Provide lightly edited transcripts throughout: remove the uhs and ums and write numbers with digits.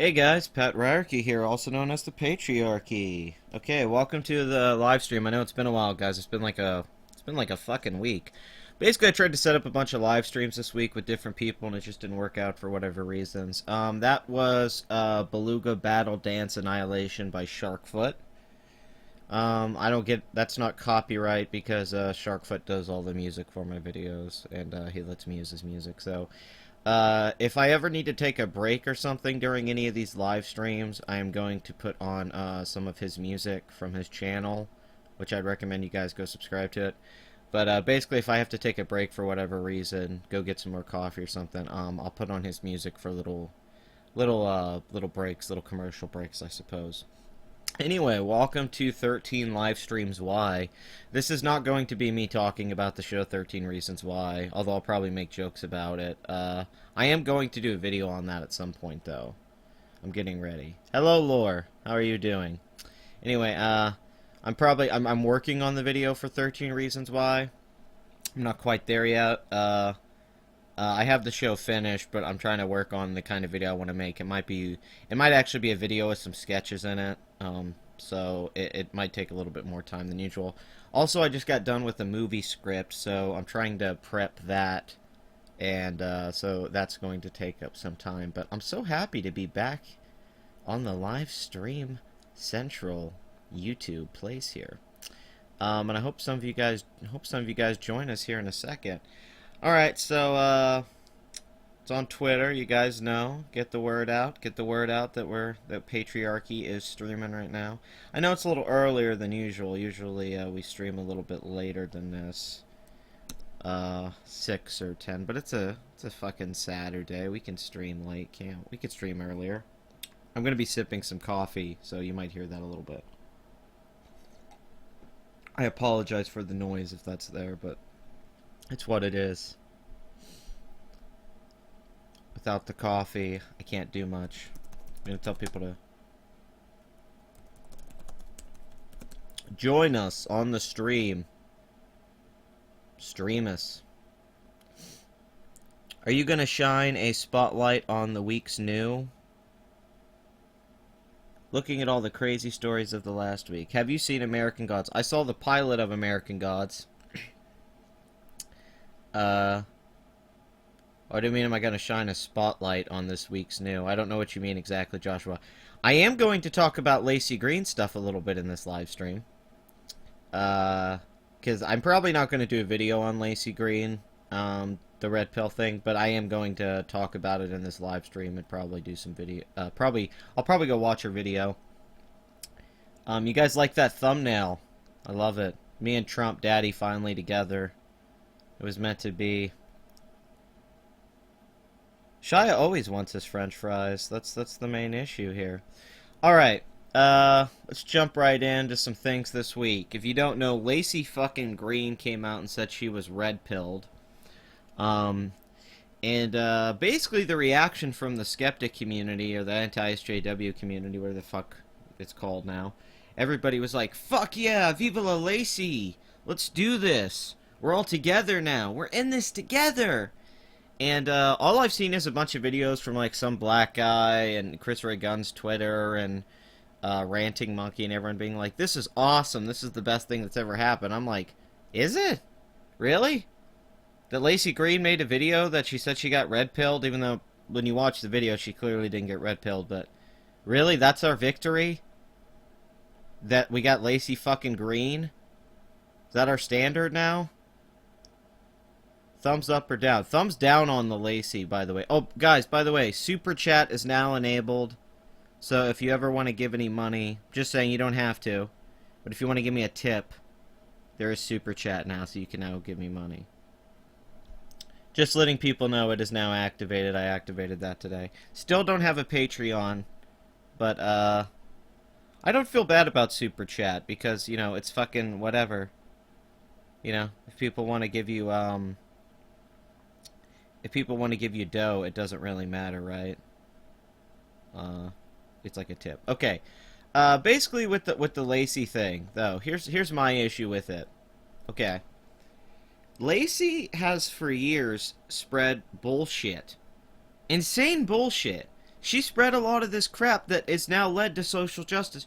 Hey guys, Pat Ryerke here, also known as the Patriarchy. Okay, welcome to the live stream. I know it's been a while, guys. It's been like a fucking week. Basically, I tried to set up a bunch of live streams this week with different people, and it just didn't work out for whatever reasons. That was Beluga Battle Dance Annihilation by Sharkfoot. I don't get, that's not copyright because Sharkfoot does all the music for my videos, and he lets me use his music, so if I ever need to take a break or something during any of these live streams, I am going to put on some of his music from his channel, which I'd recommend you guys go subscribe to it. But basically, if I have to take a break for whatever reason, go get some more coffee or something, I'll put on his music for little breaks, little commercial breaks, I suppose. Anyway, welcome to 13 Live Streams Why. This is not going to be me talking about the show 13 Reasons Why, although I'll probably make jokes about it. I am going to do a video on that at some point, though. I'm getting ready. Hello, Lore. How are you doing? Anyway, I'm working on the video for 13 Reasons Why. I'm not quite there yet. I have the show finished, but I'm trying to work on the kind of video I want to make. It might actually be a video with some sketches in it. So it might take a little bit more time than usual. Also, I just got done with a movie script, so I'm trying to prep that, and so that's going to take up some time. But I'm so happy to be back on the live stream central YouTube place here, and I hope some of you guys join us here in a second. All right, so It's on Twitter. You guys know. Get the word out. Get the word out that that Patriarchy is streaming right now. I know it's a little earlier than usual. Usually we stream a little bit later than this, 6 or 10. But it's a fucking Saturday. We can stream late, can't we? Could stream earlier. I'm gonna be sipping some coffee, so you might hear that a little bit. I apologize for the noise if that's there, but it's what it is. Without the coffee, I can't do much. I'm gonna tell people to join us on the stream. Stream us. Are you gonna shine a spotlight on the week's new? Looking at all the crazy stories of the last week. Have you seen American Gods? I saw the pilot of American Gods. What do you mean am I going to shine a spotlight on this week's new? I don't know what you mean exactly, Joshua. I am going to talk about Lacey Green stuff a little bit in this live stream. Because I'm probably not going to do a video on Lacey Green, the red pill thing, but I am going to talk about it in this live stream and probably do some video. I'll probably go watch her video. You guys like that thumbnail? I love it. Me and Trump Daddy finally together. It was meant to be. Shia always wants his French fries. That's the main issue here. All right. Let's jump right into some things this week. If you don't know, Lacey fucking Green came out and said she was red-pilled. Basically the reaction from the skeptic community, or the anti-SJW community, whatever the fuck it's called now, everybody was like, fuck yeah, viva la Lacey! Let's do this! We're all together now! We're in this together! And, all I've seen is a bunch of videos from, like, some black guy and Chris Ray Gunn's Twitter and, Ranting Monkey and everyone being like, this is awesome, this is the best thing that's ever happened. I'm like, is it? Really? That Lacey Green made a video that she said she got red-pilled, even though when you watch the video she clearly didn't get red-pilled, but really? That's our victory? That we got Lacey fucking Green? Is that our standard now? Thumbs up or down? Thumbs down on the Lacey, by the way. Oh, guys, by the way, Super Chat is now enabled. So if you ever want to give any money, just saying you don't have to, but if you want to give me a tip, there is Super Chat now, so you can now give me money. Just letting people know it is now activated. I activated that today. Still don't have a Patreon, but, I don't feel bad about Super Chat, because, you know, it's fucking whatever. You know, if people want to give you, if people want to give you dough, it doesn't really matter, right? It's like a tip. Okay. Basically with the Lacey thing, though, here's my issue with it. Okay. Lacey has for years spread bullshit. Insane bullshit. She spread a lot of this crap that is now led to social justice.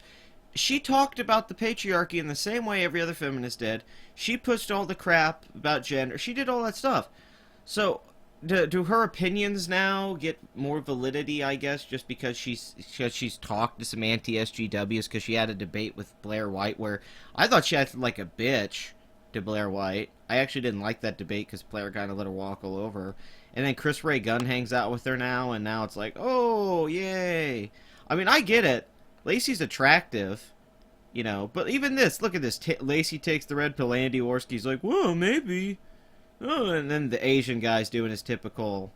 She talked about the patriarchy in the same way every other feminist did. She pushed all the crap about gender. She did all that stuff. So do her opinions now get more validity, I guess, just because she's talked to some anti-SGWs, because she had a debate with Blair White where I thought she acted like a bitch to Blair White. I actually didn't like that debate because Blair kind of let her walk all over her. And then Chris Ray Gunn hangs out with her now, and now it's like, oh, yay. I mean, I get it. Lacey's attractive, you know, but even this, look at this. Lacey takes the red pill, Andy Orski's like, well, maybe. Oh, and then the Asian guy's doing his typical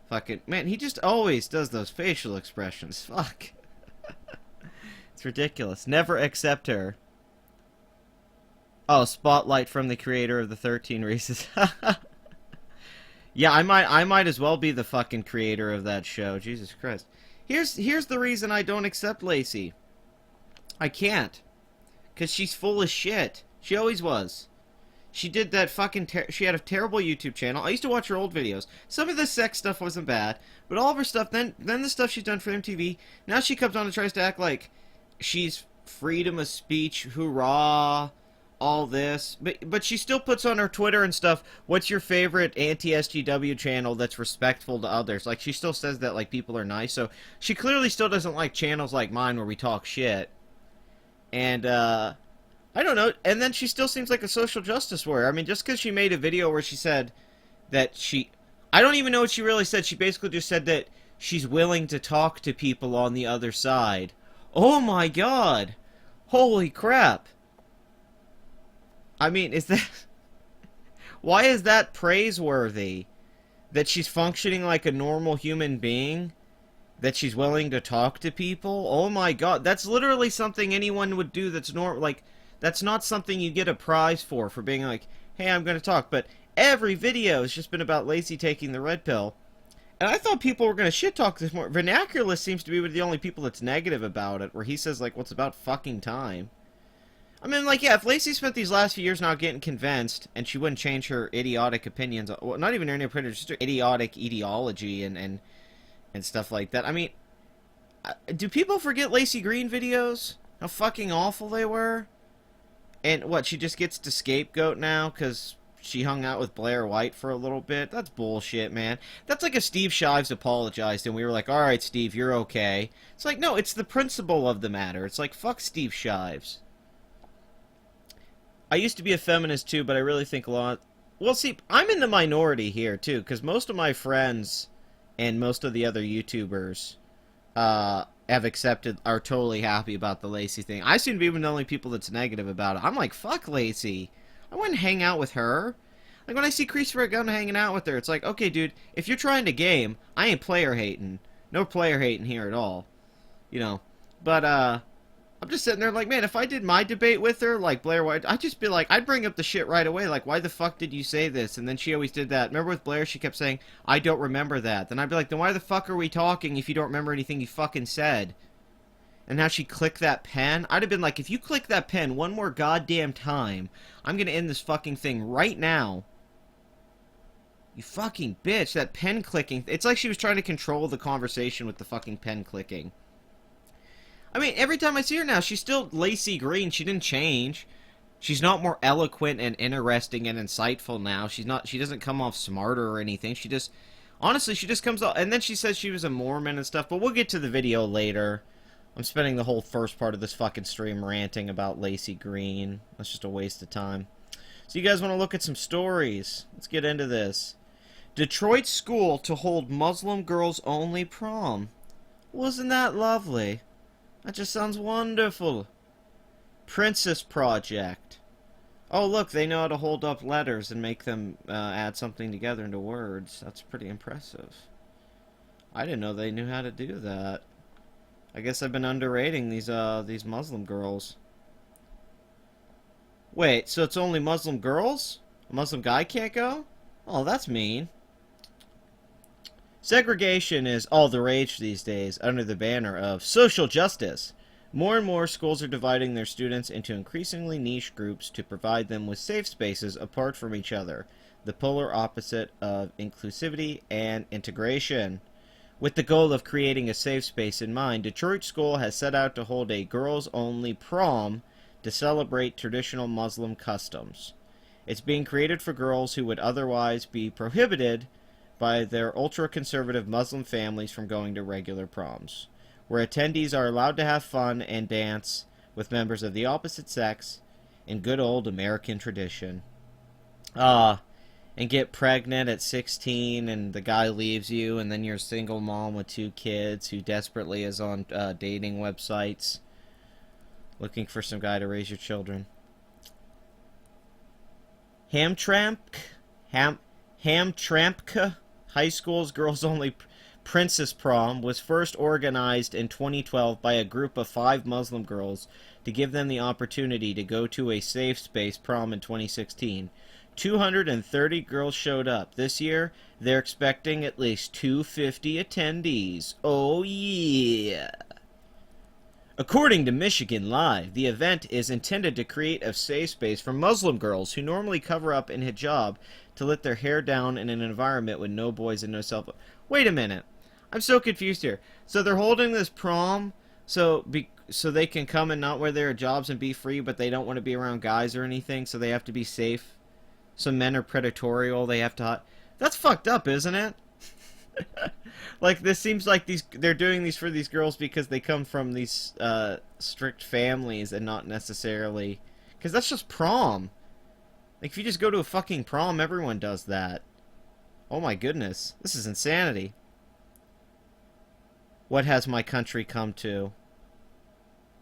fucking... Man, he just always does those facial expressions. Fuck. It's ridiculous. Never accept her. Oh, spotlight from the creator of the 13 Reasons. Yeah, I might as well be the fucking creator of that show. Jesus Christ. Here's the reason I don't accept Lacey. I can't. 'Cause she's full of shit. She always was. She did that fucking... she had a terrible YouTube channel. I used to watch her old videos. Some of the sex stuff wasn't bad, but all of her stuff... Then the stuff she's done for MTV, now she comes on and tries to act like she's freedom of speech, hoorah, all this. But she still puts on her Twitter and stuff, what's your favorite anti-SGW channel that's respectful to others? Like, she still says that, like, people are nice. So she clearly still doesn't like channels like mine where we talk shit. And, I don't know, and then she still seems like a social justice warrior. I mean, just because she made a video where she said that she... I don't even know what she really said. She basically just said that she's willing to talk to people on the other side. Oh my god. Holy crap. I mean, is that... Why is that praiseworthy? That she's functioning like a normal human being? That she's willing to talk to people? Oh my god, that's literally something anyone would do that's normal. Like, that's not something you get a prize for being like, hey, I'm going to talk. But every video has just been about Lacey taking the red pill. And I thought people were going to shit talk this more. Vernacular seems to be one of the only people that's negative about it, where he says, like, what's about fucking time. I mean, like, yeah, if Lacey spent these last few years not getting convinced, and she wouldn't change her idiotic opinions, well, not even her opinions, just her idiotic ideology and stuff like that. I mean, do people forget Lacey Green videos? How fucking awful they were? And what, she just gets to scapegoat now because she hung out with Blair White for a little bit? That's bullshit, man. That's like if Steve Shives apologized and we were like, alright, Steve, you're okay. It's like, no, it's the principle of the matter. It's like, fuck Steve Shives. I used to be a feminist too, but I really think a lot... Well, see, I'm in the minority here too, because most of my friends and most of the other YouTubers have accepted, are totally happy about the Lacey thing. I seem to be one of the only people that's negative about it. I'm like, fuck Lacey. I wouldn't hang out with her. Like, when I see Christopher Gunn hanging out with her, it's like, okay, dude, if you're trying to game, I ain't player hating. No player hating here at all. You know. But, I'm just sitting there like, man, if I did my debate with her, like Blair White, I'd just be like, I'd bring up the shit right away, like, why the fuck did you say this? And then she always did that. Remember with Blair, she kept saying, I don't remember that. Then I'd be like, then why the fuck are we talking if you don't remember anything you fucking said? And now she clicked that pen. I'd have been like, if you click that pen one more goddamn time, I'm gonna end this fucking thing right now. You fucking bitch, that pen clicking. It's like she was trying to control the conversation with the fucking pen clicking. I mean, every time I see her now, she's still Lacey Green. She didn't change. She's not more eloquent and interesting and insightful now. She doesn't come off smarter or anything. She just, honestly, she just comes off, and then she says she was a Mormon and stuff, but we'll get to the video later. I'm spending the whole first part of this fucking stream ranting about Lacey Green. That's just a waste of time. So you guys want to look at some stories? Let's get into this. Detroit school to hold Muslim girls only prom. Wasn't that lovely? That just sounds wonderful. Princess Project. Oh, look, they know how to hold up letters and make them add something together into words. That's pretty impressive. I didn't know they knew how to do that. I guess I've been underrating these Muslim girls. Wait, so it's only Muslim girls? A Muslim guy can't go? Oh, that's mean. Segregation is all the rage these days under the banner of social justice. More and more schools are dividing their students into increasingly niche groups to provide them with safe spaces apart from each other, the polar opposite of inclusivity and integration. With the goal of creating a safe space in mind, Detroit School has set out to hold a girls-only prom to celebrate traditional Muslim customs. It's being created for girls who would otherwise be prohibited by their ultra-conservative Muslim families from going to regular proms, where attendees are allowed to have fun and dance with members of the opposite sex in good old American tradition. And get pregnant at 16 and the guy leaves you and then you're a single mom with 2 kids who desperately is on dating websites looking for some guy to raise your children. Hamtramck High School's girls-only Princess Prom was first organized in 2012 by a group of 5 Muslim girls to give them the opportunity to go to a safe space prom in 2016. 230 girls showed up. This year, they're expecting at least 250 attendees. Oh yeah! According to Michigan Live, the event is intended to create a safe space for Muslim girls who normally cover up in hijab to let their hair down in an environment with no boys and no cell phone. Wait a minute. I'm so confused here. So they're holding this prom so they can come and not wear their hijabs and be free, but they don't want to be around guys or anything, so they have to be safe. Some men are predatorial. They have to... That's fucked up, isn't it? Like, this seems like they're doing these for these girls because they come from these strict families and not necessarily... Because that's just prom. Like, if you just go to a fucking prom, everyone does that. Oh my goodness. This is insanity. What has my country come to?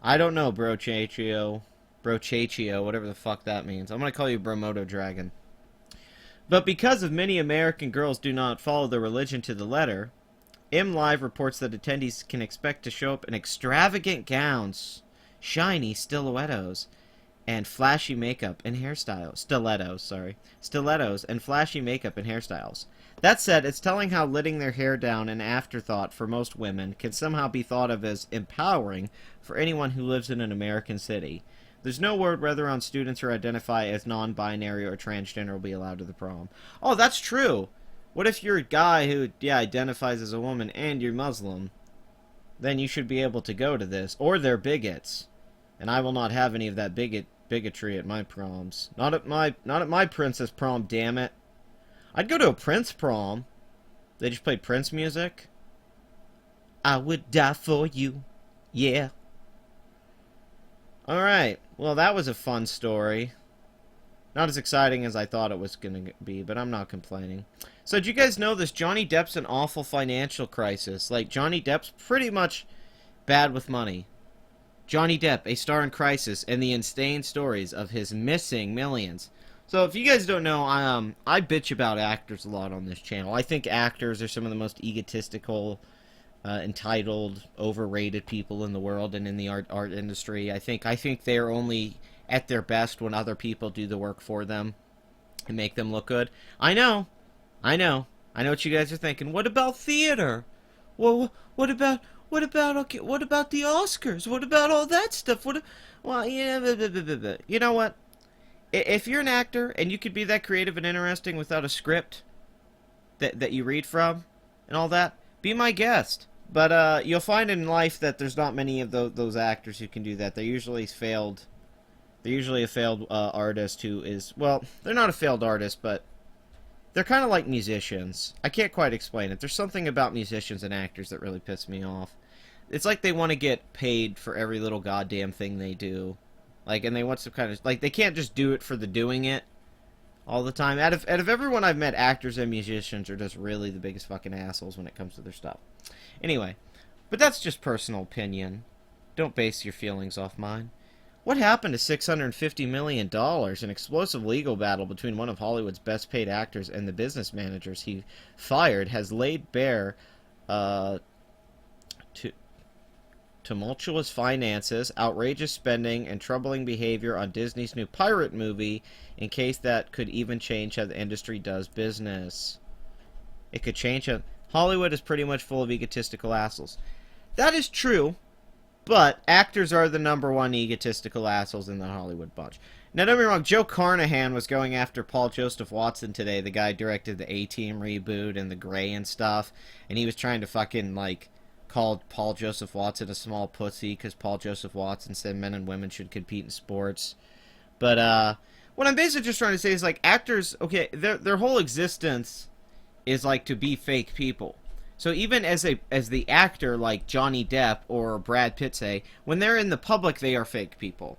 I don't know, Brochachio. Brochachio, whatever the fuck that means. I'm gonna call you Bromodo Dragon. But because of many American girls do not follow the religion to the letter, MLive reports that attendees can expect to show up in extravagant gowns, shiny stilettos, and flashy makeup and hairstyles. Stilettos and flashy makeup and hairstyles. That said, it's telling how letting their hair down an afterthought for most women can somehow be thought of as empowering for anyone who lives in an American city. There's no word whether on students who identify as non-binary or transgender will be allowed to the prom. Oh, that's true. What if you're a guy who, identifies as a woman and you're Muslim? Then you should be able to go to this. Or they're bigots. And I will not have any of that bigotry at my proms. Not at my princess prom, damn it. I'd go to a Prince prom. They just played Prince music. I would die for you. Yeah. Alright. Well, that was a fun story. Not as exciting as I thought it was going to be, but I'm not complaining. So, did you guys know this? Johnny Depp's an awful financial crisis. Like, Johnny Depp's pretty much bad with money. Johnny Depp, a star in crisis, and the insane stories of his missing millions. So, if you guys don't know, I bitch about actors a lot on this channel. I think actors are some of the most egotistical, entitled, overrated people in the world and in the art industry. I think they're only at their best when other people do the work for them and make them look good. I know what you guys are thinking. What about theater? Well, what about the Oscars? What about all that stuff? You know what? If you're an actor and you could be that creative and interesting without a script that you read from and all that, be my guest. But you'll find in life that there's not many of those actors who can do that. They're usually failed. They're usually a failed artist who is, well, they're not a failed artist, but they're kind of like musicians. I can't quite explain it. There's something about musicians and actors that really piss me off. It's like they want to get paid for every little goddamn thing they do. Like, and they want some kind of, like, they can't just do it for the doing it all the time. Out of everyone I've met, actors and musicians are just really the biggest fucking assholes when it comes to their stuff. Anyway, but that's just personal opinion. Don't base your feelings off mine. What happened to $650 million? An explosive legal battle between one of Hollywood's best paid actors and the business managers he fired has laid bare tumultuous finances, outrageous spending, and troubling behavior on Disney's new pirate movie, in case that could even change how the industry does business. It could change how... Hollywood is pretty much full of egotistical assholes. That is true. But actors are the #1 egotistical assholes in the Hollywood bunch. Now, don't get me wrong, Joe Carnahan was going after Paul Joseph Watson today, the guy who directed the A-Team reboot and the Grey and stuff, and he was trying to fucking, like, call Paul Joseph Watson a small pussy because Paul Joseph Watson said men and women should compete in sports. But, what I'm basically just trying to say is, like, actors, okay, their whole existence is, like, to be fake people. So even as the actor like Johnny Depp or Brad Pitt say, when they're in the public, they are fake people.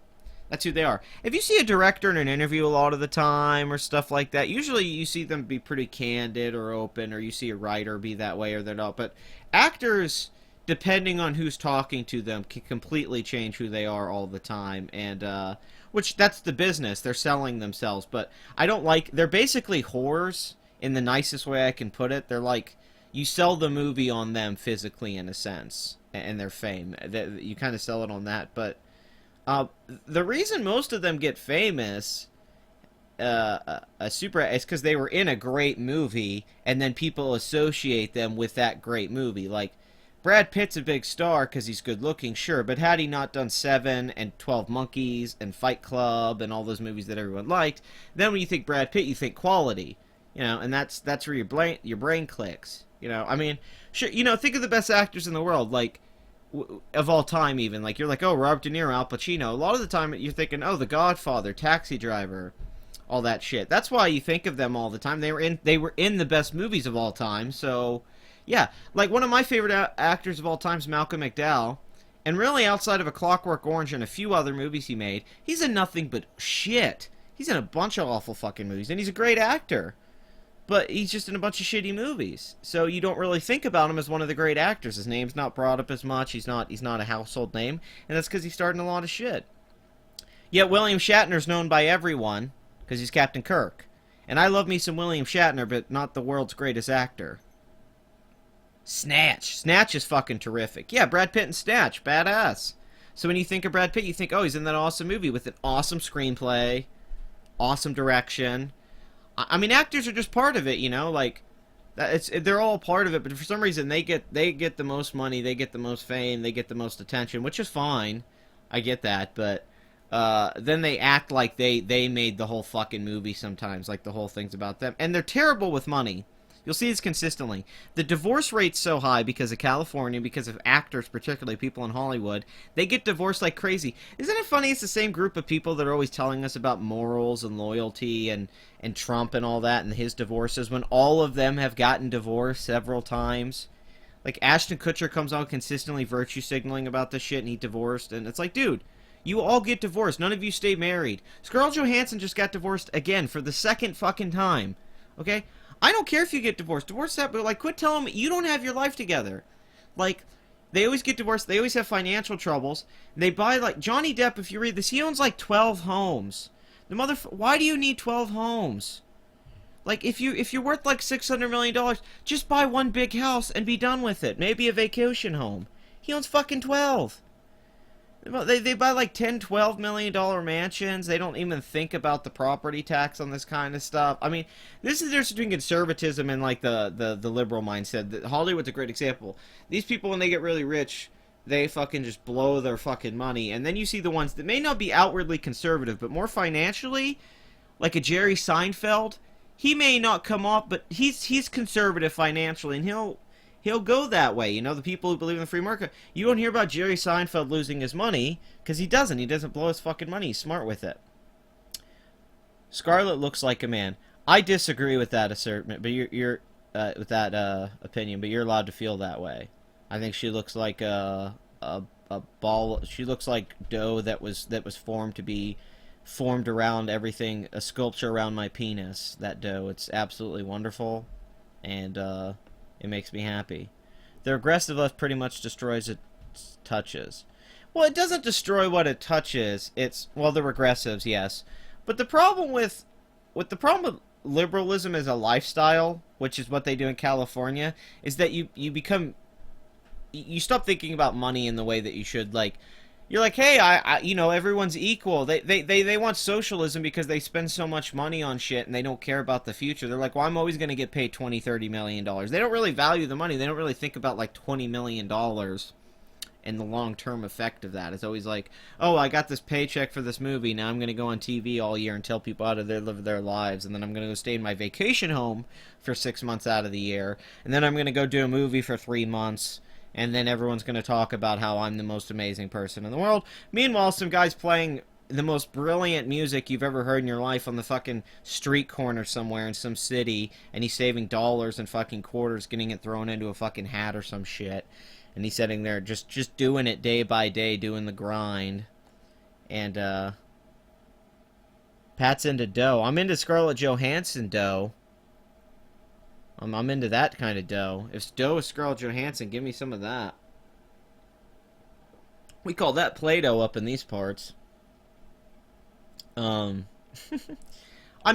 That's who they are. If you see a director in an interview a lot of the time or stuff like that, usually you see them be pretty candid or open, or you see a writer be that way or they're not. But actors, depending on who's talking to them, can completely change who they are all the time. And, which, that's the business. They're selling themselves. But I don't like... They're basically whores in the nicest way I can put it. They're like... You sell the movie on them physically, in a sense, and their fame. You kind of sell it on that. But the reason most of them get famous, is because they were in a great movie, and then people associate them with that great movie. Like, Brad Pitt's a big star because he's good looking, sure, but had he not done Seven and 12 Monkeys and Fight Club and all those movies that everyone liked, then when you think Brad Pitt, you think quality. You know, and that's where your brain clicks. You know, I mean, sure, you know, think of the best actors in the world, like, of all time even. Like, you're like, oh, Robert De Niro, Al Pacino. A lot of the time you're thinking, oh, The Godfather, Taxi Driver, all that shit. That's why you think of them all the time. They were in the best movies of all time, so, yeah. Like, one of my favorite actors of all time is Malcolm McDowell. And really, outside of A Clockwork Orange and a few other movies he made, he's in nothing but shit. He's in a bunch of awful fucking movies, and he's a great actor. but he's just in a bunch of shitty movies. So you don't really think about him as one of the great actors. His name's not brought up as much. He's not a household name, and that's because he starred in a lot of shit. Yet William Shatner's known by everyone because he's Captain Kirk. And I love me some William Shatner, but not the world's greatest actor. Snatch. Snatch is fucking terrific. Yeah, Brad Pitt and Snatch. Badass. So when you think of Brad Pitt, you think, oh, he's in that awesome movie with an awesome screenplay, awesome direction. I mean, actors are just part of it, you know? Like, they're all part of it, but for some reason they get the most money, they get the most fame, they get the most attention, which is fine. I get that, but then they act like they made the whole fucking movie sometimes, like the whole thing's about them. And they're terrible with money. You'll see this consistently. The divorce rate's so high because of California, because of actors, particularly people in Hollywood. They get divorced like crazy. Isn't it funny? It's the same group of people that are always telling us about morals and loyalty and Trump and all that and his divorces, when all of them have gotten divorced several times. Like, Ashton Kutcher comes on consistently virtue signaling about this shit and he divorced. And it's like, dude, you all get divorced. None of you stay married. Scarlett Johansson just got divorced again for the second fucking time. Okay? I don't care if you get divorced. Divorce that, but, like, quit telling me you don't have your life together. Like, they always get divorced. They always have financial troubles. They buy, like, Johnny Depp, if you read this, he owns, like, 12 homes. Why do you need 12 homes? Like, if you're worth, like, $600 million, just buy one big house and be done with it. Maybe a vacation home. He owns fucking 12. They buy like $10, $12 million mansions. They don't even think about the property tax on this kind of stuff. I mean, this is the difference between conservatism and like the liberal mindset. Hollywood's a great example. These people, when they get really rich, they fucking just blow their fucking money. And then you see the ones that may not be outwardly conservative, but more financially, like a Jerry Seinfeld. He may not come off, but he's conservative financially, and he'll go that way. You know, the people who believe in the free market. You don't hear about Jerry Seinfeld losing his money, because he doesn't. He doesn't blow his fucking money. He's smart with it. Scarlett looks like a man. I disagree with that assertion, but you're with that opinion, but you're allowed to feel that way. I think she looks like a ball. She looks like dough that was formed around everything, a sculpture around my penis. That dough. It's absolutely wonderful, and it makes me happy. The regressive left pretty much destroys it touches. Well, it doesn't destroy what it touches. It's, well, the regressives, yes. But the problem with liberalism as a lifestyle, which is what they do in California, is that you stop thinking about money in the way that you should. Like, you're like, hey, everyone's equal. They want socialism because they spend so much money on shit and they don't care about the future. They're like, well, I'm always going to get paid $20-30 million. They don't really value the money. They don't really think about, like, $20 million and the long-term effect of that. It's always like, oh, I got this paycheck for this movie. Now I'm going to go on TV all year and tell people how to live their lives. And then I'm going to go stay in my vacation home for 6 months out of the year. And then I'm going to go do a movie for 3 months. And then everyone's going to talk about how I'm the most amazing person in the world. Meanwhile, some guy's playing the most brilliant music you've ever heard in your life on the fucking street corner somewhere in some city, and he's saving dollars and fucking quarters, getting it thrown into a fucking hat or some shit. And he's sitting there just doing it day by day, doing the grind. And, Pat's into dough. I'm into Scarlett Johansson dough. I'm into that kind of dough. If dough is Scarlett Johansson, give me some of that. We call that Play-Doh up in these parts. I'm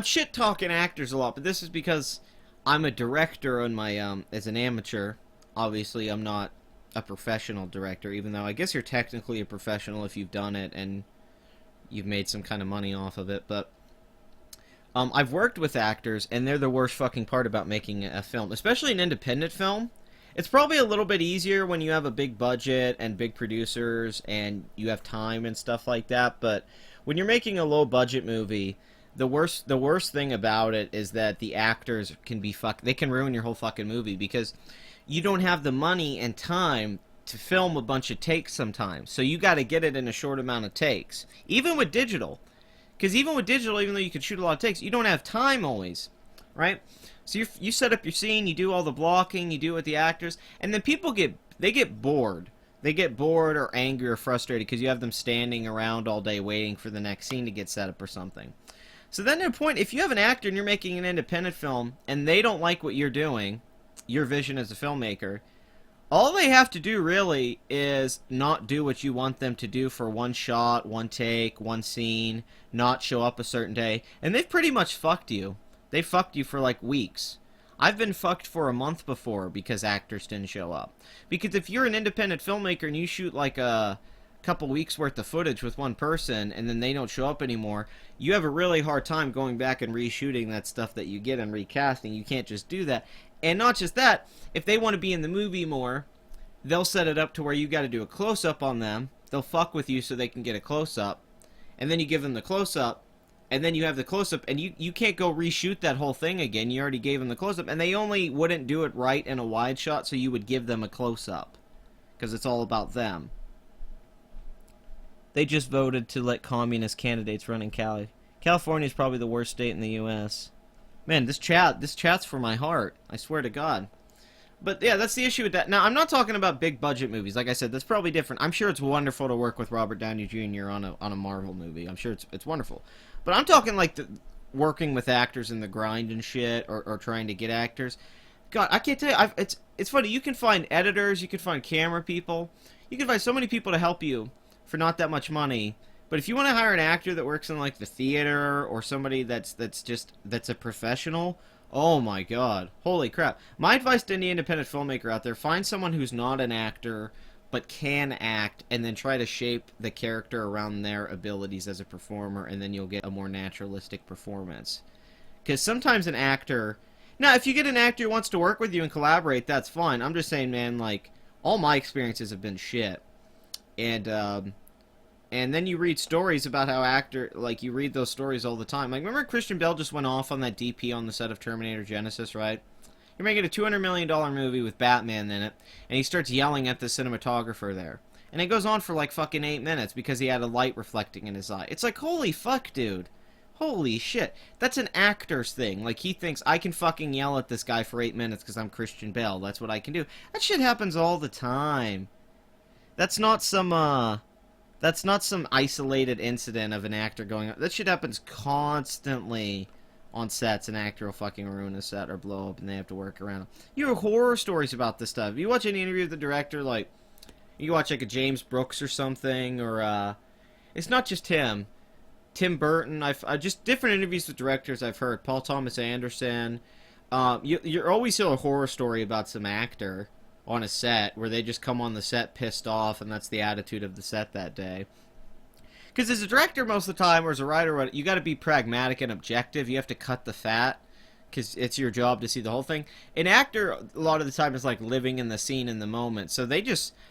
shit-talking actors a lot, but this is because I'm a director on my, as an amateur. Obviously, I'm not a professional director, even though I guess you're technically a professional if you've done it and you've made some kind of money off of it, but I've worked with actors, and they're the worst fucking part about making a film, especially an independent film. It's probably a little bit easier when you have a big budget and big producers and you have time and stuff like that, but when you're making a low-budget movie, the worst thing about it is that the actors can they can ruin your whole fucking movie because you don't have the money and time to film a bunch of takes sometimes. So you got to get it in a short amount of takes. Even with digital. Because even with digital, even though you can shoot a lot of takes, you don't have time always, right? So you set up your scene, you do all the blocking, you do it with the actors, and then people get bored. They get bored or angry or frustrated because you have them standing around all day waiting for the next scene to get set up or something. So then, at a point, if you have an actor and you're making an independent film and they don't like what you're doing, your vision as a filmmaker, all they have to do really is not do what you want them to do for one shot, one take, one scene, not show up a certain day, and they've pretty much fucked you. They fucked you for like weeks. I've been fucked for a month before because actors didn't show up. Because if you're an independent filmmaker and you shoot like a couple weeks worth of footage with one person and then they don't show up anymore, you have a really hard time going back and reshooting that stuff that you get and recasting. You can't just do that. And not just that, if they want to be in the movie more, they'll set it up to where you got to do a close-up on them. They'll fuck with you so they can get a close-up. And then you give them the close-up, and then you have the close-up, and you can't go reshoot that whole thing again. You already gave them the close-up, and they only wouldn't do it right in a wide shot, so you would give them a close-up. Because it's all about them. They just voted to let communist candidates run in Cali. California is probably the worst state in the U.S. Man, this chat's for my heart. I swear to God. But yeah, that's the issue with that. Now, I'm not talking about big budget movies. Like I said, that's probably different. I'm sure it's wonderful to work with Robert Downey Jr. on a Marvel movie. I'm sure it's wonderful. But I'm talking like working with actors in the grind and shit, or trying to get actors. God, I can't tell you. It's funny. You can find editors. You can find camera people. You can find so many people to help you for not that much money. But if you want to hire an actor that works in like the theater or somebody that's a professional, oh my God, holy crap! My advice to any independent filmmaker out there: find someone who's not an actor but can act, and then try to shape the character around their abilities as a performer, and then you'll get a more naturalistic performance. Because sometimes an actor, now if you get an actor who wants to work with you and collaborate, that's fine. I'm just saying, man, like all my experiences have been shit, and then you read stories about how like, you read those stories all the time. Like, remember Christian Bale just went off on that DP on the set of Terminator Genesis, right? You're making a $200 million movie with Batman in it, and he starts yelling at the cinematographer there. And it goes on for like fucking 8 minutes because he had a light reflecting in his eye. It's like, holy fuck, dude. Holy shit. That's an actor's thing. Like, he thinks, I can fucking yell at this guy for 8 minutes because I'm Christian Bale. That's what I can do. That shit happens all the time. That's not some isolated incident of an actor going... That shit happens constantly on sets. An actor will fucking ruin a set or blow up and they have to work around. You hear horror stories about this stuff. You watch any interview with the director, like... You watch, like, a James Brooks or something, or, It's not just him. Tim Burton. Just different interviews with directors I've heard. Paul Thomas Anderson. You're always hear a horror story about some actor on a set where they just come on the set pissed off, and that's the attitude of the set that day. Because as a director most of the time, or as a writer, you got to be pragmatic and objective. You have to cut the fat, because it's your job to see the whole thing. An actor, a lot of the time, is like living in the scene in the moment. So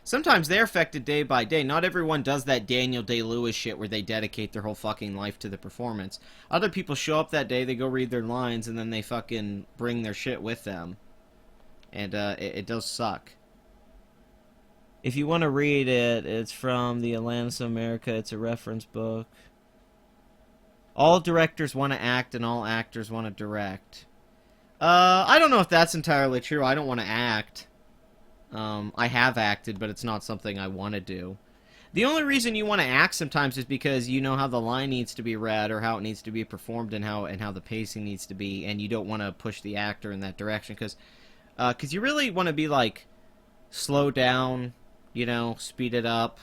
sometimes they're affected day by day. Not everyone does that Daniel Day-Lewis shit where they dedicate their whole fucking life to the performance. Other people show up that day, they go read their lines, and then they fucking bring their shit with them. And it does suck. If you want to read it, it's from the Atlantis of America. It's a reference book. All directors want to act, and all actors want to direct. I don't know if that's entirely true. I don't want to act. I have acted, but it's not something I want to do. The only reason you want to act sometimes is because you know how the line needs to be read, or how it needs to be performed, and how the pacing needs to be, and you don't want to push the actor in that direction, because you really want to be like, slow down, you know, speed it up,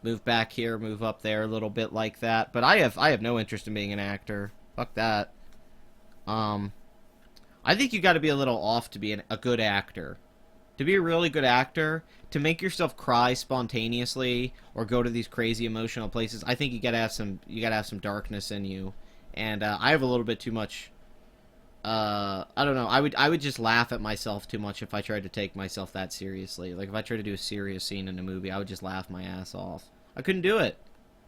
move back here, move up there, a little bit like that. But I have no interest in being an actor. Fuck that. I think you got to be a little off to be a good actor. To be a really good actor, to make yourself cry spontaneously or go to these crazy emotional places, I think you got to have some darkness in you. And I have a little bit too much. I don't know. I would just laugh at myself too much if I tried to take myself that seriously. Like, if I tried to do a serious scene in a movie, I would just laugh my ass off. I couldn't do it.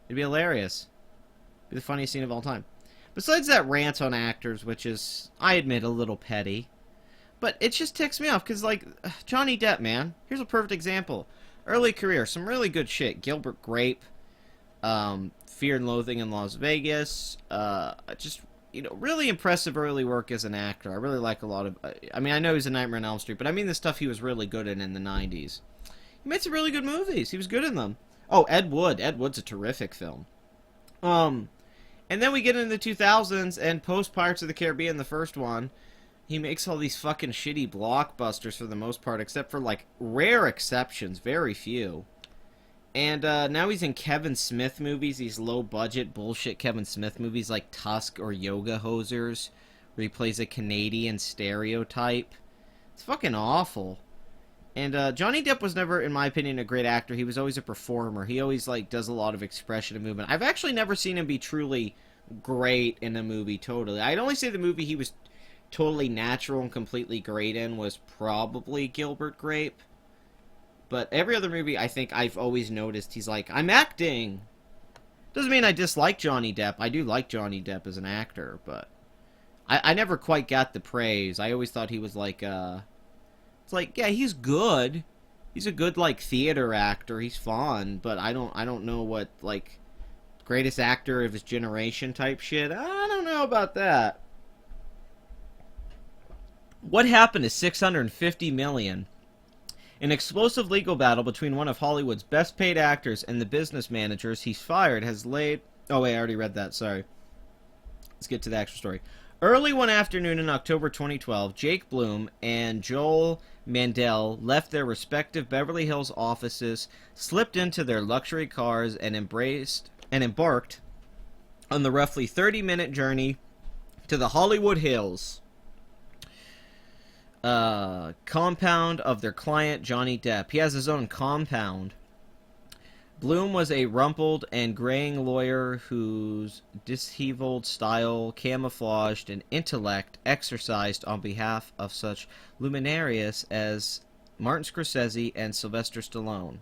It'd be hilarious. It'd be the funniest scene of all time. Besides that rant on actors, which is, I admit, a little petty. But it just ticks me off, because, like, Johnny Depp, man. Here's a perfect example. Early career, some really good shit. Gilbert Grape, Fear and Loathing in Las Vegas, just... You know, really impressive early work as an actor. I really like a lot of... I mean, I know he's a Nightmare on Elm Street, but I mean the stuff he was really good in the 90s. He made some really good movies. He was good in them. Oh, Ed Wood. Ed Wood's a terrific film. And then we get into the 2000s, and post Pirates of the Caribbean, the first one, he makes all these fucking shitty blockbusters for the most part, except for, like, rare exceptions, very few. And now he's in Kevin Smith movies, these low-budget bullshit Kevin Smith movies like Tusk or Yoga Hosers, where he plays a Canadian stereotype. It's fucking awful. And Johnny Depp was never, in my opinion, a great actor. He was always a performer. He always, like, does a lot of expression and movement. I've actually never seen him be truly great in a movie, totally. I'd only say the movie he was totally natural and completely great in was probably Gilbert Grape. But every other movie, I think I've always noticed he's like, I'm acting! Doesn't mean I dislike Johnny Depp. I do like Johnny Depp as an actor, but I never quite got the praise. I always thought he was like, it's like, yeah, he's good. He's a good, like, theater actor. He's fun, but I don't know what, like, greatest actor of his generation type shit. I don't know about that. What happened to $650 million? An explosive legal battle between one of Hollywood's best-paid actors and the business managers he's fired has laid... Oh, wait, I already read that. Sorry. Let's get to the actual story. Early one afternoon in October 2012, Jake Bloom and Joel Mandel left their respective Beverly Hills offices, slipped into their luxury cars, and embarked on the roughly 30-minute journey to the Hollywood Hills compound of their client, Johnny Depp. He has his own compound. Bloom was a rumpled and graying lawyer whose disheveled style, camouflaged, and intellect exercised on behalf of such luminaries as Martin Scorsese and Sylvester Stallone.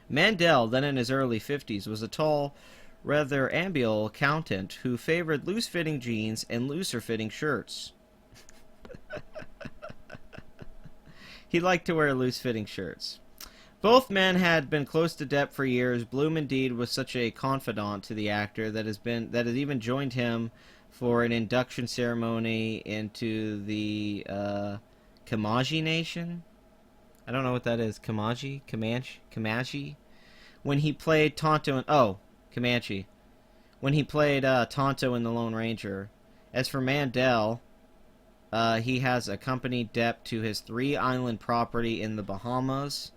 Mandel, then in his early 50s, was a tall, rather amiable accountant who favored loose-fitting jeans and looser-fitting shirts. He liked to wear loose-fitting shirts. Both men had been close to Depp for years. Bloom, indeed, was such a confidant to the actor that has even joined him for an induction ceremony into the Comanche Nation. I don't know what that is. Comanche? Comanche? When he played Tonto in... Comanche. When he played Tonto in The Lone Ranger. As for Mandel... he has accompanied Depp to his 3-island property in the Bahamas.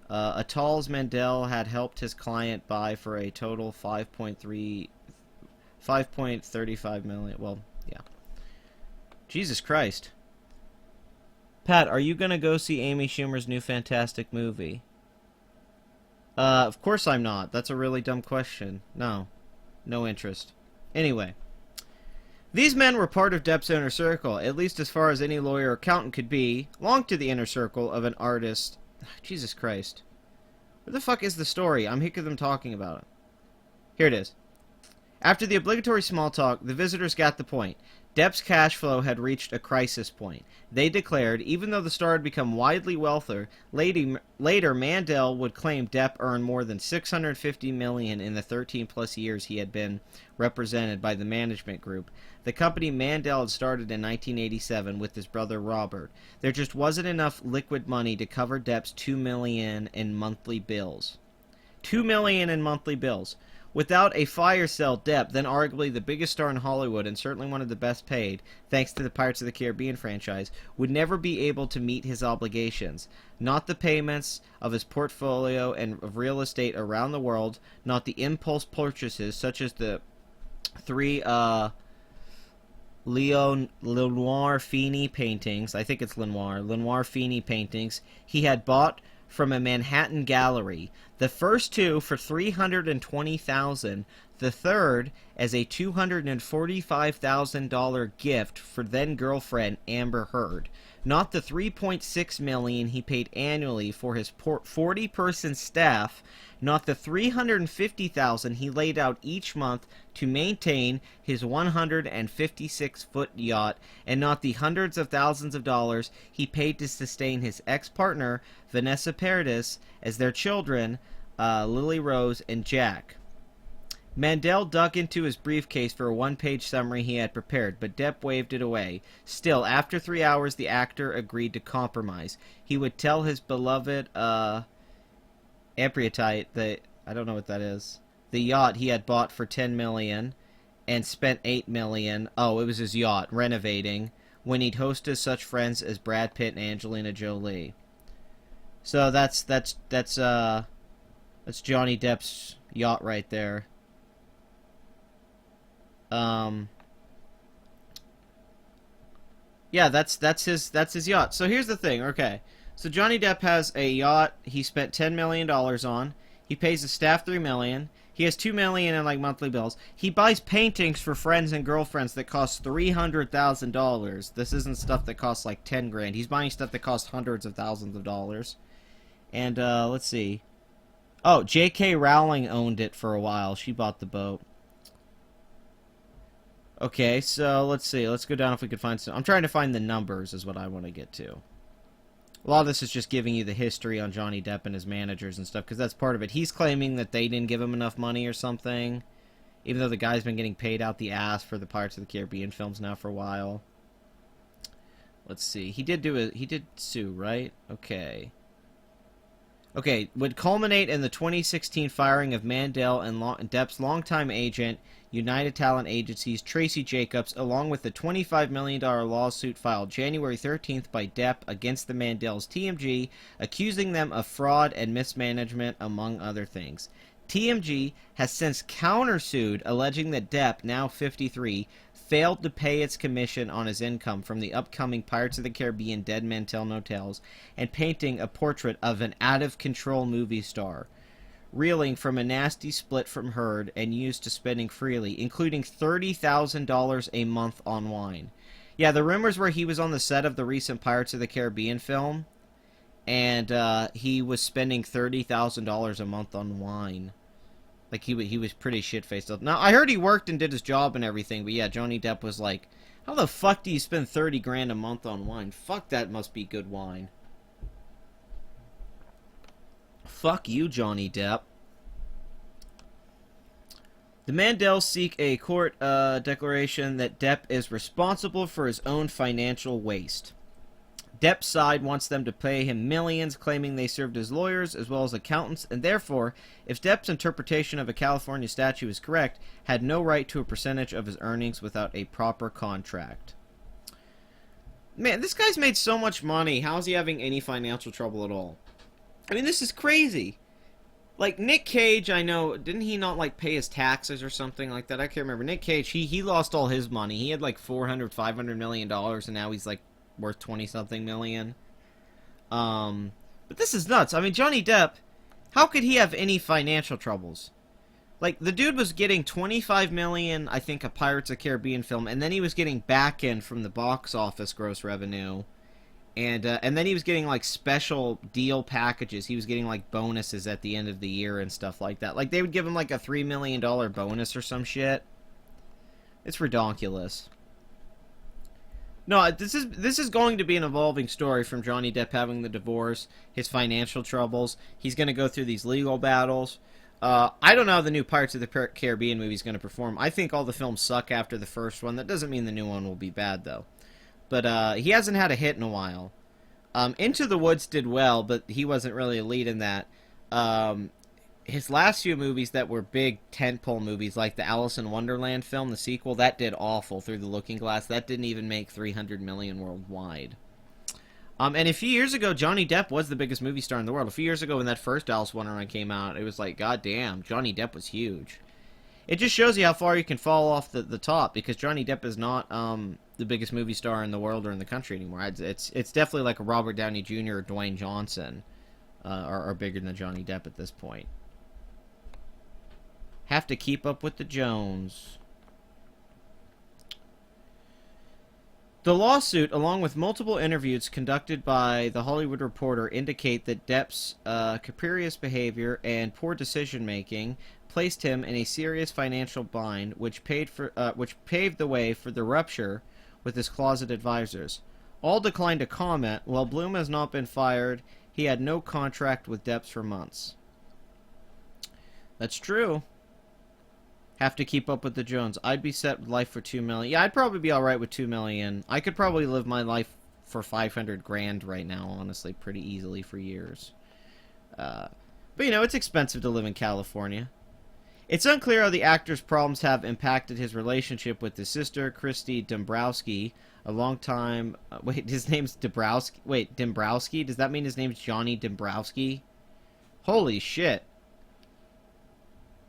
Atolls Mandel had helped his client buy for a total $5.35 million. Well, yeah. Jesus Christ. Pat, are you going to go see Amy Schumer's new Fantastic movie? Of course I'm not. That's a really dumb question. No. No interest. Anyway. These men were part of Depp's inner circle, at least as far as any lawyer or accountant could be, belonged to the inner circle of an artist. Jesus Christ. Where the fuck is the story? I'm sick of them talking about it. Here it is. After the obligatory small talk, the visitors got the point. Depp's cash flow had reached a crisis point. They declared, even though the star had become widely wealthier, later Mandel would claim Depp earned more than $650 million in the 13-plus years he had been represented by the management group. The company Mandel had started in 1987 with his brother Robert. There just wasn't enough liquid money to cover Depp's $2 million in monthly bills. $2 million in monthly bills. Without a fire sale, Depp, then arguably the biggest star in Hollywood and certainly one of the best paid, thanks to the Pirates of the Caribbean franchise, would never be able to meet his obligations. Not the payments of his portfolio and of real estate around the world, not the impulse purchases such as the 3 Lenoir Fini paintings, I think it's Lenoir Fini paintings, he had bought from a Manhattan gallery. The first 2 for $320,000, the third as a $245,000 gift for then-girlfriend Amber Heard. Not the $3.6 million he paid annually for his 40-person staff, not the $350,000 he laid out each month to maintain his 156-foot yacht, and not the hundreds of thousands of dollars he paid to sustain his ex-partner, Vanessa Paradis, as their children, Lily Rose and Jack. Mandel dug into his briefcase for a one-page summary he had prepared, but Depp waved it away. Still, after 3 hours, the actor agreed to compromise. He would tell his beloved, Apriatite that, I don't know what that is, the yacht he had bought for $10 million, and spent $8 million. Oh, it was his yacht renovating when he'd hosted such friends as Brad Pitt and Angelina Jolie. So that's Johnny Depp's yacht right there. Yeah, that's his yacht. So here's the thing. Okay, so Johnny Depp has a yacht. He spent $10 million on. He pays his staff $3 million. He has $2 million in like monthly bills. He buys paintings for friends and girlfriends that cost $300,000. This isn't stuff that costs like 10 grand. He's buying stuff that costs hundreds of thousands of dollars. And let's see. Oh, J.K. Rowling owned it for a while. She bought the boat. Okay, so let's see. Let's go down if we could find some. I'm trying to find the numbers is what I want to get to. A lot of this is just giving you the history on Johnny Depp and his managers and stuff, because that's part of it. He's claiming that they didn't give him enough money or something, even though the guy's been getting paid out the ass for the Pirates of the Caribbean films now for a while. Let's see. He did sue, right? Okay. Okay, would culminate in the 2016 firing of Mandel and Depp's longtime agent, United Talent Agency's Tracy Jacobs, along with the $25 million lawsuit filed January 13th by Depp against the Mandels TMG, accusing them of fraud and mismanagement, among other things. TMG has since countersued, alleging that Depp, now 53, failed to pay its commission on his income from the upcoming Pirates of the Caribbean Dead Men Tell No Tales and painting a portrait of an out-of-control movie star, reeling from a nasty split from Heard and used to spending freely, including $30,000 a month on wine. Yeah, the rumors were he was on the set of the recent Pirates of the Caribbean film, and he was spending $30,000 a month on wine. Like, he was pretty shit-faced up. Now, I heard he worked and did his job and everything, but yeah, Johnny Depp was like, how the fuck do you spend 30 grand a month on wine? Fuck, that must be good wine. Fuck you, Johnny Depp. The Mandels seek a court declaration that Depp is responsible for his own financial waste. Depp's side wants them to pay him millions, claiming they served as lawyers as well as accountants, and therefore, if Depp's interpretation of a California statute is correct, had no right to a percentage of his earnings without a proper contract. Man, this guy's made so much money. How is he having any financial trouble at all? I mean, this is crazy. Like, Nick Cage, I know, didn't he not, like, pay his taxes or something like that? I can't remember. Nick Cage, he lost all his money. He had, like, $500 million, and now he's, like, worth 20-something million. But this is nuts. I mean, Johnny Depp, how could he have any financial troubles? Like, the dude was getting $25 million, I think, a Pirates of the Caribbean film, and then he was getting back end from the box office gross revenue. And then he was getting, like, special deal packages. He was getting, like, bonuses at the end of the year and stuff like that. Like, they would give him, like, a $3 million bonus or some shit. It's ridiculous. No, this is going to be an evolving story from Johnny Depp having the divorce, his financial troubles. He's going to go through these legal battles. I don't know how the new Pirates of the Caribbean movie is going to perform. I think all the films suck after the first one. That doesn't mean the new one will be bad, though. But he hasn't had a hit in a while. Into the Woods did well, but he wasn't really a lead in that. His last few movies that were big tentpole movies, like the Alice in Wonderland film, the sequel, that did awful. Through the Looking Glass, that didn't even make $300 million worldwide. And a few years ago, Johnny Depp was the biggest movie star in the world. A few years ago, when that first Alice in Wonderland came out, it was like, god damn, Johnny Depp was huge. It just shows you how far you can fall off the top, because Johnny Depp is not the biggest movie star in the world or in the country anymore. It's definitely like a Robert Downey Jr. or Dwayne Johnson are bigger than Johnny Depp at this point. Have to keep up with the Jones. The lawsuit, along with multiple interviews conducted by The Hollywood Reporter, indicate that Depp's capricious behavior and poor decision-making placed him in a serious financial bind, which paved the way for the rupture with his closet advisors. All declined to comment. While Bloom has not been fired, he had no contract with Depp for months. That's true. Have to keep up with the Jones. I'd be set with life for $2 million. Yeah, I'd probably be alright with $2 million. I could probably live my life for 500 grand right now, honestly, pretty easily for years. But, you know, it's expensive to live in California. It's unclear how the actor's problems have impacted his relationship with his sister, Christy Dombrowski, a long time... wait, his name's Dombrowski? Wait, Dombrowski? Does that mean his name's Johnny Dombrowski? Holy shit.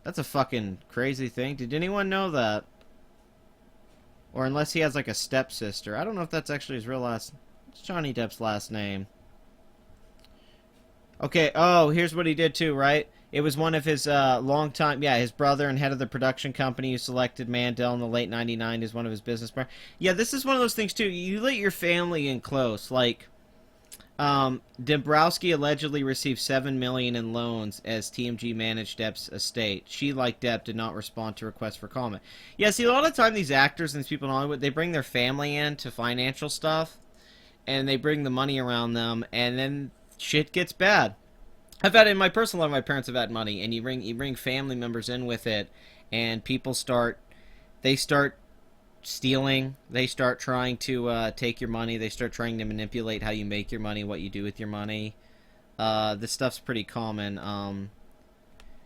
That's a fucking crazy thing. Did anyone know that? Or unless he has like a stepsister. I don't know if that's actually his real last... It's Johnny Depp's last name. Okay, oh, here's what he did too, right? It was one of his longtime... Yeah, his brother and head of the production company who selected Mandel in the late 99 as one of his business partners. Yeah, this is one of those things too. You let your family in close. Like, Dombrowski allegedly received $7 million in loans as TMG managed Depp's estate. She, like Depp, did not respond to requests for comment. Yeah, see, a lot of the time these actors and these people in Hollywood, they bring their family in to financial stuff, and they bring the money around them, and then shit gets bad. I've had it in my personal life. My parents have had money, and you bring family members in with it, and people start stealing. They start trying to take your money. They start trying to manipulate how you make your money, what you do with your money. This stuff's pretty common.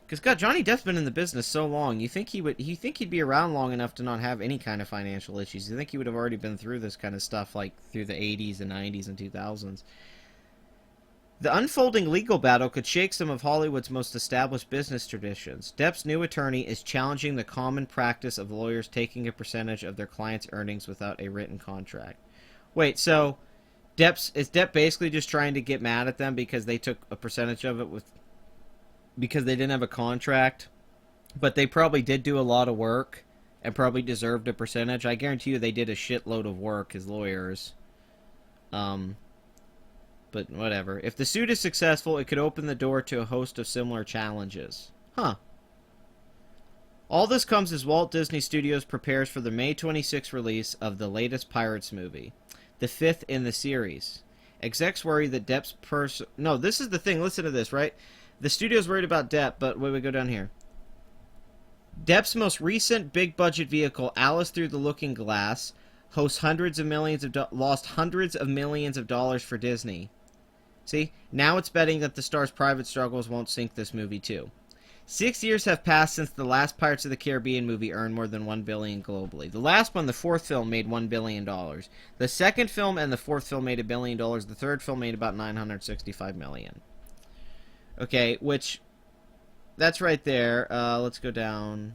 Because God, Johnny Depp's been in the business so long. You think he'd be around long enough to not have any kind of financial issues? You think he would have already been through this kind of stuff, like through the 80s and 90s and 2000s? The unfolding legal battle could shake some of Hollywood's most established business traditions. Depp's new attorney is challenging the common practice of lawyers taking a percentage of their clients' earnings without a written contract. Wait, so is Depp basically just trying to get mad at them because they took a percentage of it because they didn't have a contract, but they probably did do a lot of work and probably deserved a percentage? I guarantee you they did a shitload of work as lawyers. But whatever. If the suit is successful, it could open the door to a host of similar challenges. Huh. All this comes as Walt Disney Studios prepares for the May 26th release of the latest Pirates movie, the fifth in the series. Execs worry that Depp's No, this is the thing. Listen to this, right? The studio's worried about Depp, but wait, we go down here. Depp's most recent big-budget vehicle, Alice Through the Looking Glass, lost hundreds of millions of dollars for Disney. See? Now it's betting that the star's private struggles won't sink this movie, too. 6 years have passed since the last Pirates of the Caribbean movie earned more than $1 billion globally. The last one, the fourth film, made $1 billion. The second film and the fourth film made $1 billion. The third film made about $965 million. Okay, which... That's right there. Let's go down.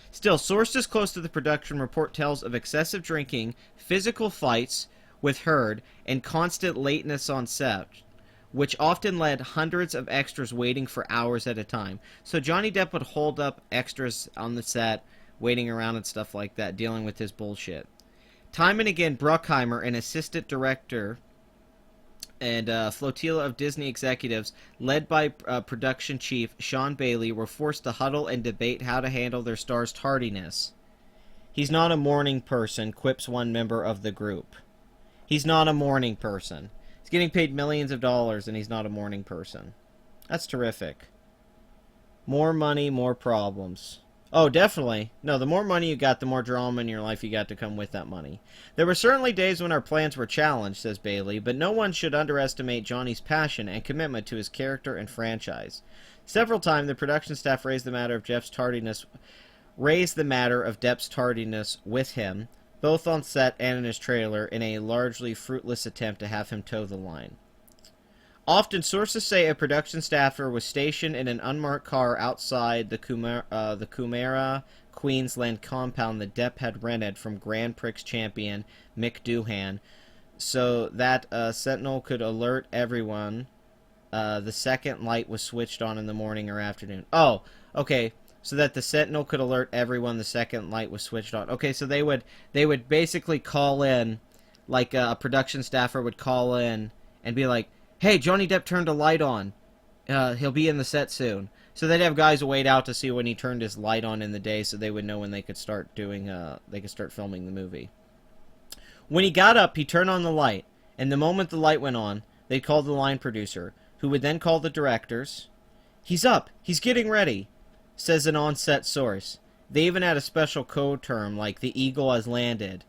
Still, sources close to the production report tells of excessive drinking, physical fights with Heard, and constant lateness on set, which often led hundreds of extras waiting for hours at a time. So Johnny Depp would hold up extras on the set, waiting around and stuff like that, dealing with his bullshit. Time and again, Bruckheimer, an assistant director, and a flotilla of Disney executives, led by production chief Sean Bailey, were forced to huddle and debate how to handle their star's tardiness. He's not a morning person, quips one member of the group. He's not a morning person. He's getting paid millions of dollars, and he's not a morning person. That's terrific. More money, more problems. Oh, definitely. No, the more money you got, the more drama in your life you got to come with that money. There were certainly days when our plans were challenged, says Bailey, but no one should underestimate Johnny's passion and commitment to his character and franchise. Several times, the production staff raised the matter of Depp's tardiness with him, both on set and in his trailer, in a largely fruitless attempt to have him toe the line. Often, sources say a production staffer was stationed in an unmarked car outside the Coomera, Queensland compound that Depp had rented from Grand Prix champion Mick Doohan, so that a sentinel could alert everyone the second light was switched on in the morning or afternoon. Oh, okay. So that the sentinel could alert everyone the second light was switched on. Okay, so they would basically call in, like a production staffer would call in and be like, "Hey, Johnny Depp turned a light on. He'll be in the set soon." So they'd have guys wait out to see when he turned his light on in the day, so they would know when they could start filming the movie. When he got up, he turned on the light, and the moment the light went on, they'd call the line producer, who would then call the directors. "He's up. He's getting ready," says an on-set source. They even had a special code term, like the eagle has landed.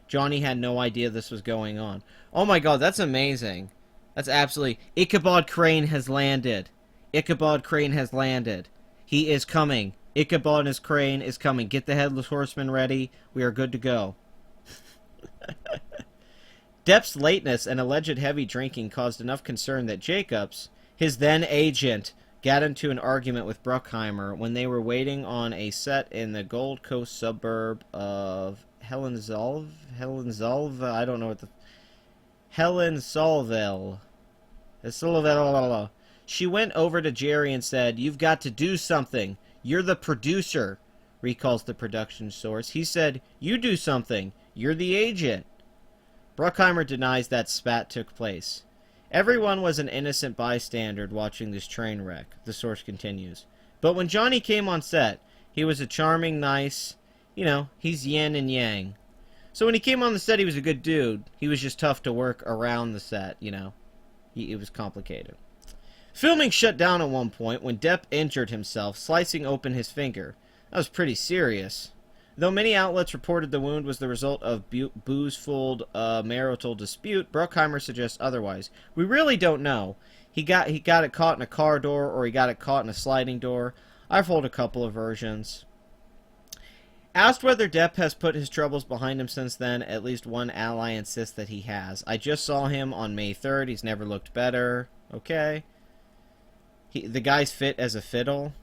Johnny had no idea this was going on. Oh my god, that's amazing. That's absolutely... Ichabod Crane has landed. Ichabod Crane has landed. He is coming. Ichabod and his crane is coming. Get the Headless Horseman ready. We are good to go. Depp's lateness and alleged heavy drinking caused enough concern that Jacobs, his then agent, got into an argument with Bruckheimer when they were waiting on a set in the Gold Coast suburb of Helensolve, I don't know what the... Helensolville. She went over to Jerry and said, "You've got to do something. You're the producer," recalls the production source. He said, "You do something. You're the agent." Bruckheimer denies that spat took place. Everyone was an innocent bystander watching this train wreck, the source continues. But when Johnny came on set, he was a charming, nice, he's yin and yang. So when he came on the set, he was a good dude. He was just tough to work around the set, It was complicated. Filming shut down at one point when Depp injured himself, slicing open his finger. That was pretty serious. Though many outlets reported the wound was the result of booze-fueled marital dispute, Bruckheimer suggests otherwise. We really don't know. He got it caught in a car door, or he got it caught in a sliding door. I've heard a couple of versions. Asked whether Depp has put his troubles behind him since then, at least one ally insists that he has. "I just saw him on May 3rd. He's never looked better." Okay. The guy's fit as a fiddle.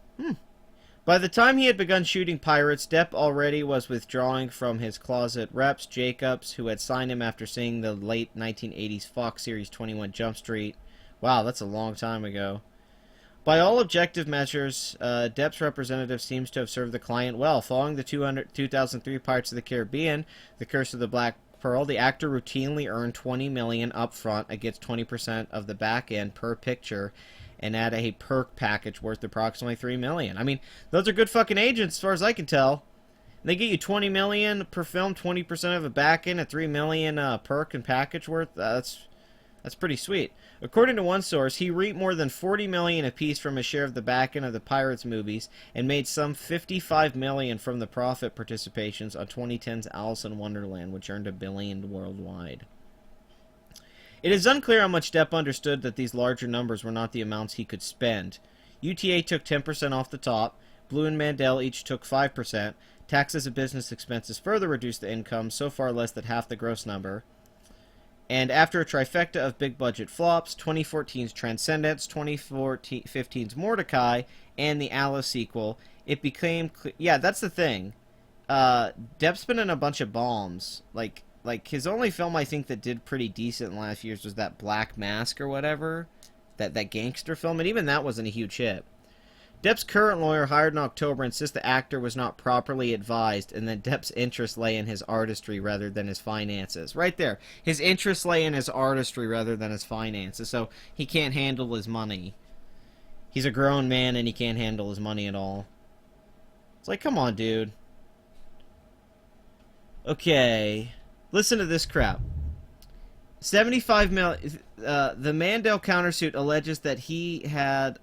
By the time he had begun shooting Pirates, Depp already was withdrawing from his closet reps. Jacobs, who had signed him after seeing the late 1980s Fox series 21 Jump Street. Wow, that's a long time ago. By all objective measures, Depp's representative seems to have served the client well. Following the 2003 Pirates of the Caribbean, The Curse of the Black Pearl, the actor routinely earned $20 million up front against 20% of the back end per picture, and add a perk package worth approximately $3 million. I mean, those are good fucking agents as far as I can tell. They get you $20 million per film, 20% of a back end, and $3 million perk and package worth. That's pretty sweet. According to one source, he reaped more than $40 million apiece from his share of the back end of the Pirates movies, and made some $55 million from the profit participations on 2010's Alice in Wonderland, which earned $1 billion worldwide. It is unclear how much Depp understood that these larger numbers were not the amounts he could spend. UTA took 10% off the top. Blue and Mandel each took 5%. Taxes and business expenses further reduced the income, so far less than half the gross number. And after a trifecta of big-budget flops, 2014's Transcendence, 2015's Mordecai, and the Alice sequel, it became clear... Yeah, that's the thing. Depp's been in a bunch of bombs. Like, his only film I think that did pretty decent in the last few years was that Black Mask or whatever. That gangster film, and even that wasn't a huge hit. Depp's current lawyer, hired in October, insists the actor was not properly advised, and that Depp's interests lay in his artistry rather than his finances. Right there. His interests lay in his artistry rather than his finances, so he can't handle his money. He's a grown man and he can't handle his money at all. It's like, come on, dude. Okay... Listen to this crap. 75 million. The Mandel countersuit alleges that he had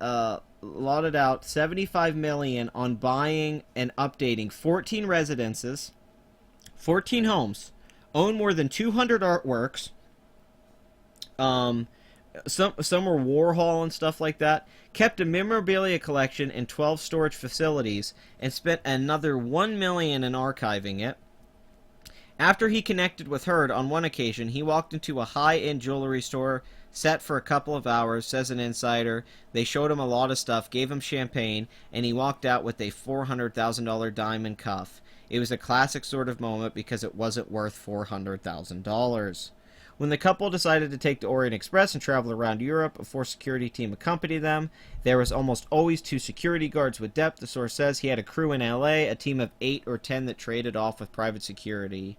lotted out 75 million on buying and updating 14 residences, 14 homes, owned more than 200 artworks. Some were Warhol and stuff like that. Kept a memorabilia collection in 12 storage facilities, and spent another 1 million in archiving it. After he connected with Heard on one occasion, he walked into a high-end jewelry store, sat for a couple of hours, says an insider. They showed him a lot of stuff, gave him champagne, and he walked out with a $400,000 diamond cuff. It was a classic sort of moment because it wasn't worth $400,000. When the couple decided to take the Orient Express and travel around Europe, a forced security team accompanied them. There was almost always 2 security guards with Depp. The source says he had a crew in LA, a team of 8 or 10 that traded off with private security.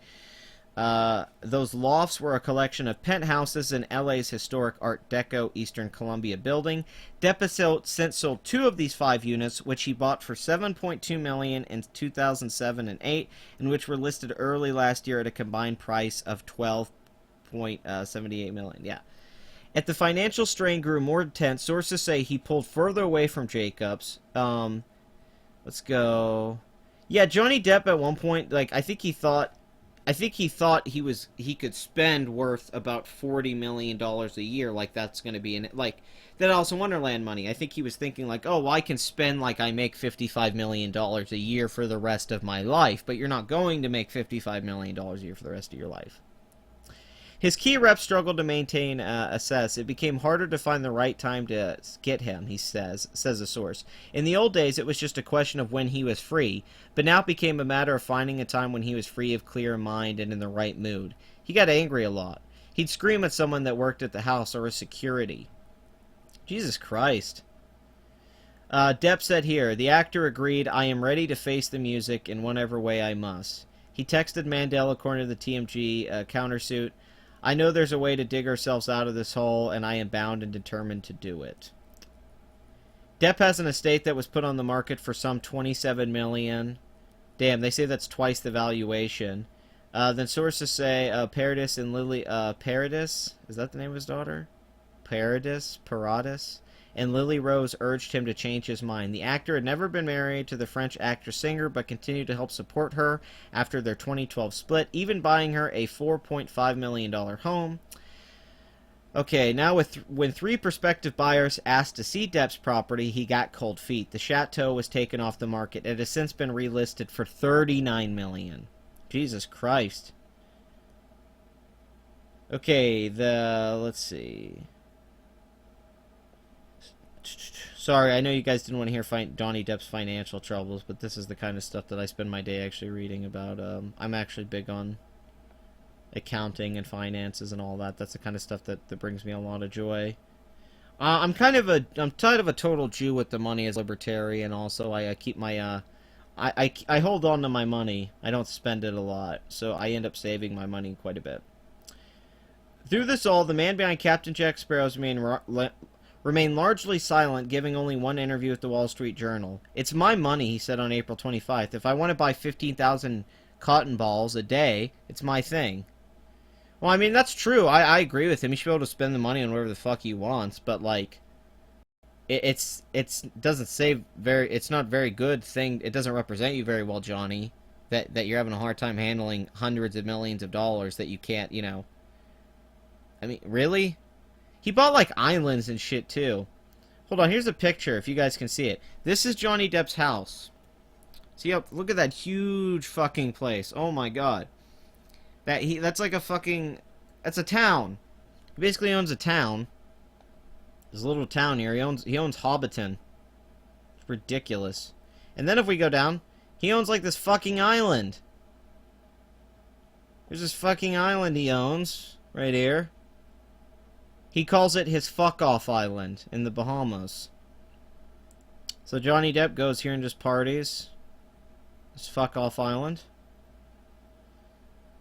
Those lofts were a collection of penthouses in LA's historic Art Deco Eastern Columbia building. Depp has since sold 2 of these 5 units, which he bought for $7.2 million in 2007 and 8, and which were listed early last year at a combined price of $12.78 million. Yeah. At the financial strain grew more intense, sources say he pulled further away from Jacobs. Let's go. Yeah, Johnny Depp at one point, I think he thought I think he thought he could spend worth about $40 million a year, like that's going to be in it, like that Alice in Wonderland money. I think he was thinking like, oh, well, I can spend like I make $55 million a year for the rest of my life, but you're not going to make $55 million a year for the rest of your life. His key reps struggled to maintain assess. It became harder to find the right time to get him, he says a source. In the old days, it was just a question of when he was free, but now it became a matter of finding a time when he was free of clear mind and in the right mood. He got angry a lot. He'd scream at someone that worked at the house or a security. Jesus Christ. Depp said here, the actor agreed, I am ready to face the music in whatever way I must. He texted Mandel, according to the TMG countersuit, I know there's a way to dig ourselves out of this hole, and I am bound and determined to do it. Depp has an estate that was put on the market for some $27 million. Damn, they say that's twice the valuation. Then sources say Paradis and Lily... Paradis? Is that the name of his daughter? Paradis? And Lily Rose urged him to change his mind. The actor had never been married to the French actress-singer, but continued to help support her after their 2012 split, even buying her a $4.5 million home. Okay, now when three prospective buyers asked to see Depp's property, he got cold feet. The chateau was taken off the market. It has since been relisted for $39 million. Jesus Christ. Okay, let's see. Sorry, I know you guys didn't want to hear Johnny Depp's financial troubles, but this is the kind of stuff that I spend my day actually reading about. I'm actually big on accounting and finances and all that. That's the kind of stuff that brings me a lot of joy. I'm kind of a total Jew with the money as libertarian. Also, I keep my I hold on to my money. I don't spend it a lot, so I end up saving my money quite a bit. Through this all, the man behind Captain Jack Sparrow's remained largely silent, giving only one interview with the Wall Street Journal. It's my money, he said on April 25th. If I want to buy 15,000 cotton balls a day, it's my thing. Well, I mean, that's true. I agree with him. He should be able to spend the money on whatever the fuck he wants, but, like, it's not very good thing. It doesn't represent you very well, Johnny, that you're having a hard time handling hundreds of millions of dollars that you can't, you know. I mean, really? He bought, like, islands and shit, too. Hold on, here's a picture, if you guys can see it. This is Johnny Depp's house. See up, look at that huge fucking place. Oh my god. That's like a fucking... That's a town. He basically owns a town. This little town here. He owns Hobbiton. It's ridiculous. And then if we go down, he owns, like, this fucking island. There's this fucking island he owns. Right here. He calls it his fuck-off island in the Bahamas. So Johnny Depp goes here and just parties. This fuck-off island.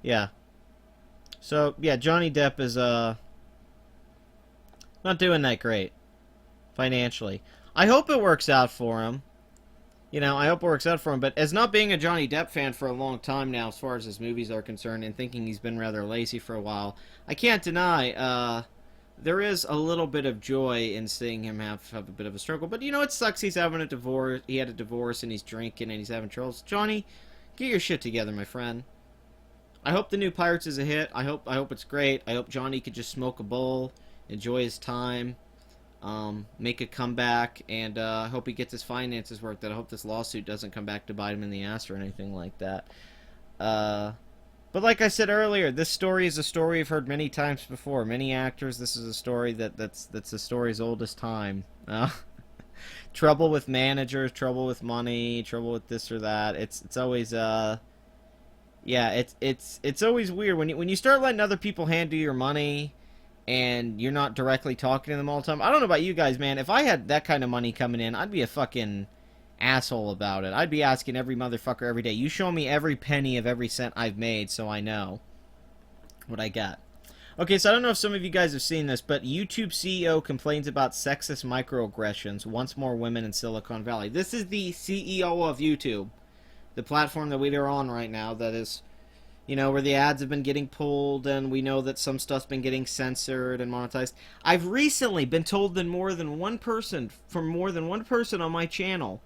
Yeah. So, yeah, Johnny Depp is, not doing that great. Financially. I hope it works out for him. You know, I hope it works out for him. But as not being a Johnny Depp fan for a long time now, as far as his movies are concerned, and thinking he's been rather lazy for a while, I can't deny, there is a little bit of joy in seeing him have a bit of a struggle. But, you know, it sucks he's having a divorce. He had a divorce, and he's drinking, and he's having troubles. Johnny, get your shit together, my friend. I hope the new Pirates is a hit. I hope it's great. I hope Johnny could just smoke a bowl, enjoy his time, make a comeback, and I hope he gets his finances worked out. I hope this lawsuit doesn't come back to bite him in the ass or anything like that. But like I said earlier, this story is a story I've heard many times before. Many actors, this is a story that's the story's oldest time. Trouble with managers, trouble with money, trouble with this or that. It's always yeah, it's always weird when you start letting other people handle your money and you're not directly talking to them all the time. I don't know about you guys, man. If I had that kind of money coming in, I'd be a fucking asshole about it. I'd be asking every motherfucker every day, you show me every penny of every cent I've made so I know what I got. Okay, so I don't know if some of you guys have seen this, but YouTube CEO complains about sexist microaggressions, wants more women in Silicon Valley. This is the CEO of YouTube, the platform that we are on right now, that is, you know, where the ads have been getting pulled, and we know that some stuff's been getting censored and monetized. I've recently been told from more than one person on my channel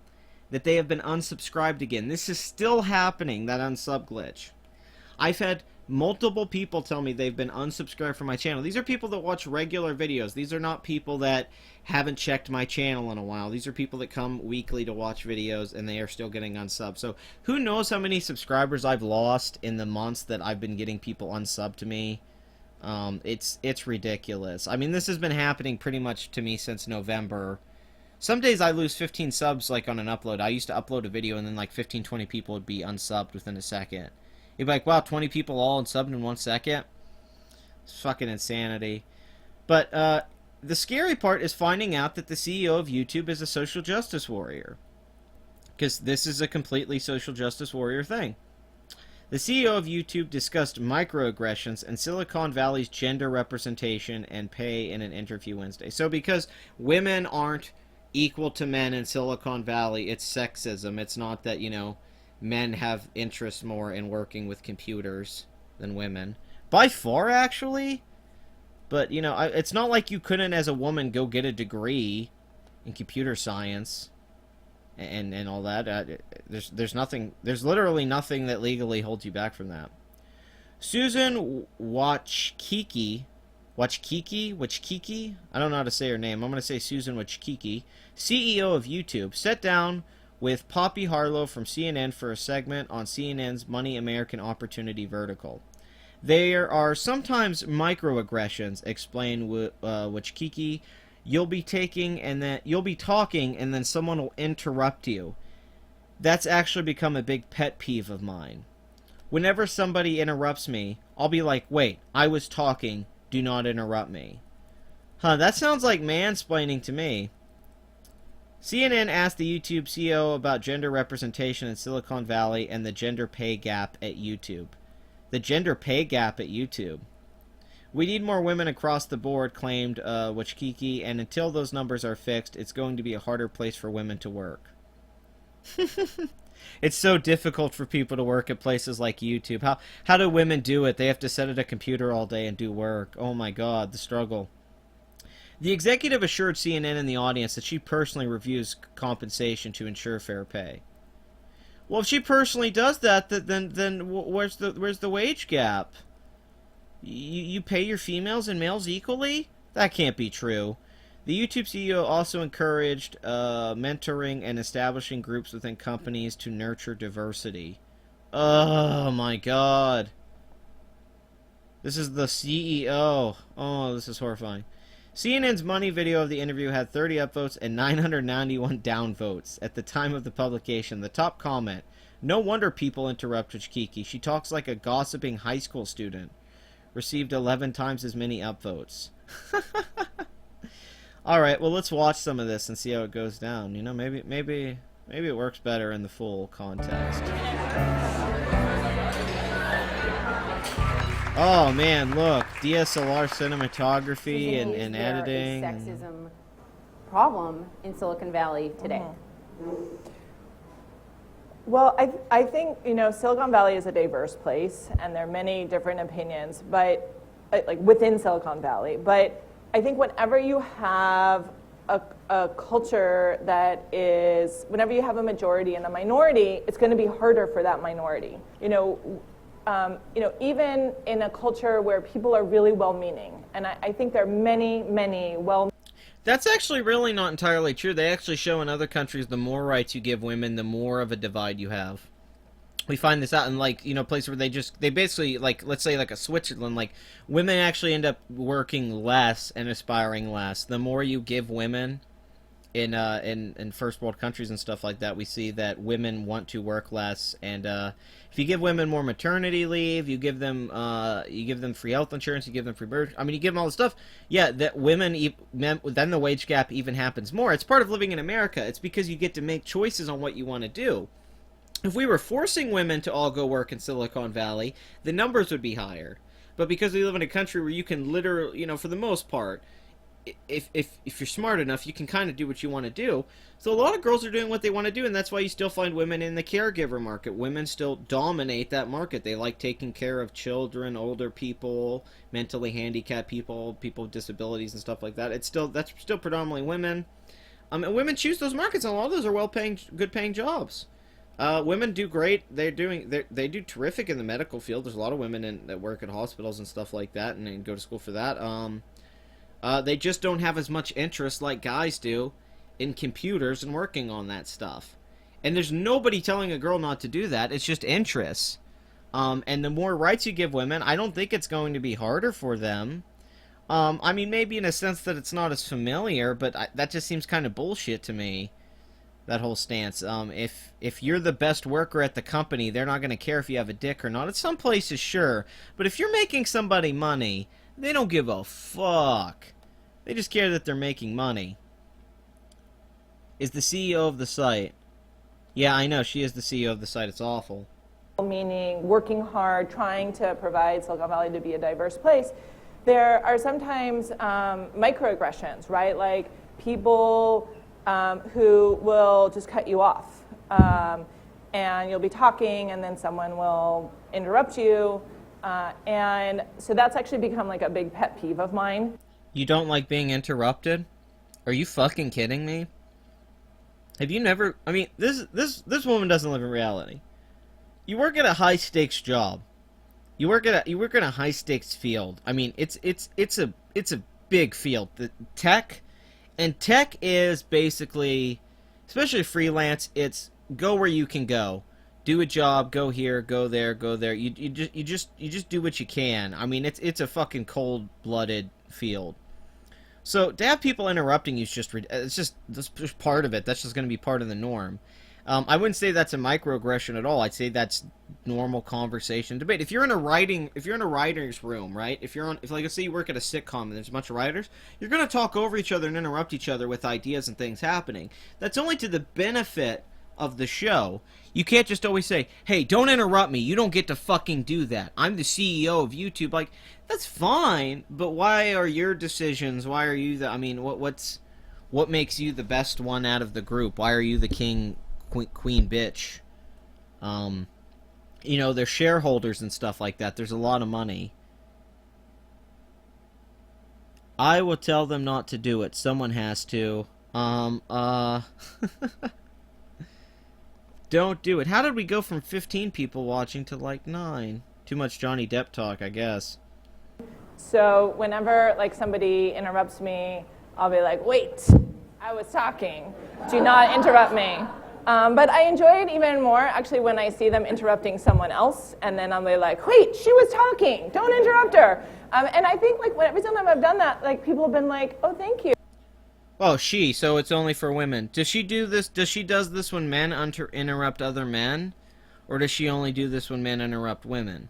that they have been unsubscribed again. This is still happening, that unsub glitch. I've had multiple people tell me they've been unsubscribed from my channel. These are people that watch regular videos. These are not people that haven't checked my channel in a while. These are people that come weekly to watch videos, and they are still getting unsub. So who knows how many subscribers I've lost in the months that I've been getting people unsub to me. It's ridiculous. I mean, this has been happening pretty much to me since November. Some days I lose 15 subs like on an upload. I used to upload a video and then like 15, 20 people would be unsubbed within a second. You'd be like, wow, 20 people all unsubbed in 1 second? It's fucking insanity. But the scary part is finding out that the CEO of YouTube is a social justice warrior. Because this is a completely social justice warrior thing. The CEO of YouTube discussed microaggressions and Silicon Valley's gender representation and pay in an interview Wednesday. So because women aren't equal to men in Silicon Valley, it's sexism. It's not that, you know, men have interest more in working with computers than women. By far, actually. But, you know, it's not like you couldn't, as a woman, go get a degree in computer science and all that. There's nothing, there's literally nothing that legally holds you back from that. Susan Wachkiki, I don't know how to say her name. I'm going to say Susan Wachkiki, CEO of YouTube, sat down with Poppy Harlow from CNN for a segment on CNN's Money American Opportunity vertical. There are sometimes microaggressions, explained Wachkiki. You'll be talking and then someone will interrupt you. That's actually become a big pet peeve of mine. Whenever somebody interrupts me, I'll be like, wait, I was talking, do not interrupt me. Huh, that sounds like mansplaining to me. CNN asked the YouTube CEO about gender representation in Silicon Valley and the gender pay gap at YouTube. The gender pay gap at YouTube. We need more women across the board, claimed Wachkiki, and until those numbers are fixed, it's going to be a harder place for women to work. It's so difficult for people to work at places like YouTube. How do women do it? They have to sit at a computer all day and do work. Oh my god, the struggle. The executive assured CNN and the audience that she personally reviews compensation to ensure fair pay. Well, if she personally does that, then where's the wage gap? You pay your females and males equally? That can't be true. The YouTube CEO also encouraged mentoring and establishing groups within companies to nurture diversity. Oh my god. This is the CEO. Oh, this is horrifying. CNN's Money video of the interview had 30 upvotes and 991 downvotes. At the time of the publication, the top comment, "No wonder people interrupt Wachkiki. She talks like a gossiping high school student," received 11 times as many upvotes. Alright, well, let's watch some of this and see how it goes down. You know, maybe it works better in the full context. Oh man, look, DSLR cinematography and editing. There is a sexism problem in Silicon Valley today. Well, I think, you know, Silicon Valley is a diverse place, and there are many different opinions, but like within Silicon Valley. But I think whenever you have a culture that is, whenever you have a majority and a minority, it's going to be harder for that minority. You know, even in a culture where people are really well-meaning, and I think there are many well. That's actually really not entirely true. They actually show in other countries the more rights you give women, the more of a divide you have. We find this out in, like, you know, places where they basically, like, let's say like a Switzerland, like, women actually end up working less and aspiring less. The more you give women in first world countries and stuff like that, we see that women want to work less. And if you give women more maternity leave, you give them free health insurance, you give them free birth. I mean, you give them all this stuff. Yeah, that then the wage gap even happens more. It's part of living in America. It's because you get to make choices on what you want to do. If we were forcing women to all go work in Silicon Valley, the numbers would be higher. But because we live in a country where you can literally, you know, for the most part, if you're smart enough, you can kind of do what you want to do. So a lot of girls are doing what they want to do, and that's why you still find women in the caregiver market. Women still dominate that market. They like taking care of children, older people, mentally handicapped people, people with disabilities and stuff like that. That's still predominantly women. And women choose those markets, and a lot of those are well-paying, good-paying jobs. Women do great. They do terrific in the medical field. There's a lot of women that work at hospitals and stuff like that, and go to school for that. They just don't have as much interest like guys do in computers and working on that stuff. And there's nobody telling a girl not to do that. It's just interests. And the more rights you give women, I don't think it's going to be harder for them. I mean, maybe in a sense that it's not as familiar, but that just seems kind of bullshit to me. That whole stance. If you're the best worker at the company, they're not going to care if you have a dick or not. At some places, sure. But if you're making somebody money, they don't give a fuck. They just care that they're making money. Is the CEO of the site. Yeah, I know. She is the CEO of the site. It's awful. Meaning working hard, trying to provide Silicon Valley to be a diverse place, there are sometimes microaggressions, right? Like people who will just cut you off. And you'll be talking and then someone will interrupt you. And so that's actually become like a big pet peeve of mine. You don't like being interrupted? Are you fucking kidding me? Have you never... I mean, this woman doesn't live in reality. You work at a high stakes job. You work in a high stakes field. I mean, it's a big field. The tech is basically, especially freelance, it's go where you can go. Do a job, go here, go there, go there. You just do what you can. I mean, it's a fucking cold-blooded field. So to have people interrupting you is just that's part of it. That's just going to be part of the norm. I wouldn't say that's a microaggression at all. I'd say that's normal conversation debate. If you're in a writer's room, right? If like let's say you work at a sitcom and there's a bunch of writers, you're going to talk over each other and interrupt each other with ideas and things happening. That's only to the benefit of the show. You can't just always say, "Hey, don't interrupt me. You don't get to fucking do that. I'm the CEO of YouTube." Like, that's fine, but why are your decisions? Why are you the? I mean, what makes you the best one out of the group? Why are you the king? Queen bitch. You know, they're shareholders and stuff like that. There's a lot of money. I will tell them not to do it. Someone has to. Don't do it. How did we go from 15 people watching to like 9? Too much Johnny Depp talk, I guess. So whenever like somebody interrupts me, I'll be like, "Wait, I was talking. Do not interrupt me." But I enjoy it even more, actually, when I see them interrupting someone else, and then I'll be like, "Wait, she was talking. Don't interrupt her." And I think, like, every time I've done that, like, people have been like, "Oh, thank you." Oh, so it's only for women. Does she do this? Does she does this when men interrupt other men? Or does she only do this when men interrupt women?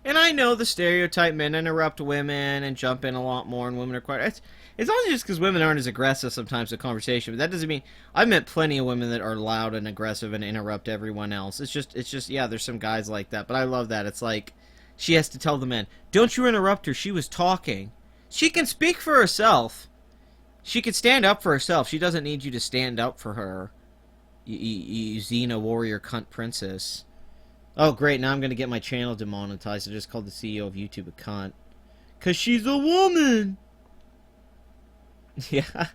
And I know the stereotype, men interrupt women and jump in a lot more, and women are quite... It's only just because women aren't as aggressive sometimes in conversation, but that doesn't mean... I've met plenty of women that are loud and aggressive and interrupt everyone else. It's just, yeah, there's some guys like that, but I love that. It's like, she has to tell the men, "Don't you interrupt her, she was talking." She can speak for herself. She can stand up for herself. She doesn't need you to stand up for her. You Xena warrior cunt princess. Oh, great, now I'm going to get my channel demonetized. I just called the CEO of YouTube a cunt. 'Cause she's a woman! Yeah.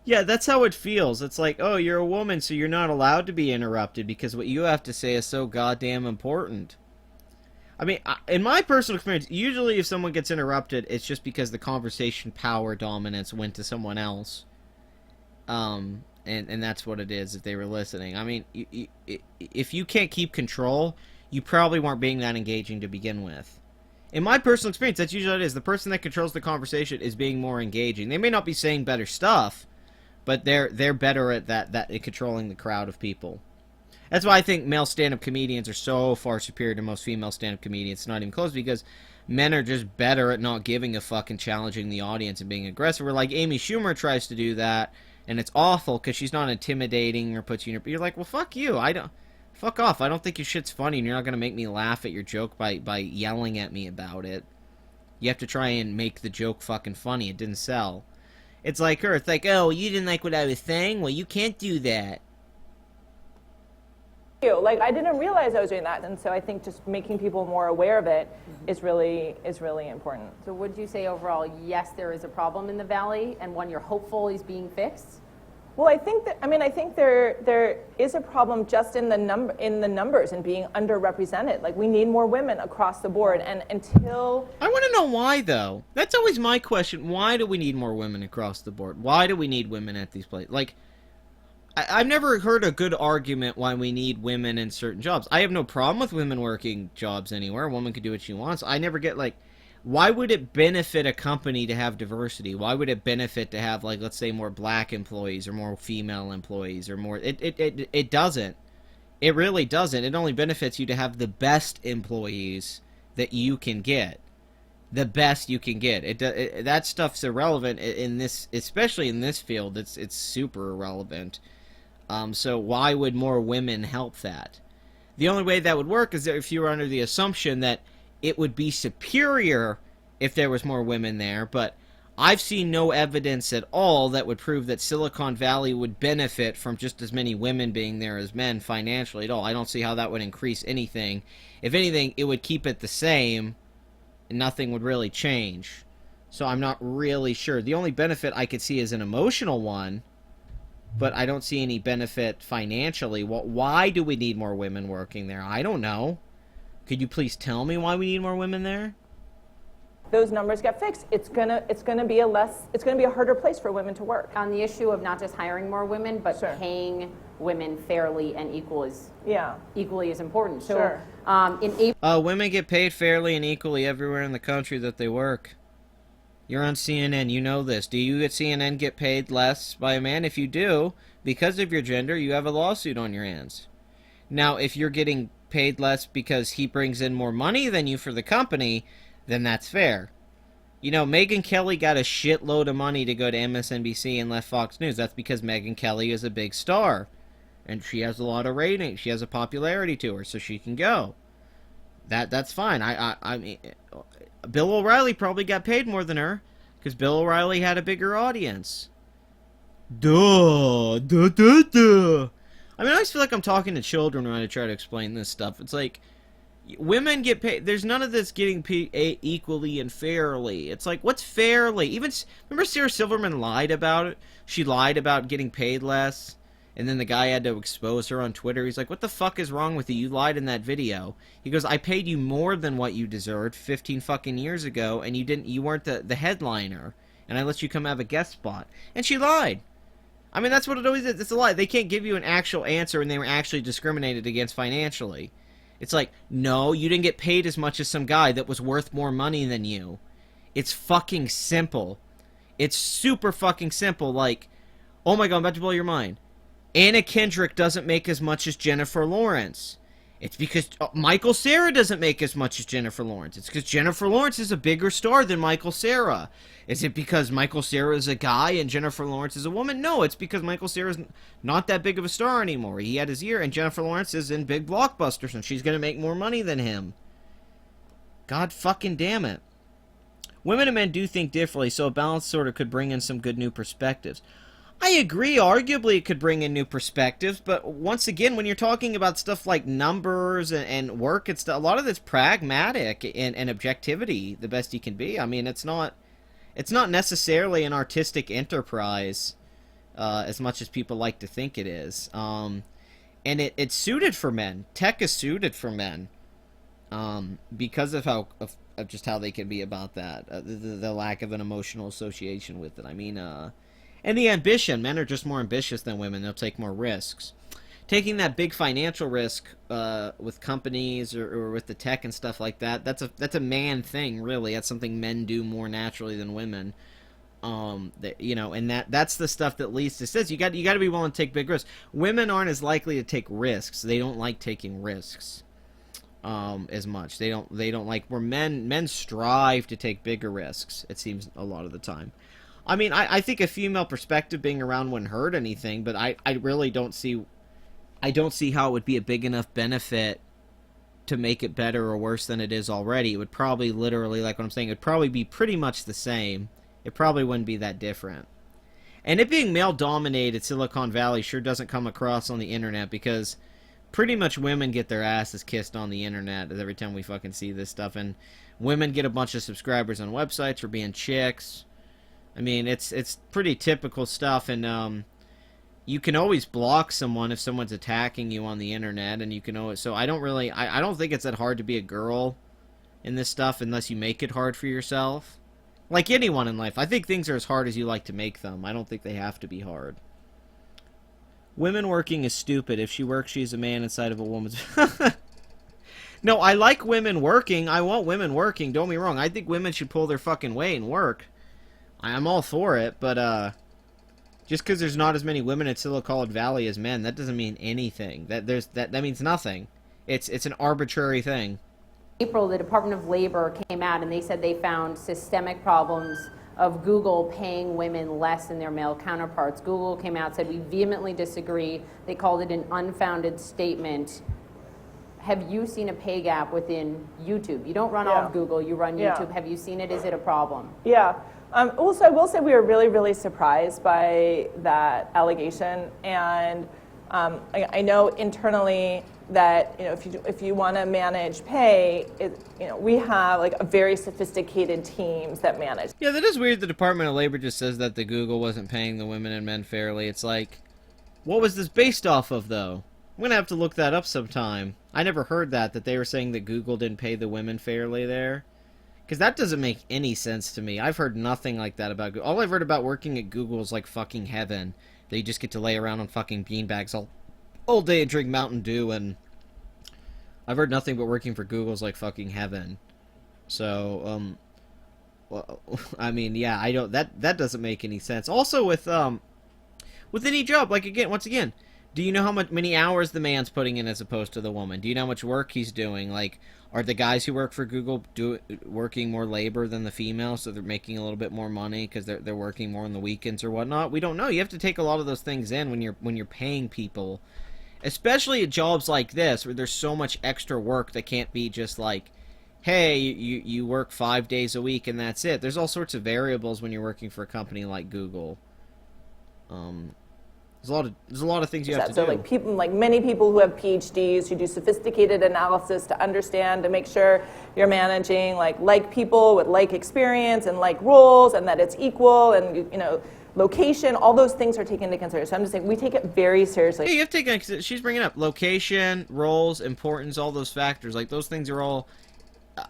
Yeah, that's how it feels. It's like, oh, you're a woman, so you're not allowed to be interrupted because what you have to say is so goddamn important. I mean, in my personal experience, usually if someone gets interrupted, it's just because the conversation power dominance went to someone else. And that's what it is if they were listening. I mean, if you can't keep control, you probably weren't being that engaging to begin with. In my personal experience, that's usually what it is. The person that controls the conversation is being more engaging. They may not be saying better stuff, but they're better at at controlling the crowd of people. That's why I think male stand-up comedians are so far superior to most female stand-up comedians. It's not even close, because men are just better at not giving a fuck and challenging the audience and being aggressive. Or like Amy Schumer tries to do that, and it's awful because she's not intimidating or puts you in your... You're like, well, fuck you. Fuck off. I don't think your shit's funny, and you're not going to make me laugh at your joke by yelling at me about it. You have to try and make the joke fucking funny. It didn't sell. It's like her. It's like, oh, you didn't like what I was saying? Well, you can't do that. Like, I didn't realize I was doing that, and so I think just making people more aware of it is really important. So would you say overall, yes, there is a problem in the Valley, and one you're hopeful is being fixed? Well, I think that I think there is a problem just in the numbers and being underrepresented. Like we need more women across the board, and until I want to know why, though. That's always my question. Why do we need more women across the board? Why do we need women at these places? Like, I've never heard a good argument why we need women in certain jobs. I have no problem with women working jobs anywhere. A woman can do what she wants. I never get, like, why would it benefit a company to have diversity? Why would it benefit to have, like, let's say more black employees or more female employees or more... It doesn't. It really doesn't. It only benefits you to have the best employees that you can get. The best you can get. That stuff's irrelevant in this, especially in this field. It's super irrelevant. So why would more women help that? The only way that would work is that if you were under the assumption that it would be superior if there was more women there, but I've seen no evidence at all that would prove that Silicon Valley would benefit from just as many women being there as men financially at all. I don't see how that would increase anything. If anything, it would keep it the same, and nothing would really change. So I'm not really sure. The only benefit I could see is an emotional one, but I don't see any benefit financially. Why do we need more women working there? I don't know. Could you please tell me why we need more women there? those numbers get fixed, it's gonna be a harder place for women to work. On the issue of not just hiring more women, but Sure. paying women fairly and equally as important. So, Sure. in April, Women get paid fairly and equally everywhere in the country that they work. You're on CNN, you know this. Do you at CNN get paid less by a man? If you do, because of your gender, you have a lawsuit on your hands. Now, if you're getting paid less because he brings in more money than you for the company, then that's fair. You know, Megyn Kelly got a shitload of money to go to MSNBC and left Fox News. That's because Megyn Kelly is a big star. And she has a lot of ratings. She has a popularity to her, so she can go. That's fine. I mean, Bill O'Reilly probably got paid more than her, because Bill O'Reilly had a bigger audience. Duh. I mean, I always feel like I'm talking to children when I try to explain this stuff. It's like, women get paid. There's none of this getting paid equally and fairly. It's like, what's fairly? Even, remember Sarah Silverman lied about it? She lied about getting paid less, and then the guy had to expose her on Twitter. He's like, what the fuck is wrong with you? You lied in that video. He goes, I paid you more than what you deserved 15 fucking years ago, and you weren't the headliner, and I let you come have a guest spot. And she lied. I mean, that's what it always is. It's a lie. They can't give you an actual answer and they were actually discriminated against financially. It's like, no, you didn't get paid as much as some guy that was worth more money than you. It's fucking simple. It's super fucking simple. Like, oh my god, I'm about to blow your mind. Anna Kendrick doesn't make as much as Jennifer Lawrence. It's because Michael Cera doesn't make as much as Jennifer Lawrence. It's because Jennifer Lawrence is a bigger star than Michael Cera. Is it because Michael Cera is a guy and Jennifer Lawrence is a woman? No, it's because Michael Cera is not that big of a star anymore. He had his year, and Jennifer Lawrence is in big blockbusters, and she's going to make more money than him. God fucking damn it. Women and men do think differently, so a balance sort of could bring in some good new perspectives. I agree, arguably it could bring in new perspectives, but once again, when you're talking about stuff like numbers and work, it's a lot of it's pragmatic and objectivity, the best you can be. I mean, it's not necessarily an artistic enterprise as much as people like to think it is. And it's suited for men. Tech is suited for men because of just how they can be about that. The lack of an emotional association with it. I mean, and the ambition. Men are just more ambitious than women. They'll take more risks. Taking that big financial risk with companies or with the tech and stuff like that, that's a man thing, really. That's something men do more naturally than women. And that's the stuff that leads to says you got to be willing to take big risks. Women aren't as likely to take risks. They don't like taking risks as much. They don't like where men strive to take bigger risks. It seems a lot of the time. I mean, I think a female perspective being around wouldn't hurt anything, but I really don't see how it would be a big enough benefit to make it better or worse than it is already. It would probably literally, like what I'm saying, it would probably be pretty much the same. It probably wouldn't be that different. And it being male-dominated, Silicon Valley sure doesn't come across on the internet because pretty much women get their asses kissed on the internet every time we fucking see this stuff. And women get a bunch of subscribers on websites for being chicks. I mean, it's pretty typical stuff, and you can always block someone if someone's attacking you on the internet, and you can always, so I don't think it's that hard to be a girl in this stuff unless you make it hard for yourself. Like anyone in life, I think things are as hard as you like to make them. I don't think they have to be hard. Women working is stupid. If she works, she's a man inside of a woman's... No, I like women working. I want women working. Don't get me wrong. I think women should pull their fucking weight and work. I'm all for it, but, just because there's not as many women in Silicon Valley as men, that doesn't mean anything. That means nothing. It's an arbitrary thing. April, the Department of Labor came out and they said they found systemic problems of Google paying women less than their male counterparts. Google came out and said, we vehemently disagree. They called it an unfounded statement. Have you seen a pay gap within YouTube? You don't run off Google, you run YouTube. Have you seen it? Is it a problem? Yeah. Also, I will say we were really, really surprised by that allegation. And I know internally that if you want to manage pay, we have like a very sophisticated teams that manage. Yeah, that is weird. The Department of Labor just says that the Google wasn't paying the women and men fairly. It's like, what was this based off of, though? I'm gonna have to look that up sometime. I never heard that they were saying that Google didn't pay the women fairly there. Because that doesn't make any sense to me. I've heard nothing like that about Google. All I've heard about working at Google is like fucking heaven. That you just get to lay around on fucking beanbags all day and drink Mountain Dew, and I've heard nothing but working for Google is like fucking heaven. So, well, I mean, yeah, I don't, that doesn't make any sense. Also with any job, like once again, do you know how many hours the man's putting in as opposed to the woman? Do you know how much work he's doing? Like, are the guys who work for Google working more labor than the females, so they're making a little bit more money because they're working more on the weekends or whatnot? We don't know. You have to take a lot of those things in when you're paying people, especially at jobs like this where there's so much extra work that can't be just like, hey, you work 5 days a week and that's it. There's all sorts of variables when you're working for a company like Google. There's a lot of things you have to do. Like many people who have PhDs who do sophisticated analysis to understand, to make sure you're managing like people with like experience and like roles, and that it's equal, and location, all those things are taken into consideration. So I'm just saying we take it very seriously. Yeah, you have to take, she's bringing up location, roles, importance, all those factors. Like, those things are all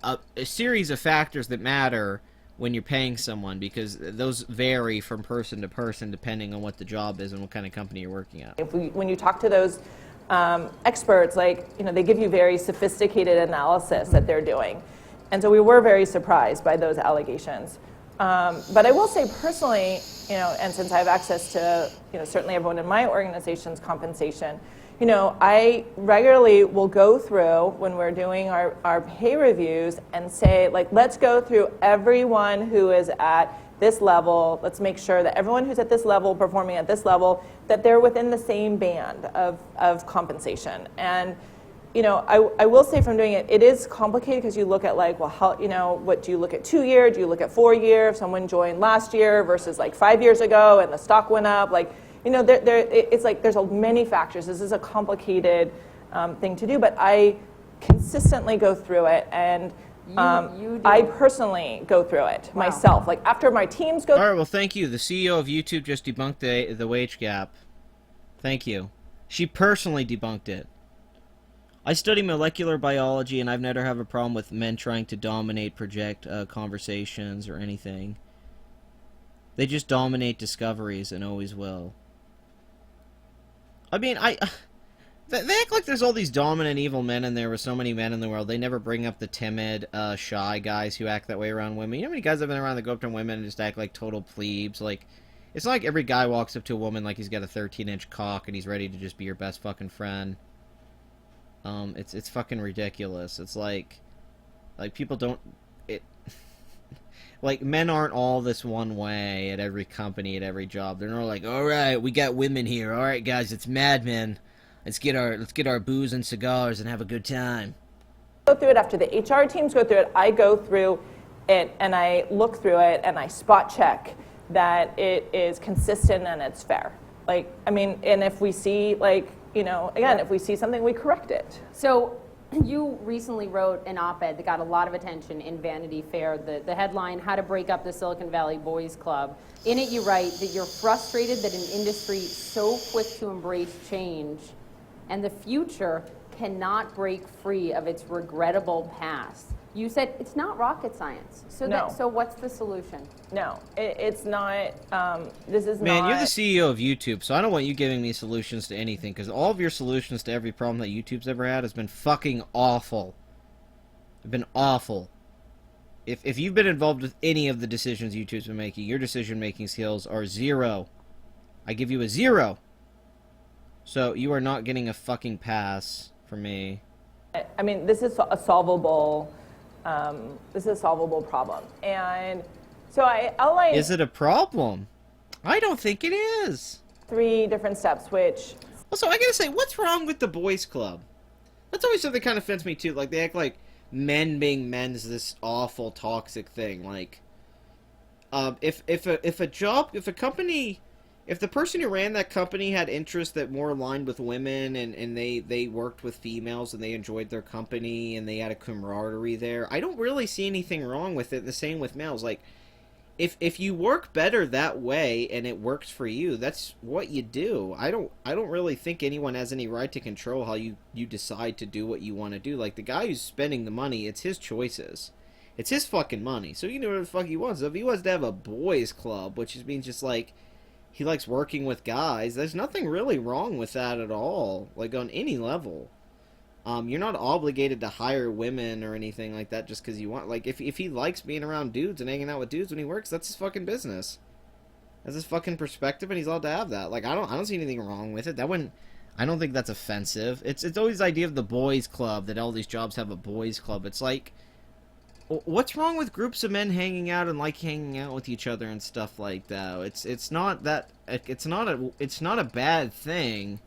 a series of factors that matter when you're paying someone, because those vary from person to person depending on what the job is and what kind of company you're working at. When you talk to those experts, they give you very sophisticated analysis that they're doing. And so we were very surprised by those allegations. But I will say personally, and since I have access to, certainly everyone in my organization's compensation, I regularly will go through when we're doing our pay reviews and say, let's go through everyone who is at this level. Let's make sure that everyone who's at this level, performing at this level, that they're within the same band of compensation. And I will say from doing it, it is complicated because you look at what do you look at 2 year? Do you look at 4 year? If someone joined last year versus 5 years ago and the stock went up, it's there's many factors. This is a complicated thing to do, but I consistently go through it, and I personally go through it myself. After my teams go. All right, well, thank you. The CEO of YouTube just debunked the wage gap. Thank you. She personally debunked it. I study molecular biology, and I've never had a problem with men trying to dominate project conversations or anything. They just dominate discoveries and always will. I mean, they act like there's all these dominant evil men in there with so many men in the world. They never bring up the timid, shy guys who act that way around women. You know how many guys have been around that go up to women and just act like total plebes? It's not like every guy walks up to a woman like he's got a 13-inch cock and he's ready to just be your best fucking friend. It's fucking ridiculous. It's like people don't... men aren't all this one way at every company, at every job. They're not like, all right, we got women here. All right, guys, it's Mad Men. Let's get our booze and cigars and have a good time. Go through it after the HR teams go through it. I go through it and I look through it and I spot check that it is consistent and it's fair. And if we see again, if we see something, we correct it. So you recently wrote an op-ed that got a lot of attention in Vanity Fair. The headline, How to Break Up the Silicon Valley Boys Club. In it you write that you're frustrated that an industry so quick to embrace change and the future cannot break free of its regrettable past. You said it's not rocket science. So, No. so what's the solution? No, it's not. This is Man, not. you're the CEO of YouTube, so I don't want you giving me solutions to anything, because all of your solutions to every problem that YouTube's ever had has been fucking awful. They've been awful. If you've been involved with any of the decisions YouTube's been making, your decision-making skills are 0. I give you a 0. So you are not getting a fucking pass from me. I mean, this is a solvable. This is a solvable problem, and so I outlined. Is it a problem? I don't think it is. 3 different steps, which. Also, I gotta say, what's wrong with the boys' club? That's always something that kind of offends me too. Like, they act like men being men is this awful, toxic thing. Like, if a company, if the person who ran that company had interests that more aligned with women, and they worked with females and they enjoyed their company and they had a camaraderie there, I don't really see anything wrong with it. The same with males. Like, if you work better that way and it works for you, that's what you do. I don't really think anyone has any right to control how you decide to do what you want to do. Like, the guy who's spending the money, it's his choices. It's his fucking money. So he can do whatever the fuck he wants. So if he wants to have a boys club, which means just like he likes working with guys, there's nothing really wrong with that at all. Like, on any level. You're not obligated to hire women or anything like that just because you want. Like, if he likes being around dudes and hanging out with dudes when he works, that's his fucking business. That's his fucking perspective, and he's allowed to have that. Like, I don't see anything wrong with it. I don't think that's offensive. It's always the idea of the boys' club, that all these jobs have a boys' club. It's like, what's wrong with groups of men hanging out and like hanging out with each other and stuff like that? It's not a bad thing.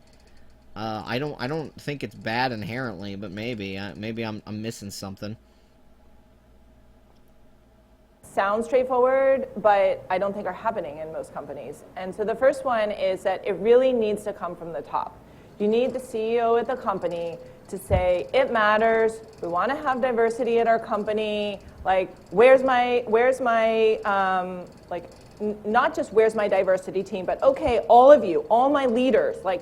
I don't think it's bad inherently, but maybe I'm missing something. Sound straightforward, but I don't think are happening in most companies. And so the first one is that it really needs to come from the top. You need the CEO at the company to say, it matters, we want to have diversity at our company, like, where's my not just where's my diversity team, but okay, all of you, all my leaders, like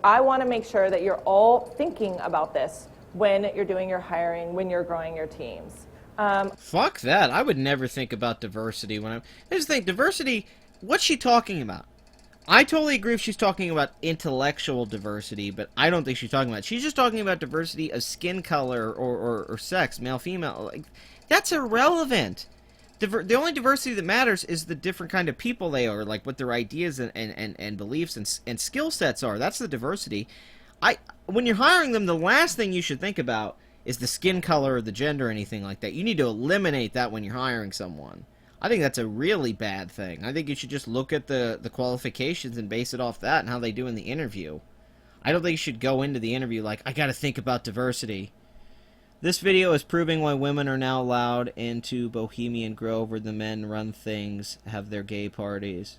I want to make sure that you're all thinking about this when you're doing your hiring, when you're growing your teams. Fuck that. I would never think about diversity when I'm... Here's the thing, diversity, what's she talking about? I totally agree if she's talking about intellectual diversity, but I don't think she's talking about it. She's just talking about diversity of skin color or sex, male, female. Like, that's irrelevant. The only diversity that matters is the different kind of people they are, like what their ideas and beliefs and skill sets are. That's the diversity. When you're hiring them, the last thing you should think about is the skin color or the gender or anything like that. You need to eliminate that when you're hiring someone. I think that's a really bad thing. I think you should just look at the qualifications and base it off that and how they do in the interview. I don't think you should go into the interview like, I gotta think about diversity. This video is proving why women are now allowed into Bohemian Grove where the men run things, have their gay parties.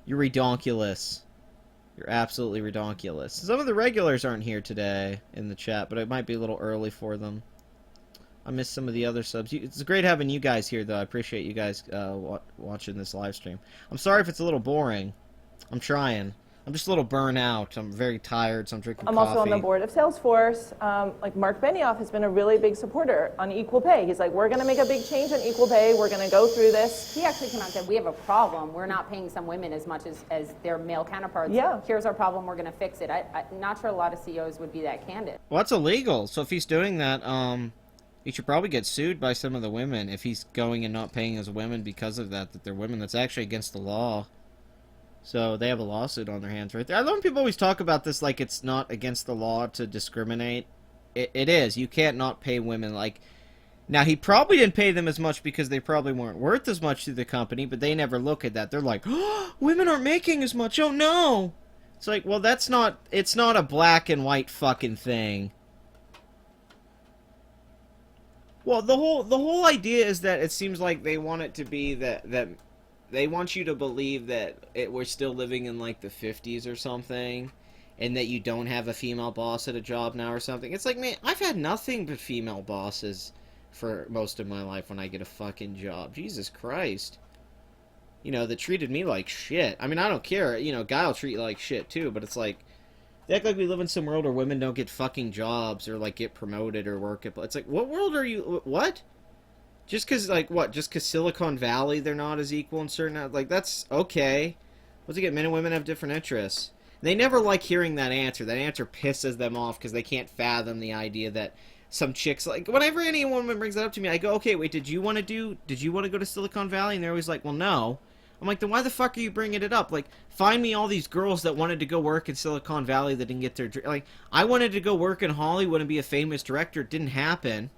You're redonkulous. You're absolutely redonkulous. Some of the regulars aren't here today in the chat, but it might be a little early for them. I missed some of the other subs. It's great having you guys here, though. I appreciate you guys watching this live stream. I'm sorry if it's a little boring. I'm trying. I'm just a little burnt out. I'm very tired, so I'm drinking coffee. I'm also on the board of Salesforce. Like, Mark Benioff has been a really big supporter on equal pay. He's like, we're going to make a big change on equal pay. We're going to go through this. He actually came out and said, we have a problem. We're not paying some women as much as their male counterparts. Yeah. Here's our problem. We're going to fix it. I'm not sure a lot of CEOs would be that candid. Well, that's illegal. So if he's doing that, he should probably get sued by some of the women if he's going and not paying his women because of that they're women. That's actually against the law. So they have a lawsuit on their hands right there. I love when people always talk about this like it's not against the law to discriminate. It is. You can't not pay women. Like, now, he probably didn't pay them as much because they probably weren't worth as much to the company, but they never look at that. They're like, oh, women aren't making as much. Oh, no. It's like, well, it's not a black and white fucking thing. Well, the whole idea is that it seems like they want it to be that they want you to believe that we're still living in like the 50s or something, and that you don't have a female boss at a job now or something. It's like, man, I've had nothing but female bosses for most of my life when I get a fucking job. Jesus Christ. You know, that treated me like shit. I mean, I don't care. You know, guy will treat you like shit too, but it's like, they act like we live in some world where women don't get fucking jobs or, like, get promoted or work at... It's like, what world are you... What? Just because, like, what? Just because Silicon Valley, they're not as equal in certain... Like, that's okay. Once again, men and women have different interests. They never like hearing that answer. That answer pisses them off because they can't fathom the idea that some chicks... Like, whenever any woman brings that up to me, I go, okay, wait, did you want to go to Silicon Valley? And they're always like, well, no. I'm like, then why the fuck are you bringing it up? Like, find me all these girls that wanted to go work in Silicon Valley that didn't get their... Like, I wanted to go work in Hollywood and be a famous director. It didn't happen.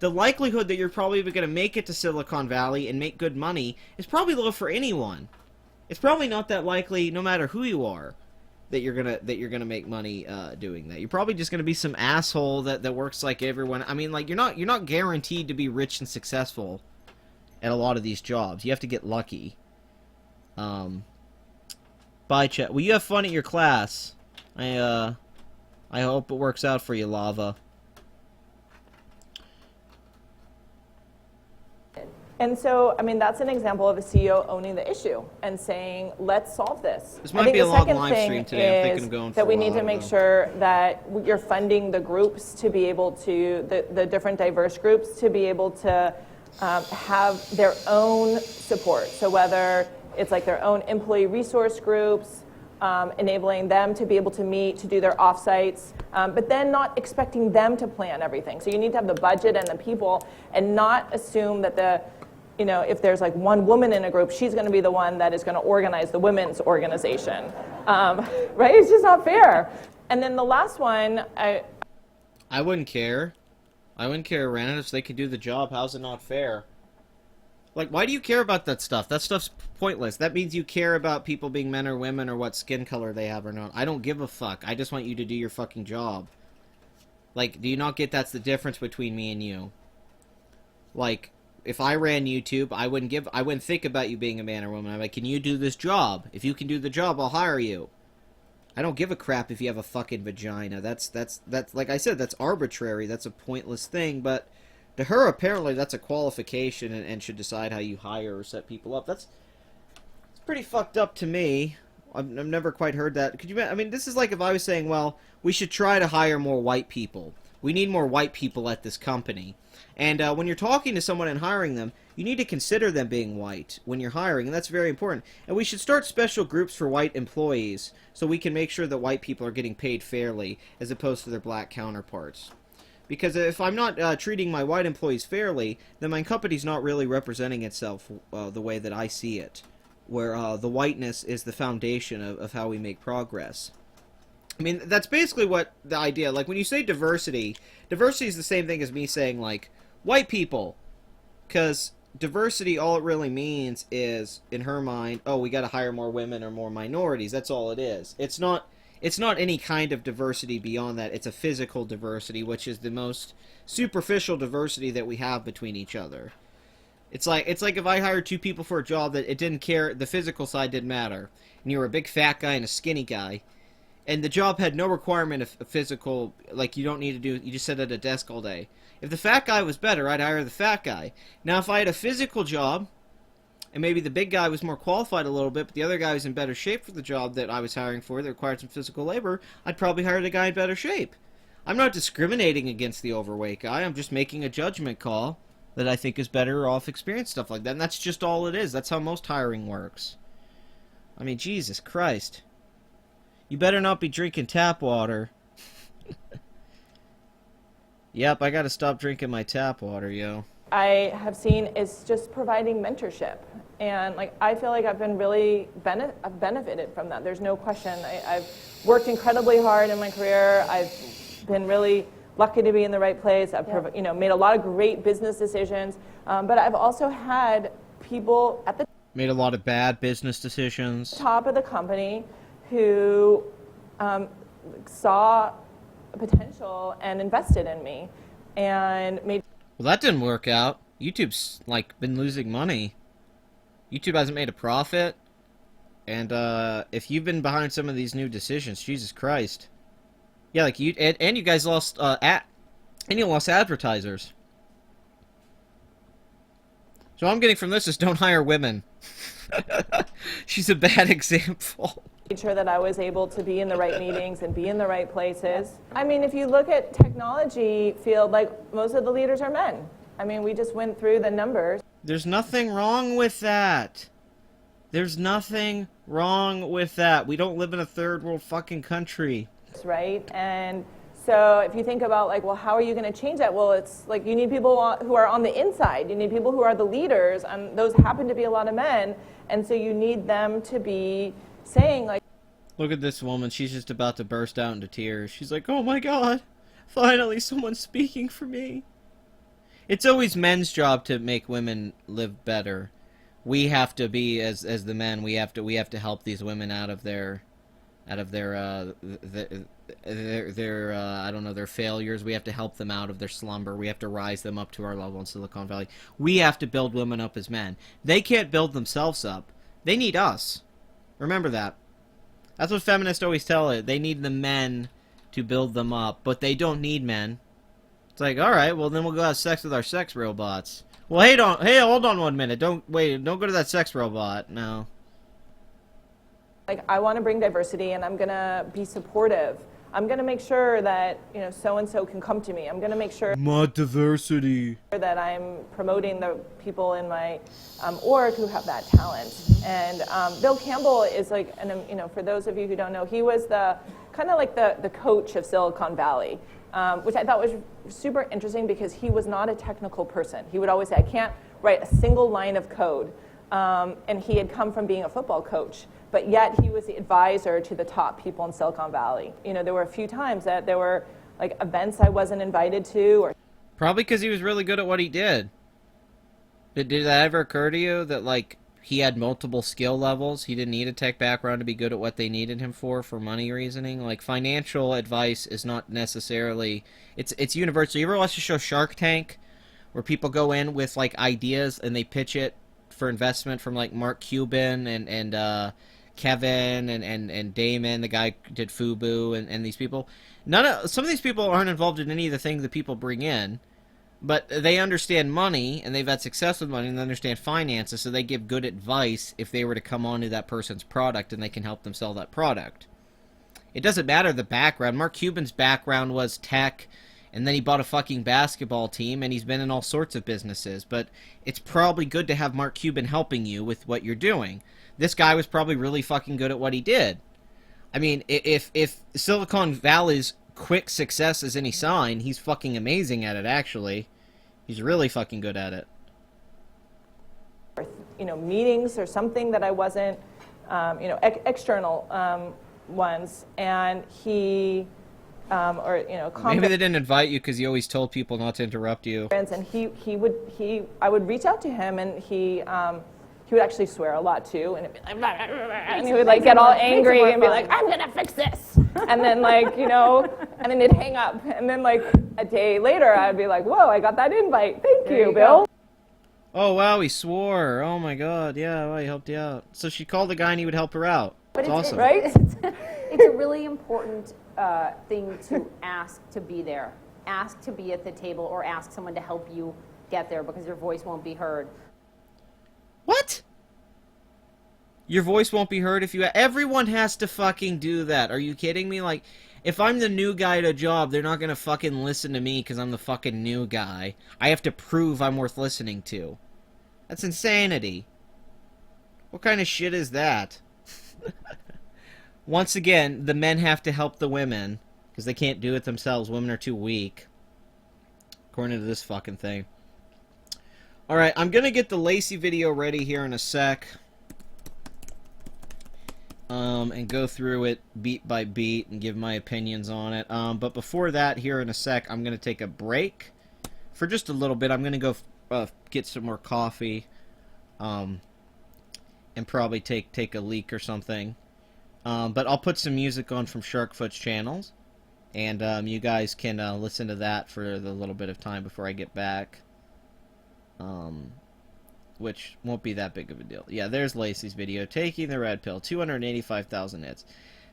The likelihood that you're probably going to make it to Silicon Valley and make good money is probably low for anyone. It's probably not that likely, no matter who you are, that you're gonna make money doing that. You're probably just gonna be some asshole that works like everyone. I mean, like, you're not guaranteed to be rich and successful at a lot of these jobs. You have to get lucky. Bye, chat. Well, you have fun at your class. I hope it works out for you, Lava. And so, I mean, that's an example of a CEO owning the issue and saying, let's solve this. This might be a long live stream today. I'm thinking of going for that we a need while, to make though. sure that you're funding the groups to be able to, the different diverse groups to be able to have their own support. So whether it's like their own employee resource groups, enabling them to be able to meet, to do their offsites, but then not expecting them to plan everything. So you need to have the budget and the people and not assume that if there's like one woman in a group, she's going to be the one that is going to organize the women's organization, right? It's just not fair. And then the last one, I wouldn't care. I wouldn't care, Rana, if they could do the job. How's it not fair? Like, why do you care about that stuff? That stuff's pointless. That means you care about people being men or women or what skin color they have or not. I don't give a fuck. I just want you to do your fucking job. Like, do you not get that's the difference between me and you? Like, if I ran YouTube, I wouldn't think about you being a man or woman. I'm like, can you do this job? If you can do the job, I'll hire you. I don't give a crap if you have a fucking vagina. That's like I said, that's arbitrary. That's a pointless thing, but to her, apparently, that's a qualification and should decide how you hire or set people up. It's pretty fucked up to me. I've never quite heard that. Could you? I mean, this is like if I was saying, well, we should try to hire more white people. We need more white people at this company. And when you're talking to someone and hiring them, you need to consider them being white when you're hiring, and that's very important. And we should start special groups for white employees so we can make sure that white people are getting paid fairly as opposed to their black counterparts. Because if I'm not treating my white employees fairly, then my company's not really representing itself the way that I see it, where the whiteness is the foundation of how we make progress. I mean, that's basically what the idea, like when you say diversity is the same thing as me saying, like, white people. Because diversity, all it really means is, in her mind, oh, we gotta hire more women or more minorities. That's all it is. It's not any kind of diversity beyond that. It's a physical diversity, which is the most superficial diversity that we have between each other. It's like if I hired two people for a job that it didn't care, the physical side didn't matter, and you were a big fat guy and a skinny guy, and the job had no requirement of physical, like you don't need to do, you just sit at a desk all day. If the fat guy was better, I'd hire the fat guy. Now, if I had a physical job, and maybe the big guy was more qualified a little bit, but the other guy was in better shape for the job that I was hiring for that required some physical labor, I'd probably hire the guy in better shape. I'm not discriminating against the overweight guy, I'm just making a judgment call that I think is better off experience, stuff like that, and that's just all it is. That's how most hiring works. I mean, Jesus Christ. You better not be drinking tap water. Yep, I gotta stop drinking my tap water, yo. I have seen is just providing mentorship. And like I feel like I've been really I've benefited from that. There's no question. I've worked incredibly hard in my career. I've been really lucky to be in the right place. I've made a lot of great business decisions. But I've also had people at the Made a lot of bad business decisions. top of the company who saw potential and invested in me and made. Well, that didn't work out. YouTube's, like, been losing money. YouTube hasn't made a profit. And if you've been behind some of these new decisions, Jesus Christ. Yeah, like you and you guys lost you lost advertisers. So all I'm getting from this is don't hire women. She's a bad example. Made sure that I was able to be in the right meetings and be in the right places. I mean, if you look at technology field, like most of the leaders are men. I mean, we just went through the numbers. There's nothing wrong with that. There's nothing wrong with that. We don't live in a third world fucking country. Right? And so if you think about like, well, how are you going to change that? Well, it's like you need people who are on the inside. You need people who are the leaders, and those happen to be a lot of men. And so you need them to be saying like, look at this woman. She's just about to burst out into tears. She's like, oh my God, finally someone's speaking for me. It's always men's job to make women live better. We have to be, as the men, we have to help these women out of their I don't know, their failures. We have to help them out of their slumber. We have to rise them up to our level in Silicon Valley. We have to build women up as men. They can't build themselves up. They need us. Remember that. That's what feminists always tell it. They need the men to build them up, but they don't need men. It's like, all right, well then we'll go have sex with our sex robots. Well, hey, hold on 1 minute. Don't go to that sex robot. No. Like, I want to bring diversity, and I'm going to be supportive. I'm going to make sure that, you know, so-and-so can come to me. I'm going to make sure My diversity. that I'm promoting the people in my org who have that talent. And Bill Campbell is like, you know, for those of you who don't know, he was the kind of like the coach of Silicon Valley, which I thought was super interesting because he was not a technical person. He would always say, I can't write a single line of code. And he had come from being a football coach, but yet he was the advisor to the top people in Silicon Valley. You know, there were a few times that there were like events I wasn't invited to, or Probably because he was really good at what he did. Did that ever occur to you that, like, he had multiple skill levels? He didn't need a tech background to be good at what they needed him for money reasoning? Like, financial advice is not necessarily... It's universal. You ever watch the show Shark Tank? Where people go in with, like, ideas and they pitch it for investment from, like, Mark Cuban and Kevin and Damon, the guy who did Fubu, and these people. Some of these people aren't involved in any of the things that people bring in. But they understand money, and they've had success with money, and they understand finances, so they give good advice if they were to come onto that person's product, and they can help them sell that product. It doesn't matter the background. Mark Cuban's background was tech, and then he bought a fucking basketball team, and he's been in all sorts of businesses. But it's probably good to have Mark Cuban helping you with what you're doing. This guy was probably really fucking good at what he did. I mean, if Silicon Valley's quick success is any sign, he's fucking amazing at it, actually. He's really fucking good at it. you know, meetings or something that I wasn't, you know, external ones, and he, or you know, maybe they didn't invite you because you always told people not to interrupt you. And I would reach out to him, and he would actually swear a lot too, and, and he would like get all angry and be like, "I'm gonna fix this," and then like, you know, and then he'd hang up, and then like a day later, I'd be like, "Whoa, I got that invite. Thank you, Bill." Oh wow, he swore. Oh my god, yeah, well, he helped you out. So she called the guy and he would help her out. But It's awesome. Right? It's a really important thing to ask to be there. Ask to be at the table, or ask someone to help you get there, because your voice won't be heard. What? Your voice won't be heard if you... Everyone has to fucking do that. Are you kidding me? Like, if I'm the new guy at a job, they're not gonna fucking listen to me because I'm the fucking new guy. I have to prove I'm worth listening to. That's insanity. What kind of shit is that? Once again, the men have to help the women because they can't do it themselves. Women are too weak. According to this fucking thing. Alright, I'm gonna get the Lacey video ready here in a sec. And go through it beat by beat and give my opinions on it. But before that, here in a sec, I'm gonna take a break for just a little bit. I'm gonna go get some more coffee. And probably take a leak or something. But I'll put some music on from Sharkfoot's channels. And you guys can listen to that for the little bit of time before I get back. which won't be that big of a deal. Yeah, there's Lacey's video, taking the red pill, 285,000 hits.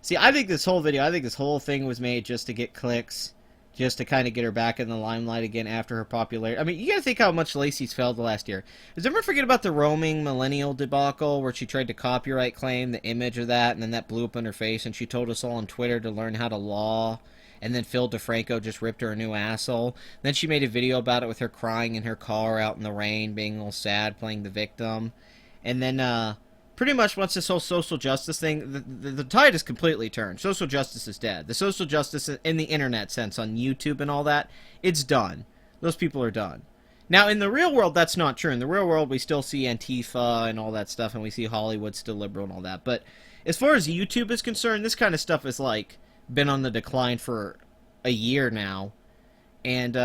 See, I think this whole thing was made just to get clicks, just to kind of get her back in the limelight again after her popularity. I mean, you gotta think how much Lacey's failed the last year. Does anyone forget about the roaming millennial debacle, where she tried to copyright claim the image of that, and then that blew up in her face, and she told us all on Twitter to learn how to law, and then Phil DeFranco just ripped her a new asshole. Then she made a video about it with her crying in her car out in the rain, being all sad, playing the victim. And then, pretty much once this whole social justice thing, the tide is completely turned. Social justice is dead. The social justice in the internet sense, on YouTube and all that, it's done. Those people are done. Now, in the real world, that's not true. In the real world, we still see Antifa and all that stuff, and we see Hollywood still liberal and all that. But as far as YouTube is concerned, this kind of stuff is like been on the decline for a year now. And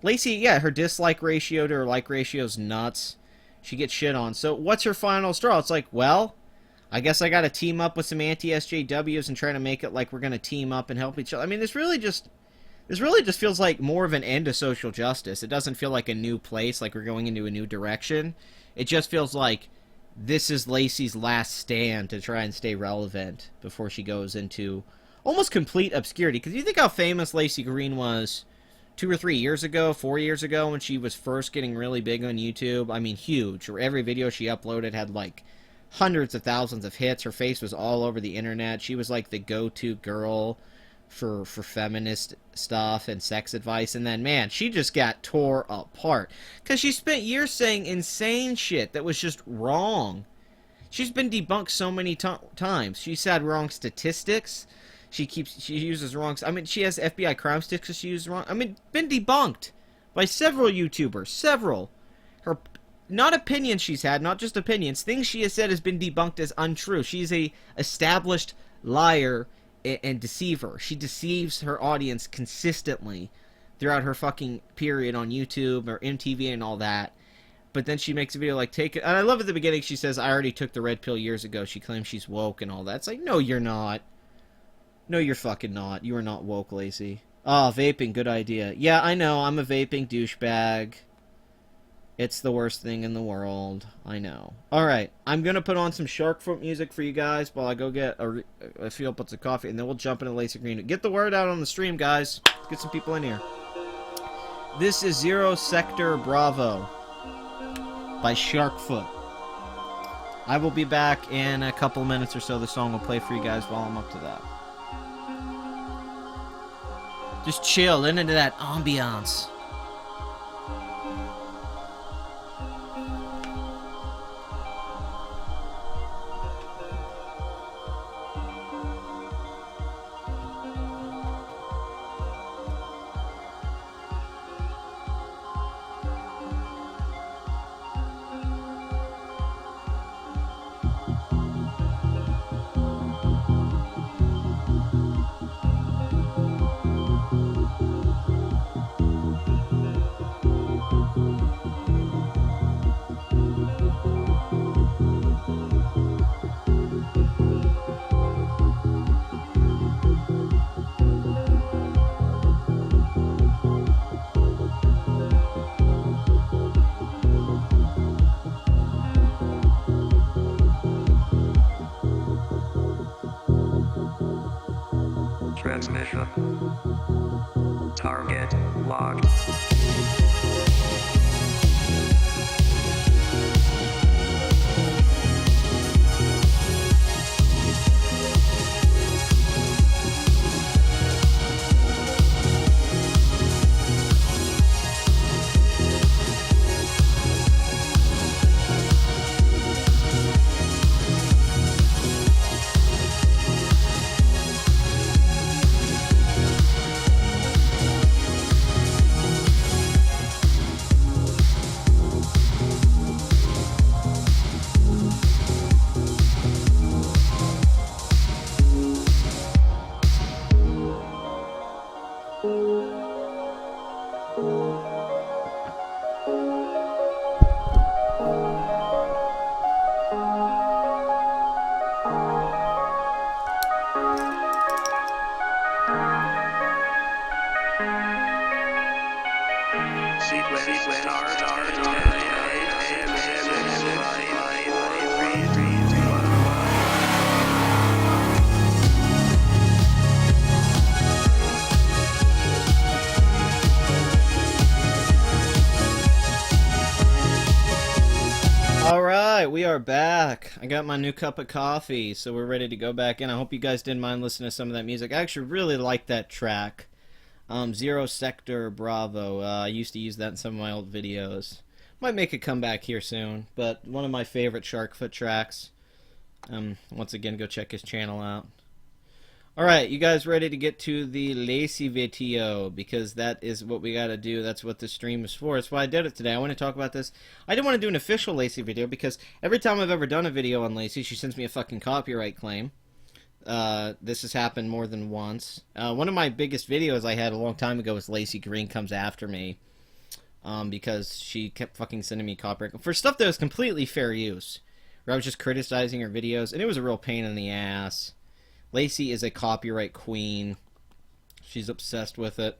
Lacey, yeah, her dislike ratio to her like ratio is nuts. She gets shit on. So what's her final straw? It's like, well, I guess I got to team up with some anti-SJWs and try to make it like we're going to team up and help each other. I mean, this really just feels like more of an end to social justice. It doesn't feel like a new place, like we're going into a new direction. It just feels like this is Lacey's last stand to try and stay relevant before she goes into almost complete obscurity. Because you think how famous Lacey Green was 2 or 3 years ago, 4 years ago, when she was first getting really big on YouTube. I mean, huge. Every video she uploaded had like hundreds of thousands of hits. Her face was all over the internet. She was like the go-to girl for feminist stuff and sex advice. And then, man, she just got tore apart because she spent years saying insane shit that was just wrong. She's been debunked so many times. She said wrong statistics. She uses wrong. I mean, she has FBI crime statistics she uses wrong. I mean, been debunked by several YouTubers. Several. Her, not opinions she's had, not just opinions. Things she has said has been debunked as untrue. She's a established liar and deceiver. She deceives her audience consistently throughout her fucking period on YouTube or MTV and all that. But then she makes a video like, take it. And I love at the beginning she says, I already took the red pill years ago. She claims she's woke and all that. It's like, no, you're not. No, you're fucking not. You are not woke, Lacey. Oh, vaping, good idea. Yeah, I know, I'm a vaping douchebag. It's the worst thing in the world. I know. Alright, I'm gonna put on some shark foot music for you guys while I go get a few up of coffee, and then we'll jump into Lacey Green. Get the word out on the stream, guys. Let's get some people in here. This is Zero Sector Bravo by Sharkfoot. I will be back in a couple minutes or so. The song will play for you guys while I'm up to that. Just chill into that ambiance. Transmission. Target locked. Sequence start. we are back. I got my new cup of coffee, so we're ready to go back in. I hope you guys didn't mind listening to some of that music. I actually really like that track. Zero Sector Bravo. I used to use that in some of my old videos. Might make a comeback here soon, but one of my favorite Sharkfoot tracks. Once again, go check his channel out. Alright, you guys ready to get to the Lacey video? Because that is what we gotta do. That's what the stream is for. That's why I did it today. I want to talk about this. I didn't want to do an official Lacey video because every time I've ever done a video on Lacey, she sends me a fucking copyright claim. This has happened more than once. One of my biggest videos I had a long time ago was Lacey Green Comes After Me. Because she kept fucking sending me copyright for stuff that was completely fair use. Where I was just criticizing her videos, and it was a real pain in the ass. Lacey is a copyright queen. She's obsessed with it.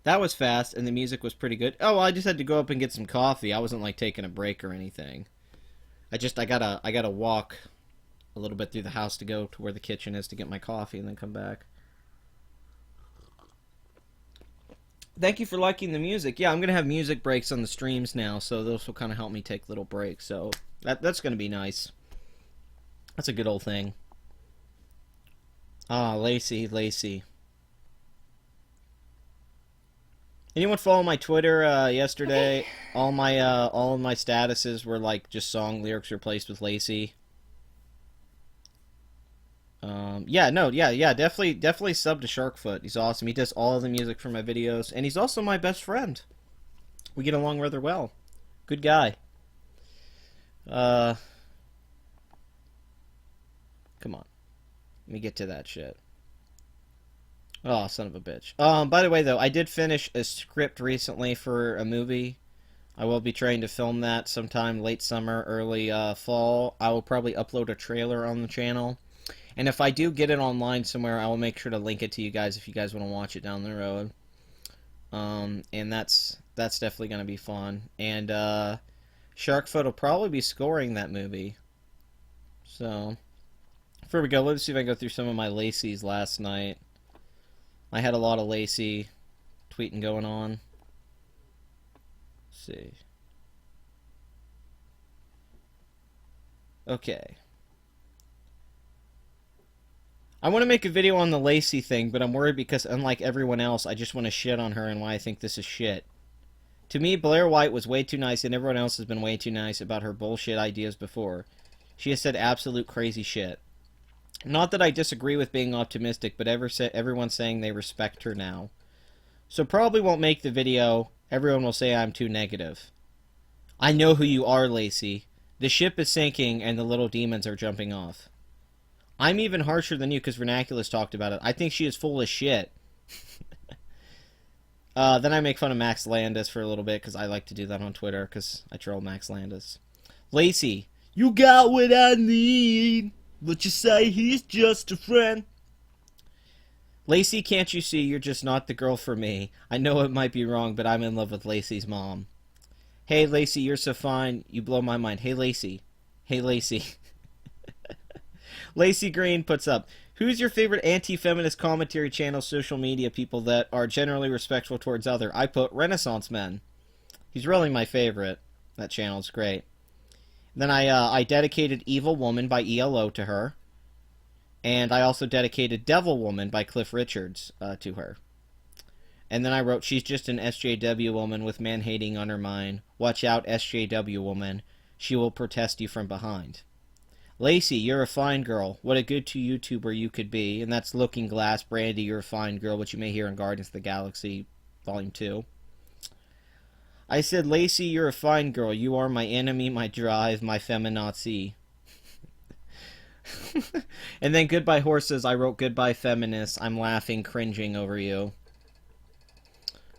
That was fast, and the music was pretty good. Oh, well, I just had to go up and get some coffee. I wasn't like taking a break or anything. I gotta walk a little bit through the house to go to where the kitchen is to get my coffee and then come back. Thank you for liking the music. Yeah, I'm gonna have music breaks on the streams now, so those will kind of help me take little breaks. So that's gonna be nice. That's a good old thing. Ah, Lacey. Anyone follow my Twitter yesterday? Okay. All of my statuses were like just song lyrics replaced with Lacey. Definitely sub to Sharkfoot. He's awesome. He does all of the music for my videos, and he's also my best friend. We get along rather well. Good guy. Come on. Let me get to that shit. Oh, son of a bitch. By the way, though, I did finish a script recently for a movie. I will be trying to film that sometime late summer, early fall. I will probably upload a trailer on the channel. And if I do get it online somewhere, I will make sure to link it to you guys if you guys want to watch it down the road. And that's definitely going to be fun. And Sharkfoot will probably be scoring that movie. So, before we go, let's see if I can go through some of my Lacey's last night. I had a lot of Lacey tweeting going on. Let's see. Okay. I want to make a video on the Lacey thing, but I'm worried because unlike everyone else, I just want to shit on her and why I think this is shit. To me, Blair White was way too nice, and everyone else has been way too nice about her bullshit ideas before. She has said absolute crazy shit. Not that I disagree with being optimistic, but everyone's saying they respect her now. So probably won't make the video. Everyone will say I'm too negative. I know who you are, Lacey. The ship is sinking, and the little demons are jumping off. I'm even harsher than you because Vernaculus talked about it. I think she is full of shit. Then I make fun of Max Landis for a little bit because I like to do that on Twitter because I troll Max Landis. Lacey, you got what I need. But you say he's just a friend. Lacey, can't you see you're just not the girl for me? I know it might be wrong, but I'm in love with Lacey's mom. Hey, Lacey, you're so fine. You blow my mind. Hey, Lacey. Hey, Lacey. Lacey Green puts up, who's your favorite anti-feminist commentary channel social media people that are generally respectful towards other? I put Renaissance Men. He's really my favorite. That channel's great. Then I dedicated Evil Woman by ELO to her. And I also dedicated Devil Woman by Cliff Richards to her. And then I wrote, she's just an SJW woman with man-hating on her mind. Watch out, SJW woman. She will protest you from behind. Lacey, you're a fine girl. What a good YouTuber you could be. And that's Looking Glass. Brandy, you're a fine girl, which you may hear in Guardians of the Galaxy Volume 2. I said, Lacey, you're a fine girl. You are my enemy, my drive, my feminazi. And then Goodbye Horses, I wrote Goodbye Feminists. I'm laughing, cringing over you.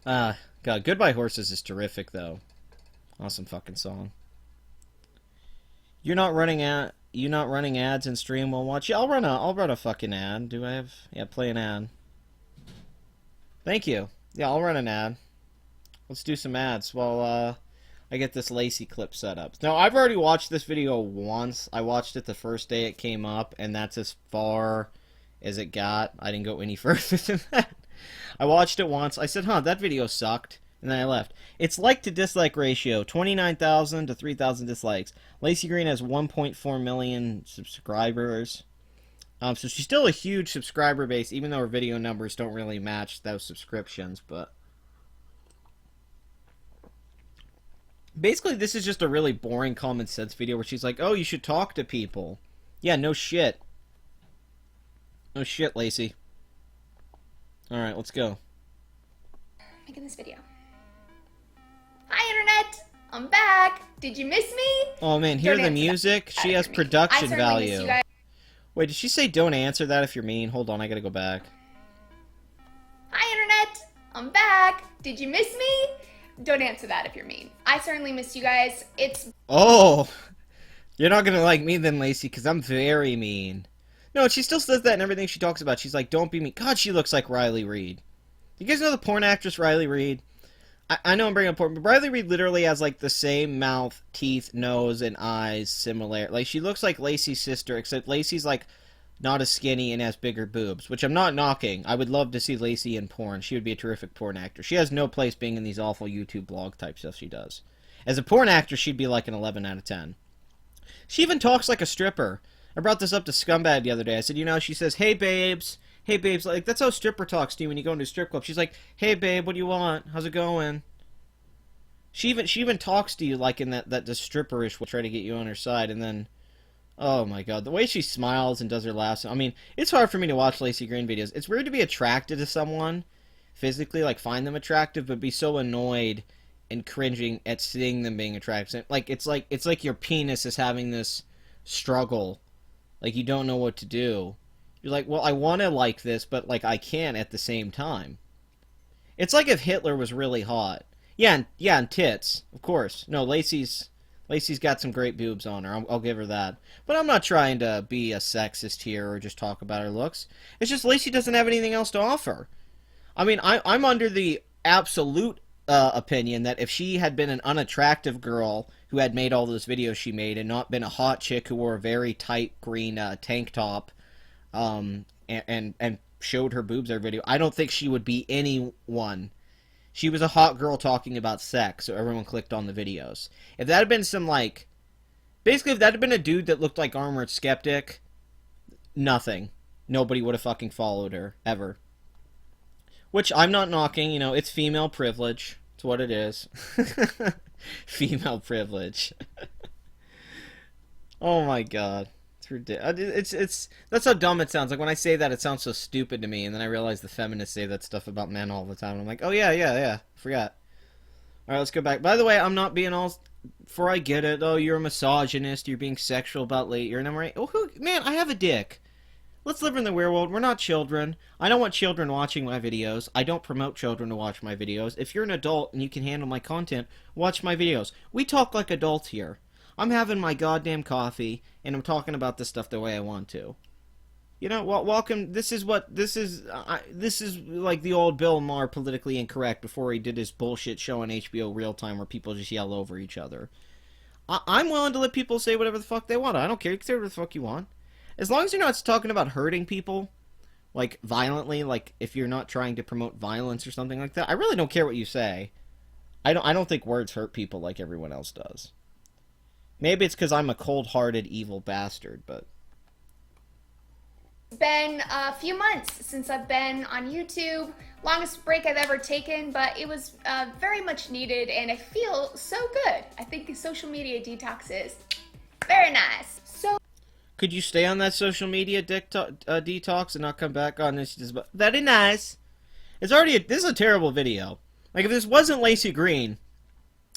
God, Goodbye Horses is terrific, though. Awesome fucking song. You're not running ads in stream while watching? I'll run a fucking ad. Do I have? Yeah, play an ad. Thank you. Yeah, I'll run an ad. Let's do some ads while I get this Lacey clip set up. Now, I've already watched this video once. I watched it the first day it came up, and that's as far as it got. I didn't go any further than that. I watched it once. I said, huh, that video sucked. And then I left. Its like to dislike ratio, 29,000 to 3,000 dislikes. Lacey Green has 1.4 million subscribers. So she's still a huge subscriber base, even though her video numbers don't really match those subscriptions. But basically, this is just a really boring common sense video where she's like, oh, you should talk to people. Yeah, no shit. No shit, Lacey. Alright, let's go. Making this video. Hi, Internet! I'm back! Did you miss me? Oh man, hear Don't the answer music? that. She has I production certainly miss value. you guys. Wait, did she say don't answer that if you're mean? Hold on, I gotta go back. Hi, Internet! I'm back! Did you miss me? Don't answer that if you're mean. I certainly miss you guys. It's Oh! You're not gonna like me then, Lacey, because I'm very mean. No, she still says that in everything she talks about. She's like, don't be mean. God, she looks like Riley Reid. You guys know the porn actress Riley Reid? I know I'm bringing up porn, but Riley Reid literally has like the same mouth, teeth, nose, and eyes similar. Like, she looks like Lacey's sister, except Lacey's like not as skinny and has bigger boobs, which I'm not knocking. I would love to see Lacey in porn. She would be a terrific porn actor. She has no place being in these awful YouTube blog type stuff she does. As a porn actress, she'd be like an 11 out of 10. She even talks like a stripper. I brought this up to Scumbag the other day. I said, you know, she says, hey babes, like, that's how a stripper talks to you when you go into a strip club. She's like, hey babe, what do you want? How's it going? She even talks to you like in that the stripperish will try to get you on her side, and then, oh my god, the way she smiles and does her laughs. I mean, it's hard for me to watch Lacey Green videos. It's weird to be attracted to someone physically, like find them attractive, but be so annoyed and cringing at seeing them being attractive. It's like your penis is having this struggle. Like, you don't know what to do. You're like, well, I want to like this, but, like, I can't at the same time. It's like if Hitler was really hot. Yeah, and tits, of course. No, Lacey's got some great boobs on her. I'll give her that. But I'm not trying to be a sexist here or just talk about her looks. It's just Lacey doesn't have anything else to offer. I mean, I'm under the absolute opinion that if she had been an unattractive girl who had made all those videos she made and not been a hot chick who wore a very tight green tank top and showed her boobs every video, I don't think she would be anyone. She was a hot girl talking about sex, so everyone clicked on the videos. If that had been some, like, basically if that had been a dude that looked like Armored Skeptic, nothing. Nobody would have fucking followed her, ever. Which I'm not knocking, you know, it's female privilege. It's what it is. Female privilege. Oh my god. It's ridiculous. It's that's how dumb it sounds. Like when I say that, it sounds so stupid to me, and then I realize the feminists say that stuff about men all the time. And I'm like, oh yeah. Forgot. Alright, let's go back. By the way, I'm not being all for I get it. Oh, you're a misogynist, you're being sexual about late, and I'm right. Oh man, I have a dick. Let's live in the real world. We're not children. I don't want children watching my videos. I don't promote children to watch my videos. If you're an adult and you can handle my content, watch my videos. We talk like adults here. I'm having my goddamn coffee, and I'm talking about this stuff the way I want to. You know, welcome. This is like the old Bill Maher politically incorrect before he did his bullshit show on HBO Real Time where people just yell over each other. I'm willing to let people say whatever the fuck they want. I don't care. You can say whatever the fuck you want. As long as you're not talking about hurting people, like, violently, like, if you're not trying to promote violence or something like that, I really don't care what you say. I don't think words hurt people like everyone else does. Maybe it's because I'm a cold-hearted, evil bastard, but... It's been a few months since I've been on YouTube. Longest break I've ever taken, but it was very much needed, and I feel so good. I think the social media detox is very nice. So could you stay on that social media detox and not come back on this? Very nice. It's already this is a terrible video. Like, if this wasn't Lacey Green,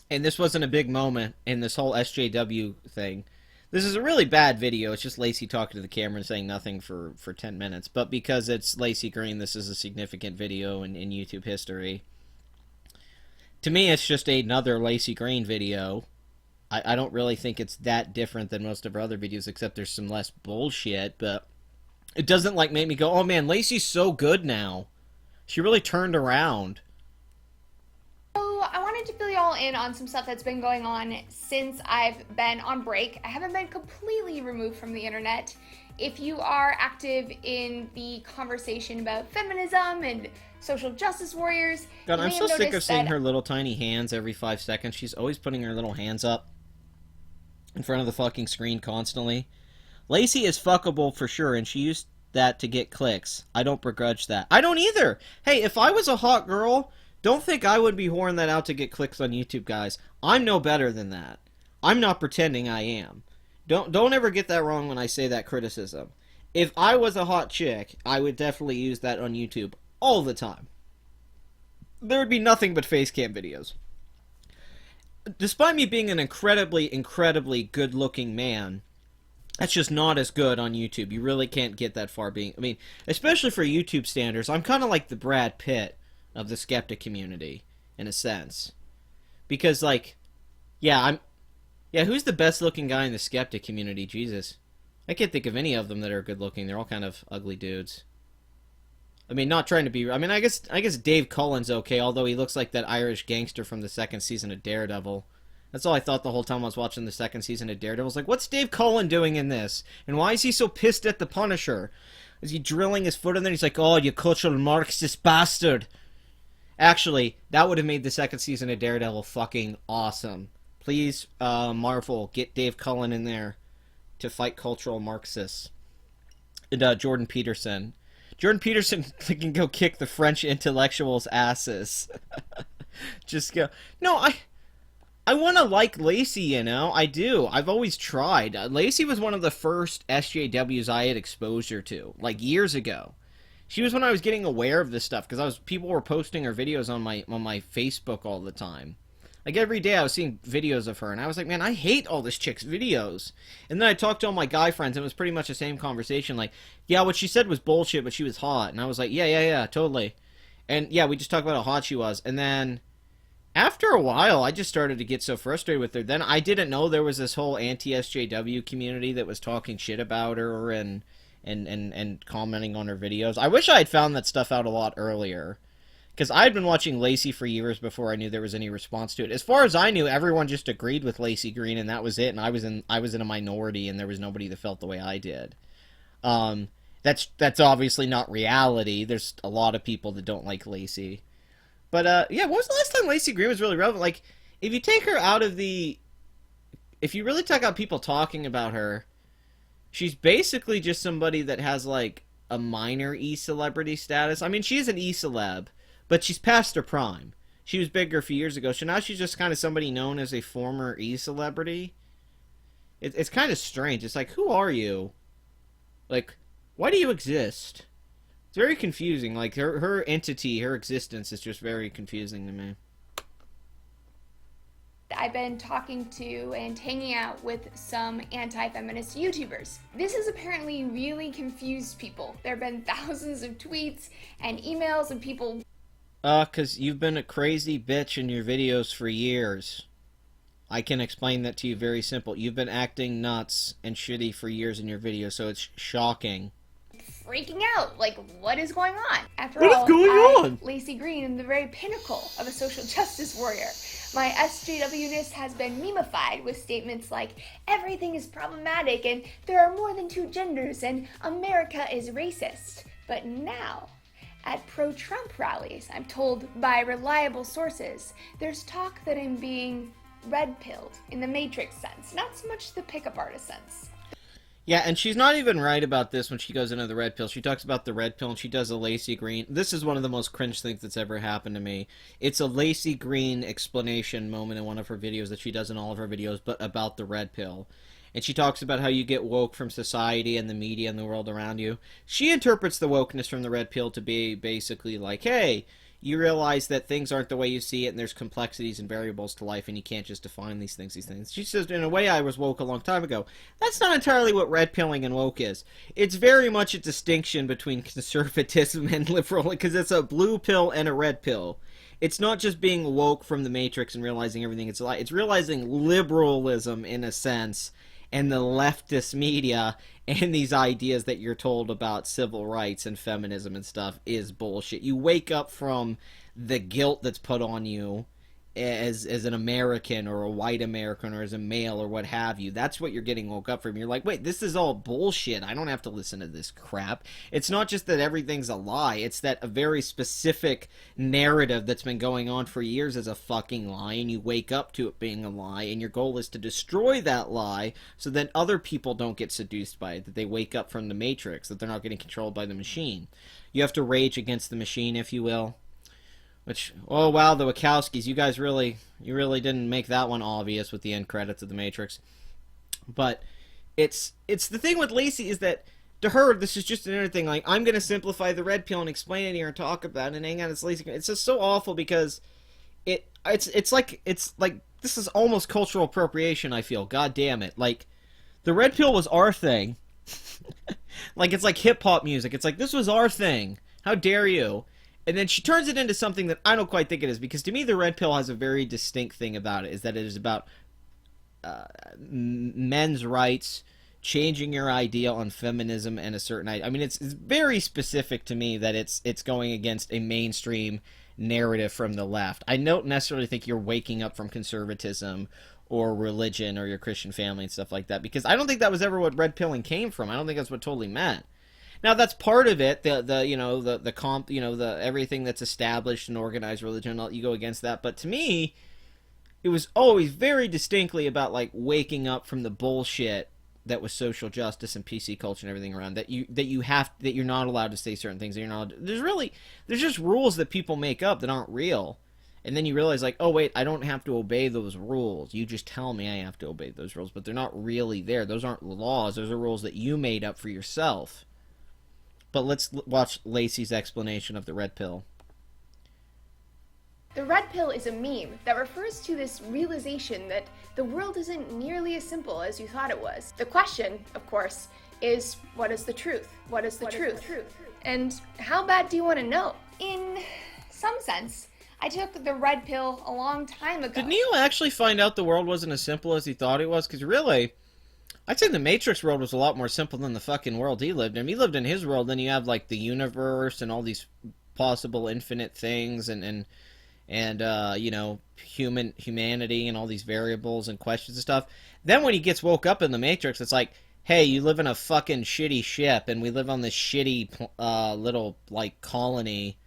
and this wasn't a big moment in this whole SJW thing, this is a really bad video. It's just Lacey talking to the camera and saying nothing for 10 minutes. But because it's Lacey Green, this is a significant video in YouTube history. To me, it's just another Lacey Green video. I don't really think it's that different than most of her other videos, except there's some less bullshit, but it doesn't, like, make me go, oh man, Lacey's so good now. She really turned around. I wanted wanted to fill y'all in on some stuff that's been going on since I've been on break. I haven't been completely removed from the internet. If you are active in the conversation about feminism and social justice warriors, God, you I'm may so have sick of noticed seeing that her little tiny hands every 5 seconds. She's always putting her little hands up in front of the fucking screen constantly. Lacey is fuckable for sure, and she used that to get clicks. I don't begrudge that. I don't either. Hey, if I was a hot girl, don't think I would be whoring that out to get clicks on YouTube, guys. I'm no better than that. I'm not pretending I am. Don't ever get that wrong when I say that criticism. If I was a hot chick, I would definitely use that on YouTube all the time. There would be nothing but face cam videos. Despite me being an incredibly, incredibly good-looking man, that's just not as good on YouTube. You really can't get that far being... I mean, especially for YouTube standards, I'm kind of like the Brad Pitt of the skeptic community, in a sense. Because, like, yeah, who's the best-looking guy in the skeptic community? Jesus. I can't think of any of them that are good-looking. They're all kind of ugly dudes. I mean, not trying to be... I mean, I guess Dave Cullen's okay, although he looks like that Irish gangster from the second season of Daredevil. That's all I thought the whole time I was watching the second season of Daredevil. I was like, what's Dave Cullen doing in this? And why is he so pissed at the Punisher? Is he drilling his foot in there? He's like, oh, you cultural Marxist bastard. Actually, that would have made the second season of Daredevil fucking awesome. Please, Marvel, get Dave Cullen in there to fight cultural Marxists. And Jordan Peterson. Jordan Peterson can go kick the French intellectuals' asses. Just go. No, I want to like Lacey, you know? I do. I've always tried. Lacey was one of the first SJWs I had exposure to, like years ago. She was when I was getting aware of this stuff, because people were posting her videos on my Facebook all the time. Like every day I was seeing videos of her, and I was like, man, I hate all this chick's videos. And then I talked to all my guy friends, and it was pretty much the same conversation. Like, yeah, what she said was bullshit, but she was hot. And I was like, yeah, totally. And yeah, we just talked about how hot she was. And then after a while, I just started to get so frustrated with her. Then I didn't know there was this whole anti-SJW community that was talking shit about her and commenting on her videos. I wish I had found that stuff out a lot earlier. Because I had been watching Lacey for years before I knew there was any response to it. As far as I knew, everyone just agreed with Lacey Green, and that was it. And I was in a minority, and there was nobody that felt the way I did. That's obviously not reality. There's a lot of people that don't like Lacey. But yeah, what was the last time Lacey Green was really relevant? Like, if you take her out of the... If you really talk out people talking about her, she's basically just somebody that has, like, a minor E-celebrity status. I mean, she is an E-celeb, but she's past her prime. She was bigger a few years ago, so now she's just kind of somebody known as a former E-celebrity. It's kind of strange. It's like, who are you? Like, why do you exist? It's very confusing. Like, her entity, her existence is just very confusing to me. I've been talking to and hanging out with some anti-feminist YouTubers. This has apparently really confused people. There have been thousands of tweets and emails of people... 'Cause you've been a crazy bitch in your videos for years. I can explain that to you very simple. You've been acting nuts and shitty for years in your videos, so it's shocking. Freaking out, like, what is going on? After What is all, going on? Lacey Green am the very pinnacle of a social justice warrior. My SJW-ness has been memeified with statements like, everything is problematic and there are more than two genders and America is racist. But now, at pro-Trump rallies, I'm told by reliable sources, there's talk that I'm being red-pilled in the Matrix sense, not so much the pickup artist sense. Yeah, and she's not even right about this when she goes into the red pill. She talks about the red pill, and she does a Lacey Green. This is one of the most cringe things that's ever happened to me. It's a Lacey Green explanation moment in one of her videos that she does in all of her videos, but about the red pill. And she talks about how you get woke from society and the media and the world around you. She interprets the wokeness from the red pill to be basically like, hey, you realize that things aren't the way you see it, and there's complexities and variables to life, and you can't just define these things. She says, in a way, I was woke a long time ago. That's not entirely what red pilling and woke is. It's very much a distinction between conservatism and liberal, because it's a blue pill and a red pill. It's not just being woke from the Matrix and realizing everything is a lie. It's realizing liberalism, in a sense, and the leftist media and these ideas that you're told about civil rights and feminism and stuff is bullshit. You wake up from the guilt that's put on you as an American or a white American or as a male or what have you. That's what you're getting woke up from. You're like, wait, this is all bullshit. I don't have to listen to this crap. It's not just that everything's a lie. It's that a very specific narrative that's been going on for years is a fucking lie, and you wake up to it being a lie, and your goal is to destroy that lie so that other people don't get seduced by it, that they wake up from the matrix, that they're not getting controlled by the machine. You have to rage against the machine, if you will. Which, oh wow, the Wachowskis, you really didn't make that one obvious with the end credits of The Matrix. But it's the thing with Lacey is that to her, this is just another thing. Like, I'm gonna simplify the red pill and explain it here and talk about it and hang out. It's Lacey. It's just so awful because it's like this is almost cultural appropriation. I feel, god damn it, like the red pill was our thing. Like it's like hip hop music. It's like this was our thing. How dare you? And then she turns it into something that I don't quite think it is, because to me the red pill has a very distinct thing about it, is that it is about men's rights, changing your idea on feminism and a certain idea. I mean, it's very specific to me that it's going against a mainstream narrative from the left. I don't necessarily think you're waking up from conservatism or religion or your Christian family and stuff like that, because I don't think that was ever what red pilling came from. I don't think that's what totally meant. Now that's part of it, the everything that's established and organized religion, you go against that. But to me, it was always very distinctly about like waking up from the bullshit that was social justice and PC culture and everything around that you're not allowed to say certain things. That you're not. There's just rules that people make up that aren't real, and then you realize like, oh wait, I don't have to obey those rules. You just tell me I have to obey those rules, but they're not really there. Those aren't laws. Those are rules that you made up for yourself. But let's watch Lacey's explanation of the red pill. The red pill is a meme that refers to this realization that the world isn't nearly as simple as you thought it was. The question, of course, is what is the truth? What is the truth? And how bad do you want to know? In some sense, I took the red pill a long time ago. Did Neo actually find out the world wasn't as simple as he thought it was? Because really, I'd say the Matrix world was a lot more simple than the fucking world he lived in. He lived in his world, then you have like the universe and all these possible infinite things and you know, humanity and all these variables and questions and stuff. Then when he gets woke up in the Matrix, it's like, hey, you live in a fucking shitty ship and we live on this shitty little like colony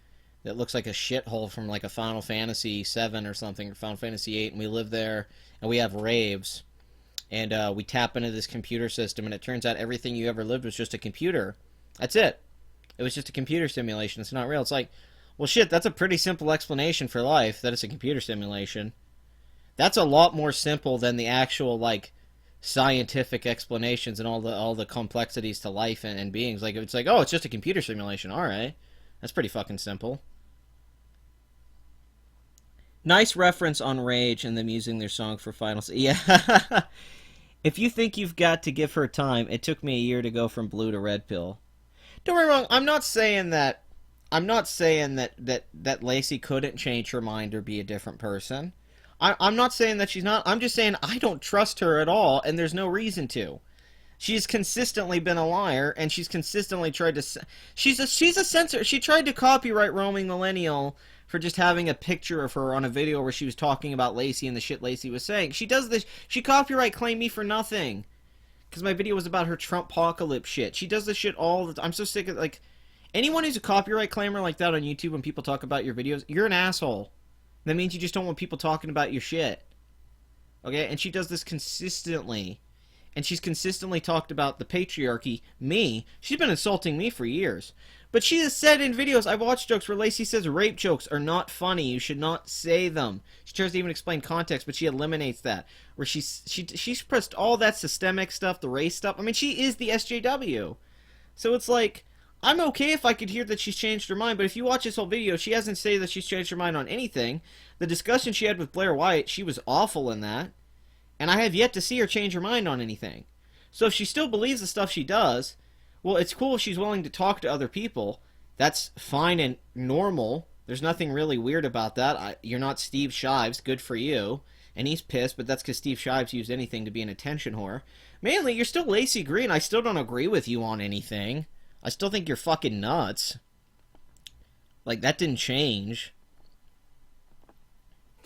that looks like a shithole from like a Final Fantasy 7 or something, or Final Fantasy 8, and we live there and we have raves. And we tap into this computer system, and it turns out everything you ever lived was just a computer. That's it. It was just a computer simulation. It's not real. It's like, well, shit, that's a pretty simple explanation for life, that it's a computer simulation. That's a lot more simple than the actual, like, scientific explanations and all the complexities to life and beings. Like, it's like, oh, it's just a computer simulation. All right. That's pretty fucking simple. Nice reference on Rage and them using their song for finals. Yeah. If you think you've got to give her time, it took me a year to go from blue to red pill. Don't get me wrong, I'm not saying that Lacey couldn't change her mind or be a different person. I'm not saying that she's not. I'm just saying I don't trust her at all, and there's no reason to. She's consistently been a liar, and she's consistently tried to... She's a censor. She tried to copyright Roaming Millennial for just having a picture of her on a video where she was talking about Lacey and the shit Lacey was saying. She does this. She copyright claimed me for nothing. Because my video was about her Trump-pocalypse shit. She does this shit all the time. I'm so sick of, like... Anyone who's a copyright claimer like that on YouTube when people talk about your videos, you're an asshole. That means you just don't want people talking about your shit. Okay? And she does this consistently. And she's consistently talked about the patriarchy, me. She's been insulting me for years. But she has said in videos, I've watched jokes where Lacey says rape jokes are not funny. You should not say them. She tries to even explain context, but she eliminates that. Where she's pressed all that systemic stuff, the race stuff. I mean, she is the SJW. So it's like, I'm okay if I could hear that she's changed her mind, but if you watch this whole video, she hasn't said that she's changed her mind on anything. The discussion she had with Blair White, she was awful in that. And I have yet to see her change her mind on anything. So if she still believes the stuff she does, well, it's cool if she's willing to talk to other people. That's fine and normal. There's nothing really weird about that. You're not Steve Shives. Good for you. And he's pissed, but that's because Steve Shives used anything to be an attention whore. Mainly, you're still Lacey Green. I still don't agree with you on anything. I still think you're fucking nuts. Like, that didn't change.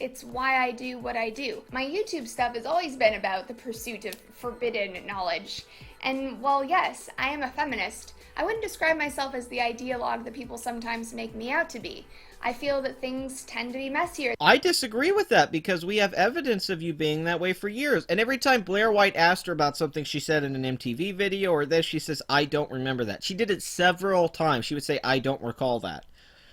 It's why I do what I do. My YouTube stuff has always been about the pursuit of forbidden knowledge. And while yes, I am a feminist, I wouldn't describe myself as the ideologue that people sometimes make me out to be. I feel that things tend to be messier. I disagree with that because we have evidence of you being that way for years. And every time Blair White asked her about something she said in an MTV video or this, she says, I don't remember that. She did it several times. She would say, I don't recall that.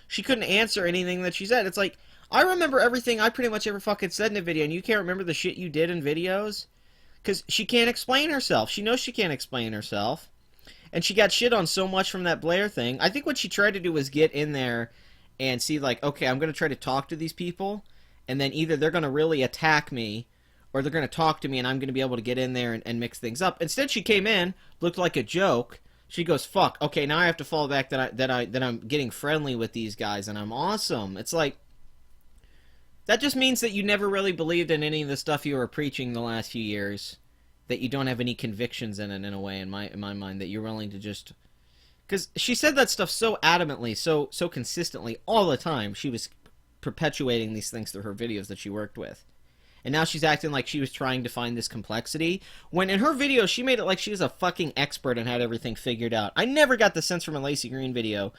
She couldn't answer anything that she said. It's like, I remember everything I pretty much ever fucking said in a video, and you can't remember the shit you did in videos? Because she can't explain herself. She knows she can't explain herself. And she got shit on so much from that Blair thing. I think what she tried to do was get in there and see, like, okay, I'm going to try to talk to these people, and then either they're going to really attack me, or they're going to talk to me, and I'm going to be able to get in there and mix things up. Instead, she came in, looked like a joke. She goes, fuck, okay, now I have to fall back that I'm getting friendly with these guys, and I'm awesome. It's like, that just means that you never really believed in any of the stuff you were preaching the last few years. That you don't have any convictions in it, in a way, in my mind, that you're willing to just... Because she said that stuff so adamantly, so consistently, all the time. She was perpetuating these things through her videos that she worked with. And now she's acting like she was trying to find this complexity. When in her videos, she made it like she was a fucking expert and had everything figured out. I never got the sense from a Lacey Green video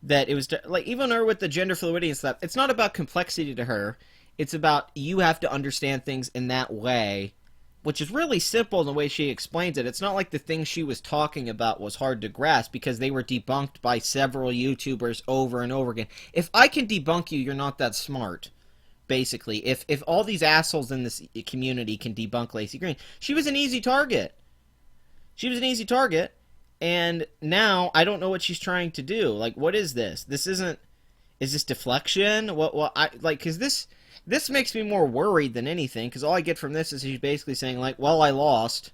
that it was... like, even her with the gender fluidity and stuff, it's not about complexity to her. It's about you have to understand things in that way, which is really simple in the way she explains it. It's not like the things she was talking about was hard to grasp because they were debunked by several YouTubers over and over again. If I can debunk you, you're not that smart, basically. If all these assholes in this community can debunk Lacey Green, she was an easy target. She was an easy target, and now I don't know what she's trying to do. Like, what is this? This isn't... Is this deflection? Because this makes me more worried than anything, because all I get from this is she's basically saying, like, well, I lost.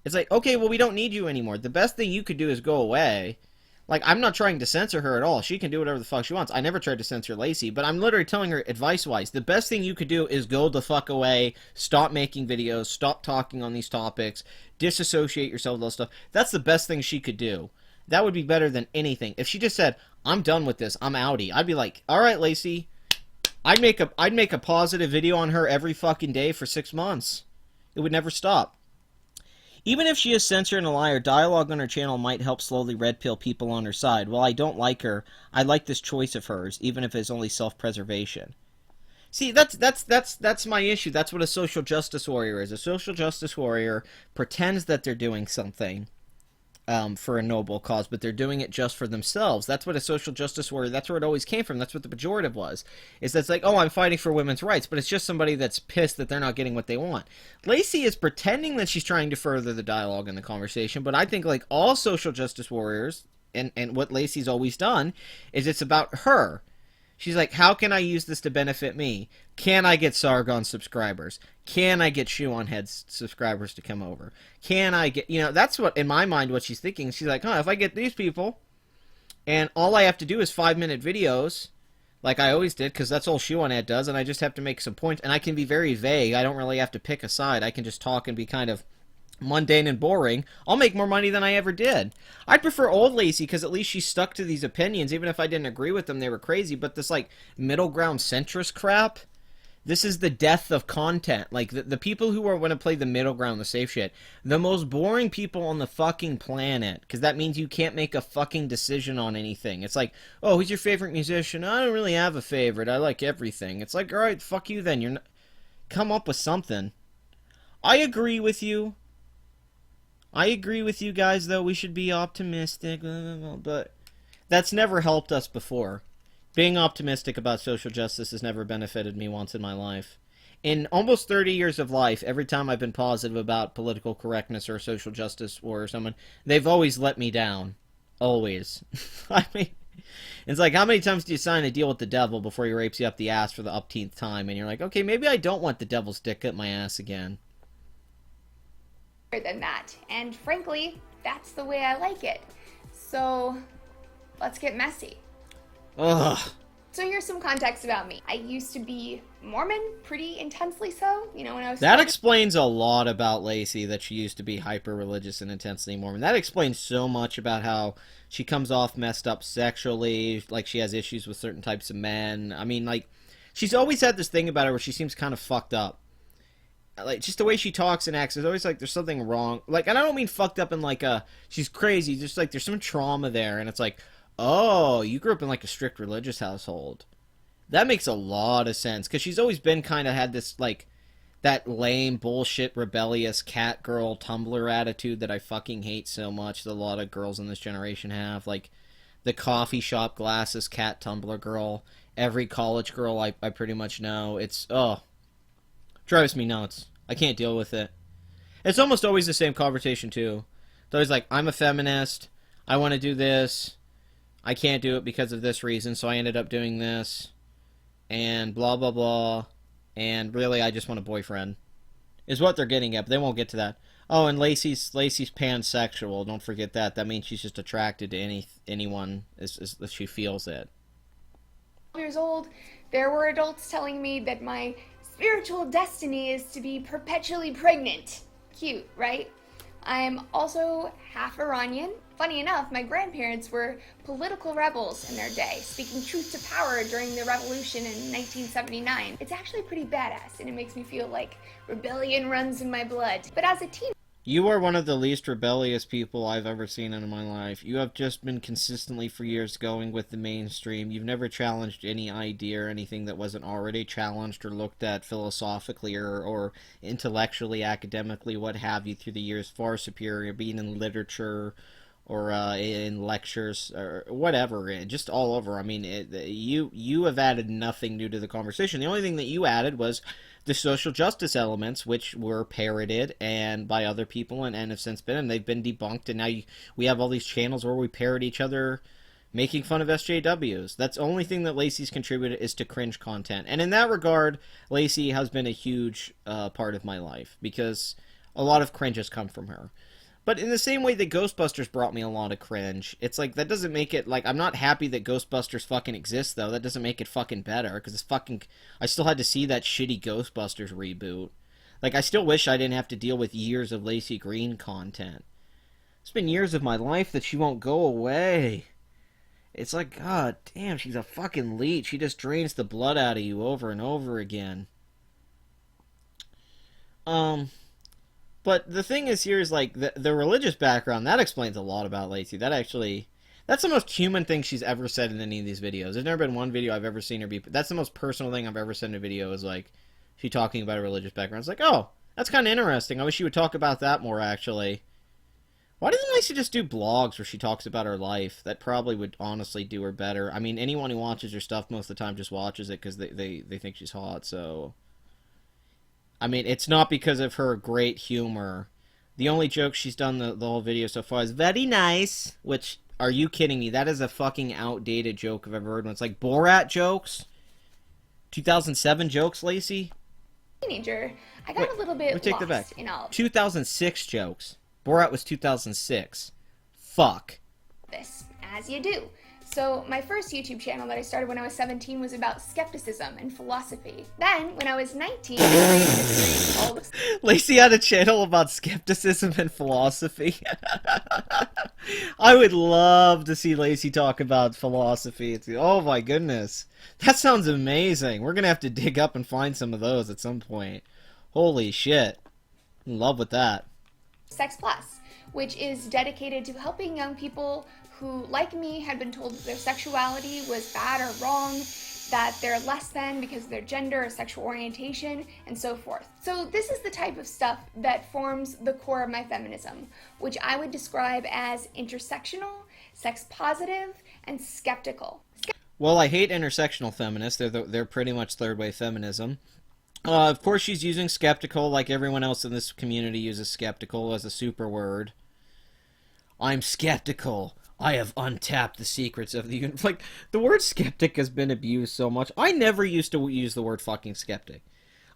It's like, okay, well, we don't need you anymore. The best thing you could do is go away. Like, I'm not trying to censor her at all. She can do whatever the fuck she wants. I never tried to censor Lacey, but I'm literally telling her advice-wise, the best thing you could do is go the fuck away, stop making videos, stop talking on these topics, disassociate yourself with all stuff. That's the best thing she could do. That would be better than anything. If she just said, I'm done with this, I'm outie, I'd be like, alright, Lacey, I'd make a positive video on her every fucking day for 6 months. It would never stop. Even if she is censored and a liar, dialogue on her channel might help slowly red pill people on her side. While I don't like her, I like this choice of hers, even if it's only self-preservation. See, that's my issue. That's what a social justice warrior is. A social justice warrior pretends that they're doing something for a noble cause, but they're doing it just for themselves. That's what a social justice warrior, that's where it always came from. That's what the pejorative was. Is that's like, oh, I'm fighting for women's rights, but it's just somebody that's pissed that they're not getting what they want. Lacey is pretending that she's trying to further the dialogue and the conversation, but I think like all social justice warriors, and what Lacey's always done, is it's about her. She's like, how can I use this to benefit me? Can I get Sargon subscribers? Can I get Shoe on Head subscribers to come over? Can I get... You know, that's what, in my mind, what she's thinking. She's like, if I get these people, and all I have to do is 5-minute videos, like I always did, because that's all Shoe on Head does, and I just have to make some points, and I can be very vague. I don't really have to pick a side. I can just talk and be kind of mundane and boring. I'll make more money than I ever did. I'd prefer old Lacey because at least she stuck to these opinions. Even if I didn't agree with them, they were crazy. But this like middle ground centrist crap, this is the death of content. Like the people who are going to play the middle ground, the safe shit, the most boring people on the fucking planet, because that means you can't make a fucking decision on anything. It's like, oh, who's your favorite musician? I don't really have a favorite. I like everything. It's like, all right, fuck you then. You're not... Come up with something. I agree with you. I agree with you guys, though. We should be optimistic, but that's never helped us before. Being optimistic about social justice has never benefited me once in my life. In almost 30 years of life, every time I've been positive about political correctness or social justice or someone, they've always let me down. Always. I mean, it's like, how many times do you sign a deal with the devil before he rapes you up the ass for the upteenth time? And you're like, okay, maybe I don't want the devil's dick up my ass again. Than that, and frankly, that's the way I like it. So let's get messy. Ugh. So here's some context about me. I used to be Mormon, pretty intensely so, you know, when I was That explains a lot about Lacey, that she used to be hyper-religious and intensely Mormon. That explains so much about how she comes off messed up sexually, like she has issues with certain types of men. I mean, like, she's always had this thing about her where she seems kind of fucked up. Like, just the way she talks and acts, there's always like there's something wrong. Like, and I don't mean fucked up in like she's crazy. Just like there's some trauma there, and it's like, oh, you grew up in like a strict religious household. That makes a lot of sense because she's always been kind of had this like that lame bullshit rebellious cat girl Tumblr attitude that I fucking hate so much that a lot of girls in this generation have. Like the coffee shop glasses cat Tumblr girl. Every college girl I pretty much know. It's drives me nuts. I can't deal with it. It's almost always the same conversation too. It's always like, I'm a feminist. I want to do this. I can't do it because of this reason, so I ended up doing this. And blah blah blah. And really, I just want a boyfriend. Is what they're getting at, but they won't get to that. Oh, and Lacey's pansexual. Don't forget that. That means she's just attracted to anyone as she feels it. Years old, there were adults telling me that my spiritual destiny is to be perpetually pregnant. Cute, right? I am also half Iranian. Funny enough, my grandparents were political rebels in their day, speaking truth to power during the revolution in 1979. It's actually pretty badass, and it makes me feel like rebellion runs in my blood. But as a teen, You are one of the least rebellious people I've ever seen in my life. You have just been consistently for years going with the mainstream. You've never challenged any idea or anything that wasn't already challenged or looked at philosophically or intellectually, academically, what have you, through the years. Far superior, being in literature or in lectures or whatever, just all over. I mean, you have added nothing new to the conversation. The only thing that you added was the social justice elements, which were parroted and by other people and have since been, and they've been debunked, and now we have all these channels where we parrot each other making fun of SJWs. That's the only thing that Lacey's contributed is to cringe content. And in that regard, Lacey has been a huge part of my life because a lot of cringe has come from her. But in the same way that Ghostbusters brought me a lot of cringe, it's like, that doesn't make it, like, I'm not happy that Ghostbusters fucking exists, though. That doesn't make it fucking better, because it's fucking, I still had to see that shitty Ghostbusters reboot. Like, I still wish I didn't have to deal with years of Lacey Green content. It's been years of my life that she won't go away. It's like, god damn, she's a fucking leech. She just drains the blood out of you over and over again. But the thing is here is, like, the religious background, that explains a lot about Lacey. That's the most human thing she's ever said in any of these videos. There's never been one video I've ever seen her be, that's the most personal thing I've ever said in a video is, like, she talking about a religious background. It's like, oh, that's kind of interesting. I wish she would talk about that more, actually. Why doesn't Lacey just do blogs where she talks about her life? That probably would honestly do her better. I mean, anyone who watches her stuff most of the time just watches it because they think she's hot, so... I mean, it's not because of her great humor. The only joke she's done the whole video so far is very nice, which, are you kidding me? That is a fucking outdated joke I've ever heard one. It's like Borat jokes? 2007 jokes, Lacey? teenager, I got a little bit take that lost back. in all 2006 jokes. Borat was 2006. Fuck. this, as you do. So my first YouTube channel that I started when I was 17 was about skepticism and philosophy. Then, when I was 19, I created a series called Lacey had a channel about skepticism and philosophy. I would love to see Lacey talk about philosophy. Oh my goodness. That sounds amazing. We're going to have to dig up and find some of those at some point. Holy shit. In love with that. Sex Plus, which is dedicated to helping young people who, like me, had been told that their sexuality was bad or wrong, that they're less than because of their gender or sexual orientation, and so forth. So this is the type of stuff that forms the core of my feminism, which I would describe as intersectional, sex positive, and skeptical. Well, I hate intersectional feminists. They're pretty much third wave feminism. Of course, she's using skeptical like everyone else in this community uses skeptical as a super word. I'm skeptical. I have untapped the secrets of the universe. Like, the word skeptic has been abused so much. I never used to use the word fucking skeptic.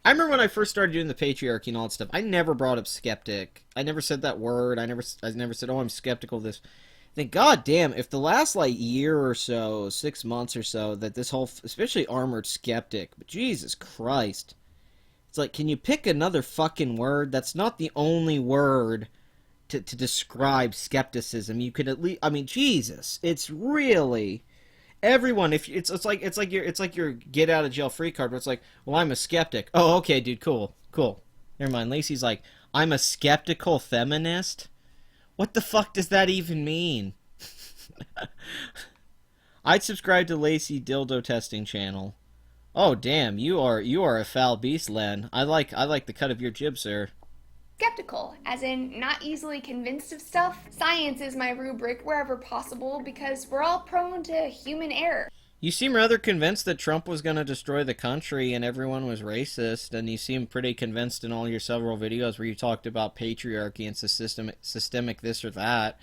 I remember when I first started doing the patriarchy and all that stuff, I never brought up skeptic. I never said that word. I never said, oh, I'm skeptical of this. I think, god damn, if the last, like, year or so, 6 months or so, that this whole, especially armored skeptic, but Jesus Christ. It's like, can you pick another fucking word? That's not the only word to describe skepticism. You could at least, I mean, Jesus, it's really, Everyone, if it's like your get out of jail free card, where it's like, well, I'm a skeptic. Oh, okay, dude, cool. Never mind. Lacey's like, I'm a skeptical feminist. What the fuck does that even mean? I'd subscribe to Lacey Dildo Testing Channel. Oh damn, you are a foul beast, Len. I like the cut of your jib, sir. Skeptical, as in not easily convinced of stuff. Science is my rubric wherever possible because we're all prone to human error. You seem rather convinced that Trump was going to destroy the country and everyone was racist, and you seem pretty convinced in all your several videos where you talked about patriarchy and systemic this or that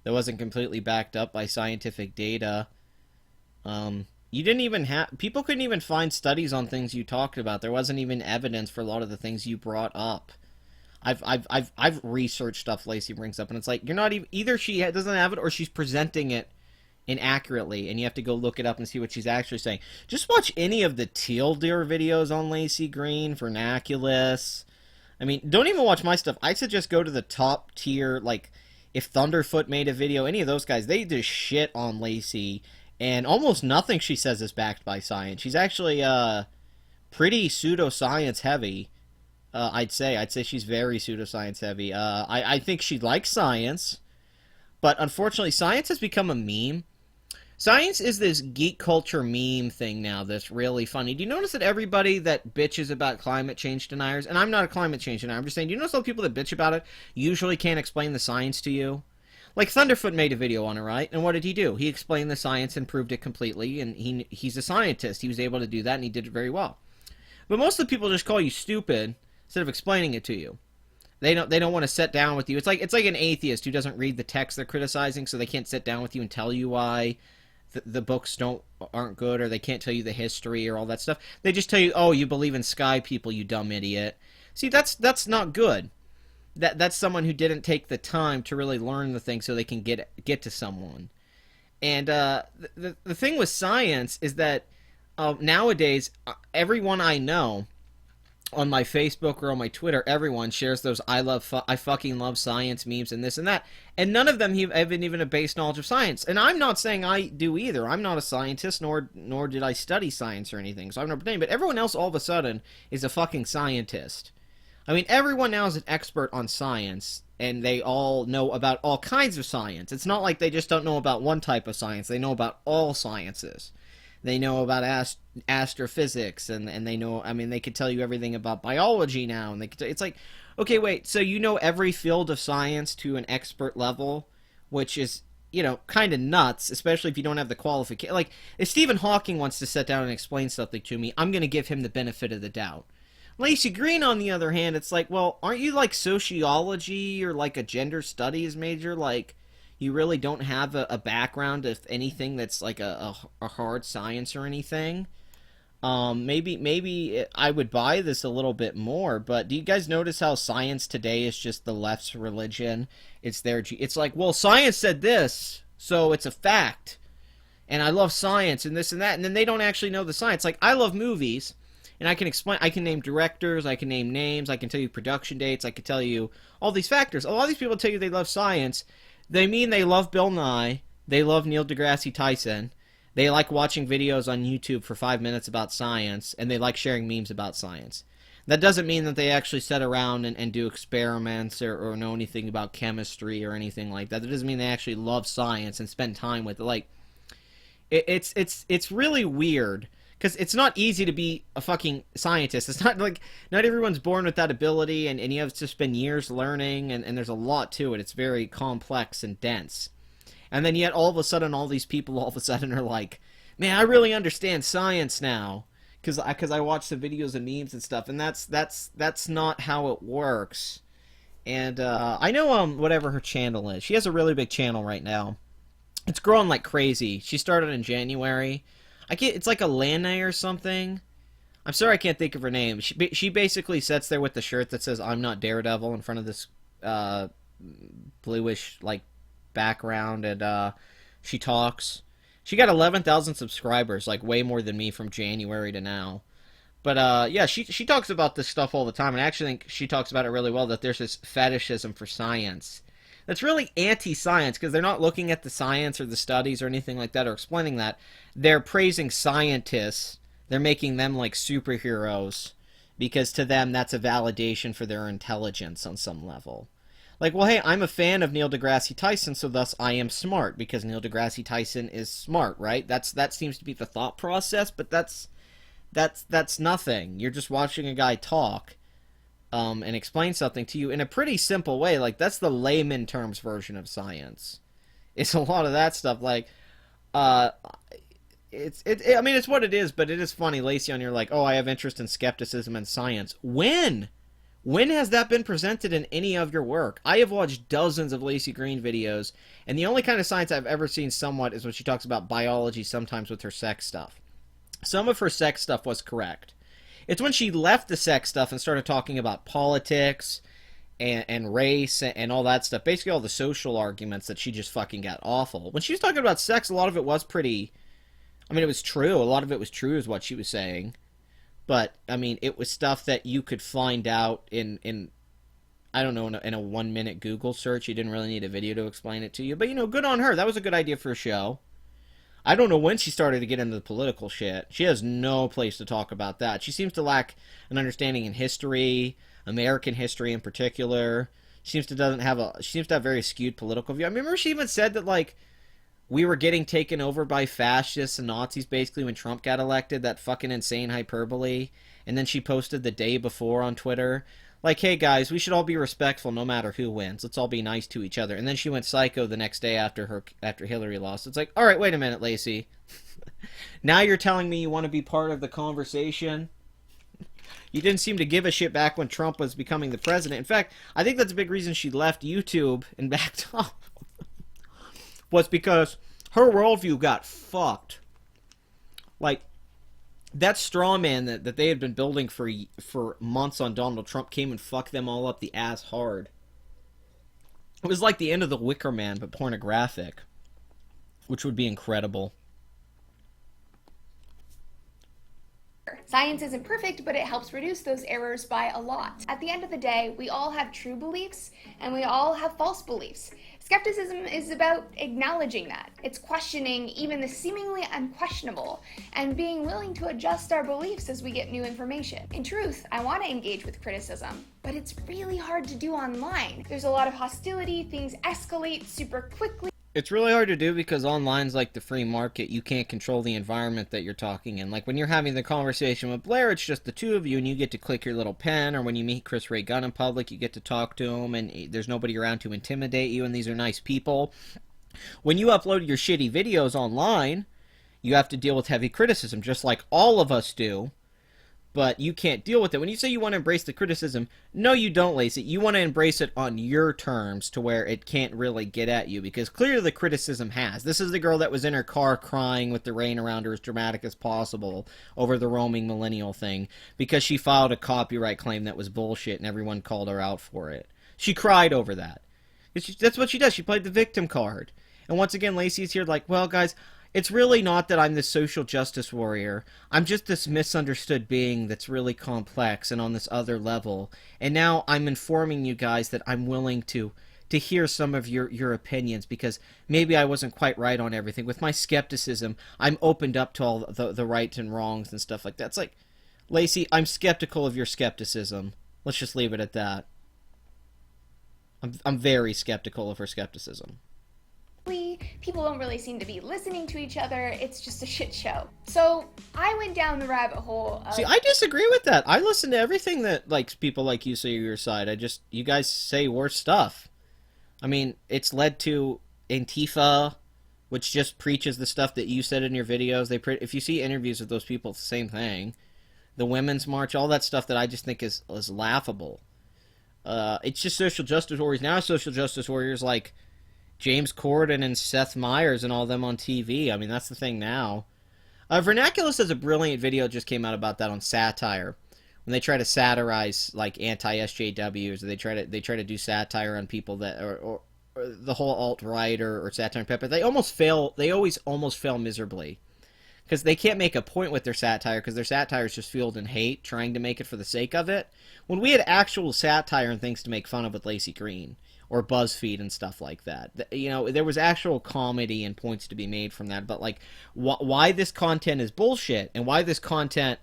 wasn't completely backed up by scientific data. You didn't even have... People couldn't even find studies on things you talked about. There wasn't even evidence for a lot of the things you brought up. I've researched stuff Lacey brings up, and it's like, you're not even... Either she doesn't have it, or she's presenting it inaccurately, and you have to go look it up and see what she's actually saying. Just watch any of the teal deer videos on Lacey Green, Vernaculus. I mean, don't even watch my stuff. I suggest go to the top tier, like, if Thunderfoot made a video, any of those guys, they just shit on Lacey, and almost nothing she says is backed by science. She's actually, pretty pseudoscience heavy, I'd say. I'd say she's very pseudoscience heavy. I think she likes science, but unfortunately, science has become a meme. Science is this geek culture meme thing now that's really funny. Do you notice that everybody that bitches about climate change deniers, and I'm not a climate change denier, I'm just saying, do you notice all the people that bitch about it usually can't explain the science to you? Like, Thunderfoot made a video on it, right? And what did he do? He explained the science and proved it completely, and he's a scientist. He was able to do that, and he did it very well. But most of the people just call you stupid instead of explaining it to you. They don't want to sit down with you. It's like an atheist who doesn't read the text they're criticizing, so they can't sit down with you and tell you why the books aren't good, or they can't tell you the history or all that stuff. They just tell you, oh, you believe in sky people, you dumb idiot. See, that's not good. That's someone who didn't take the time to really learn the thing so they can get to someone. And the thing with science is that nowadays, everyone I know on my Facebook or on my Twitter, everyone shares those I fucking love science memes and this and that. And none of them have even a base knowledge of science. And I'm not saying I do either. I'm not a scientist, nor did I study science or anything. So I'm not pretending. But everyone else all of a sudden is a fucking scientist. I mean, everyone now is an expert on science, and they all know about all kinds of science. It's not like they just don't know about one type of science. They know about all sciences. They know about astrophysics, and they know, I mean, they could tell you everything about biology now, and it's like, okay, wait, so you know every field of science to an expert level, which is, you know, kind of nuts, especially if you don't have the qualification. Like, if Stephen Hawking wants to sit down and explain something to me, I'm going to give him the benefit of the doubt. Lacey Green, on the other hand, it's like, well, aren't you like sociology or like a gender studies major? Like, you really don't have a background of anything that's like a hard science or anything. Maybe I would buy this a little bit more, but do you guys notice how science today is just the left's religion? It's like, well, science said this, so it's a fact. And I love science and this and that, and then they don't actually know the science. Like, I love movies, and I can name directors, I can name names, I can tell you production dates, I can tell you all these factors. A lot of these people tell you they love science. They mean they love Bill Nye, they love Neil deGrasse Tyson, they like watching videos on YouTube for 5 minutes about science, and they like sharing memes about science. That doesn't mean that they actually sit around and do experiments or know anything about chemistry or anything like that. That doesn't mean they actually love science and spend time with it. Like, it's really weird, because it's not easy to be a fucking scientist. It's not like, not everyone's born with that ability, and you have to spend years learning, and there's a lot to it. It's very complex and dense. And then yet, all of a sudden, all these people all of a sudden are like, man, I really understand science now, because I watch the videos and memes and stuff, and that's not how it works. And I know whatever her channel is. She has a really big channel right now. It's growing like crazy. She started in January. It's like a Lana or something. I'm sorry I can't think of her name. She basically sits there with the shirt that says "I'm not Daredevil" in front of this bluish like background, and she talks. She got 11,000 subscribers, like way more than me from January to now. But yeah, she talks about this stuff all the time, and I actually think she talks about it really well. That there's this fetishism for science. that's really anti-science, because they're not looking at the science or the studies or anything like that or explaining that. They're praising scientists. They're making them like superheroes because to them that's a validation for their intelligence on some level. Like, well, hey, I'm a fan of Neil deGrasse Tyson, so thus I am smart because Neil deGrasse Tyson is smart, right? That seems to be the thought process, but that's nothing. You're just watching a guy talk and explain something to you in a pretty simple way. Like, that's the layman terms version of science. It's a lot of that stuff. Like, I mean, it's what it is, but it is funny, Lacey, on you're like, oh, I have interest in skepticism and science. When? When has that been presented in any of your work? I have watched dozens of Lacey Green videos, and the only kind of science I've ever seen somewhat is when she talks about biology, sometimes with her sex stuff. Some of her sex stuff was correct. It's when she left the sex stuff and started talking about politics and race and all that stuff, basically all the social arguments, that she just fucking got awful. When she was talking about sex, a lot of it was pretty... I mean, it was true. A lot of it was true is what she was saying. But, I mean, it was stuff that you could find out in I don't know, in a 1-minute Google search. You didn't really need a video to explain it to you. But, you know, good on her. That was a good idea for a show. I don't know when she started to get into the political shit. She has no place to talk about that. She seems to lack an understanding in history, American history in particular. She seems to have a very skewed political view. I remember she even said that, like, we were getting taken over by fascists and Nazis basically when Trump got elected. That fucking insane hyperbole. And then she posted the day before on Twitter, like, hey guys, we should all be respectful no matter who wins. Let's all be nice to each other. And then she went psycho the next day after Hillary lost. It's like, all right, wait a minute, Lacey. Now you're telling me you want to be part of the conversation? You didn't seem to give a shit back when Trump was becoming the president. In fact, I think that's a big reason she left YouTube and backed off. Was because her worldview got fucked. Like, that straw man that they had been building for months on Donald Trump came and fucked them all up the ass hard. It was like the end of the Wicker Man, but pornographic, which would be incredible. Science isn't perfect, but it helps reduce those errors by a lot. At the end of the day, we all have true beliefs and we all have false beliefs. Skepticism is about acknowledging that. It's questioning even the seemingly unquestionable and being willing to adjust our beliefs as we get new information. In truth, I want to engage with criticism, but it's really hard to do online. There's a lot of hostility, things escalate super quickly. It's really hard to do because online's like the free market. You can't control the environment that you're talking in. Like when you're having the conversation with Blair, it's just the two of you and you get to click your little pen, or when you meet Chris Ray Gunn in public, you get to talk to him and there's nobody around to intimidate you, and these are nice people. When you upload your shitty videos online, you have to deal with heavy criticism, just like all of us do. But you can't deal with it. When you say you want to embrace the criticism, no, you don't, Lacey. You want to embrace it on your terms to where it can't really get at you, because clearly the criticism has. This is the girl that was in her car crying with the rain around her as dramatic as possible over the roaming millennial thing because she filed a copyright claim that was bullshit and everyone called her out for it. She cried over that. That's what she does. She played the victim card. And once again, Lacey's here like, well, guys, it's really not that I'm this social justice warrior. I'm just this misunderstood being that's really complex and on this other level. And now I'm informing you guys that I'm willing to hear some of your opinions, because maybe I wasn't quite right on everything. With my skepticism, I'm opened up to all the rights and wrongs and stuff like that. It's like, Lacey, I'm skeptical of your skepticism. Let's just leave it at that. I'm very skeptical of her skepticism. People don't really seem to be listening to each other. It's just a shit show. So I went down the rabbit hole of... See, I disagree with that. I listen to everything that people like you say are your side. You guys say worse stuff. I mean, it's led to Antifa, which just preaches the stuff that you said in your videos. If you see interviews with those people, it's the same thing. The Women's March, all that stuff that I just think is laughable. It's just social justice warriors. Now social justice warriors like James Corden and Seth Meyers and all them on TV. I mean, that's the thing now. Vernaculus has a brilliant video that just came out about that on satire. When they try to satirize like anti-SJWs, or they try to do satire on people that or the whole alt-right or satire on Pepper. They always almost fail miserably. Because they can't make a point with their satire, because their satire is just fueled in hate, trying to make it for the sake of it. When we had actual satire and things to make fun of with Lacey Green, or BuzzFeed and stuff like that. You know, there was actual comedy and points to be made from that. But like, why this content is bullshit and why this content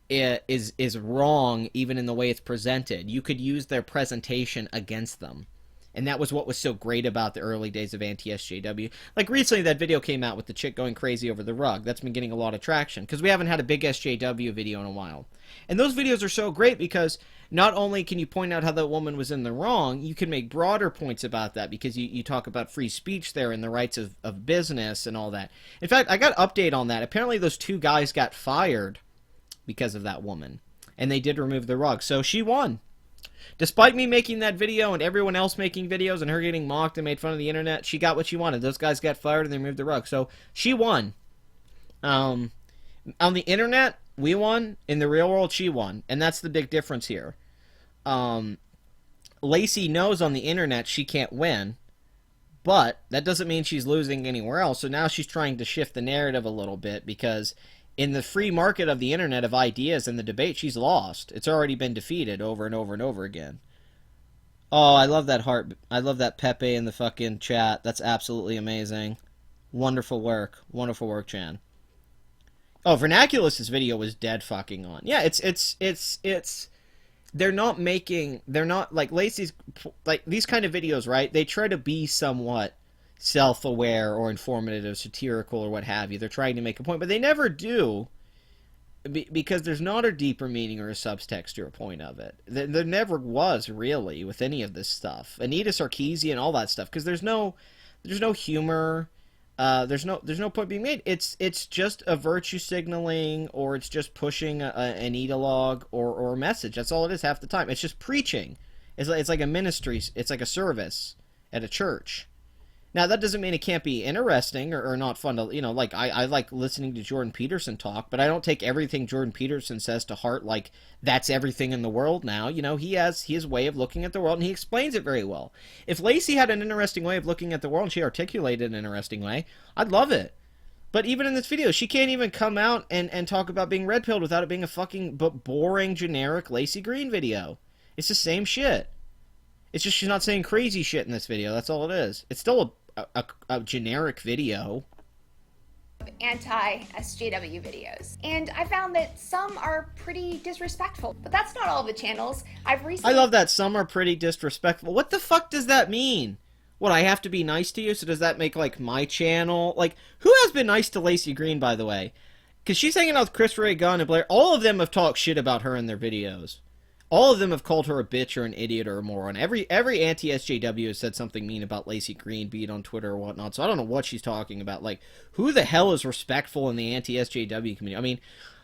is wrong, even in the way it's presented. You could use their presentation against them. And that was what was so great about the early days of anti-SJW. Like, recently that video came out with the chick going crazy over the rug. That's been getting a lot of traction, because we haven't had a big SJW video in a while. And those videos are so great because not only can you point out how that woman was in the wrong, you can make broader points about that, because you talk about free speech there and the rights of business and all that. In fact, I got an update on that. Apparently those 2 guys got fired because of that woman. And they did remove the rug. So she won. Despite me making that video and everyone else making videos and her getting mocked and made fun of the internet, she got what she wanted. Those guys got fired and they removed the rug. So she won. On the internet, we won. In the real world, she won. And that's the big difference here. Lacey knows on the internet she can't win. But that doesn't mean she's losing anywhere else. So now she's trying to shift the narrative a little bit, because in the free market of the internet of ideas and the debate, she's lost. It's already been defeated over and over and over again. Oh, I love that heart. I love that Pepe in the fucking chat. That's absolutely amazing. Wonderful work. Wonderful work, Chan. Oh, Vernaculus's video was dead fucking on. Yeah, it's they're not like Lacey's, like these kind of videos, right? They try to be somewhat self-aware or informative, satirical, or what have you. They're trying to make a point, but they never do, because there's not a deeper meaning or a subtext or a point of it. There never was, really, with any of this stuff. Anita Sarkeesian, all that stuff, because there's no humor. There's no point being made. It's just a virtue signaling, or it's just pushing an ideologue or a message. That's all it is half the time. It's just preaching. It's like a ministry. It's like a service at a church. Now, that doesn't mean it can't be interesting or not fun to, you know, like, I like listening to Jordan Peterson talk, but I don't take everything Jordan Peterson says to heart like that's everything in the world now. You know, he has his way of looking at the world, and he explains it very well. If Lacey had an interesting way of looking at the world, and she articulated an interesting way, I'd love it. But even in this video, she can't even come out and talk about being red-pilled without it being a fucking boring, generic Lacey Green video. It's the same shit. It's just she's not saying crazy shit in this video. That's all it is. It's still a generic video. Anti-SJW videos. And I found that some are pretty disrespectful. But that's not all the channels. I've recently... I love that some are pretty disrespectful. What the fuck does that mean? What, I have to be nice to you? So does that make, like, my channel? Like, who has been nice to Lacey Green, by the way? Because she's hanging out with Chris Ray Gunn and Blair. All of them have talked shit about her in their videos. All of them have called her a bitch or an idiot or a moron. Every anti-SJW has said something mean about Lacey Green, be it on Twitter or whatnot. So I don't know what she's talking about. Like, who the hell is respectful in the anti-SJW community? I mean,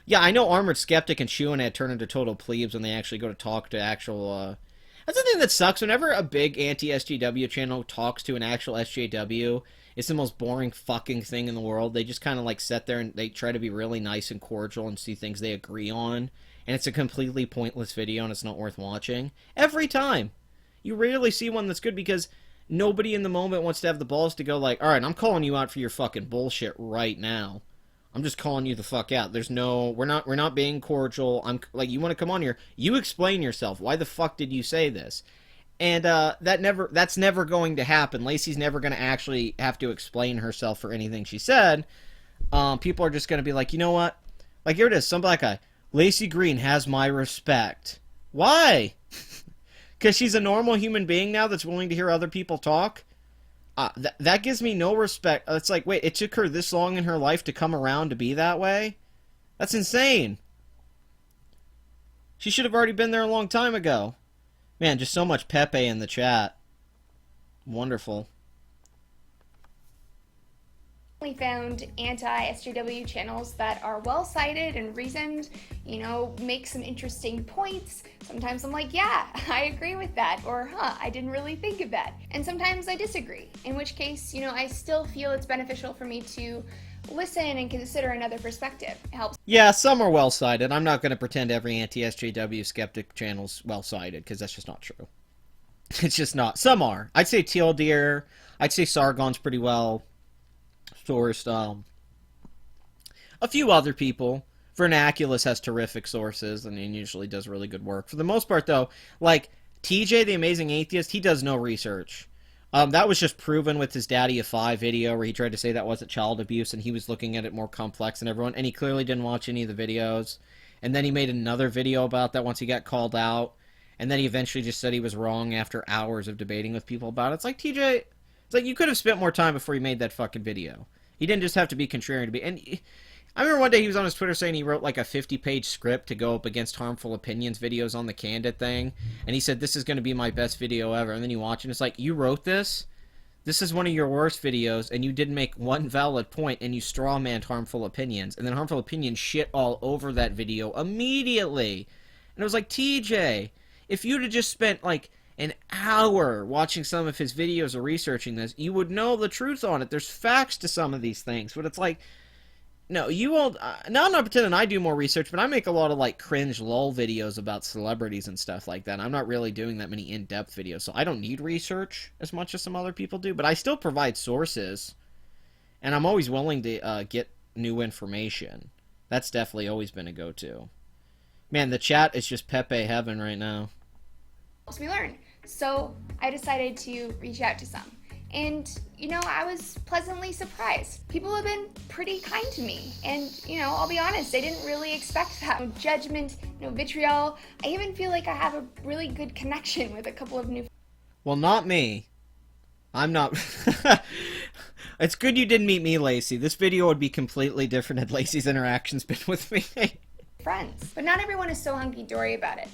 yeah, I know Armored Skeptic and Shuanad turn into total plebes when they actually go to talk to actual... That's the thing that sucks. Whenever a big anti-SJW channel talks to an actual SJW, it's the most boring fucking thing in the world. They just kind of, like, sit there and they try to be really nice and cordial and see things they agree on. And it's a completely pointless video and it's not worth watching. Every time. You rarely see one that's good because nobody in the moment wants to have the balls to go like, alright, I'm calling you out for your fucking bullshit right now. I'm just calling you the fuck out. There's no, we're not being cordial. I'm like, you want to come on here? You explain yourself. Why the fuck did you say this? And that's never going to happen. Lacey's never going to actually have to explain herself for anything she said. People are just going to be like, you know what? Like, here it is, some black guy. Lacey Green has my respect. Why? Because she's a normal human being now that's willing to hear other people talk? That gives me no respect. It's like, wait, it took her this long in her life to come around to be that way? That's insane. She should have already been there a long time ago. Man, just so much Pepe in the chat. Wonderful. We found anti-SJW channels that are well-cited and reasoned, you know, make some interesting points. Sometimes I'm like, yeah, I agree with that, or I didn't really think of that. And sometimes I disagree, in which case, you know, I still feel it's beneficial for me to listen and consider another perspective. It helps. Yeah, some are well-cited. I'm not going to pretend every anti-SJW skeptic channel's well-cited, because that's just not true. It's just not. Some are. I'd say Teal Deer. I'd say Sargon's pretty well sourced. A few other people. Vernaculus has terrific sources and he usually does really good work. For the most part, though, like, TJ, the Amazing Atheist, he does no research. That was just proven with his Daddy of Five video where he tried to say that wasn't child abuse and he was looking at it more complex than everyone, and he clearly didn't watch any of the videos. And then he made another video about that once he got called out, and then he eventually just said he was wrong after hours of debating with people about it. It's like, TJ, it's like you could have spent more time before you made that fucking video. He didn't just have to be contrarian to be... And I remember one day he was on his Twitter saying he wrote like a 50-page script to go up against Harmful Opinions videos on the Candid thing. And he said, this is going to be my best video ever. And then you watch it and it's like, you wrote this? This is one of your worst videos, and you didn't make one valid point, and you strawmanned Harmful Opinions. And then Harmful Opinions shit all over that video immediately. And it was like, TJ, if you'd have just spent like an hour watching some of his videos or researching this, you would know the truth on it. There's facts to some of these things. But it's like... No, you won't... now I'm not pretending I do more research, but I make a lot of, like, cringe lol videos about celebrities and stuff like that. I'm not really doing that many in-depth videos, so I don't need research as much as some other people do, but I still provide sources, and I'm always willing to get new information. That's definitely always been a go-to. Man, the chat is just Pepe heaven right now. Helps me learn. So I decided to reach out to some. And, you know, I was pleasantly surprised. People have been pretty kind to me. And, you know, I'll be honest, I didn't really expect that. No judgment, no vitriol. I even feel like I have a really good connection with a couple of new... Well, not me. I'm not... It's good you didn't meet me, Lacey. This video would be completely different had Lacey's interactions been with me. friends. But not everyone is so hunky-dory about it.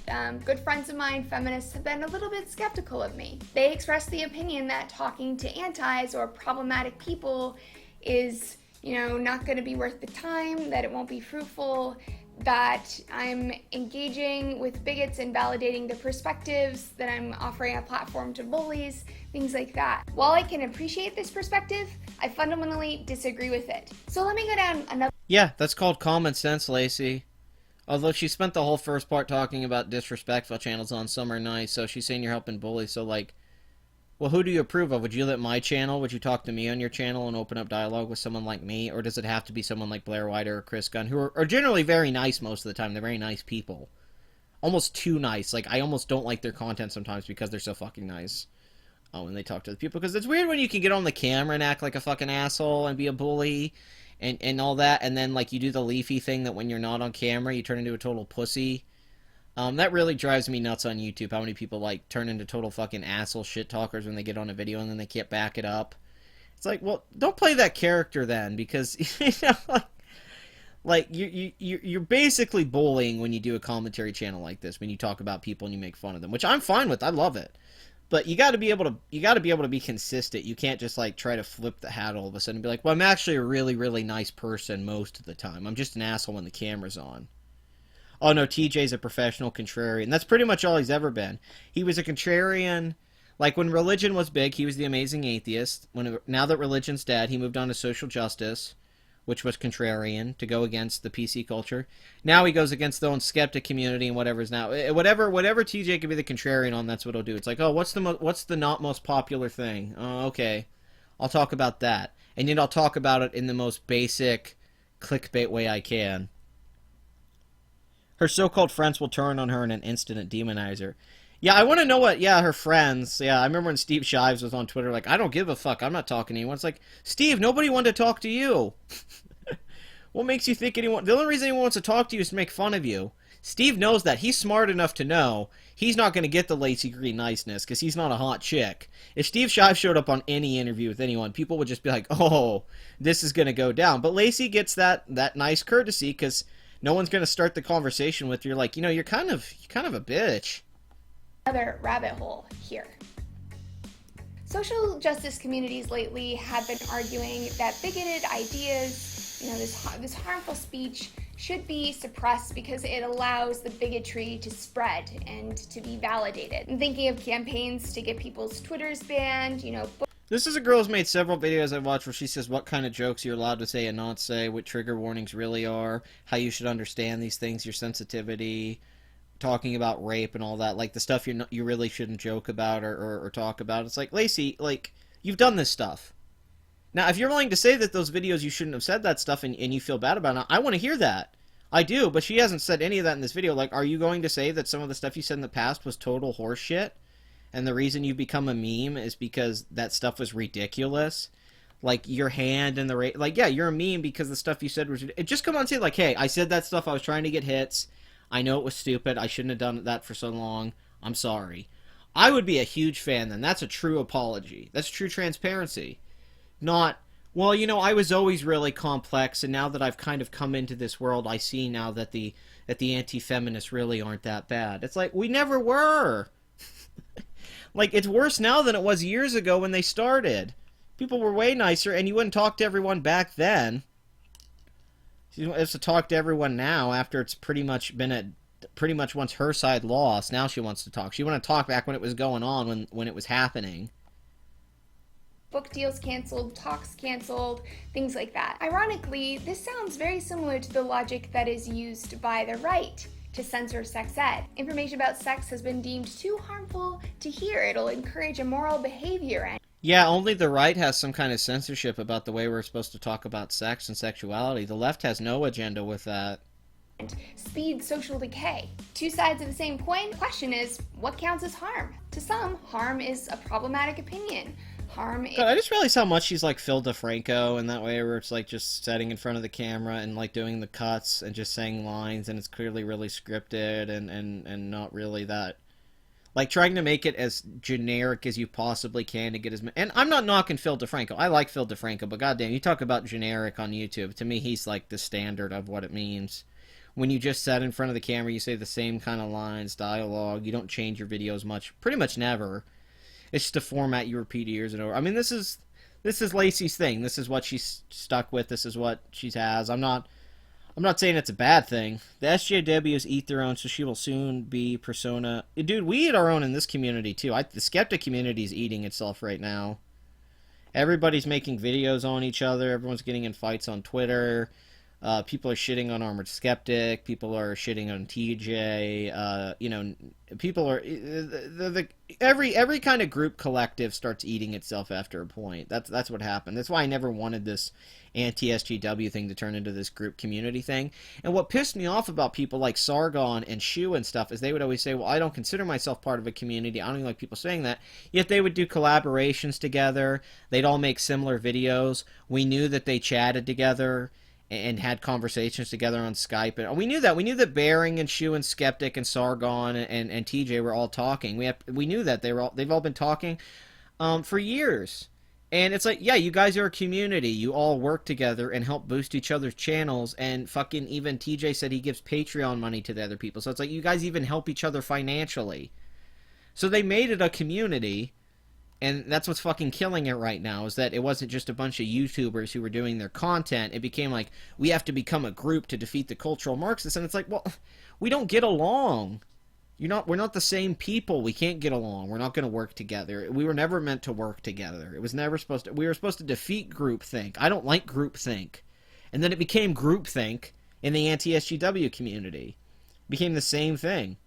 Good friends of mine, feminists, have been a little bit skeptical of me. They expressed the opinion that talking to antis or problematic people is, you know, not going to be worth the time, that it won't be fruitful, that I'm engaging with bigots and validating their perspectives, that I'm offering a platform to bullies, things like that. While I can appreciate this perspective, I fundamentally disagree with it. So let me go down another... Yeah, that's called common sense, Lacey. Although she spent the whole first part talking about disrespectful channels on some are nice, so she's saying you're helping bullies, so like, well, who do you approve of? Would you let my channel, would you talk to me on your channel and open up dialogue with someone like me, or does it have to be someone like Blair White or Chris Gunn, who are generally very nice most of the time, they're very nice people. Almost too nice, like, I almost don't like their content sometimes because they're so fucking nice. When they talk to the people, because it's weird when you can get on the camera and act like a fucking asshole and be a bully, and all that, and then, like, you do the leafy thing that when you're not on camera, you turn into a total pussy. That really drives me nuts on YouTube, how many people, like, turn into total fucking asshole shit talkers when they get on a video and then they can't back it up. It's like, well, don't play that character then, because, you know, like you're basically bullying when you do a commentary channel like this, when you talk about people and you make fun of them, which I'm fine with, I love it. But you got to be able to be consistent. You can't just like try to flip the hat all of a sudden and be like, well, I'm actually a really, really nice person most of the time. I'm just an asshole when the camera's on. Oh no, TJ's a professional contrarian. That's pretty much all he's ever been. He was a contrarian, like when religion was big, he was the amazing atheist. Now that religion's dead, he moved on to social justice, which was contrarian, to go against the PC culture. Now he goes against the own skeptic community and whatever's now. Whatever TJ can be the contrarian on, that's what he'll do. It's like, oh, what's the not most popular thing? Oh, okay. I'll talk about that. And yet I'll talk about it in the most basic clickbait way I can. Her so-called friends will turn on her in an instant and demonize her. Yeah, I want to know what, her friends. Yeah, I remember when Steve Shives was on Twitter, like, I don't give a fuck, I'm not talking to anyone. It's like, Steve, nobody wanted to talk to you. What makes you think anyone... The only reason anyone wants to talk to you is to make fun of you. Steve knows that. He's smart enough to know he's not going to get the Lacey Green niceness, because he's not a hot chick. If Steve Shives showed up on any interview with anyone, people would just be like, oh, this is going to go down. But Lacey gets that nice courtesy, because no one's going to start the conversation with you. You're like, you know, you're kind of a bitch. Another rabbit hole here. Social justice communities lately have been arguing that bigoted ideas, you know, this harmful speech should be suppressed because it allows the bigotry to spread and to be validated. I'm thinking of campaigns to get people's Twitters banned, you know. This is a girl who's made several videos I've watched where she says what kind of jokes you're allowed to say and not say, what trigger warnings really are, how you should understand these things, your sensitivity, talking about rape and all that, like the stuff you really shouldn't joke about or talk about. It's like, Lacey, like, you've done this stuff. Now, if you're willing to say that those videos you shouldn't have said that stuff and you feel bad about it, I want to hear that. I do, but she hasn't said any of that in this video. Like, are you going to say that some of the stuff you said in the past was total horseshit? And the reason you become a meme is because that stuff was ridiculous? Like, your hand and the... Like, yeah, you're a meme because the stuff you said was... Just come on and say, like, hey, I said that stuff. I was trying to get hits. I know it was stupid. I shouldn't have done that for so long. I'm sorry. I would be a huge fan then. That's a true apology. That's true transparency. Not... Well, you know, I was always really complex, and now that I've kind of come into this world, I see now that the anti-feminists really aren't that bad. It's like, we never were. Like, it's worse now than it was years ago when they started. People were way nicer, and you wouldn't talk to everyone back then. You have to talk to everyone now after it's pretty much been at... Pretty much once her side lost, now she wants to talk. She wanted to talk back when it was going on, when it was happening. Book deals canceled, talks canceled, things like that. Ironically, this sounds very similar to the logic that is used by the right to censor sex ed. Information about sex has been deemed too harmful to hear. It'll encourage immoral behavior and... Yeah, only the right has some kind of censorship about the way we're supposed to talk about sex and sexuality. The left has no agenda with that. Speed social decay. Two sides of the same coin. The question is, what counts as harm? To some, harm is a problematic opinion. Harm is... God, I just realized how much she's like Phil DeFranco in that way, where it's like just sitting in front of the camera and like doing the cuts and just saying lines, and it's clearly really scripted and not really that... Like, trying to make it as generic as you possibly can to get as... And I'm not knocking Phil DeFranco. I like Phil DeFranco, but goddamn, you talk about generic on YouTube. To me, he's like the standard of what it means. When you just sit in front of the camera, you say the same kind of lines, dialogue, you don't change your videos much. Pretty much never. It's just a format you repeat years and over. I mean, this is Lacey's thing. This is what she's stuck with. This is what she has. I'm not saying it's a bad thing. The SJWs eat their own, so she will soon be persona. Dude, we eat our own in this community, too. The skeptic community is eating itself right now. Everybody's making videos on each other. Everyone's getting in fights on Twitter. People are shitting on Armored Skeptic. People are shitting on TJ. You know, people are... Every kind of group collective starts eating itself after a point. That's what happened. That's why I never wanted this anti-SGW thing to turn into this group community thing. And what pissed me off about people like Sargon and Shu and stuff is they would always say, well, I don't consider myself part of a community. I don't even like people saying that. Yet they would do collaborations together. They'd all make similar videos. We knew that they chatted together and had conversations together on Skype. And we knew that. We knew that Bering and Shu and Skeptic and Sargon and TJ were all talking. We knew that they've all been talking for years. And it's like, yeah, you guys are a community. You all work together and help boost each other's channels. And fucking even TJ said he gives Patreon money to the other people. So it's like, you guys even help each other financially. So they made it a community. And that's what's fucking killing it right now, is that it wasn't just a bunch of YouTubers who were doing their content. It became like, we have to become a group to defeat the cultural Marxists. And it's like, well, we don't get along. We're not the same people. We can't get along. We're not going to work together. We were never meant to work together. It was never supposed to... We were supposed to defeat groupthink. I don't like groupthink. And then it became groupthink in the anti-SGW community. It became the same thing.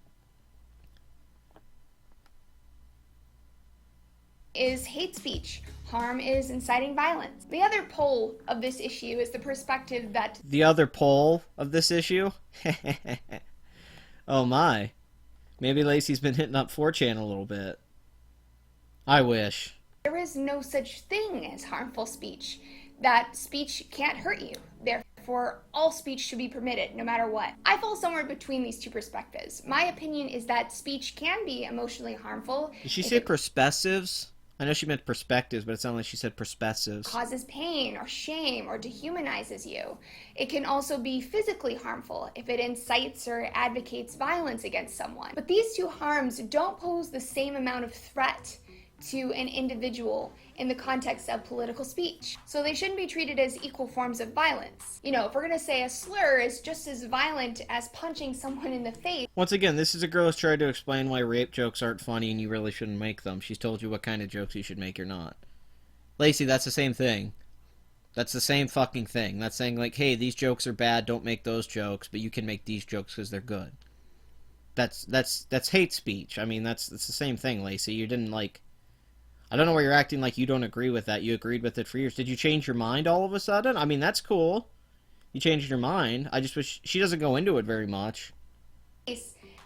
Is hate speech. Harm is inciting violence. The other pole of this issue is the perspective that... The other pole of this issue? Oh my. Maybe Lacey's been hitting up 4chan a little bit. I wish. There is no such thing as harmful speech. That speech can't hurt you. Therefore, all speech should be permitted, no matter what. I fall somewhere between these two perspectives. My opinion is that speech can be emotionally harmful. Did she say perspectives? I know she meant perspectives, but it sounded like she said perspectives. Causes pain or shame or dehumanizes you. It can also be physically harmful if it incites or advocates violence against someone. But these two harms don't pose the same amount of threat to an individual in the context of political speech. So they shouldn't be treated as equal forms of violence. You know, if we're gonna say a slur is just as violent as punching someone in the face. Once again, this is a girl who's tried to explain why rape jokes aren't funny and you really shouldn't make them. She's told you what kind of jokes you should make or not. Lacey, that's the same thing. That's the same fucking thing. That's saying like, hey, these jokes are bad, don't make those jokes, but you can make these jokes because they're good. That's hate speech. I mean, that's the same thing, Lacey. You didn't like... I don't know why you're acting like you don't agree with that. You agreed with it for years. Did you change your mind all of a sudden? I mean, that's cool. you changed your mind. I just wish she doesn't go into it very much.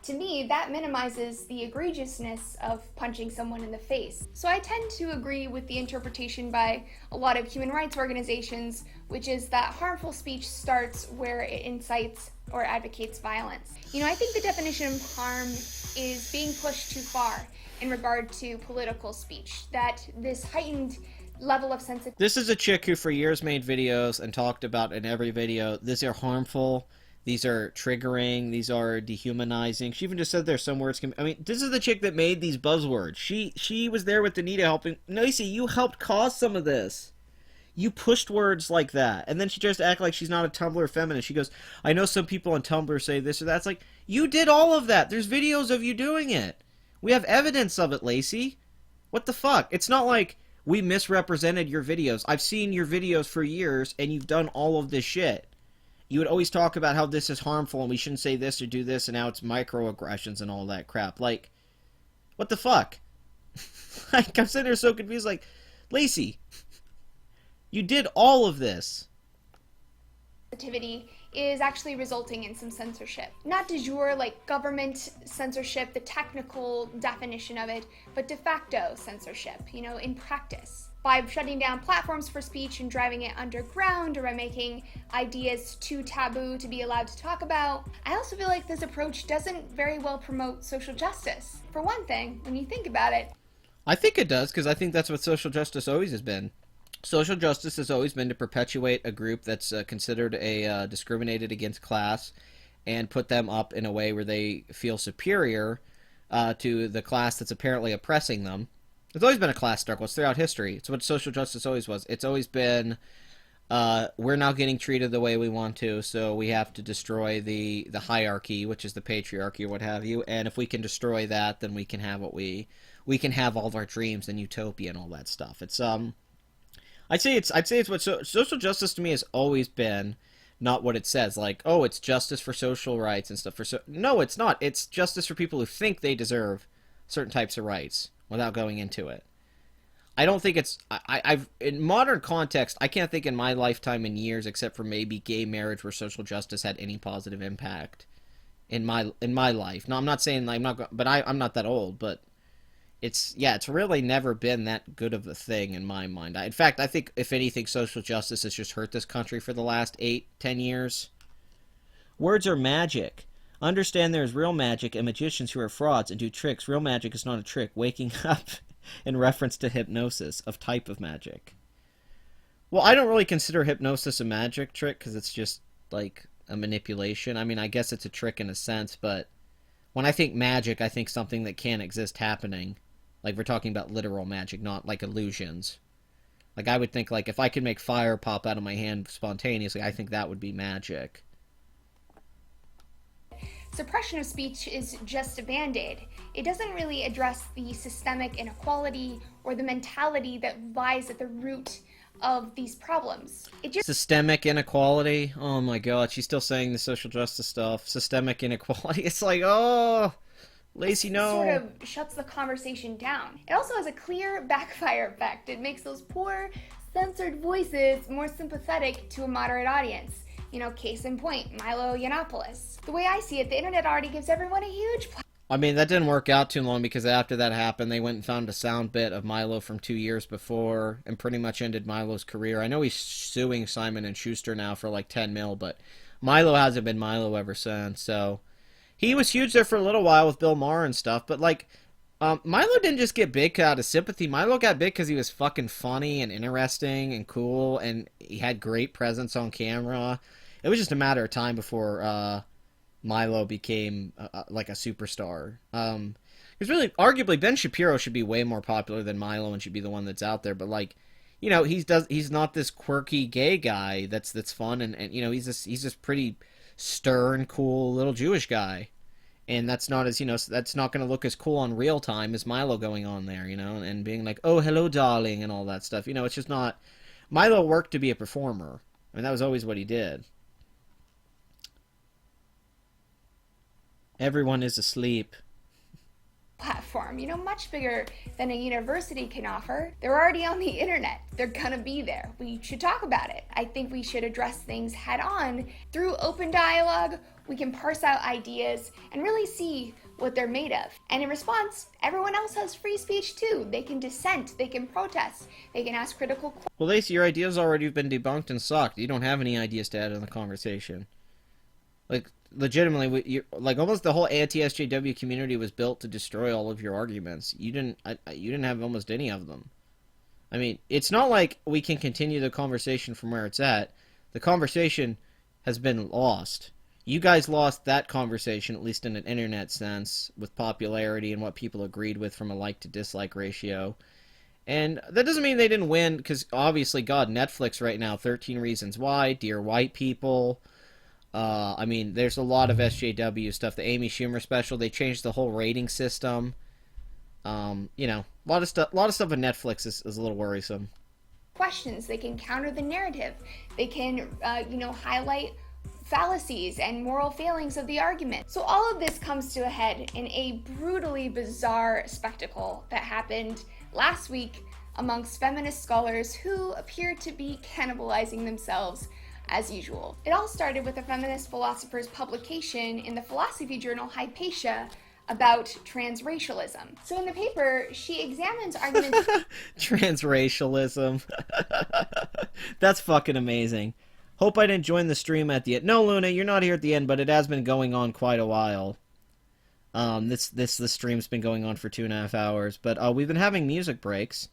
To me, that minimizes the egregiousness of punching someone in the face. So I tend to agree with the interpretation by a lot of human rights organizations, which is that harmful speech starts where it incites or advocates violence. You know, I think the definition of harm is being pushed too far in regard to political speech, that this heightened level of sensitivity. This is a chick who for years made videos and talked about in every video, these are harmful, these are triggering, these are dehumanizing. She even just said there's some words I mean, this is the chick that made these buzzwords. She was there with Danita helping. Lacey, you helped cause some of this. You pushed words like that. And then she tries to act like she's not a Tumblr feminist. She goes, I know some people on Tumblr say this or that. It's like, you did all of that. There's videos of you doing it. We have evidence of it, Lacey. What the fuck? It's not like we misrepresented your videos. I've seen your videos for years, and you've done all of this shit. You would always talk about how this is harmful, and we shouldn't say this or do this, and now it's microaggressions and all that crap. Like, what the fuck? Like, I'm sitting there so confused, like, Lacey, you did all of this. Sensitivity is actually resulting in some censorship. Not de jure like government censorship, the technical definition of it, but de facto censorship, you know, in practice. By shutting down platforms for speech and driving it underground, or by making ideas too taboo to be allowed to talk about. I also feel like this approach doesn't very well promote social justice. For one thing, when you think about it. I think it does, because I think that's what social justice always has been. Social justice has always been to perpetuate a group that's considered a discriminated against class and put them up in a way where they feel superior to the class that's apparently oppressing them. It's always been a class struggle. It's throughout history. It's what social justice always was. It's always been, we're not getting treated the way we want to, so we have to destroy the hierarchy, which is the patriarchy or what have you. And if we can destroy that, then we can have what we can have all of our dreams and utopia and all that stuff. It's I'd say it's what social justice to me has always been. Not what it says, like, oh, it's justice for social rights and stuff. No, it's not. It's justice for people who think they deserve certain types of rights without going into it. I don't think it's... I've in modern context, I can't think in my lifetime in years, except for maybe gay marriage, where social justice had any positive impact in my life. No, I'm not saying I'm not... But I'm not that old, but... It's really never been that good of a thing in my mind. In fact, I think, if anything, social justice has just hurt this country for the last 8-10 years. Words are magic. Understand there is real magic and magicians who are frauds and do tricks. Real magic is not a trick. Waking up in reference to hypnosis, of type of magic. Well, I don't really consider hypnosis a magic trick, because it's just, like, a manipulation. I mean, I guess it's a trick in a sense, but when I think magic, I think something that can't exist happening. Like, we're talking about literal magic, not, like, illusions. Like, I would think, like, if I could make fire pop out of my hand spontaneously, I think that would be magic. Suppression of speech is just a band-aid. It doesn't really address the systemic inequality or the mentality that lies at the root of these problems. It just... Systemic inequality? Oh my god, she's still saying the social justice stuff. Systemic inequality. It's like, oh... Lacey, no. Sort of shuts the conversation down. It also has a clear backfire effect. It makes those poor, censored voices more sympathetic to a moderate audience. You know, case in point, Milo Yiannopoulos. The way I see it, the internet already gives everyone a huge platform. I mean, that didn't work out too long, because after that happened, they went and found a sound bit of Milo from 2 years before and pretty much ended Milo's career. I know he's suing Simon & Schuster now for like 10 mil, but Milo hasn't been Milo ever since, so... He was huge there for a little while with Bill Maher and stuff, but, like, Milo didn't just get big out of sympathy. Milo got big because he was fucking funny and interesting and cool, and he had great presence on camera. It was just a matter of time before Milo became, like, a superstar. Because really, arguably, Ben Shapiro should be way more popular than Milo and should be the one that's out there, but, like, you know, he's not this quirky gay guy that's fun, and you know, he's this pretty... stern, cool little Jewish guy, and that's not as, you know, that's not going to look as cool on real time as Milo going on there, you know, and being like, oh, hello, darling, and all that stuff. You know, it's just not... Milo worked to be a performer. I mean, that was always what he did. Everyone is asleep. platform, much bigger than a university can offer. They're already on the internet. They're gonna be there. We should talk about it. I think we should address things head on. Through open dialogue, we can parse out ideas and really see what they're made of. And in response, everyone else has free speech too. They can dissent, they can protest, they can ask critical questions. Well, Lacey, your ideas already have been debunked and sucked. You don't have any ideas to add in the conversation. Like, legitimately, like almost the whole anti-SJW community was built to destroy all of your arguments. You didn't have almost any of them. I mean, it's not like we can continue the conversation from where it's at. The conversation has been lost. You guys lost that conversation, at least in an internet sense, with popularity and what people agreed with from a like to dislike ratio. And that doesn't mean they didn't win, because obviously, God, Netflix right now, 13 Reasons Why, Dear White People. I mean, there's a lot of SJW stuff. The Amy Schumer special, they changed the whole rating system. A lot of stuff on Netflix is a little worrisome. Questions, they can counter the narrative. They can, highlight fallacies and moral failings of the argument. So all of this comes to a head in a brutally bizarre spectacle that happened last week amongst feminist scholars who appear to be cannibalizing themselves as usual. It all started with a feminist philosopher's publication in the philosophy journal Hypatia about transracialism. So in the paper, she examines arguments... Transracialism. That's fucking amazing. Hope I didn't join the stream at the end. No, Luna, you're not here at the end, but it has been going on quite a while. The stream's been going on for 2.5 hours, but we've been having music breaks.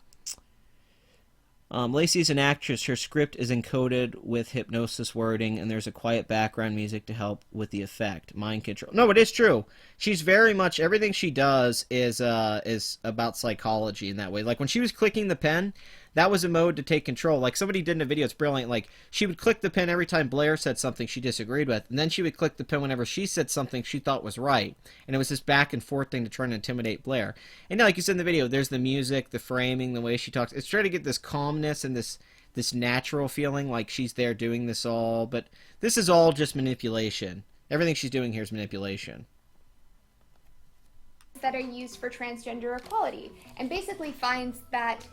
Lacey's an actress. Her script is encoded with hypnosis wording, and there's a quiet background music to help with the effect. Mind control. No, it is true. She's very much, everything she does is about psychology in that way. Like, when she was clicking the pen, that was a mode to take control. Like, somebody did in a video, it's brilliant. Like, she would click the pen every time Blair said something she disagreed with, and then she would click the pen whenever she said something she thought was right. And it was this back and forth thing to try and intimidate Blair. And like you said in the video, there's the music, the framing, the way she talks. It's trying to get this calmness and this natural feeling like she's there doing this all. But this is all just manipulation. Everything she's doing here is manipulation. That are used for transgender equality, and basically finds that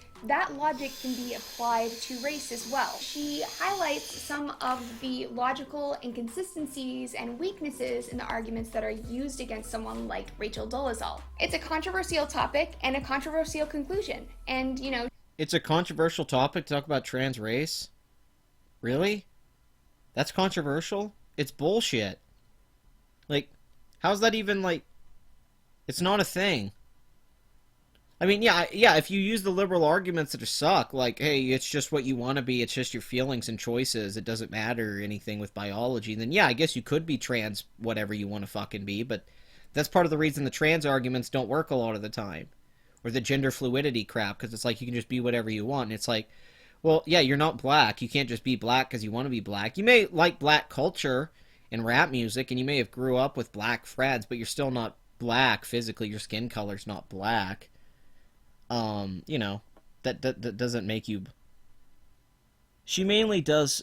logic can be applied to race as well. She highlights some of the logical inconsistencies and weaknesses in the arguments that are used against someone like Rachel Dolezal. It's a controversial topic and a controversial conclusion, and It's a controversial topic to talk about trans race? Really? That's controversial? It's bullshit. Like, how's that even, like... It's not a thing. I mean, yeah, if you use the liberal arguments that suck, like, hey, it's just what you want to be, it's just your feelings and choices, it doesn't matter anything with biology, then yeah, I guess you could be trans whatever you want to fucking be, but that's part of the reason the trans arguments don't work a lot of the time. Or the gender fluidity crap, because it's like you can just be whatever you want, and it's like, well, yeah, you're not black, you can't just be black because you want to be black. You may like black culture and rap music, and you may have grew up with black friends, but you're still not black physically. Your skin color's not black. That doesn't make you... She mainly does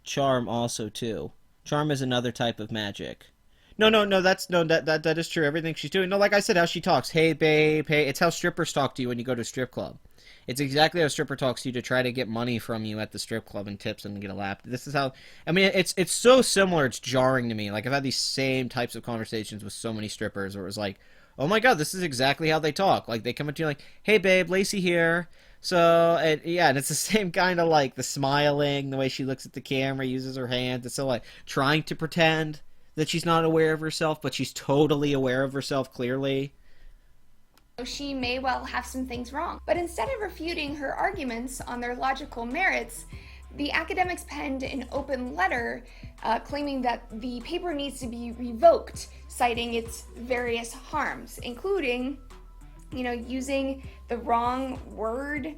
charm also too. Charm is another type of magic. No, that is true. Everything she's doing. No, like I said, how she talks. Hey, babe, hey. It's how strippers talk to you when you go to a strip club. It's exactly how a stripper talks to you to try to get money from you at the strip club and tips and get a lap. This is how... I mean, it's so similar, it's jarring to me. Like, I've had these same types of conversations with so many strippers where it was like, oh my god, this is exactly how they talk. Like, they come up to you like, hey babe, Lacey here. So, and it's the same kind of like the smiling, the way she looks at the camera, uses her hands. It's so like trying to pretend that she's not aware of herself, but she's totally aware of herself clearly. She may well have some things wrong. But instead of refuting her arguments on their logical merits, the academics penned an open letter claiming that the paper needs to be revoked, citing its various harms, including, using the wrong word,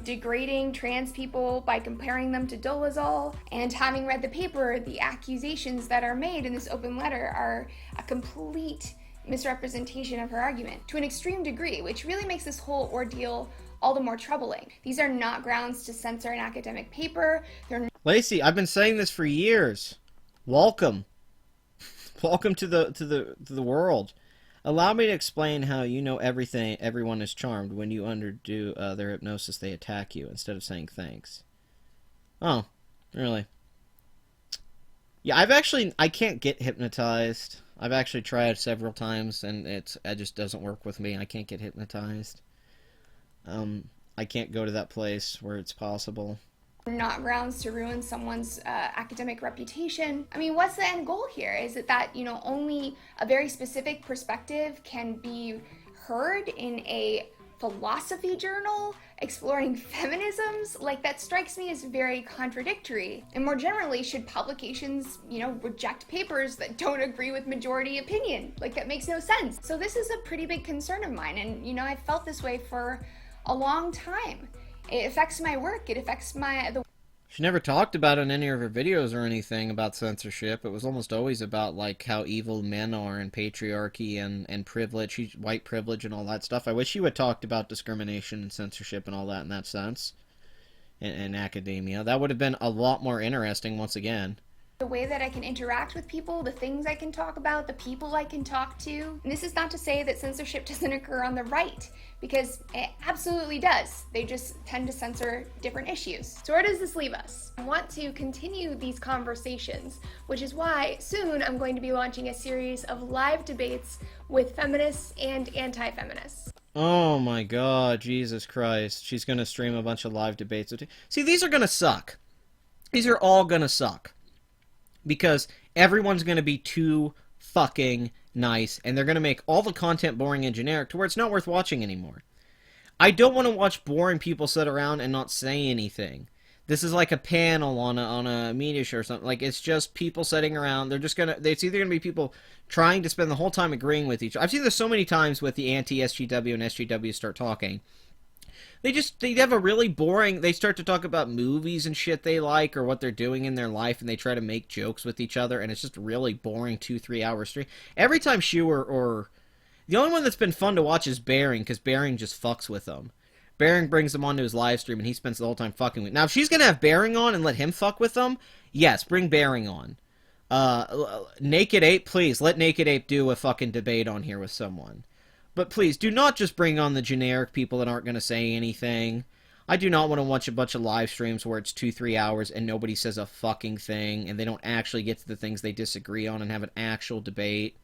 degrading trans people by comparing them to Dolezal, and having read the paper, the accusations that are made in this open letter are a complete misrepresentation of her argument to an extreme degree, which really makes this whole ordeal all the more troubling. These are not grounds to censor an academic paper. Lacey, I've been saying this for years. Welcome. Welcome to the world. Allow me to explain how you know everything. Everyone is charmed. When you underdo their hypnosis, they attack you instead of saying thanks. Oh, really? Yeah, I can't get hypnotized. I've actually tried several times, and it just doesn't work with me. I can't get hypnotized. I can't go to that place where it's possible. Not grounds to ruin someone's academic reputation. I mean, what's the end goal here? Is it that, you know, only a very specific perspective can be heard in a philosophy journal exploring feminisms? Like, that strikes me as very contradictory. And more generally, should publications, you know, reject papers that don't agree with majority opinion? Like, that makes no sense. So this is a pretty big concern of mine, and, you know, I've felt this way for a long time. It affects my work. It affects She never talked about in any of her videos or anything about censorship. It was almost always about, like, how evil men are and patriarchy and privilege, white privilege and all that stuff. I wish she would talked about discrimination and censorship and all that in that sense. In academia. That would have been a lot more interesting once again. the way that I can interact with people, the things I can talk about, the people I can talk to. And this is not to say that censorship doesn't occur on the right, because it absolutely does. They just tend to censor different issues. So where does this leave us? I want to continue these conversations, which is why soon I'm going to be launching a series of live debates with feminists and anti-feminists. Oh my god, Jesus Christ. She's gonna stream a bunch of live debates. See, these are gonna suck. These are all gonna suck. Because everyone's gonna be too fucking nice, and they're gonna make all the content boring and generic to where it's not worth watching anymore. I don't want to watch boring people sit around and not say anything. This is like a panel on a media show or something. Like, it's just people sitting around. They're just gonna. It's either gonna be people trying to spend the whole time agreeing with each other. I've seen this so many times with the anti-SGW and SGW start talking. They have a really boring. They start to talk about movies and shit they like or what they're doing in their life, and they try to make jokes with each other, and it's just really boring 2-3 hours straight. Every time Shu or the only one that's been fun to watch is Bearing, because Bearing just fucks with them. Bearing brings them onto his live stream, and he spends the whole time fucking with. Now, if she's gonna have Bearing on and let him fuck with them, yes, bring Bearing on. Naked Ape, please let Naked Ape do a fucking debate on here with someone. But please, do not just bring on the generic people that aren't going to say anything. I do not want to watch a bunch of live streams where it's 2-3 hours and nobody says a fucking thing, and they don't actually get to the things they disagree on and have an actual debate.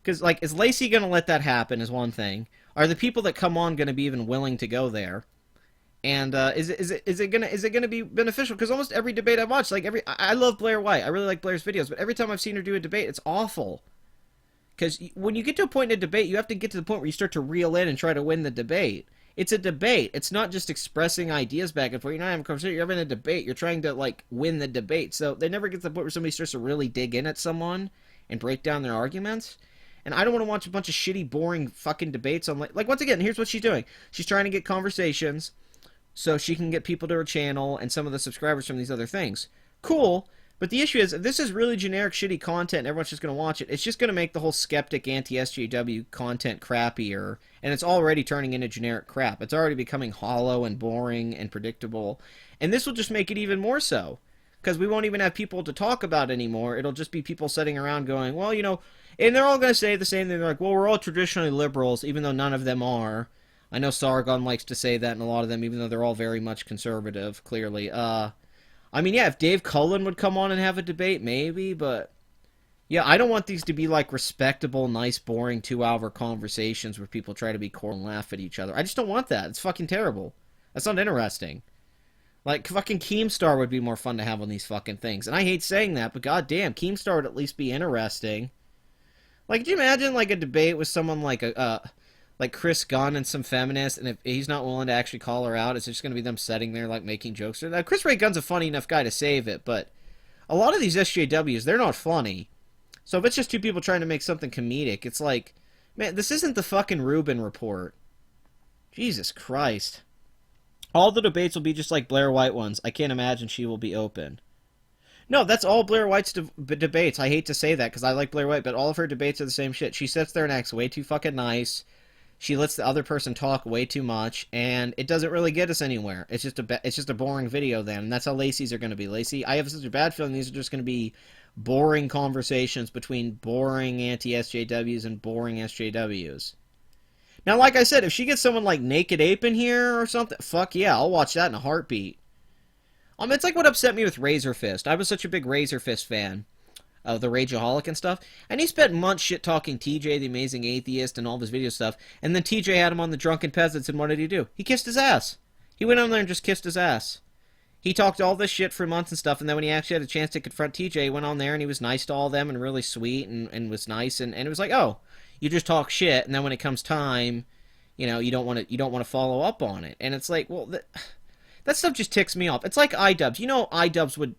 Because, like, is Lacey going to let that happen is one thing. Are the people that come on going to be even willing to go there? And is it gonna be beneficial? Because almost every debate I watch, like I love Blair White. I really like Blair's videos, but every time I've seen her do a debate, it's awful. Because when you get to a point in a debate, you have to get to the point where you start to reel in and try to win the debate. It's a debate. It's not just expressing ideas back and forth. You're not having a conversation. You're having a debate. You're trying to, like, win the debate. So they never get to the point where somebody starts to really dig in at someone and break down their arguments. And I don't want to watch a bunch of shitty, boring fucking debates on, like once again, here's what she's doing. She's trying to get conversations so she can get people to her channel and some of the subscribers from these other things. Cool. But the issue is, if this is really generic, shitty content and everyone's just going to watch it, it's just going to make the whole skeptic anti-SJW content crappier, and it's already turning into generic crap. It's already becoming hollow and boring and predictable, and this will just make it even more so, because we won't even have people to talk about anymore. It'll just be people sitting around going, well, you know, and they're all going to say the same thing. They're like, well, we're all traditionally liberals, even though none of them are. I know Sargon likes to say that, and a lot of them, even though they're all very much conservative, clearly. I mean, yeah, if Dave Cullen would come on and have a debate, maybe, but yeah, I don't want these to be like respectable, nice, boring 2-hour conversations where people try to be cool and laugh at each other. I just don't want that. It's fucking terrible. That's not interesting. Like, fucking Keemstar would be more fun to have on these fucking things. And I hate saying that, but goddamn, Keemstar would at least be interesting. Like, could you imagine, like, a debate with someone like like Chris Gunn and some feminists, and if he's not willing to actually call her out, it's just going to be them sitting there, like, making jokes. Now, Chris Ray Gunn's a funny enough guy to save it, but a lot of these SJWs, they're not funny. So if it's just two people trying to make something comedic, it's like, man, this isn't the fucking Rubin Report. Jesus Christ. All the debates will be just like Blair White ones. I can't imagine she will be open. No, that's all Blair White's debates. I hate to say that, because I like Blair White, but all of her debates are the same shit. She sits there and acts way too fucking nice. She lets the other person talk way too much, and it doesn't really get us anywhere. It's just a boring video then, and that's how Lacey's are going to be. Lacey, I have such a bad feeling these are just going to be boring conversations between boring anti-SJWs and boring SJWs. Now, like I said, if she gets someone like Naked Ape in here or something, fuck yeah, I'll watch that in a heartbeat. It's like what upset me with Razor Fist. I was such a big Razor Fist fan of the Rageaholic and stuff, and he spent months shit-talking TJ, the Amazing Atheist, and all of his video stuff, and then TJ had him on the Drunken Peasants, and what did he do? He kissed his ass. He went on there and just kissed his ass. He talked all this shit for months and stuff, and then when he actually had a chance to confront TJ, he went on there and he was nice to all of them and really sweet and was nice, and it was like, oh, you just talk shit, and then when it comes time, you know, you don't want to follow up on it. And it's like, well, that stuff just ticks me off. It's like iDubbbz. You know, iDubbbz would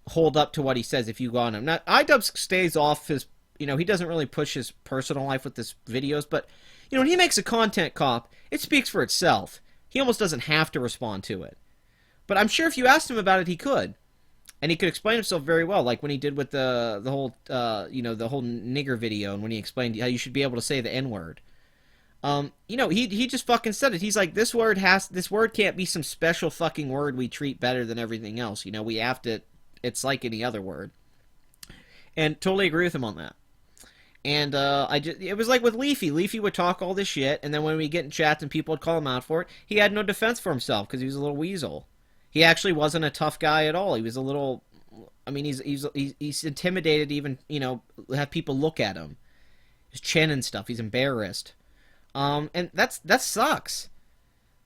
hold up to what he says if you go on him. Now, iDubbbz stays off his, you know, he doesn't really push his personal life with his videos, but, you know, when he makes a content cop, it speaks for itself. He almost doesn't have to respond to it. But I'm sure if you asked him about it, he could. And he could explain himself very well, like when he did with the whole, you know, the whole nigger video, and when he explained how you should be able to say the N-word. You know, he just fucking said it. He's like, this word can't be some special fucking word we treat better than everything else. You know, we have to, it's like any other word. And totally agree with him on that. And it was like with Leafy. Leafy would talk all this shit, and then when we get in chats and people would call him out for it, he had no defense for himself because he was a little weasel. He actually wasn't a tough guy at all. He was a little, I mean, he's intimidated to even, you know, have people look at him. His chin and stuff. He's embarrassed. And that sucks.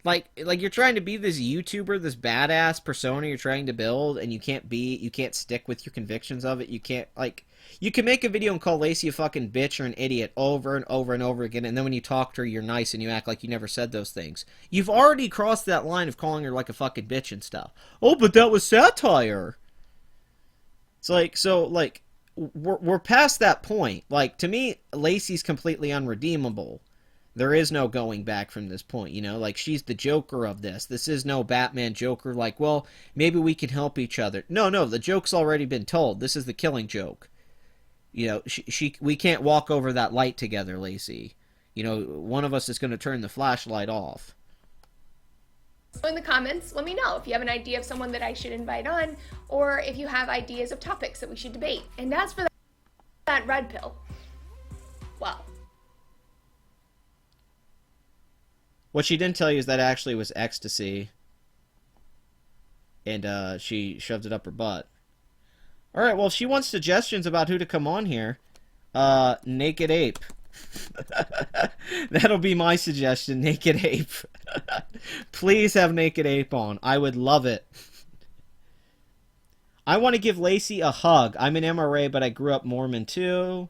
Like you're trying to be this YouTuber, this badass persona you're trying to build, and you can't stick with your convictions of it. You can't, like, you can make a video and call Lacey a fucking bitch or an idiot over and over and over again, and then when you talk to her, you're nice and you act like you never said those things. You've already crossed that line of calling her like a fucking bitch and stuff. Oh, but that was satire. It's like, so, like, we're past that point. Like, to me, Lacey's completely unredeemable. There is no going back from this point, you know? Like, she's the Joker of this. This is no Batman Joker, like, well, maybe we can help each other. No, the joke's already been told. This is the Killing Joke. You know, we can't walk over that light together, Lacey. You know, one of us is going to turn the flashlight off. In the comments, let me know if you have an idea of someone that I should invite on, or if you have ideas of topics that we should debate. And as for that red pill, well, what she didn't tell you is that actually was ecstasy. And she shoved it up her butt. Alright, well, if she wants suggestions about who to come on here, Naked Ape. That'll be my suggestion, Naked Ape. Please have Naked Ape on. I would love it. I want to give Lacey a hug. I'm an MRA, but I grew up Mormon too.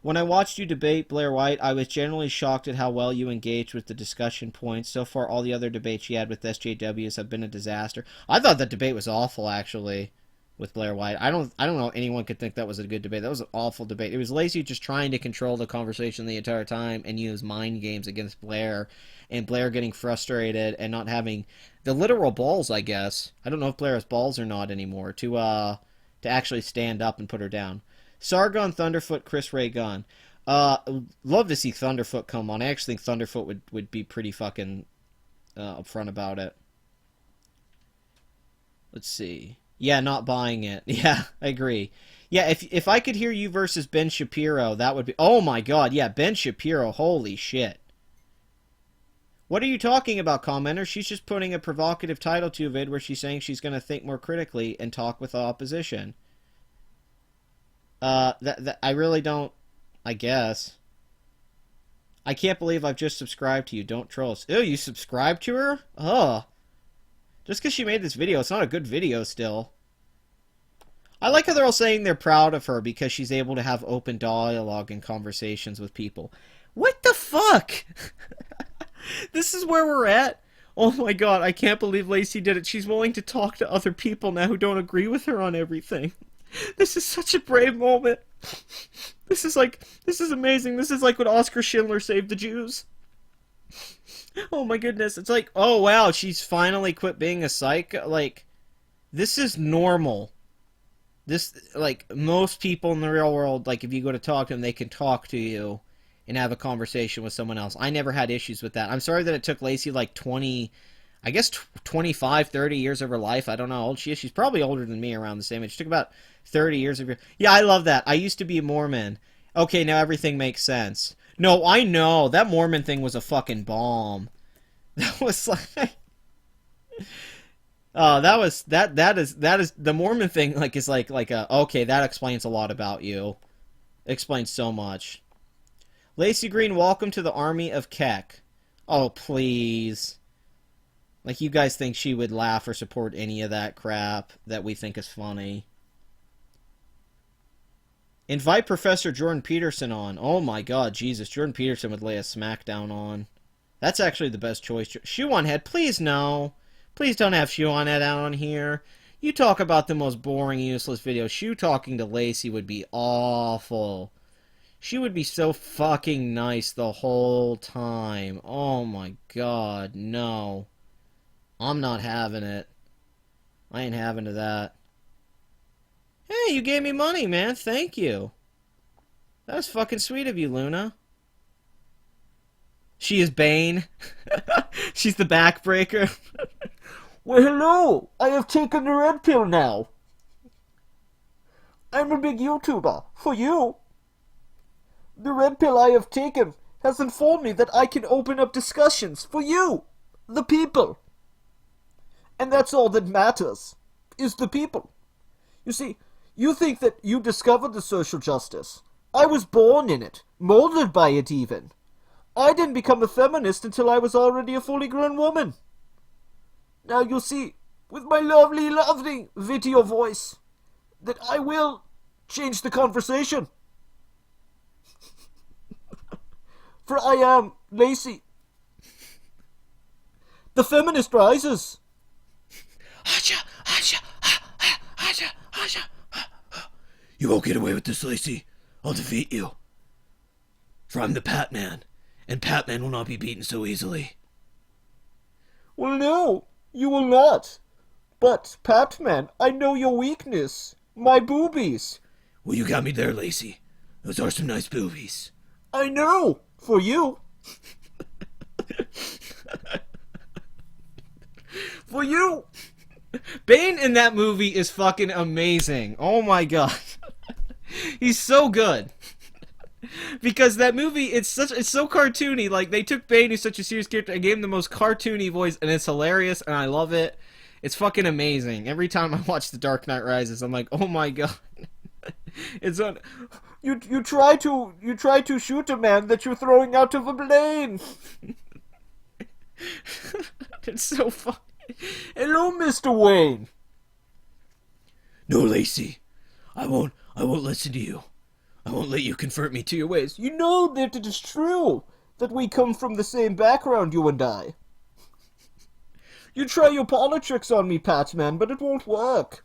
When I watched you debate Blair White, I was generally shocked at how well you engaged with the discussion points. So far, all the other debates you had with SJWs have been a disaster. I thought that debate was awful, actually, with Blair White. I don't know anyone could think that was a good debate. That was an awful debate. It was Lacey just trying to control the conversation the entire time and use mind games against Blair, and Blair getting frustrated and not having the literal balls, I guess. I don't know if Blair has balls or not anymore to actually stand up and put her down. Sargon, Thunderfoot, Chris Ray Gunn. Love to see Thunderfoot come on. I actually think Thunderfoot would be pretty fucking upfront about it. Let's see. Yeah, not buying it. Yeah, I agree. Yeah, if I could hear you versus Ben Shapiro, that would be... Oh my god, yeah, Ben Shapiro, holy shit. What are you talking about, commenter? She's just putting a provocative title to a vid where she's saying she's going to think more critically and talk with the opposition. I really don't... I guess. I can't believe I've just subscribed to you. Don't troll us. Ew, you subscribed to her? Ugh. Just because she made this video, it's not a good video still. I like how they're all saying they're proud of her because she's able to have open dialogue and conversations with people. What the fuck? This is where we're at? Oh my god, I can't believe Lacey did it. She's willing to talk to other people now who don't agree with her on everything. This is such a brave moment. This is amazing. This is like when Oskar Schindler saved the Jews. Oh my goodness. It's like, oh wow, she's finally quit being a psycho. Like, this is normal. This, like, most people in the real world, like, if you go to talk to them, they can talk to you and have a conversation with someone else. I never had issues with that. I'm sorry that it took Lacey like 20 I guess 25, 30 years of her life. I don't know how old she is. She's probably older than me, around the same age. She took about 30 years of your... Yeah, I love that. I used to be a Mormon. Okay, now everything makes sense. No, I know. That Mormon thing was a fucking bomb. That was like... Oh, that is the Mormon thing, like, is like a... Okay, that explains a lot about you. It explains so much. Lacey Green, welcome to the army of Keck. Oh, please. Like, you guys think she would laugh or support any of that crap that we think is funny. Invite Professor Jordan Peterson on. Oh my god, Jesus. Jordan Peterson would lay a smackdown on. That's actually the best choice. Shoe on Head, please no. Please don't have Shoe on Head out on here. You talk about the most boring, useless video. Shoe talking to Lacey would be awful. She would be so fucking nice the whole time. Oh my god, no. I'm not having it. I ain't having to that. Hey, you gave me money, man. Thank you. That was fucking sweet of you, Luna. She is Bane. She's the backbreaker. Well, hello. I have taken the red pill now. I'm a big YouTuber. For you. The red pill I have taken has informed me that I can open up discussions for you, the people. And that's all that matters, is the people. You see, you think that you discovered the social justice. I was born in it, molded by it even. I didn't become a feminist until I was already a fully grown woman. Now you see, with my lovely, lovely video voice, that I will change the conversation. For I am Lacey. The feminist rises. You won't get away with this, Lacey. I'll defeat you. For I'm the Pat-Man, and Pat-Man will not be beaten so easily. Well, no, you will not. But, Pat-Man, I know your weakness. My boobies. Well, you got me there, Lacey. Those are some nice boobies. I know. For you. For you. Bane in that movie is fucking amazing. Oh my god. He's so good. Because that movie, it's so cartoony. Like, they took Bane, who's such a serious character, and gave him the most cartoony voice, and it's hilarious, and I love it. It's fucking amazing. Every time I watch The Dark Knight Rises, I'm like, oh my god. It's on... You try to shoot a man that you're throwing out of a plane. It's so funny. Hello, Mr. Wayne. No, Lacey. I won't listen to you. I won't let you convert me to your ways. You know that it is true that we come from the same background, you and I. You try your politics on me, Patman, but it won't work.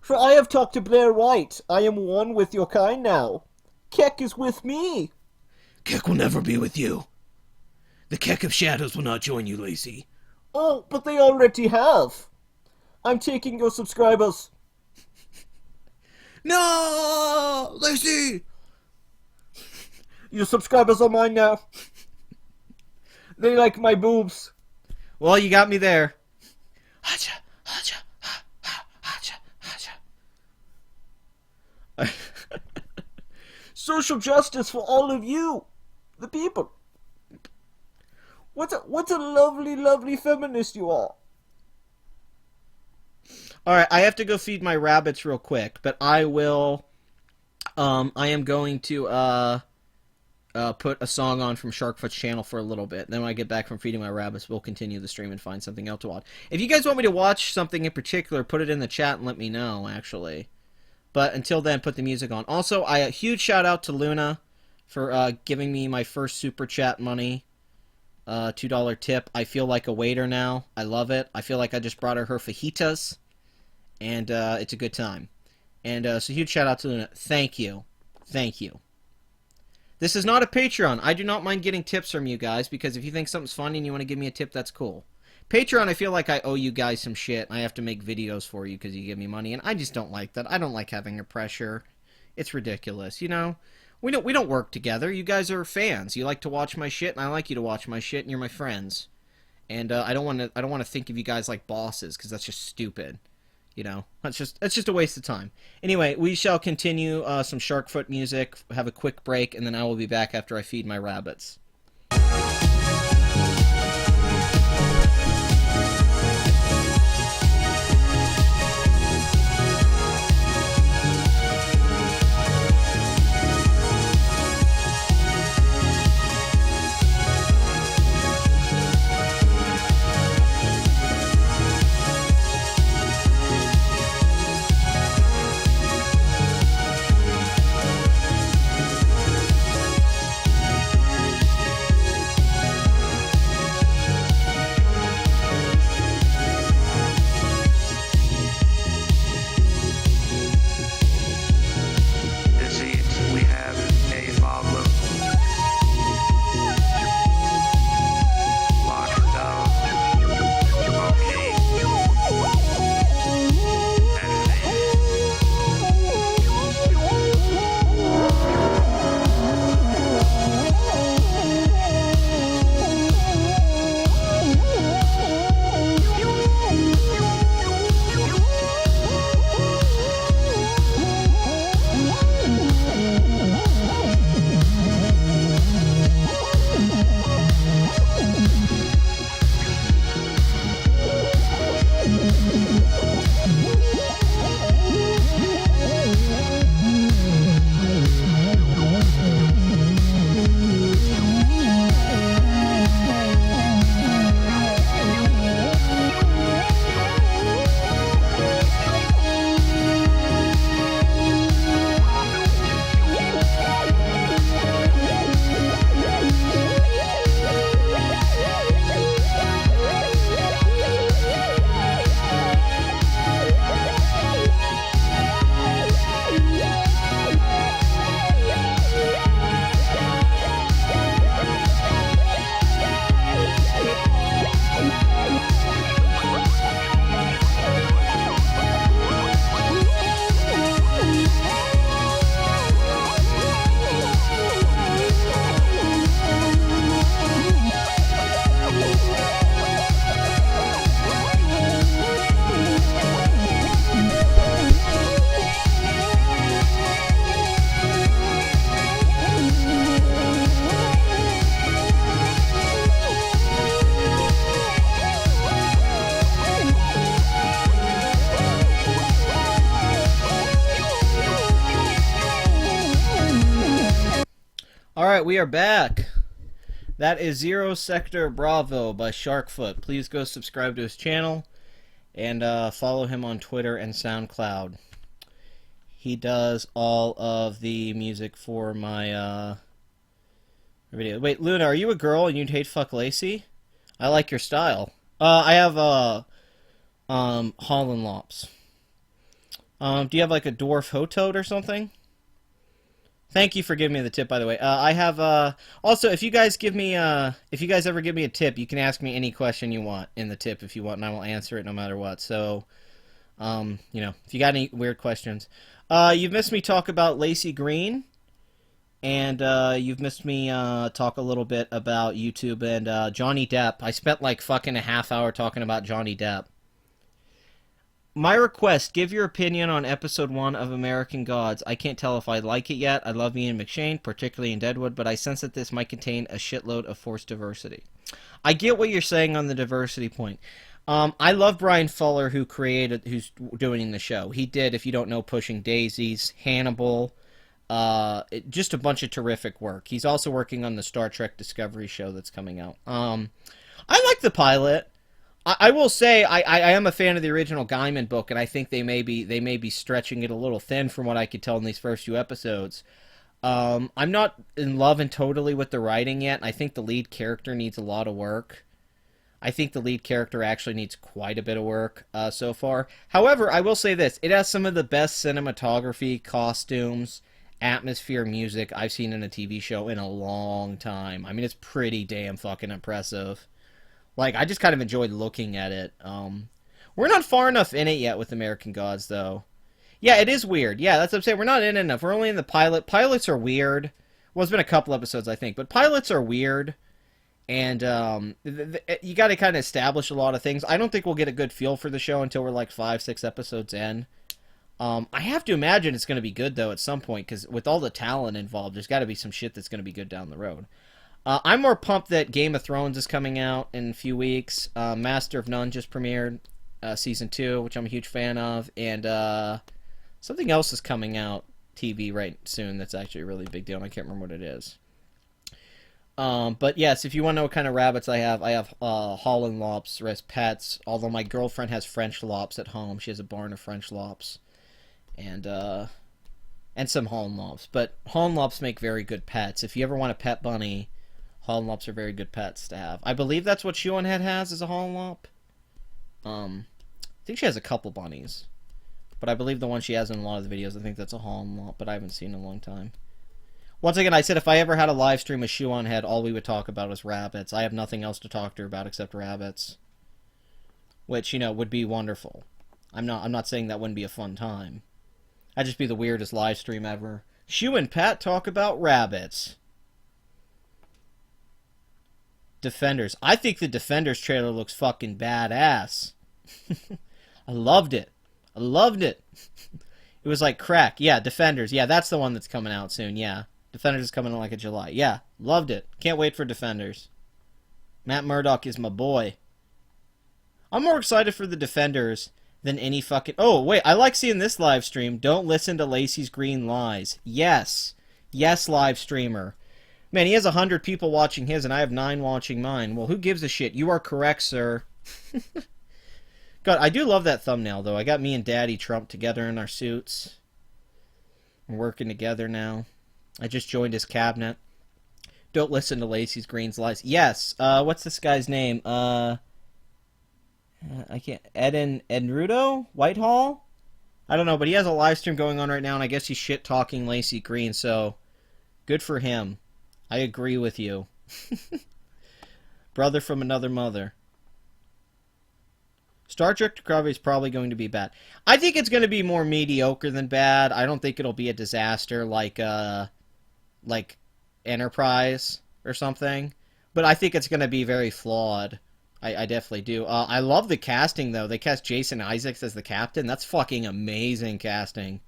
For I have talked to Blair White. I am one with your kind now. Keck is with me. Keck will never be with you. The Keck of Shadows will not join you, Lacey. Oh, but they already have. I'm taking your subscribers. No! Lacey! Your subscribers are mine now. They like my boobs. Well, you got me there. Hacha, hacha, ha, ha, hacha, hacha. Social justice for all of you, the people. What a lovely, lovely feminist you are. Alright, I have to go feed my rabbits real quick, but I will, I am going to, put a song on from Sharkfoot's channel for a little bit. Then when I get back from feeding my rabbits, we'll continue the stream and find something else to watch. If you guys want me to watch something in particular, put it in the chat and let me know, actually. But until then, put the music on. Also, a huge shout out to Luna for giving me my first super chat money. $2 tip. I feel like a waiter now. I love it. I feel like I just brought her fajitas. And it's a good time. And so huge shout out to Luna. Thank you. Thank you. This is not a Patreon. I do not mind getting tips from you guys, because if you think something's funny and you want to give me a tip, that's cool. Patreon, I feel like I owe you guys some shit. I have to make videos for you because you give me money, and I just don't like that. I don't like having a pressure. It's ridiculous, you know? We don't work together. You guys are fans. You like to watch my shit, and I like you to watch my shit, and you're my friends. and I don't want to think of you guys like bosses, because that's just stupid. You know, that's just a waste of time. Anyway, we shall continue some Sharkfoot music, have a quick break, and then I will be back after I feed my rabbits. Alright, we are back. That is Zero Sector Bravo by Sharkfoot. Please go subscribe to his channel and follow him on Twitter and SoundCloud. He does all of the music for my video. Wait, Luna, are you a girl and you'd hate fuck Lacey? I like your style. I have Holland Lops. Do you have like a dwarf Hotode or something? Thank you for giving me the tip, by the way. I have also, if you guys ever give me a tip, you can ask me any question you want in the tip if you want, and I will answer it no matter what. So, you know, if you got any weird questions, you've missed me talk about Lacey Green, and you've missed me talk a little bit about YouTube and Johnny Depp. I spent like fucking a half hour talking about Johnny Depp. My request, give your opinion on episode 1 of American Gods. I can't tell if I like it yet. I love Ian McShane, particularly in Deadwood, but I sense that this might contain a shitload of forced diversity. I get what you're saying on the diversity point. I love Brian Fuller, who's doing the show. He did, if you don't know, Pushing Daisies, Hannibal, just a bunch of terrific work. He's also working on the Star Trek Discovery show that's coming out. I like the pilot. I will say I am a fan of the original Gaiman book, and I think they may be stretching it a little thin from what I could tell in these first few episodes. I'm not in love and totally with the writing yet. I think the lead character needs a lot of work. I think the lead character actually needs quite a bit of work so far. However, I will say this. It has some of the best cinematography, costumes, atmosphere, music I've seen in a TV show in a long time. I mean, it's pretty damn fucking impressive. Like, I just kind of enjoyed looking at it. We're not far enough in it yet with American Gods, though. Yeah, it is weird. Yeah, that's what I'm saying. We're not in enough. We're only in the pilot. Pilots are weird. Well, it's been a couple episodes, I think. But pilots are weird. And you got to kind of establish a lot of things. I don't think we'll get a good feel for the show until we're like 5-6 episodes in. I have to imagine it's going to be good, though, at some point, because with all the talent involved, there's got to be some shit that's going to be good down the road. I'm more pumped that Game of Thrones is coming out in a few weeks. Master of None just premiered Season 2, which I'm a huge fan of. And something else is coming out TV right soon that's actually a really big deal, and I can't remember what it is. But yes, if you want to know what kind of rabbits I have Holland Lops as pets, although my girlfriend has French Lops at home. She has a barn of French Lops. And some Holland Lops. But Holland Lops make very good pets. If you ever want a pet bunny, Holland Lops are very good pets to have. I believe that's what Shoe on Head has, is a Holland Lop. I think she has a couple bunnies. But I believe the one she has in a lot of the videos, I think that's a Holland Lop, but I haven't seen in a long time. Once again, I said if I ever had a live stream with Shoe on Head, all we would talk about is rabbits. I have nothing else to talk to her about except rabbits. Which, you know, would be wonderful. I'm not saying that wouldn't be a fun time. That'd just be the weirdest live stream ever. Shoe and Pat talk about rabbits. Defenders. I think the Defenders trailer looks fucking badass. I loved it. I loved it. It was like crack. Yeah, Defenders. Yeah, that's the one that's coming out soon. Yeah. Defenders is coming in like a July. Yeah, loved it. Can't wait for Defenders. Matt Murdock is my boy. I'm more excited for the Defenders than any fucking... Oh, wait, I like seeing this live stream. Don't listen to Lacey's Green Lies. Yes. Yes, live streamer. Man, he has 100 people watching his, and I have 9 watching mine. Well, who gives a shit? You are correct, sir. God, I do love that thumbnail, though. I got me and Daddy Trump together in our suits. We're working together now. I just joined his cabinet. Don't listen to Lacey's Green Lies. Yes. What's this guy's name? I can't... Enrudo? Whitehall? I don't know, but he has a live stream going on right now, and I guess he's shit-talking Lacey Green, so... Good for him. I agree with you. Brother from another mother. Star Trek Discovery is probably going to be bad. I think it's going to be more mediocre than bad. I don't think it'll be a disaster like Enterprise or something. But I think it's going to be very flawed. I definitely do. I love the casting, though. They cast Jason Isaacs as the captain. That's fucking amazing casting.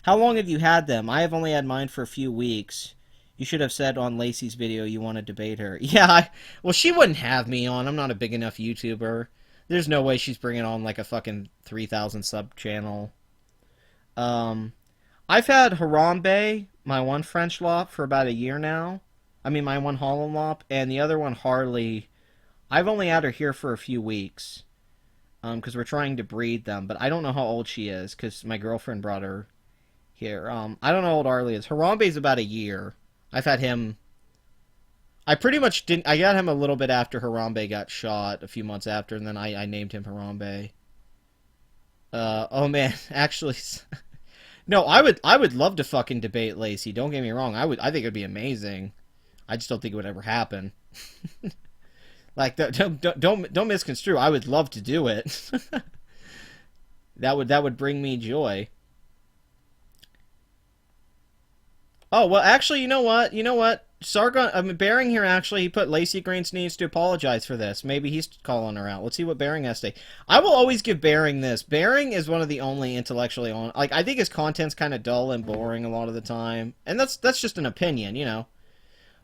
How long have you had them? I have only had mine for a few weeks. You should have said on Lacey's video you want to debate her. Yeah, well, she wouldn't have me on. I'm not a big enough YouTuber. There's no way she's bringing on like a fucking 3,000 sub channel. I've had Harambe, my one French Lop, for about a year now. I mean, my one Holland Lop, and the other one, Harley. I've only had her here for a few weeks. Because we're trying to breed them, but I don't know how old she is, because my girlfriend brought her here. I don't know how old Harley is. Harambe's about a year. I've had him... I pretty much didn't... I got him a little bit after Harambe got shot, a few months after, and then I named him Harambe. Oh man, actually... No, I would love to fucking debate Lacey, don't get me wrong. I think it'd be amazing. I just don't think it would ever happen. Like, don't misconstrue. I would love to do it. That would bring me joy. Oh, well, actually, you know what? Sargon, Bering here, actually, he put Lacey Greens needs to apologize for this. Maybe he's calling her out. Let's see what Bering has to say. I will always give Bering this. Bering is one of the only intellectually on... Like, I think his content's kind of dull and boring a lot of the time. And that's just an opinion, you know.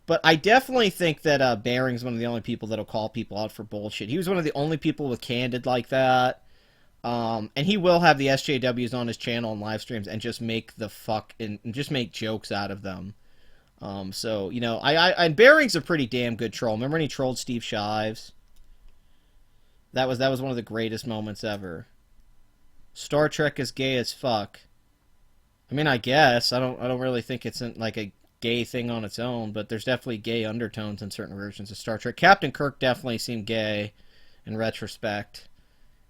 But I definitely think that Bering's one of the only people that'll call people out for bullshit. He was one of the only people with Candid like that. And he will have the SJWs on his channel and live streams and just make and just make jokes out of them. So, you know, and Bering's a pretty damn good troll. Remember when he trolled Steve Shives? That was one of the greatest moments ever. Star Trek is gay as fuck. I mean, I guess. I don't really think it's like a gay thing on its own, but there's definitely gay undertones in certain versions of Star Trek. Captain Kirk definitely seemed gay in retrospect.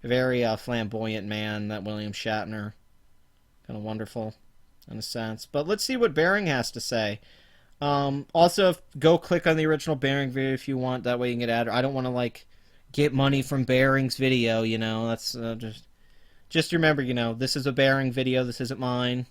A very flamboyant man, that William Shatner. Kind of wonderful, in a sense. But let's see what Bering has to say. Also, go click on the original Bering video if you want. That way you can get added. I don't want to, like, get money from Bering's video, you know. That's just remember, you know, this is a Bering video. This isn't mine.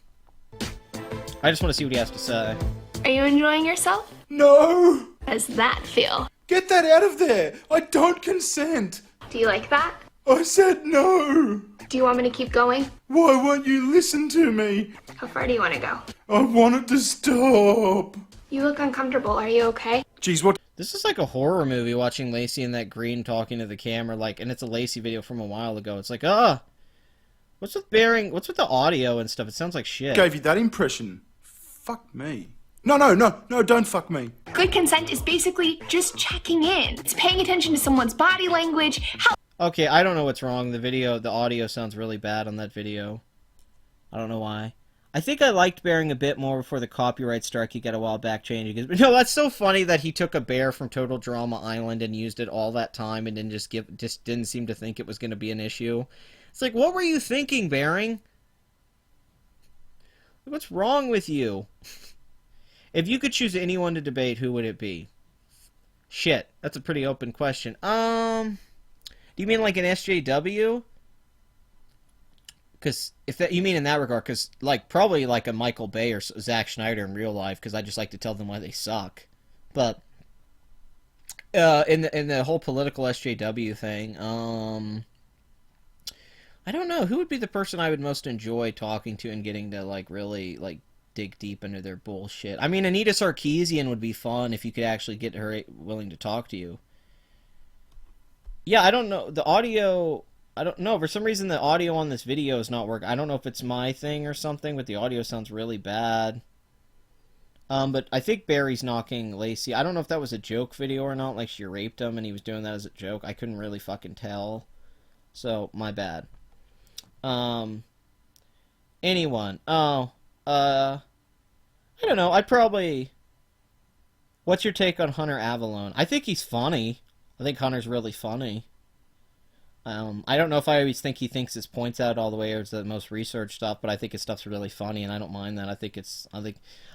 I just want to see what he has to say. Are you enjoying yourself? No! How does that feel? Get that out of there! I don't consent! Do you like that? I said no! Do you want me to keep going? Why won't you listen to me? How far do you want to go? I want it to stop! You look uncomfortable. Are you okay? Geez, what? This is like a horror movie, watching Lacey in that green talking to the camera, like, and it's a Lacey video from a while ago. It's like, what's with the audio and stuff? It sounds like shit. Gave you that impression? Fuck me. No, don't fuck me. Good consent is basically just checking in. It's paying attention to someone's body language, how Okay, I don't know what's wrong. The audio sounds really bad on that video. I don't know why. I think I liked bearing a bit more before the copyright strike he got a while back changing his... No, that's so funny that he took a bear from Total Drama Island and used it all that time and then just didn't seem to think it was going to be an issue. It's like, what were you thinking, Bearing? What's wrong with you? If you could choose anyone to debate, who would it be? Shit, that's a pretty open question. Do you mean like an SJW? Because if that, you mean in that regard, because like probably like a Michael Bay or Zack Snyder in real life, because I just like to tell them why they suck. But in the whole political SJW thing, I don't know who would be the person I would most enjoy talking to and getting to like really like dig deep into their bullshit. I mean, Anita Sarkeesian would be fun if you could actually get her willing to talk to you. Yeah, I don't know. The audio... I don't know. For some reason, the audio on this video is not working. I don't know if it's my thing or something, but the audio sounds really bad. But I think Barry's knocking Lacey. I don't know if that was a joke video or not, like she raped him and he was doing that as a joke. I couldn't really fucking tell. So, my bad. Anyone. Oh, I don't know. I'd probably... What's your take on Hunter Avallone? I think he's funny. I think Hunter's really funny. I don't know if I always think he thinks his points out all the way or it's the most research stuff, but I think his stuff's really funny and I don't mind that. I think he's one of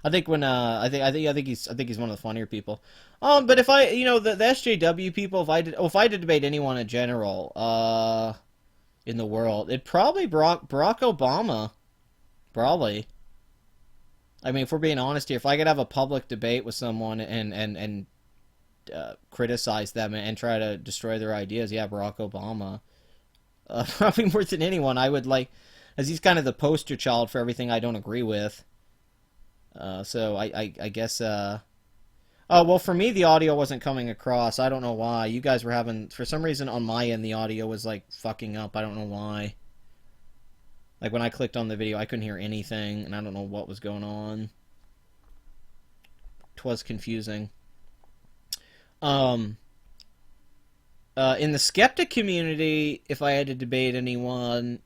the funnier people. But if I, the SJW people, if I did debate anyone in general, in the world, it'd probably Barack Obama. Probably. I mean, if we're being honest here, if I could have a public debate with someone and criticize them and try to destroy their ideas, yeah, Barack Obama. Probably more than anyone, I would like, as he's kind of the poster child for everything I don't agree with. So I guess, oh, well, for me, the audio wasn't coming across. I don't know why. You guys were having, for some reason on my end, the audio was like fucking up. I don't know why. Like when I clicked on the video, I couldn't hear anything, and I don't know what was going on. 'Twas confusing. In the skeptic community, if I had to debate anyone,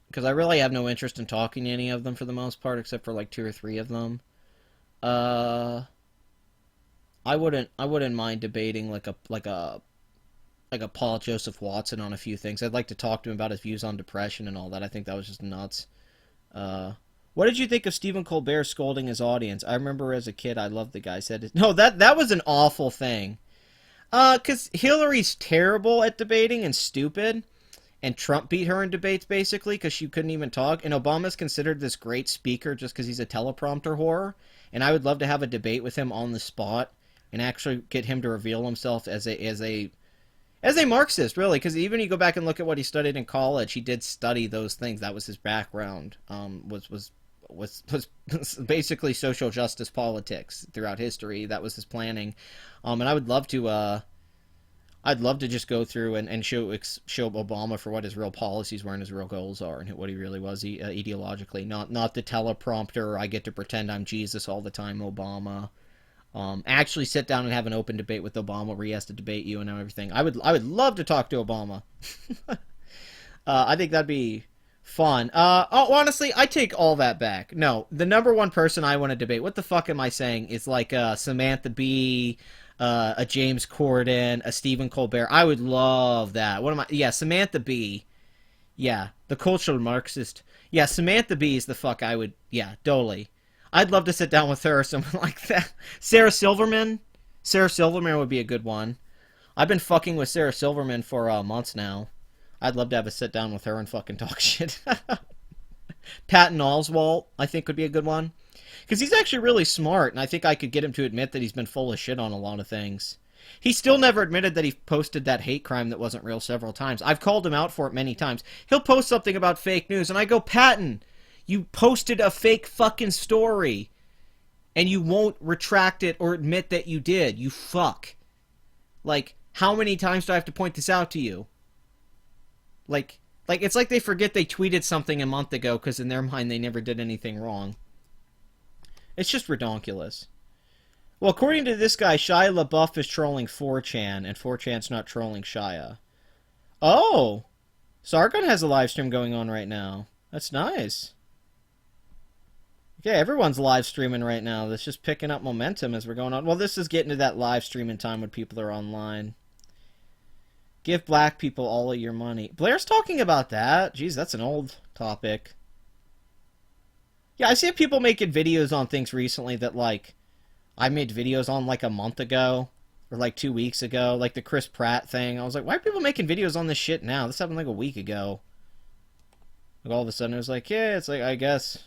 because I really have no interest in talking to any of them for the most part, except for like 2 or 3 of them, I wouldn't mind debating like a Paul Joseph Watson on a few things. I'd like to talk to him about his views on depression and all that. I think that was just nuts. What did you think of Stephen Colbert scolding his audience? I remember as a kid, I loved the guy. No, that was an awful thing. Because Hillary's terrible at debating and stupid, and Trump beat her in debates, basically, because she couldn't even talk, and Obama's considered this great speaker just because he's a teleprompter whore, and I would love to have a debate with him on the spot, and actually get him to reveal himself as a Marxist, really, because even you go back and look at what he studied in college, he did study those things. That was his background, was basically social justice politics throughout history. That was his planning. And I would love to, I'd love to just go through and show Obama for what his real policies were and his real goals are and what he really was ideologically. Not the teleprompter, I get to pretend I'm Jesus all the time, Obama. Actually sit down and have an open debate with Obama where he has to debate you and everything. I would love to talk to Obama. I think that'd be fun. Honestly, I take all that back. No, the number one person I want to debate, what the fuck am I saying, is like Samantha Bee, a James Corden, a Stephen Colbert. I would love that. Yeah, Samantha Bee. Yeah, the cultural Marxist. Yeah, Samantha Bee is the fuck I would, yeah, totally. I'd love to sit down with her or someone like that. Sarah Silverman. Sarah Silverman would be a good one. I've been fucking with Sarah Silverman for months now. I'd love to have a sit down with her and fucking talk shit. Patton Oswalt, I think, would be a good one. Because he's actually really smart, and I think I could get him to admit that he's been full of shit on a lot of things. He still never admitted that he posted that hate crime that wasn't real several times. I've called him out for it many times. He'll post something about fake news, and I go, Patton, you posted a fake fucking story, and you won't retract it or admit that you did. You fuck. Like, how many times do I have to point this out to you? Like it's like they forget they tweeted something a month ago because in their mind they never did anything wrong. It's just redonkulous. Well, according to this guy, Shia LaBeouf is trolling 4chan, and 4chan's not trolling Shia. Oh! Sargon has a live stream going on right now. That's nice. Yeah, everyone's live streaming right now. That's just picking up momentum as we're going on. Well, this is getting to that live streaming time when people are online. Give black people all of your money. Blair's talking about that. Jeez, that's an old topic. Yeah, I see people making videos on things recently that, like, I made videos on, like, a month ago. Or, like, 2 weeks ago. Like, the Chris Pratt thing. I was like, why are people making videos on this shit now? This happened, like, a week ago. Like, all of a sudden, it was like, yeah, it's like, I guess.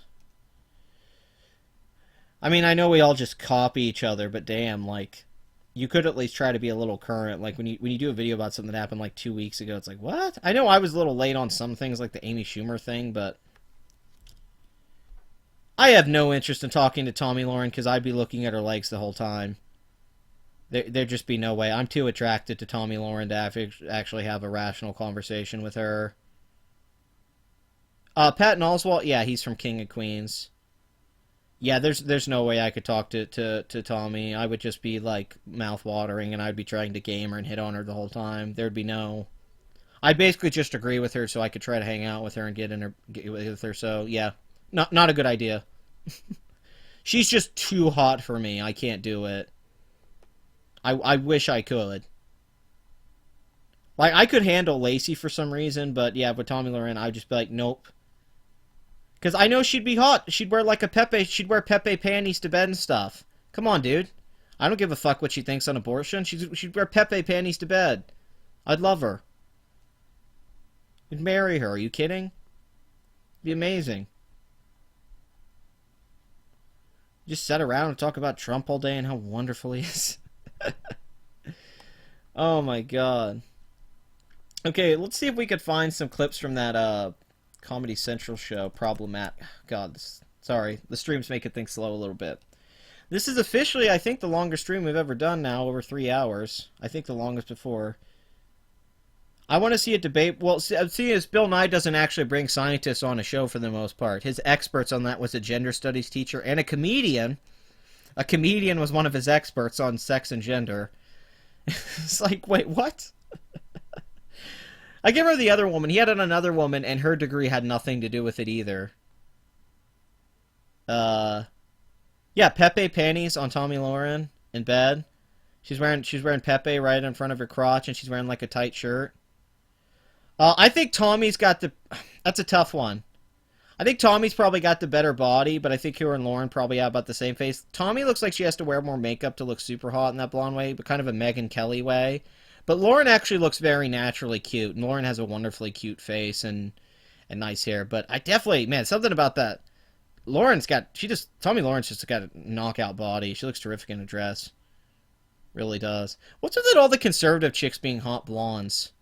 I mean, I know we all just copy each other, but damn, like, you could at least try to be a little current. Like, when you do a video about something that happened, like, 2 weeks ago, it's like, what? I know I was a little late on some things, like the Amy Schumer thing, but I have no interest in talking to Tommy Lauren because I'd be looking at her legs the whole time. There'd just be no way. I'm too attracted to Tommy Lauren to actually have a rational conversation with her. Patton Oswalt, yeah, he's from King of Queens. Yeah, there's no way I could talk to Tommy. I would just be, like, mouth-watering, and I'd be trying to game her and hit on her the whole time. There'd be no... I'd basically just agree with her so I could try to hang out with her and get with her, so, yeah. Not a good idea. She's just too hot for me. I can't do it. I wish I could. Like, I could handle Lacey for some reason, but, yeah, with Tommy Lauren, I'd just be like, nope. Because I know she'd be hot. She'd wear like a Pepe. She'd wear Pepe panties to bed and stuff. Come on, dude. I don't give a fuck what she thinks on abortion. She'd wear Pepe panties to bed. I'd love her. I'd marry her. Are you kidding? It'd be amazing. Just sit around and talk about Trump all day and how wonderful he is. Oh my god. Okay, let's see if we could find some clips from that Comedy Central show, Problematic. God, sorry. The streams make it think slow a little bit. This is officially, I think, the longest stream we've ever done now, over 3 hours. I think the longest before. I want to see a debate. Well, see, as Bill Nye doesn't actually bring scientists on a show for the most part. His experts on that was a gender studies teacher and a comedian. A comedian was one of his experts on sex and gender. It's like, wait, what? I give her the other woman. He had another woman, and her degree had nothing to do with it either. Yeah, Pepe panties on Tommy Lauren in bed. She's wearing Pepe right in front of her crotch, and she's wearing like a tight shirt. I think Tommy's got the... That's a tough one. I think Tommy's probably got the better body, but I think her and Lauren probably have about the same face. Tommy looks like she has to wear more makeup to look super hot in that blonde way, but kind of a Megyn Kelly way. But Lauren actually looks very naturally cute, and Lauren has a wonderfully cute face and nice hair. But I definitely, man, something about that. Tommy Lauren's just got a knockout body. She looks terrific in a dress. Really does. What's with it, all the conservative chicks being hot blondes?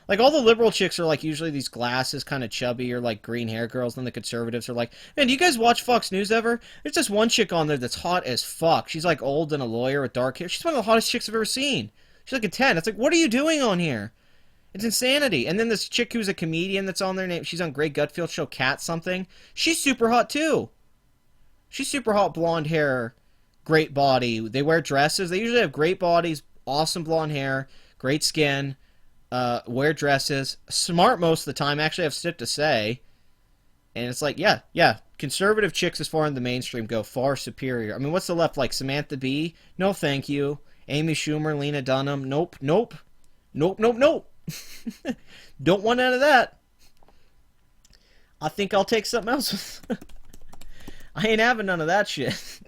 Like, all the liberal chicks are, like, usually these glasses, kind of chubby, or, like, green hair girls, and the conservatives are like, man, do you guys watch Fox News ever? There's this one chick on there that's hot as fuck. She's, like, old and a lawyer with dark hair. She's one of the hottest chicks I've ever seen. She's like a 10. It's like, what are you doing on here? It's insanity. And then this chick who's a comedian that's on there, she's on Greg Gutfield's show, Cat something. She's super hot, too. She's super hot, blonde hair, great body. They wear dresses. They usually have great bodies, awesome blonde hair, great skin, wear dresses, smart most of the time, actually have shit to say. And it's like, yeah, conservative chicks as far in the mainstream go far superior. I mean, what's the left like? Samantha Bee? No, thank you. Amy Schumer, Lena Dunham? Nope. Don't want none of that. I think I'll take something else. I ain't having none of that shit.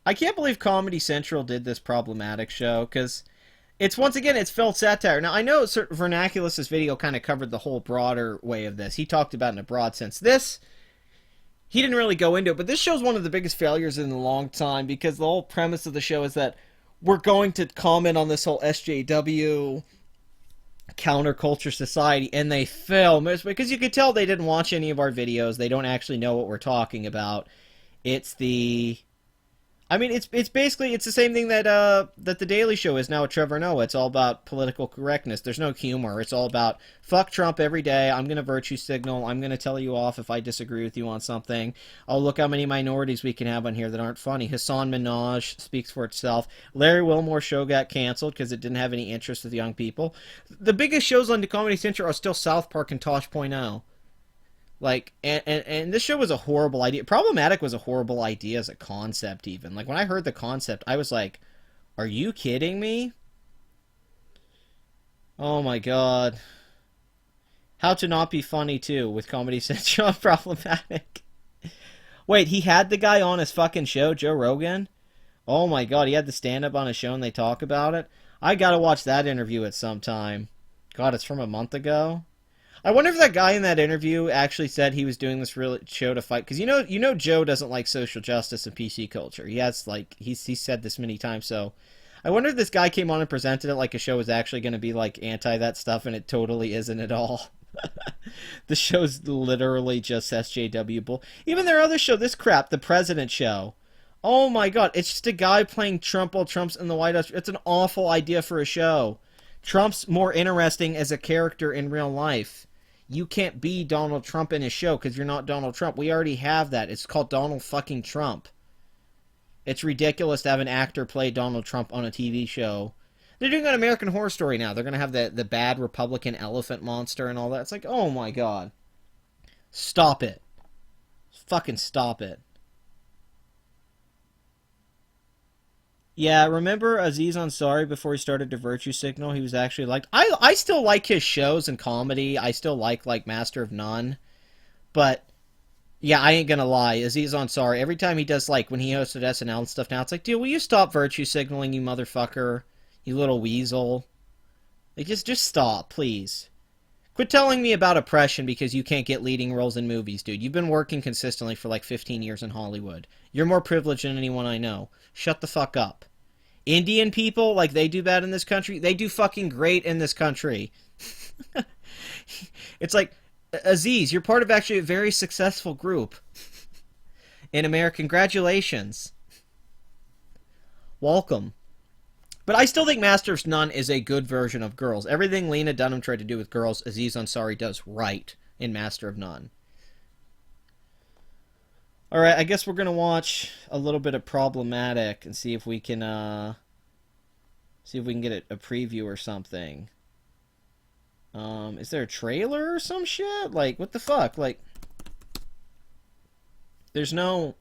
I can't believe Comedy Central did this Problematic show, because it's, once again, it's felt satire. Now, I know Vernaculous's video kind of covered the whole broader way of this. He talked about it in a broad sense. This, he didn't really go into it, but this show's one of the biggest failures in a long time because the whole premise of the show is that we're going to comment on this whole SJW counterculture society, and they fail because you could tell they didn't watch any of our videos. They don't actually know what we're talking about. It's the I mean, it's basically the same thing that that the Daily Show is now with Trevor Noah. It's all about political correctness. There's no humor. It's all about fuck Trump every day. I'm gonna virtue signal. I'm gonna tell you off if I disagree with you on something. Oh, look how many minorities we can have on here that aren't funny. Hassan Minaj speaks for itself. Larry Wilmore's show got canceled because it didn't have any interest with young people. The biggest shows on the Comedy Central are still South Park and Tosh.0. Like, and this show was a horrible idea. Problematic was a horrible idea as a concept, even. Like, when I heard the concept, I was like, are you kidding me? Oh my god. How to Not Be Funny, too, with Comedy Central. Problematic. Wait, he had the guy on his fucking show, Joe Rogan? Oh my god, he had the stand-up on his show and they talk about it? I gotta watch that interview at some time. God, it's from a month ago? I wonder if that guy in that interview actually said he was doing this real show to fight, because you know Joe doesn't like social justice and PC culture. He has, like, he's said this many times, so I wonder if this guy came on and presented it like a show was actually going to be, like, anti that stuff, and it totally isn't at all. The show's literally just SJW bull. Even their other show, this crap, The President Show. Oh my god, it's just a guy playing Trump while Trump's in the White House. It's an awful idea for a show. Trump's more interesting as a character in real life. You can't be Donald Trump in a show because you're not Donald Trump. We already have that. It's called Donald fucking Trump. It's ridiculous to have an actor play Donald Trump on a TV show. They're doing an American Horror Story now. They're going to have the bad Republican elephant monster and all that. It's like, oh my god. Stop it. Fucking stop it. Yeah, remember Aziz Ansari before he started to virtue signal? He was actually like, I still like his shows and comedy. I still like Master of None. But yeah, I ain't gonna lie, Aziz Ansari, every time he does, like, when he hosted SNL and stuff now, it's like, dude, will you stop virtue signaling, you motherfucker? You little weasel. Like, just stop, please. Quit telling me about oppression because you can't get leading roles in movies, dude. You've been working consistently for like 15 years in Hollywood. You're more privileged than anyone I know. Shut the fuck up. Indian people, like, they do bad in this country. They do fucking great in this country. It's like, Aziz, you're part of actually a very successful group in America. Congratulations. Welcome. But I still think Master of None is a good version of Girls. Everything Lena Dunham tried to do with Girls, Aziz Ansari does right in Master of None. Alright, I guess we're going to watch a little bit of Problematic and see if we can get a preview or something. Is there a trailer or some shit? Like, what the fuck? Like, there's no...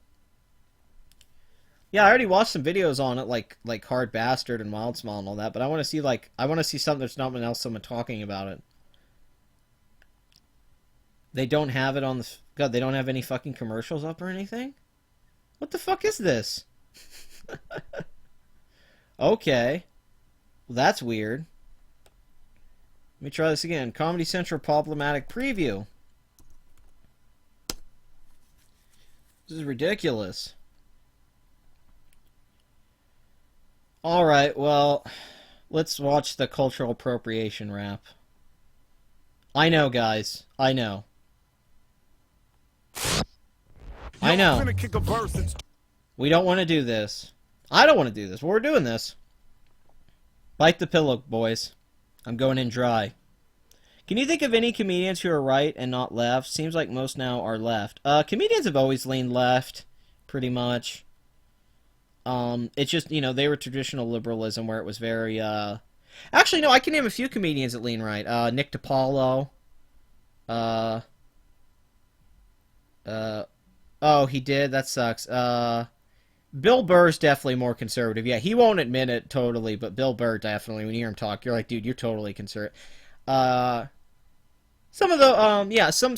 Yeah, I already watched some videos on it, like Hard Bastard and Wild Smile and all that, but I want to see, like, something there's not someone talking about it. They don't have it on the... God, they don't have any fucking commercials up or anything? What the fuck is this? Okay. Well, that's weird. Let me try this again. Comedy Central Problematic Preview. This is ridiculous. Alright, well, let's watch the cultural appropriation rap. I know, guys. I know. I know. We don't want to do this. I don't want to do this. But we're doing this. Bite the pillow, boys. I'm going in dry. Can you think of any comedians who are right and not left? Seems like most now are left. Comedians have always leaned left, pretty much. It's just, you know, they were traditional liberalism where it was very, Actually, no, I can name a few comedians that lean right. Nick DiPaolo. Oh, he did? That sucks. Bill Burr's definitely more conservative. Yeah, he won't admit it totally, but Bill Burr definitely, when you hear him talk, you're like, dude, you're totally conservative. Some of the, yeah, some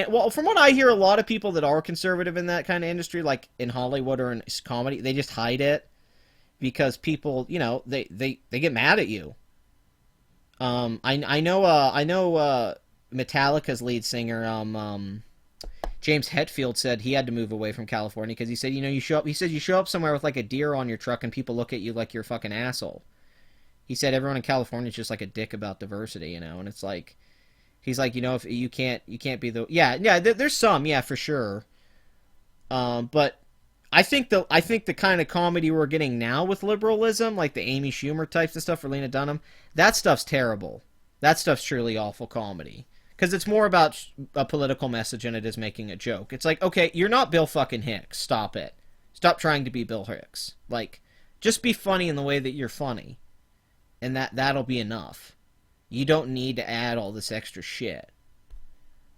well, from what I hear, a lot of people that are conservative in that kind of industry, like in Hollywood or in comedy, they just hide it because people, you know, they get mad at you. I know Metallica's lead singer, James Hetfield said he had to move away from California because he said, you know, he said you show up somewhere with like a deer on your truck and people look at you like you're a fucking asshole. He said everyone in California is just like a dick about diversity, you know, and it's like, he's like, you know, if you can't be the, there's some, yeah, for sure. But I think the kind of comedy we're getting now with liberalism, like the Amy Schumer types of stuff for Lena Dunham, that stuff's terrible. That stuff's truly awful comedy. Because it's more about a political message than it is making a joke. It's like, okay, you're not Bill fucking Hicks. Stop it. Stop trying to be Bill Hicks. Like, just be funny in the way that you're funny. And that'll be enough. You don't need to add all this extra shit.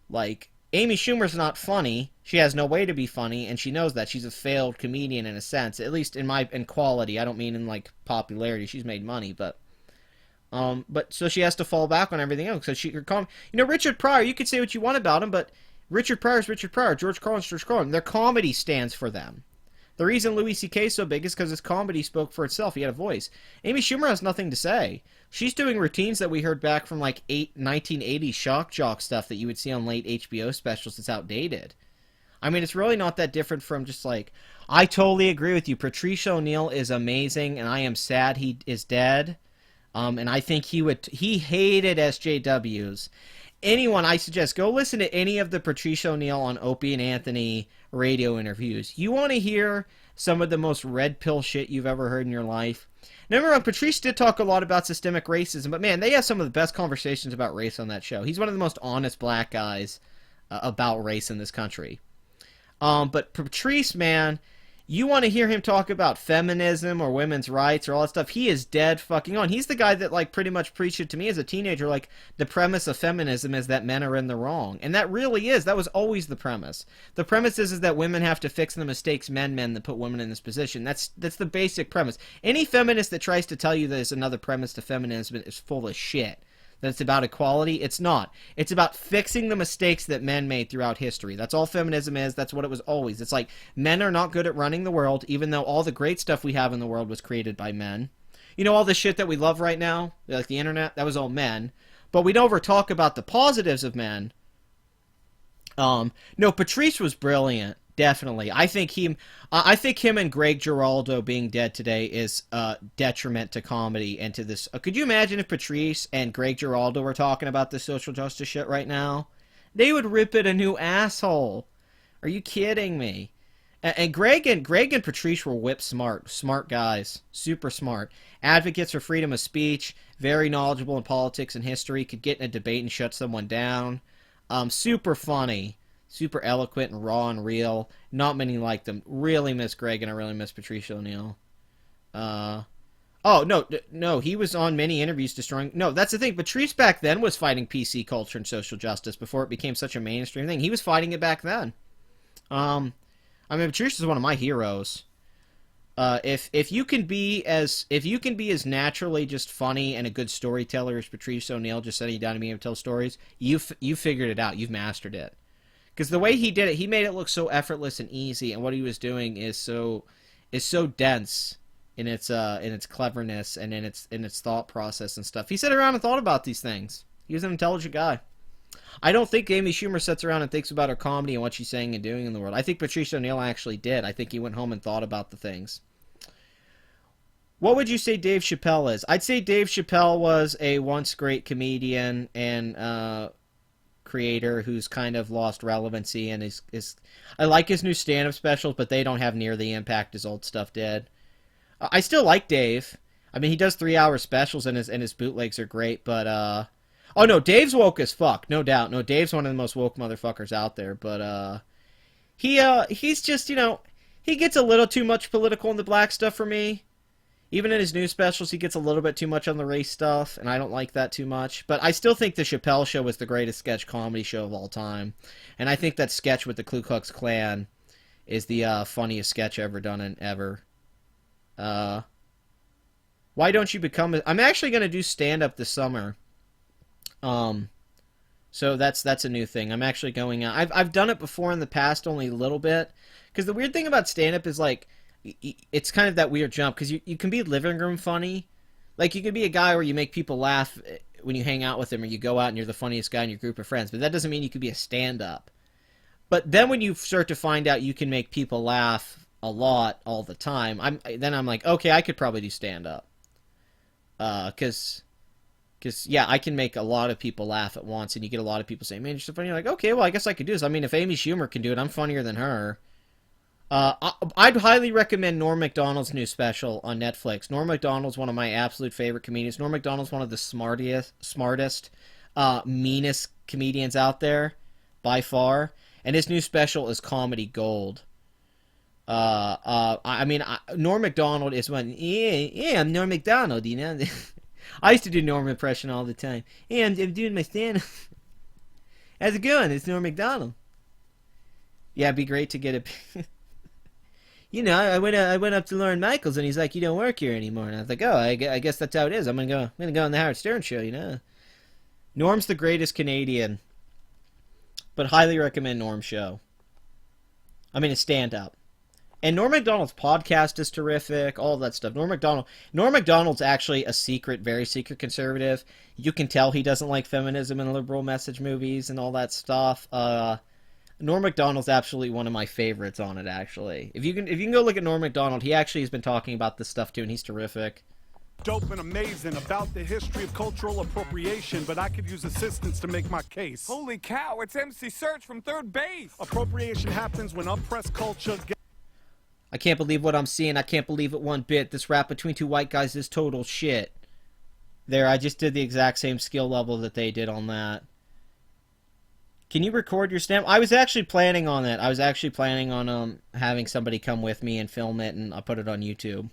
Like, Amy Schumer's not funny. She has no way to be funny, and she knows that. She's a failed comedian in a sense. At least in quality. I don't mean in, like, popularity. She's made money, but so she has to fall back on everything else. So you know, Richard Pryor, you could say what you want about him, but Richard Pryor's Richard Pryor, George Carlin's George Carlin. Their comedy stands for them. The reason Louis C.K. is so big is because his comedy spoke for itself. He had a voice. Amy Schumer has nothing to say. She's doing routines that we heard back from like 1980s shock jock stuff that you would see on late HBO specials. It's outdated. I mean, it's really not that different from just like, I totally agree with you. Patrice O'Neal is amazing, and I am sad he is dead. And I think he hated SJWs. Anyone, I suggest, go listen to any of the Patrice O'Neal on Opie and Anthony radio interviews. You want to hear some of the most red pill shit you've ever heard in your life. Now, remember, Patrice did talk a lot about systemic racism, but man, they have some of the best conversations about race on that show. He's one of the most honest black guys about race in this country. But Patrice, man, you want to hear him talk about feminism or women's rights or all that stuff, he is dead fucking on. He's the guy that, like, pretty much preached it to me as a teenager, like, the premise of feminism is that men are in the wrong. And that really is. That was always the premise. The premise is that women have to fix the mistakes men that put women in this position. That's the basic premise. Any feminist that tries to tell you there's another premise to feminism is full of shit. That it's about equality. It's not. It's about fixing the mistakes that men made throughout history. That's all feminism is. That's what it was always. It's like, men are not good at running the world, even though all the great stuff we have in the world was created by men. You know, all the shit that we love right now, like the internet, that was all men. But we don't ever talk about the positives of men. No, Patrice was brilliant. Definitely. I think him and Greg Giraldo being dead today is a detriment to comedy and to this. Could you imagine if Patrice and Greg Giraldo were talking about this social justice shit right now? They would rip it a new asshole. Are you kidding me? And Greg and Patrice were whip smart guys, super smart, advocates for freedom of speech, very knowledgeable in politics and history, could get in a debate and shut someone down, super funny. Super eloquent and raw and real. Not many like them. Really miss Greg, and I really miss Patrice O'Neal. No, he was on many interviews destroying... No, that's the thing. Patrice back then was fighting PC culture and social justice before it became such a mainstream thing. He was fighting it back then. I mean, Patrice is one of my heroes. If you can be as naturally just funny and a good storyteller as Patrice O'Neal, just sitting down and being able to tell stories, you figured it out. You've mastered it. Because the way he did it, he made it look so effortless and easy, and what he was doing is so dense in its cleverness and in its thought process and stuff. He sat around and thought about these things. He was an intelligent guy. I don't think Amy Schumer sits around and thinks about her comedy and what she's saying and doing in the world. I think Patrice O'Neal actually did. I think he went home and thought about the things. What would you say Dave Chappelle is? I'd say Dave Chappelle was a once great comedian and creator who's kind of lost relevancy, and is I like his new stand-up specials, but they don't have near the impact his old stuff did. I still like Dave. I mean, he does 3-hour specials, and his bootlegs are great, but oh no, Dave's woke as fuck, no doubt. No, Dave's one of the most woke motherfuckers out there, but he's just, you know, he gets a little too much political in the black stuff for me. Even in his new specials, he gets a little bit too much on the race stuff, and I don't like that too much. But I still think the Chappelle Show was the greatest sketch comedy show of all time. And I think that sketch with the Ku Klux Klan is the funniest sketch ever done ever. Why don't you become... I'm actually going to do stand-up this summer. So that's a new thing. I'm actually going out. I've done it before in the past, only a little bit. Because the weird thing about stand-up is, like... it's kind of that weird jump, because you can be living room funny. Like, you can be a guy where you make people laugh when you hang out with them, or you go out and you're the funniest guy in your group of friends, but that doesn't mean you could be a stand-up. But then when you start to find out you can make people laugh a lot all the time, I'm like, okay, I could probably do stand-up. Because yeah, I can make a lot of people laugh at once, and you get a lot of people saying, man, you're so funny. You're like, okay, well, I guess I could do this. I mean, if Amy Schumer can do it, I'm funnier than her. I'd highly recommend Norm Macdonald's new special on Netflix. Norm Macdonald's one of my absolute favorite comedians. Norm Macdonald's one of the smartest, meanest comedians out there, by far. And his new special is comedy gold. I mean, Norm Macdonald is one. Yeah, I'm Norm Macdonald, you know. I used to do Norm impression all the time. Hey, I'm doing my stand-up. How's it going? It's Norm Macdonald. Yeah, it'd be great to get a... You know, I went up to Lorne Michaels, and he's like, you don't work here anymore. And I was like, oh, I guess that's how it is. I'm gonna go on the Howard Stern show, you know. Norm's the greatest Canadian, but highly recommend Norm's show. I mean, it's stand-up. And Norm Macdonald's podcast is terrific, all that stuff. Norm Macdonald's actually a very secret conservative. You can tell he doesn't like feminism and liberal message movies and all that stuff. Norm Macdonald's absolutely one of my favorites on it, actually. If you can go look at Norm Macdonald, he actually has been talking about this stuff too, and he's terrific. Dope and amazing about the history of cultural appropriation, but I could use assistance to make my case. Holy cow, it's MC Search from Third Base. Appropriation happens when oppressed culture gets... I can't believe what I'm seeing. I can't believe it one bit. This rap between two white guys is total shit. There, I just did the exact same skill level that they did on that. Can you record your stamp? I was actually planning on that. I was actually planning on having somebody come with me and film it, and I'll put it on YouTube.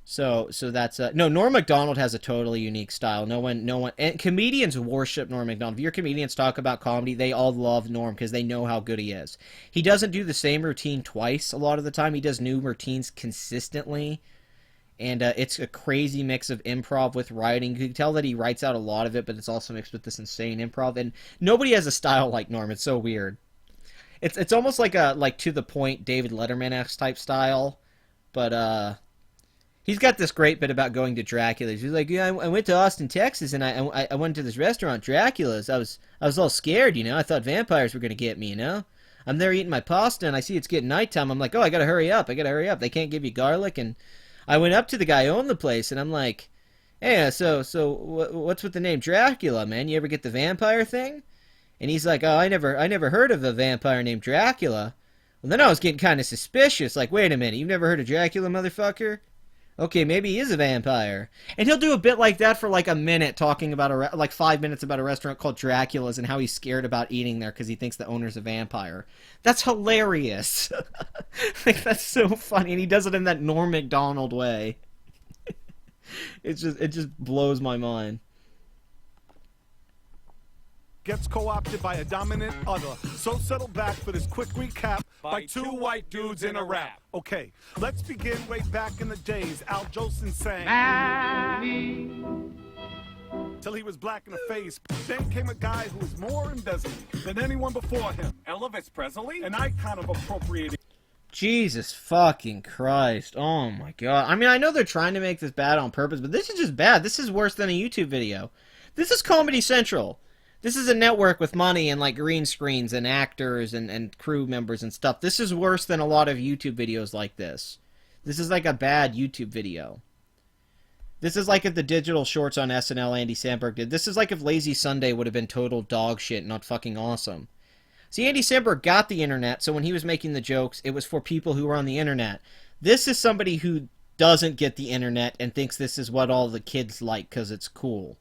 So that's no. Norm Macdonald has a totally unique style. No one, and comedians worship Norm Macdonald. If your comedians talk about comedy, they all love Norm because they know how good he is. He doesn't do the same routine twice a lot of the time. He does new routines consistently, and it's a crazy mix of improv with writing. You can tell that he writes out a lot of it, but it's also mixed with this insane improv. And nobody has a style like Norm. It's so weird. It's almost like a to the point David Letterman-esque type style, but he's got this great bit about going to Dracula's. He's like, yeah, I went to Austin, Texas, and I went to this restaurant, Dracula's. I was all scared, you know. I thought vampires were going to get me, you know. I'm there eating my pasta, and I see it's getting nighttime. I'm like, oh, I got to hurry up. They can't give you garlic. And I went up to the guy who owned the place, and I'm like, hey, so what's with the name Dracula, man? You ever get the vampire thing? And he's like, oh, I never heard of a vampire named Dracula. Well, then I was getting kind of suspicious. Like, wait a minute, you've never heard of Dracula, motherfucker? Okay, maybe he is a vampire. And he'll do a bit like that for like a minute, talking about like 5 minutes about a restaurant called Dracula's and how he's scared about eating there because he thinks the owner's a vampire. That's hilarious. Like, that's so funny, and he does it in that Norm Macdonald way. It just blows my mind. Gets co-opted by a dominant other. So settle back for this quick recap by two white dudes in a rap. Okay, let's begin way back in the days. Al Jolson sang till he was black in the face. Then came a guy who was more embezzling than anyone before him. Elvis Presley? An icon of appropriating. Jesus fucking Christ. Oh my god. I mean, I know they're trying to make this bad on purpose, but this is just bad. This is worse than a YouTube video. This is Comedy Central. This is a network with money and like green screens and actors and crew members and stuff. This is worse than a lot of YouTube videos like this. This is like a bad YouTube video. This is like if the digital shorts on SNL Andy Samberg did. This is like if Lazy Sunday would have been total dog shit, not fucking awesome. See, Andy Samberg got the internet, so when he was making the jokes, it was for people who were on the internet. This is somebody who doesn't get the internet and thinks this is what all the kids like because it's cool.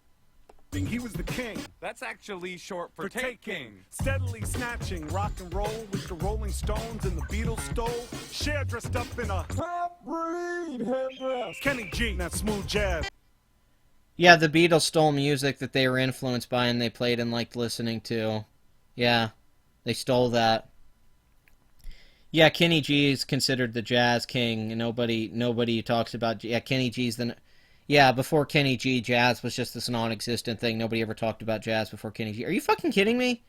He was the king. That's actually short for taking. Steadily snatching rock and roll with the Rolling Stones and the Beatles stole. Cher dressed up in a half-breed headdress. Kenny G, that smooth jazz. Yeah, the Beatles stole music that they were influenced by and they played and liked listening to. Yeah, they stole that. Yeah, Kenny G is considered the jazz king. Nobody talks about... Yeah, Kenny G's the... Yeah, before Kenny G, jazz was just this non-existent thing. Nobody ever talked about jazz before Kenny G. Are you fucking kidding me?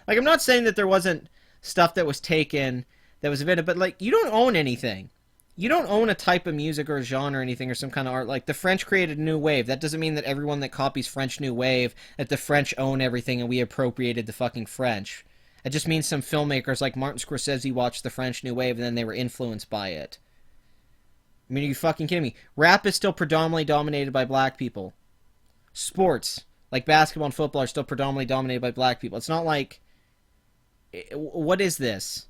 Like, I'm not saying that there wasn't stuff that was taken that was invented, but, like, you don't own anything. you don't own a type of music or a genre or anything or some kind of art. Like, the French created New Wave. That doesn't mean that everyone that copies French New Wave, that the French own everything and we appropriated the fucking French. It just means some filmmakers like Martin Scorsese watched the French New Wave and then they were influenced by it. I mean, are you fucking kidding me? Rap is still predominantly dominated by black people. Sports, like basketball and football, are still predominantly dominated by black people. It's not like... What is this?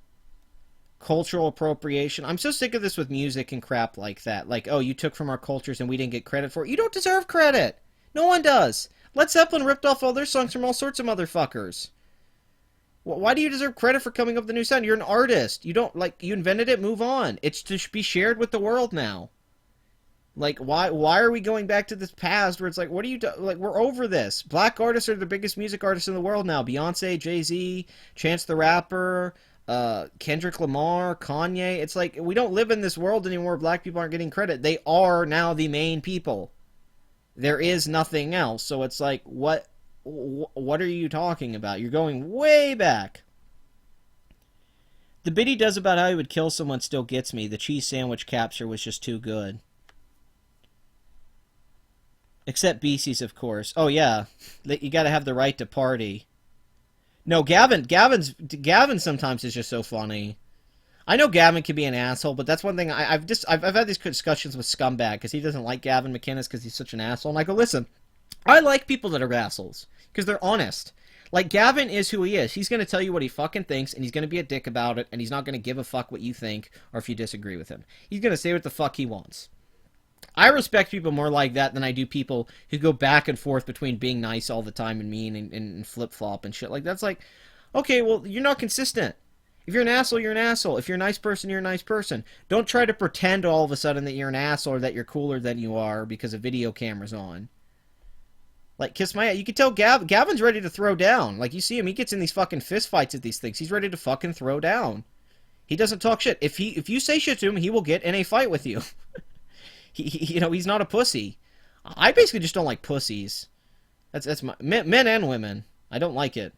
Cultural appropriation? I'm so sick of this with music and crap like that. Like, oh, you took from our cultures and we didn't get credit for it. You don't deserve credit! No one does! Led Zeppelin ripped off all their songs from all sorts of motherfuckers. Why do you deserve credit for coming up with a new sound? You're an artist. You don't, like, you invented it, move on. It's to be shared with the world now. Like, why are we going back to this past where it's like, what are you like, we're over this. Black artists are the biggest music artists in the world now. Beyonce, Jay-Z, Chance the Rapper, Kendrick Lamar, Kanye. It's like, we don't live in this world anymore. Black people aren't getting credit. They are now the main people. There is nothing else. So it's like, what are you talking about? You're going way back. The bit he does about how he would kill someone still gets me. The cheese sandwich capture was just too good. Except Beasties, of course. Oh, yeah. You gotta have the right to party. No, Gavin sometimes is just so funny. I know Gavin can be an asshole, but that's one thing I've had these discussions with Scumbag, because he doesn't like Gavin McInnes because he's such an asshole. And I go, listen, I like people that are assholes, because they're honest. Like, Gavin is who he is. He's going to tell you what he fucking thinks, and he's going to be a dick about it, and he's not going to give a fuck what you think, or if you disagree with him. He's going to say what the fuck he wants. I respect people more like that than I do people who go back and forth between being nice all the time and mean and flip-flop and shit. Like, that's like, okay, well, you're not consistent. If you're an asshole, you're an asshole. If you're a nice person, you're a nice person. Don't try to pretend all of a sudden that you're an asshole or that you're cooler than you are because a video camera's on. Like, kiss my ass. You can tell Gavin's ready to throw down. Like, you see him, he gets in these fucking fist fights at these things. He's ready to fucking throw down. He doesn't talk shit. If you say shit to him, he will get in a fight with you. You know, he's not a pussy. I basically just don't like pussies. That's my men and women. I don't like it.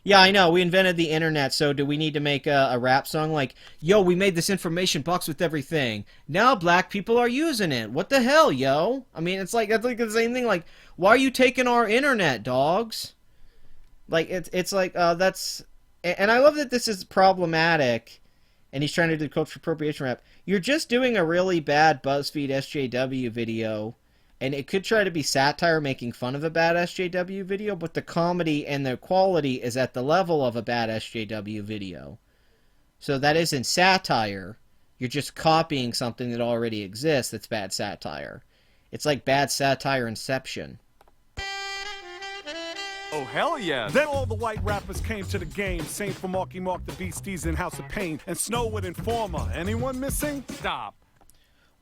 Yeah, I know. We invented the internet, so do we need to make a rap song like, yo, we made this information box with everything. Now black people are using it. What the hell, yo? I mean, it's like, that's like the same thing. Like, why are you taking our internet, dogs? Like, it's like, that's... And I love that this is problematic, and he's trying to do cultural appropriation rap. You're just doing a really bad BuzzFeed SJW video, and it could try to be satire making fun of a bad SJW video, but the comedy and the quality is at the level of a bad SJW video. So that isn't satire. You're just copying something that already exists that's bad satire. It's like bad satire Inception. Oh, hell yes. Then all the white rappers came to the game. Same for Marky Mark, the Beasties, and House of Pain, and Snowwood Informer. Anyone missing? Stop.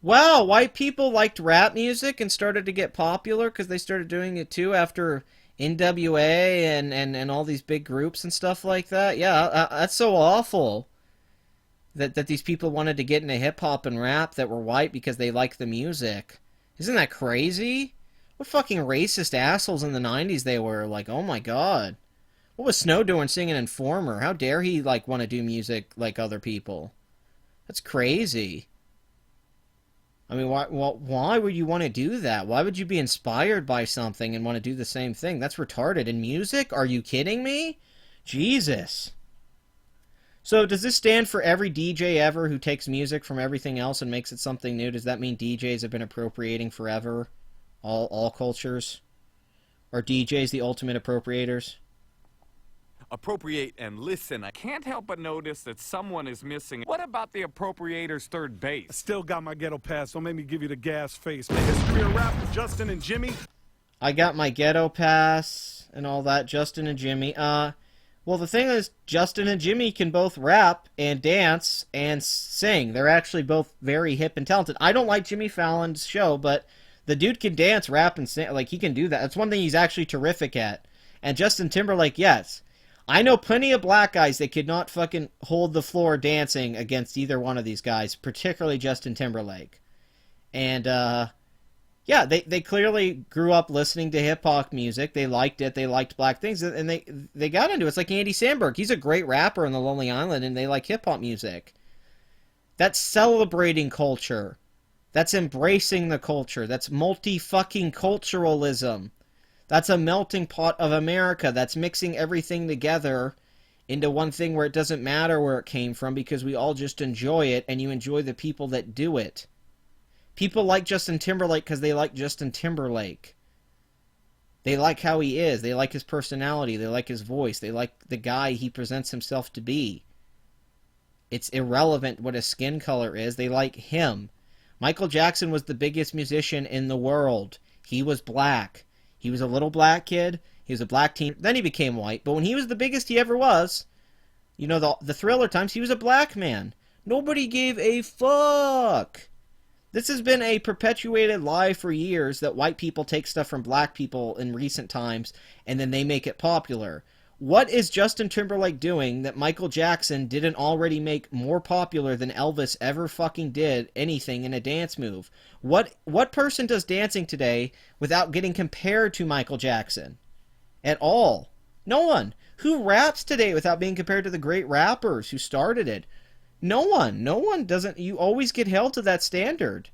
Wow, white people liked rap music and started to get popular because they started doing it too after NWA and all these big groups and stuff like that. Yeah, that's so awful that these people wanted to get into hip-hop and rap that were white because they liked the music. Isn't that crazy? What fucking racist assholes in the 90s they were. Like, oh my god. What was Snow doing singing Informer? How dare he, like, want to do music like other people? That's crazy. I mean, why would you want to do that? Why would you be inspired by something and want to do the same thing? That's retarded. In music? Are you kidding me? Jesus. So does this stand for every DJ ever who takes music from everything else and makes it something new? Does that mean DJs have been appropriating forever? All cultures? Are DJs the ultimate appropriators? Appropriate and listen. I can't help but notice that someone is missing. What about the appropriator's third I base? still got my ghetto pass, don't make me give you the gas face. The history of rap with Justin and Jimmy. I got my ghetto pass and all that. Justin and Jimmy. Well, the thing is, Justin and Jimmy can both rap and dance and sing. They're actually both very hip and talented. I don't like Jimmy Fallon's show, but the dude can dance, rap, and sing. Like, he can do that. That's one thing he's actually terrific at. And Justin Timberlake, yes. I know plenty of black guys that could not fucking hold the floor dancing against either one of these guys, particularly Justin Timberlake. And, yeah, they clearly grew up listening to hip-hop music. They liked it. They liked black things. And they got into it. It's like Andy Samberg. He's a great rapper in the Lonely Island, and they like hip-hop music. That's celebrating culture. That's embracing the culture. That's multi-fucking-culturalism. That's a melting pot of America. That's mixing everything together into one thing where it doesn't matter where it came from because we all just enjoy it, and you enjoy the people that do it. People like Justin Timberlake because they like Justin Timberlake. They like how he is. They like his personality. They like his voice. They like the guy he presents himself to be. It's irrelevant what his skin color is. They like him. Michael Jackson was the biggest musician in the world. He was black. He was a little black kid. He was a black teen. Then he became white. But when he was the biggest he ever was, you know, the Thriller times, he was a black man. Nobody gave a fuck. This has been a perpetuated lie for years that white people take stuff from black people in recent times and then they make it popular. What is Justin Timberlake doing that Michael Jackson didn't already make more popular than Elvis ever fucking did anything in a dance move? What person does dancing today without getting compared to Michael Jackson? At all. No one. Who raps today without being compared to the great rappers who started it? No one. No one doesn't. You always get held to that standard.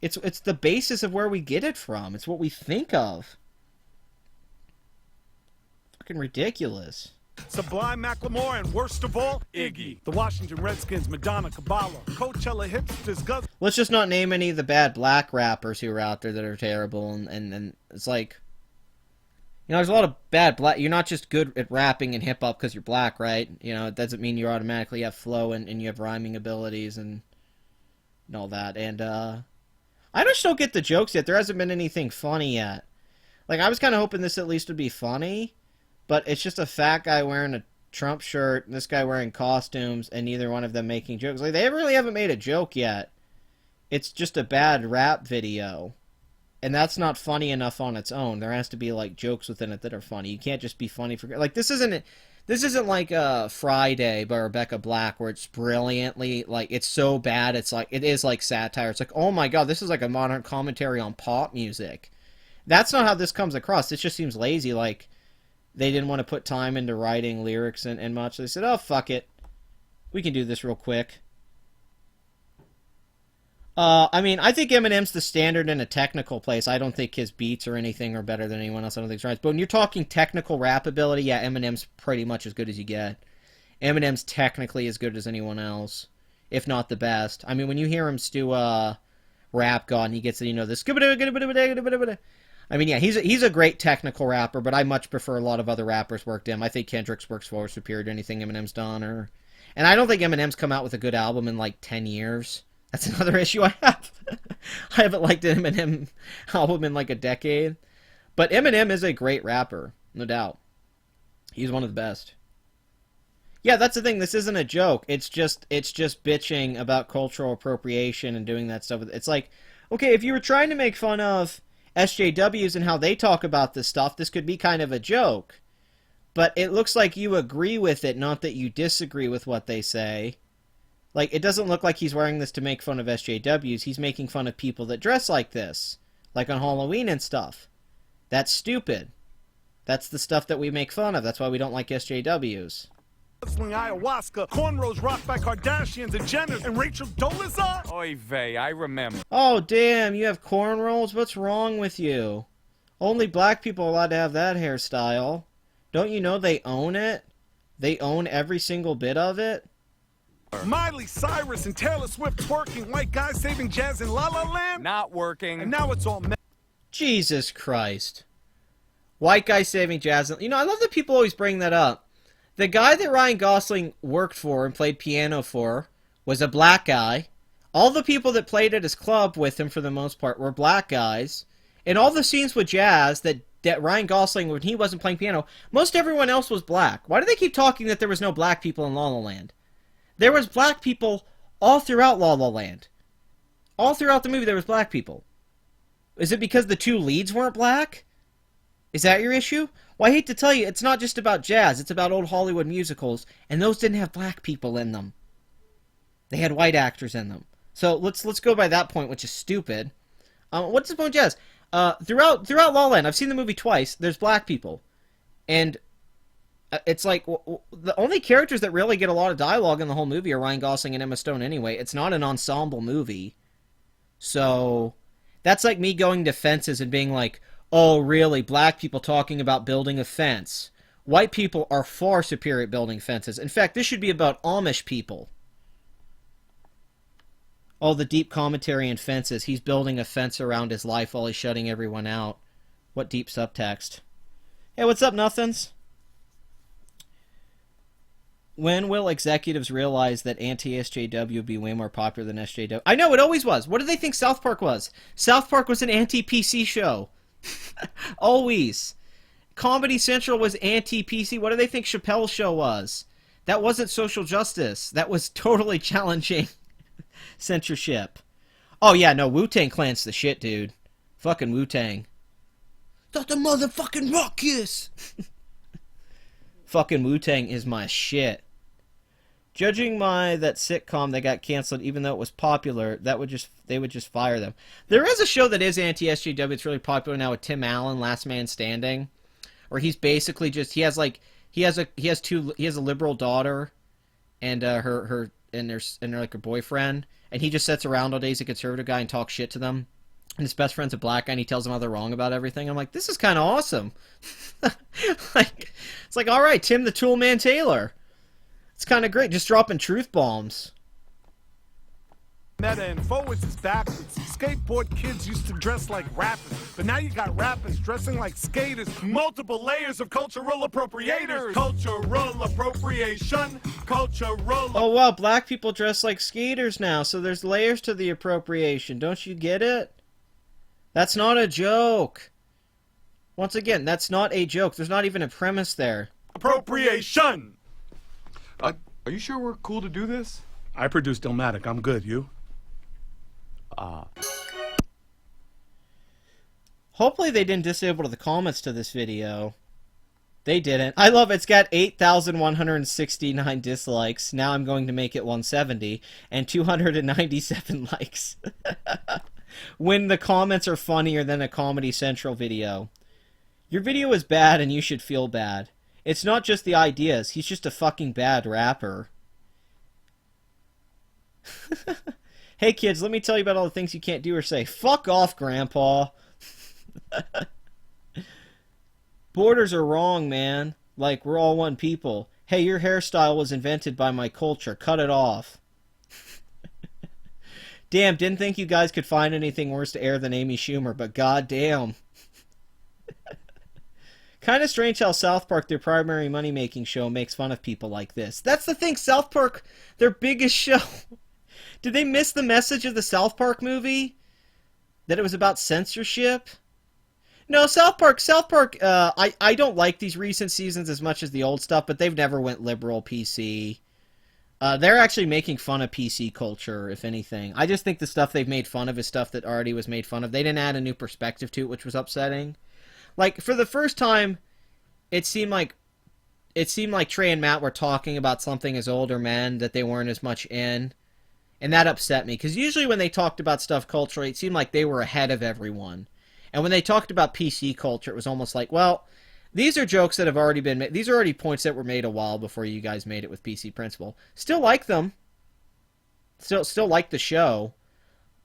It's the basis of where we get it from. It's what we think of. Fucking ridiculous. Sublime Macklemore, and worst of all, Iggy. The Washington Redskins, Madonna, Kabbalah, Coachella hipsters, Gus. Let's just not name any of the bad black rappers who are out there that are terrible. And it's like, you know, there's a lot of bad black. You're not just good at rapping and hip hop because you're black, right? You know, it doesn't mean you automatically have flow and you have rhyming abilities and all that. And I just don't get the jokes yet. There hasn't been anything funny yet. Like, I was kind of hoping this at least would be funny, but it's just a fat guy wearing a Trump shirt and this guy wearing costumes and neither one of them making jokes. Like, they really haven't made a joke yet. It's just a bad rap video. And that's not funny enough on its own. There has to be, like, jokes within it that are funny. You can't just be funny for... Like, this isn't like Friday by Rebecca Black, where it's brilliantly, like, it's so bad, it's like, it is like satire. It's like, oh my god, this is like a modern commentary on pop music. That's not how this comes across. This just seems lazy, like, they didn't want to put time into writing lyrics and much. They said, oh, fuck it. We can do this real quick. I mean, I think Eminem's the standard in a technical place. I don't think his beats or anything are better than anyone else. I don't think he's right. But when you're talking technical rap ability, yeah, Eminem's pretty much as good as you get. Eminem's technically as good as anyone else, if not the best. I mean, when you hear him do Rap God and he gets, you know, this... I mean, yeah, he's a great technical rapper, but I much prefer a lot of other rappers' work to him. I think Kendrick's work's far superior to anything Eminem's done. And I don't think Eminem's come out with a good album in, like, 10 years. That's another issue I have. I haven't liked an Eminem album in like a decade. But Eminem is a great rapper, no doubt. He's one of the best. Yeah, that's the thing. This isn't a joke. It's just bitching about cultural appropriation and doing that stuff. It's like, okay, if you were trying to make fun of SJWs and how they talk about this stuff, this could be kind of a joke. But it looks like you agree with it, not that you disagree with what they say. Like, it doesn't look like he's wearing this to make fun of SJWs. He's making fun of people that dress like this. Like on Halloween and stuff. That's stupid. That's the stuff that we make fun of. That's why we don't like SJWs. Swing ayahuasca, cornrows rocked by Kardashians and Jenners, and Rachel Dolezal. Oy vey, I remember. Oh, damn, you have cornrows? What's wrong with you? Only black people are allowed to have that hairstyle. Don't you know they own it? They own every single bit of it? Miley Cyrus and Taylor Swift twerking, white guys saving jazz in La La Land. Not working. And now it's all Jesus Christ. White guy saving jazz. You know, I love that people always bring that up. The guy that Ryan Gosling worked for and played piano for was a black guy. All the people that played at his club with him, for the most part, were black guys. And all the scenes with jazz that Ryan Gosling, when he wasn't playing piano, most everyone else was black. Why do they keep talking that there was no black people in La La Land? There was black people all throughout La La Land. All throughout the movie there was black people. Is it because the two leads weren't black? Is that your issue? Well, I hate to tell you, it's not just about jazz. It's about old Hollywood musicals, and those didn't have black people in them. They had white actors in them. So let's go by that point, which is stupid. What's the point of jazz? Throughout La La Land, I've seen the movie twice. There's black people, and It's like the only characters that really get a lot of dialogue in the whole movie are Ryan Gosling and Emma Stone anyway. It's not an ensemble movie. So that's like me going to fences and being like, oh, really? Black people talking about building a fence. White people are far superior at building fences. In fact, this should be about Amish people. All the deep commentary in fences. He's building a fence around his life while he's shutting everyone out. What deep subtext. Hey, what's up, Nothings? When will executives realize that anti-SJW would be way more popular than SJW? I know, it always was. What did they think South Park was? South Park was an anti-PC show. Always. Comedy Central was anti-PC. What do they think Chappelle's show was? That wasn't social justice. That was totally challenging censorship. Oh yeah, no, Wu-Tang Clan's the shit, dude. Fucking Wu-Tang. That's a motherfucking ruckus! Fucking Wu-Tang is my shit. Judging by that sitcom that got canceled, even though it was popular, they would just fire them. There is a show that is anti-SJW. It's really popular now with Tim Allen, Last Man Standing, where he's basically just he has a liberal daughter, and her like her boyfriend, and he just sits around all day. He's a conservative guy and talks shit to them. And his best friend's a black guy, and he tells them how they're wrong about everything. I'm like, this is kind of awesome. It's like, all right, Tim the Toolman Taylor. It's kind of great, just dropping truth bombs. Meta and forwards is backwards. Skateboard kids used to dress like rappers, but now you got rappers dressing like skaters. Multiple layers of cultural appropriators. Cultural appropriation. Cultural. Oh wow, black people dress like skaters now, so there's layers to the appropriation. Don't you get it? That's not a joke. Once again, that's not a joke. There's not even a premise there. Appropriation. Are you sure we're cool to do this? I produced Illmatic. I'm good. You? Hopefully they didn't disable the comments to this video. They didn't. I love it. It's got 8,169 dislikes. Now I'm going to make it 170. And 297 likes. When the comments are funnier than a Comedy Central video. Your video is bad and you should feel bad. It's not just the ideas. He's just a fucking bad rapper. Hey kids, let me tell you about all the things you can't do or say. Fuck off, Grandpa. Borders are wrong, man. Like, we're all one people. Hey, your hairstyle was invented by my culture. Cut it off. Damn, didn't think you guys could find anything worse to air than Amy Schumer, but goddamn. Kind of strange how South Park, their primary money-making show, makes fun of people like this. That's the thing, South Park, their biggest show. Did they miss the message of the South Park movie? That it was about censorship? No, South Park, I don't like these recent seasons as much as the old stuff, but they've never went liberal PC. They're actually making fun of PC culture, if anything. I just think the stuff they've made fun of is stuff that already was made fun of. They didn't add a new perspective to it, which was upsetting. Like, for the first time, it seemed like Trey and Matt were talking about something as older men that they weren't as much in. And that upset me, because usually when they talked about stuff culturally, it seemed like they were ahead of everyone. And when they talked about PC culture, it was almost like, well, these are jokes that have already been made. These are already points that were made a while before you guys made it with PC Principle. Still like them. Still like the show.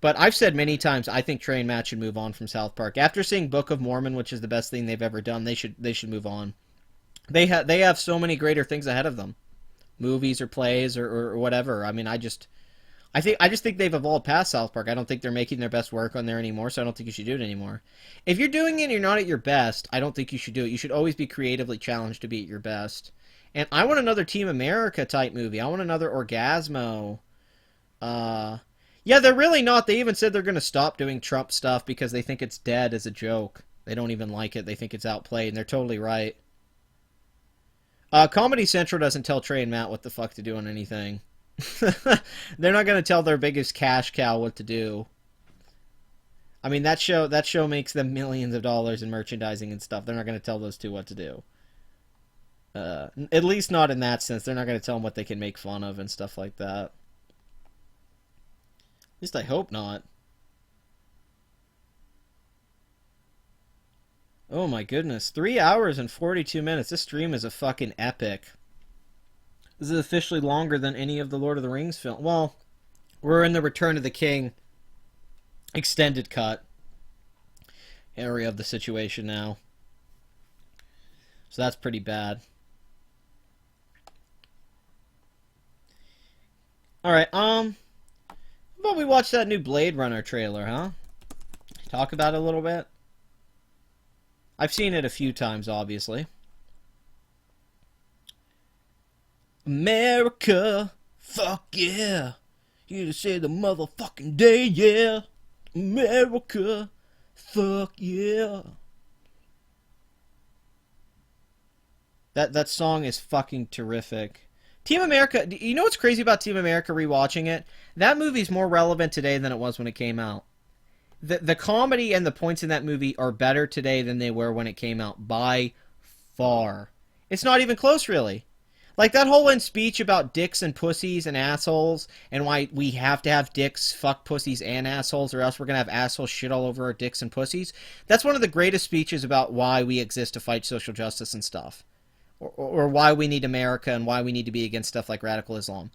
But I've said many times, I think Trey and Matt should move on from South Park. After seeing Book of Mormon, which is the best thing they've ever done, they should move on. They have so many greater things ahead of them, movies or plays or whatever. I mean, I just think they've evolved past South Park. I don't think they're making their best work on there anymore, so I don't think you should do it anymore. If you're doing it and you're not at your best, I don't think you should do it. You should always be creatively challenged to be at your best. And I want another Team America type movie. I want another Orgasmo. Yeah, they're really not. They even said they're going to stop doing Trump stuff because they think it's dead as a joke. They don't even like it. They think it's outplayed, and they're totally right. Comedy Central doesn't tell Trey and Matt what the fuck to do on anything. They're not going to tell their biggest cash cow what to do. I mean, that show makes them millions of dollars in merchandising and stuff. They're not going to tell those two what to do. At least not in that sense. They're not going to tell them what they can make fun of and stuff like that. At least I hope not. Oh my goodness. 3 hours and 42 minutes. This stream is a fucking epic. This is officially longer than any of the Lord of the Rings film. Well, we're in the Return of the King extended cut area of the situation now. So that's pretty bad. Alright, how about we watch that new Blade Runner trailer, huh? Talk about it a little bit. I've seen it a few times, obviously. America, fuck yeah. You to say the motherfucking day, yeah. America, fuck yeah. That song is fucking terrific. Team America, you know what's crazy about Team America rewatching it? That movie's more relevant today than it was when it came out. The comedy and the points in that movie are better today than they were when it came out, by far. It's not even close, really. Like, that whole end speech about dicks and pussies and assholes, and why we have to have dicks, fuck pussies, and assholes, or else we're going to have assholes shit all over our dicks and pussies. That's one of the greatest speeches about why we exist to fight social justice and stuff. Or why we need America and why we need to be against stuff like radical Islam.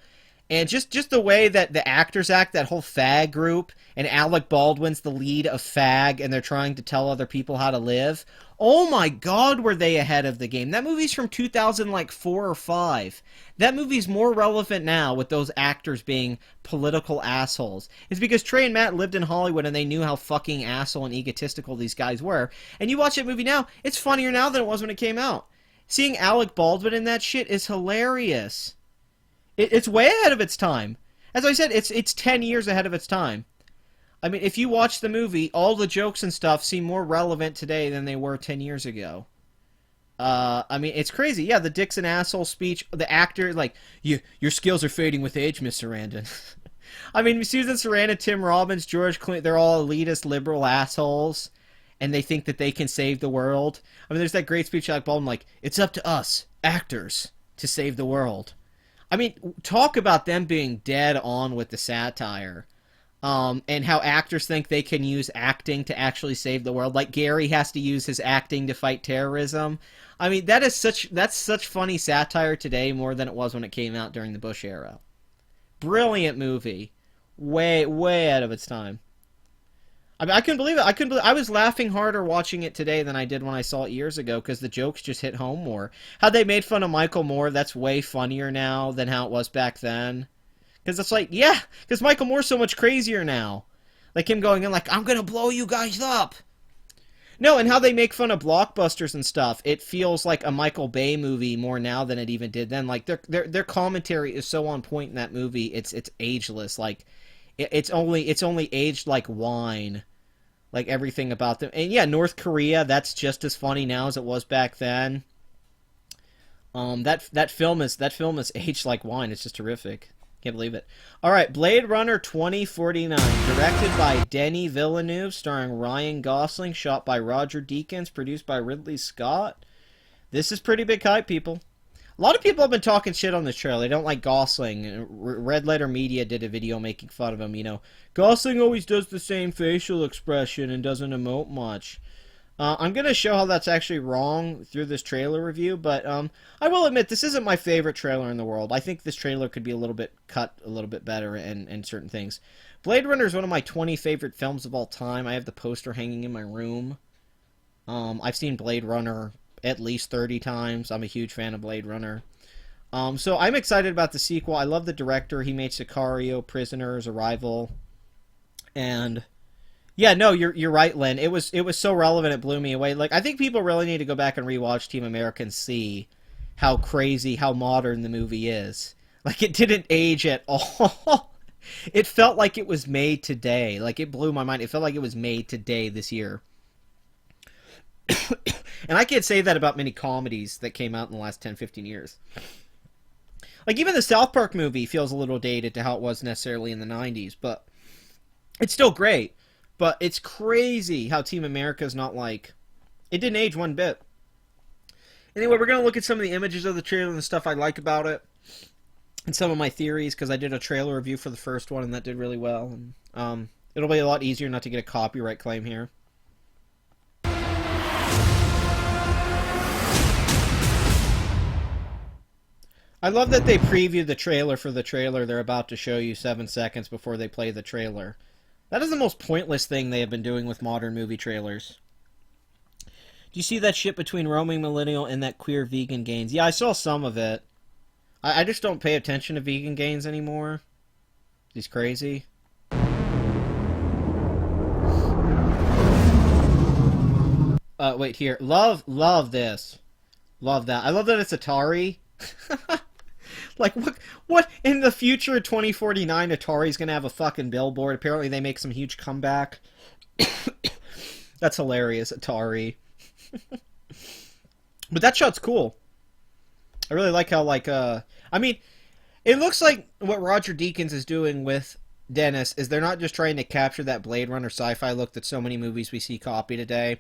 And just the way that the actors act, that whole fag group, and Alec Baldwin's the lead of Fag, and they're trying to tell other people how to live. Oh my god, were they ahead of the game. That movie's from 2004 or 5. That movie's more relevant now with those actors being political assholes. It's because Trey and Matt lived in Hollywood and they knew how fucking asshole and egotistical these guys were. And you watch that movie now, it's funnier now than it was when it came out. Seeing Alec Baldwin in that shit is hilarious. It's way ahead of its time. As I said, it's 10 years ahead of its time. I mean, if you watch the movie, all the jokes and stuff seem more relevant today than they were 10 years ago. I mean, it's crazy. Yeah, the dicks and asshole speech, the actor, like, your skills are fading with age, Miss Sarandon. I mean, Susan Sarandon, Tim Robbins, George Clooney, they're all elitist, liberal assholes, and they think that they can save the world. I mean, there's that great speech like Baldwin, like, it's up to us, actors, to save the world. I mean, talk about them being dead on with the satire. And how actors think they can use acting to actually save the world. Like Gary has to use his acting to fight terrorism. I mean, that's such funny satire today more than it was when it came out during the Bush era. Brilliant movie. Way, way out of its time. I mean, I couldn't believe it. I was laughing harder watching it today than I did when I saw it years ago because the jokes just hit home more. How they made fun of Michael Moore, that's way funnier now than how it was back then. Because it's like, yeah, because Michael Moore's so much crazier now. Like him going in like, I'm going to blow you guys up. No, and how they make fun of blockbusters and stuff. It feels like a Michael Bay movie more now than it even did then. Like their commentary is so on point in that movie. It's ageless. Like it's only aged like wine. Like everything about them. And yeah, North Korea, that's just as funny now as it was back then. That film is aged like wine. It's just terrific. Can't believe it. Alright, Blade Runner 2049. Directed by Denis Villeneuve, starring Ryan Gosling, shot by Roger Deakins, produced by Ridley Scott. This is pretty big hype, people. A lot of people have been talking shit on this trailer. They don't like Gosling. Red Letter Media did a video making fun of him, you know. Gosling always does the same facial expression and doesn't emote much. I'm going to show how that's actually wrong through this trailer review, but I will admit this isn't my favorite trailer in the world. I think this trailer could be a little bit cut a little bit better in certain things. Blade Runner is one of my 20 favorite films of all time. I have the poster hanging in my room. I've seen Blade Runner at least 30 times. I'm a huge fan of Blade Runner. So I'm excited about the sequel. I love the director. He made Sicario, Prisoners, Arrival, and yeah, no, you're right, Lynn. It was so relevant it blew me away. Like I think people really need to go back and rewatch Team America and see how crazy, how modern the movie is. Like it didn't age at all. It felt like it was made today. Like it blew my mind. It felt like it was made today this year. And I can't say that about many comedies that came out in the last 10, 15 years. Like, even the South Park movie feels a little dated to how it was necessarily in the 90s, but it's still great. But it's crazy how Team America's not like... It didn't age one bit. Anyway, we're going to look at some of the images of the trailer and the stuff I like about it. And some of my theories, because I did a trailer review for the first one, and that did really well. And, it'll be a lot easier not to get a copyright claim here. I love that they previewed the trailer for the trailer they're about to show you 7 seconds before they play the trailer. That is the most pointless thing they have been doing with modern movie trailers. Do you see that shit between roaming millennial and that queer vegan gains? Yeah, I saw some of it. I just don't pay attention to vegan gains anymore. He's crazy. Wait, here. Love this. Love that. I love that it's Atari. Like, what in the future of 2049 Atari's gonna have a fucking billboard? Apparently they make some huge comeback. That's hilarious, Atari. But that shot's cool. I really like how, like, I mean, it looks like what Roger Deakins is doing with Dennis is they're not just trying to capture that Blade Runner sci-fi look that so many movies we see copy today.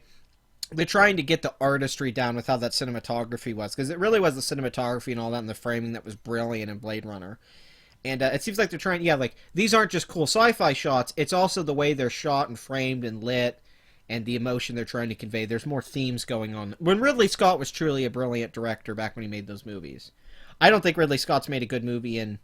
They're trying to get the artistry down with how that cinematography was, because it really was the cinematography and all that and the framing that was brilliant in Blade Runner. And it seems like they're trying, yeah, like, these aren't just cool sci-fi shots, it's also the way they're shot and framed and lit, and the emotion they're trying to convey. There's more themes going on. When Ridley Scott was truly a brilliant director back when he made those movies. I don't think Ridley Scott's made a good movie in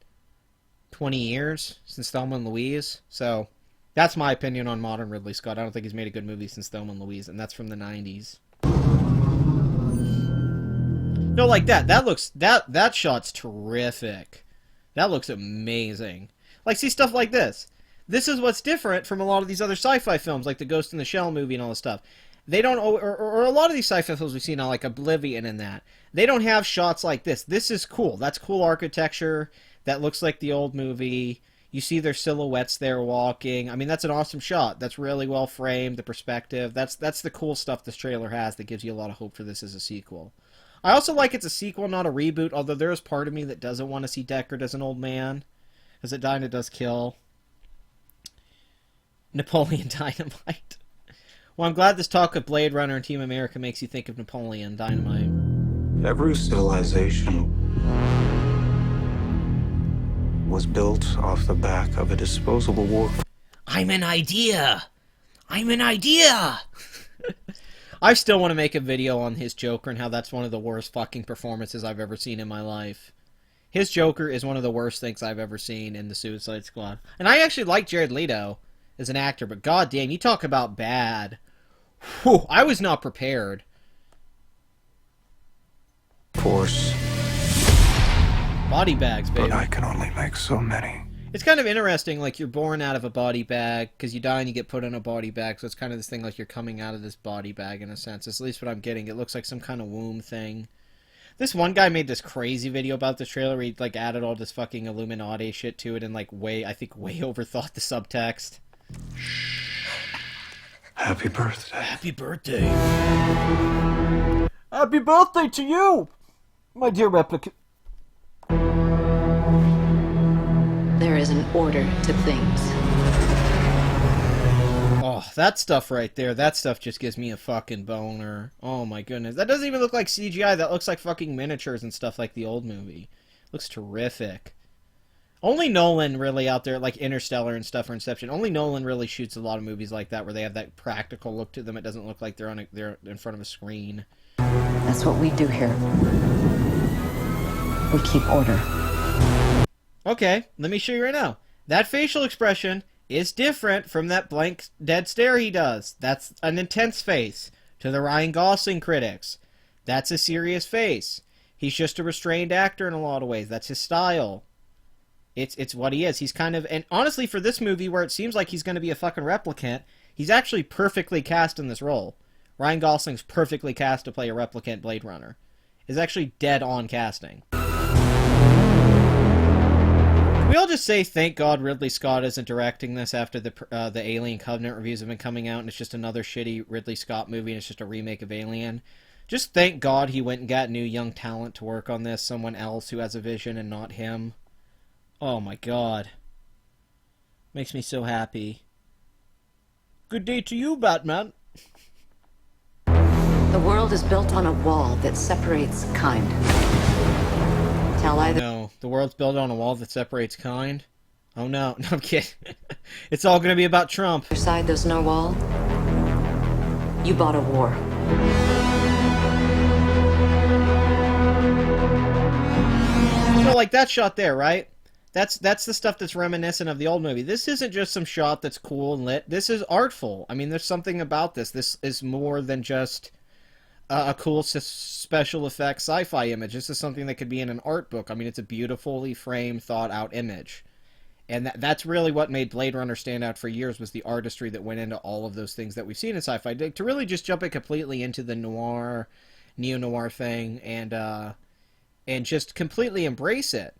20 years, since Thelma and Louise, so... That's my opinion on modern Ridley Scott. I don't think he's made a good movie since Thelma and Louise, and that's from the 90s. No, like that. That shot's terrific. That looks amazing. Like, see stuff like this. This is what's different from a lot of these other sci-fi films, like the Ghost in the Shell movie and all this stuff. They don't, or a lot of these sci-fi films we've seen now, like Oblivion and that. They don't have shots like this. This is cool. That's cool architecture. That looks like the old movie. You see their silhouettes there walking. I mean, that's an awesome shot. That's really well framed, the perspective. That's the cool stuff this trailer has that gives you a lot of hope for this as a sequel. I also like it's a sequel, not a reboot, although there is part of me that doesn't want to see Deckard as an old man, because it kinda does kill. Napoleon Dynamite. Well, I'm glad this talk of Blade Runner and Team America makes you think of Napoleon Dynamite. Every civilization was built off the back of a disposable war. I'm an idea! I'm an idea! I still want to make a video on his Joker and how that's one of the worst fucking performances I've ever seen in my life. His Joker is one of the worst things I've ever seen in the Suicide Squad. And I actually like Jared Leto as an actor, but goddamn, you talk about bad. Whew, I was not prepared. Force. Body bags, baby. But I can only make so many. It's kind of interesting, like, you're born out of a body bag, because you die and you get put in a body bag, so it's kind of this thing like you're coming out of this body bag, in a sense. That's at least what I'm getting. It looks like some kind of womb thing. This one guy made this crazy video about this trailer where he, like, added all this fucking Illuminati shit to it and, like, I think way overthought the subtext. Happy birthday. Happy birthday. Happy birthday to you, my dear replicant. There is an order to things. Oh, that stuff right there, that stuff just gives me a fucking boner. Oh my goodness. That doesn't even look like CGI, that looks like fucking miniatures and stuff like the old movie. Looks terrific. Only Nolan really out there, like Interstellar and stuff, or Inception, only Nolan really shoots a lot of movies like that where they have that practical look to them. It doesn't look like they're in front of a screen. That's what we do here. We keep order. Okay, let me show you right now. That facial expression is different from that blank, dead stare he does. That's an intense face. To the Ryan Gosling critics, that's a serious face. He's just a restrained actor in a lot of ways. That's his style. It's what he is. He's kind of... And honestly, for this movie, where it seems like he's going to be a fucking replicant, he's actually perfectly cast in this role. Ryan Gosling's perfectly cast to play a replicant Blade Runner. Is actually dead-on casting. We all just say, thank God Ridley Scott isn't directing this after the Alien Covenant reviews have been coming out, and it's just another shitty Ridley Scott movie, and it's just a remake of Alien. Just thank God he went and got new young talent to work on this, someone else who has a vision and not him. Oh my God. Makes me so happy. Good day to you, Batman. The world is built on a wall that separates kind. Tell either... No, the world's built on a wall that separates kind? Oh no, no, I'm kidding. It's all gonna be about Trump. Side there's no wall. You bought a war. So like that shot there, right? That's the stuff that's reminiscent of the old movie. This isn't just some shot that's cool and lit. This is artful. I mean, there's something about this. This is more than just a cool special effects sci-fi image. This is something that could be in an art book. I mean, it's a beautifully framed, thought-out image. And that's really what made Blade Runner stand out for years, was the artistry that went into all of those things that we've seen in sci-fi. To really just jump it completely into the noir, neo-noir thing, and just completely embrace it.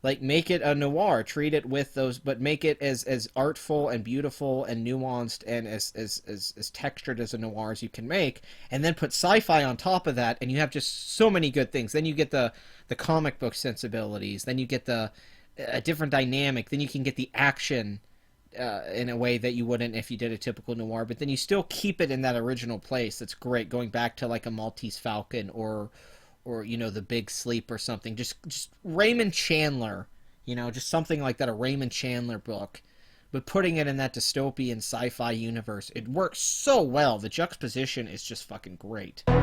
Like, make it a noir, treat it with those, but make it as artful and beautiful and nuanced and as textured as a noir as you can make, and then put sci-fi on top of that, and you have just so many good things. Then you get the comic book sensibilities, then you get a different dynamic, then you can get the action in a way that you wouldn't if you did a typical noir, but then you still keep it in that original place. That's great, going back to like a Maltese Falcon or you know, The Big Sleep or something. Just Raymond Chandler, you know, just something like that, a Raymond Chandler book. But putting it in that dystopian sci-fi universe, it works so well. The juxtaposition is just fucking great. You're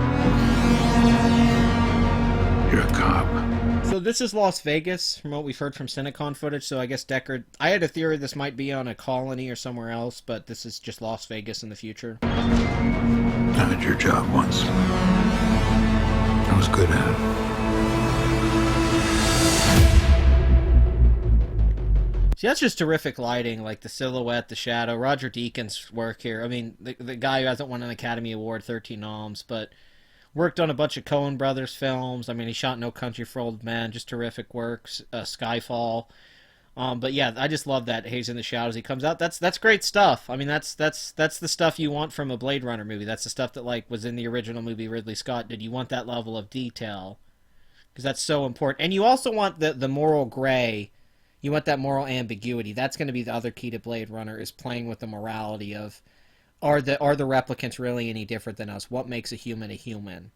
a cop. So this is Las Vegas, from what we've heard from Cinecon footage. So I guess Deckard... I had a theory this might be on a colony or somewhere else, but this is just Las Vegas in the future. I did your job once. I was good at it. See, that's just terrific lighting, like the silhouette, the shadow. Roger Deakins' work here. I mean, the guy who hasn't won an Academy Award, 13 noms, but worked on a bunch of Coen Brothers films. I mean, he shot No Country for Old Men, just terrific works. Skyfall. But yeah, I just love that Haze in the Shadows. He comes out. That's great stuff. I mean, that's the stuff you want from a Blade Runner movie. That's the stuff that like was in the original movie Ridley Scott did. You want that level of detail because that's so important. And you also want the moral gray. You want that moral ambiguity. That's going to be the other key to Blade Runner, is playing with the morality of are the replicants really any different than us? What makes a human?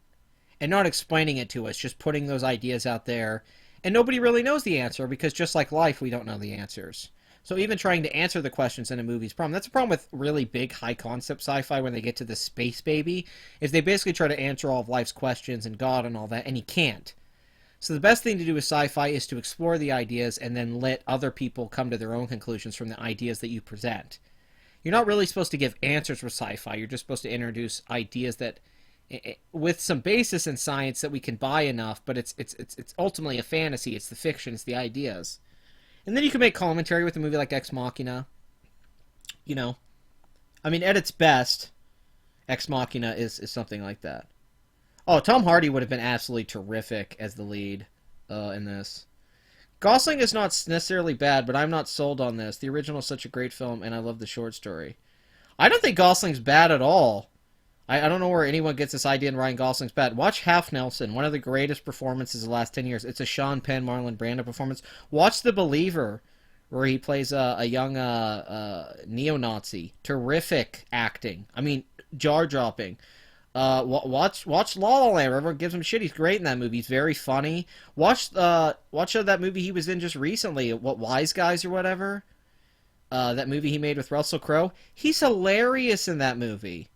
And not explaining it to us, just putting those ideas out there. And nobody really knows the answer, because just like life, we don't know the answers. So even trying to answer the questions in a movie's problem. That's a problem with really big, high-concept sci-fi when they get to the space baby, is they basically try to answer all of life's questions and God and all that, and you can't. So the best thing to do with sci-fi is to explore the ideas and then let other people come to their own conclusions from the ideas that you present. You're not really supposed to give answers with sci-fi. You're just supposed to introduce ideas that, with some basis in science that we can buy enough, but it's ultimately a fantasy. It's the fiction. It's the ideas. And then you can make commentary with a movie like Ex Machina. You know, I mean, at its best, Ex Machina is something like that. Oh, Tom Hardy would have been absolutely terrific as the lead in this. Gosling is not necessarily bad, but I'm not sold on this. The original is such a great film, and I love the short story. I don't think Gosling's bad at all. I don't know where anyone gets this idea in Ryan Gosling's bad. Watch Half Nelson, one of the greatest performances of the last 10 years. It's a Sean Penn, Marlon Brando performance. Watch The Believer, where he plays a young neo-Nazi. Terrific acting. I mean, jaw-dropping. Watch La La Land. Everyone gives him shit. He's great in that movie. He's very funny. Watch that movie he was in just recently, Wise Guys or whatever. That movie he made with Russell Crowe. He's hilarious in that movie.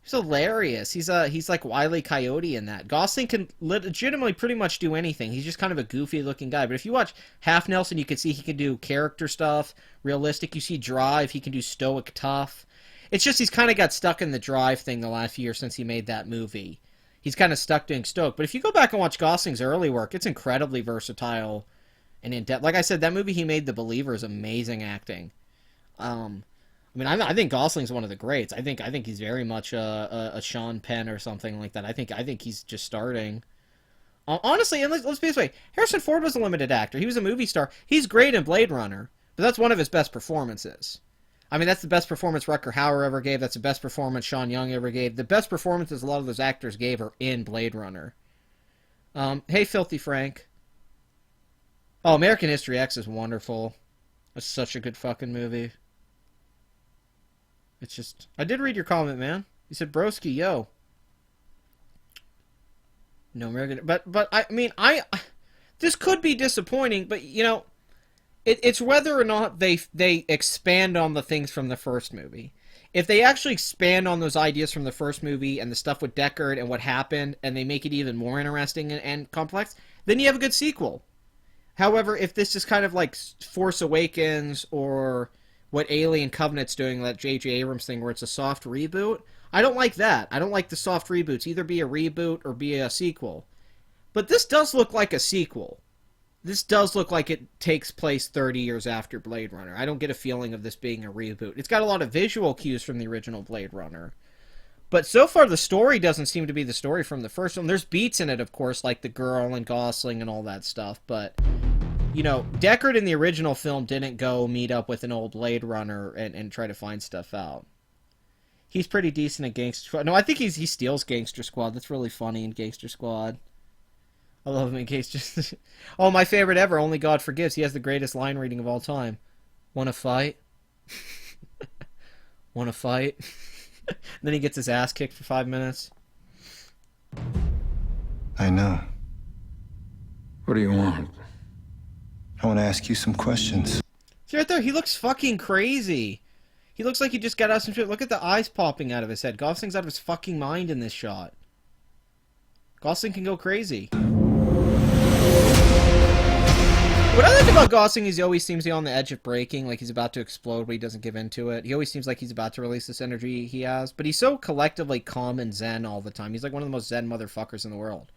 He's hilarious. He's like Wile E. Coyote in that. Gosling can legitimately pretty much do anything. He's just kind of a goofy looking guy. But if you watch Half Nelson, you can see he can do character stuff, realistic. You see Drive, he can do stoic tough. It's just he's kind of got stuck in the Drive thing the last few years since he made that movie. He's kind of stuck doing stoic. But if you go back and watch Gosling's early work, it's incredibly versatile and in depth. Like I said, that movie he made, The Believer, is amazing acting. I mean, I think Gosling's one of the greats. I think he's very much a Sean Penn or something like that. I think he's just starting. Honestly, and let's be this way: Harrison Ford was a limited actor. He was a movie star. He's great in Blade Runner, but that's one of his best performances. I mean, that's the best performance Rutger Hauer ever gave. That's the best performance Sean Young ever gave. The best performances a lot of those actors gave are in Blade Runner. Hey, Filthy Frank. Oh, American History X is wonderful. It's such a good fucking movie. It's just... I did read your comment, man. You said, broski, yo. No American... But I mean, this could be disappointing, but, you know, it's whether or not they expand on the things from the first movie. If they actually expand on those ideas from the first movie and the stuff with Deckard and what happened, and they make it even more interesting and complex, then you have a good sequel. However, if this is kind of like Force Awakens or what Alien Covenant's doing, that J.J. Abrams thing where it's a soft reboot, I don't like that. I don't like the soft reboots. Either be a reboot or be a sequel. But this does look like a sequel. This does look like it takes place 30 years after Blade Runner. I don't get a feeling of this being a reboot. It's got a lot of visual cues from the original Blade Runner. But so far, the story doesn't seem to be the story from the first one. There's beats in it, of course, like the girl and Gosling and all that stuff. But, you know, Deckard in the original film didn't go meet up with an old Blade Runner and try to find stuff out. He's pretty decent at Gangster Squad. No, I think he steals Gangster Squad. That's really funny in Gangster Squad. I love him in Gangster. Oh, my favorite ever, Only God Forgives. He has the greatest line reading of all time. Wanna fight? Wanna fight? Then he gets his ass kicked for 5 minutes. I know. What do you want? I want to ask you some questions. See right there, he looks fucking crazy. He looks like he just got out of some shit. Look at the eyes popping out of his head. Gosling's out of his fucking mind in this shot. Gosling can go crazy. What I like about Gosling is he always seems to be on the edge of breaking, like he's about to explode, but he doesn't give into it. He always seems like he's about to release this energy he has, but he's so collectively calm and zen all the time. He's like one of the most zen motherfuckers in the world.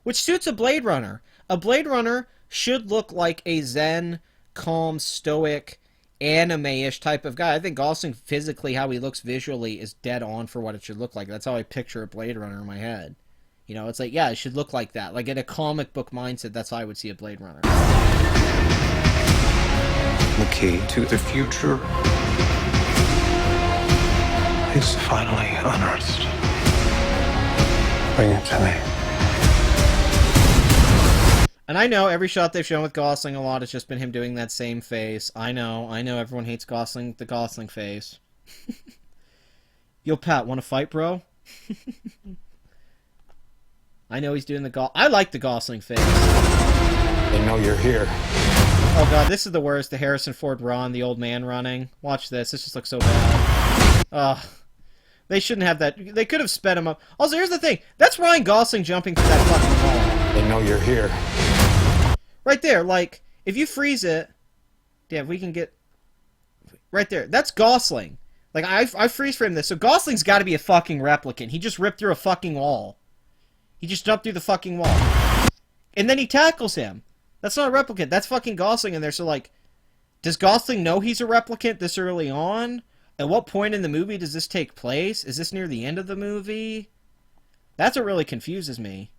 Which suits a Blade Runner. A Blade Runner should look like a zen, calm, stoic, anime-ish type of guy. I think Gosling, physically, how he looks visually, is dead on for what it should look like. That's how I picture a Blade Runner in my head. You know, it's like, yeah, it should look like that. Like, in a comic book mindset, that's how I would see a Blade Runner. The key to the future is finally unearthed. Bring it to me. And I know every shot they've shown with Gosling a lot has just been him doing that same face. I know everyone hates Gosling, the Gosling face. Yo, Pat, want to fight, bro? I know he's doing I like the Gosling face. They know you're here. Oh god, this is the worst. The Harrison Ford run, the old man running. Watch this. This just looks so bad. Ugh. They shouldn't have that. They could have sped him up. Also, here's the thing. That's Ryan Gosling jumping through that fucking wall. They know you're here. Right there, like, if you freeze it... Damn, we can get... Right there. That's Gosling. Like, I freeze framed this. So Gosling's got to be a fucking replicant. He just ripped through a fucking wall. He just jumped through the fucking wall. And then he tackles him. That's not a replicant. That's fucking Gosling in there. So, like, does Gosling know he's a replicant this early on? At what point in the movie does this take place? Is this near the end of the movie? That's what really confuses me.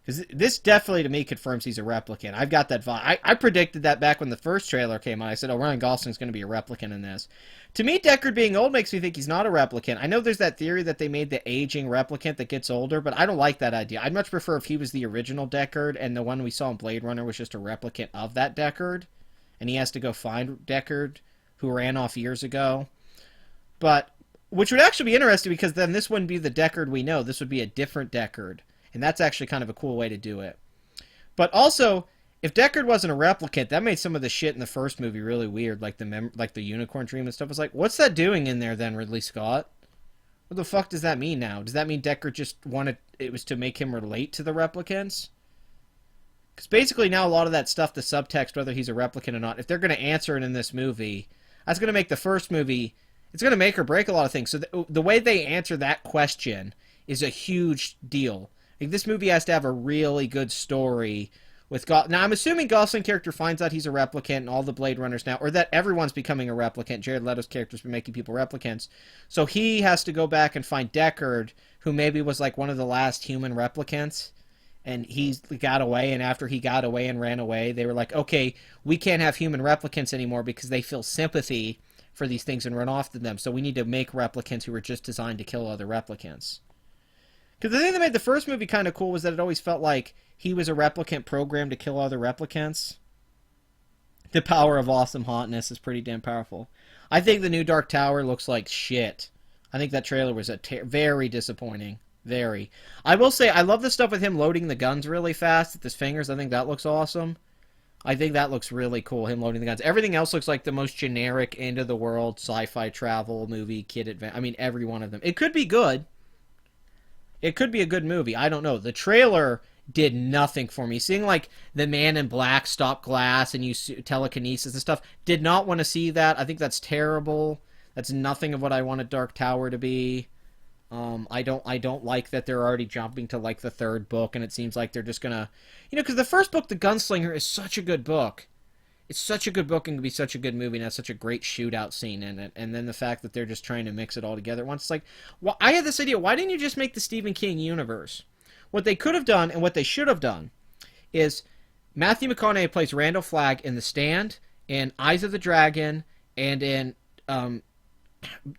Because this definitely, to me, confirms he's a replicant. I've got that vibe. I predicted that back when the first trailer came out. I said, oh, Ryan Gosling's going to be a replicant in this. To me, Deckard being old makes me think he's not a replicant. I know there's that theory that they made the aging replicant that gets older, but I don't like that idea. I'd much prefer if he was the original Deckard and the one we saw in Blade Runner was just a replicant of that Deckard, and he has to go find Deckard, who ran off years ago. But, which would actually be interesting because then this wouldn't be the Deckard we know. This would be a different Deckard. And that's actually kind of a cool way to do it. But also, if Deckard wasn't a replicant, that made some of the shit in the first movie really weird, like the unicorn dream and stuff. I was like, what's that doing in there then, Ridley Scott? What the fuck does that mean now? Does that mean Deckard just wanted it was to make him relate to the replicants? Because basically now a lot of that stuff, the subtext, whether he's a replicant or not, if they're going to answer it in this movie, that's going to make the first movie, it's going to make or break a lot of things. So the way they answer that question is a huge deal. Like, this movie has to have a really good story with now, I'm assuming Gosling character finds out he's a replicant and all the Blade Runners now, or that everyone's becoming a replicant. Jared Leto's character's been making people replicants. So he has to go back and find Deckard, who maybe was like one of the last human replicants, and he got away, and after he got away and ran away, they were like, okay, we can't have human replicants anymore because they feel sympathy for these things and run off to them, so we need to make replicants who were just designed to kill other replicants. Because the thing that made the first movie kind of cool was that it always felt like he was a replicant programmed to kill other replicants. The power of awesome hotness is pretty damn powerful. I think the new Dark Tower looks like shit. I think that trailer was very disappointing. Very. I will say, I love the stuff with him loading the guns really fast with his fingers. I think that looks awesome. I think that looks really cool, him loading the guns. Everything else looks like the most generic, end-of-the-world, sci-fi travel movie, kid adventure. I mean, every one of them. It could be good. It could be a good movie. I don't know. The trailer did nothing for me. Seeing like the Man in Black stop glass and use telekinesis and stuff, did not want to see that. I think that's terrible. That's nothing of what I wanted Dark Tower to be. I don't like that they're already jumping to like the third book, and it seems like they're just gonna, because the first book, The Gunslinger, is such a good book. It's such a good book and can be such a good movie and has such a great shootout scene in it. And then the fact that they're just trying to mix it all together at once. It's like, well, I had this idea. Why didn't you just make the Stephen King universe? What they could have done and what they should have done is Matthew McConaughey plays Randall Flagg in The Stand, in Eyes of the Dragon, and in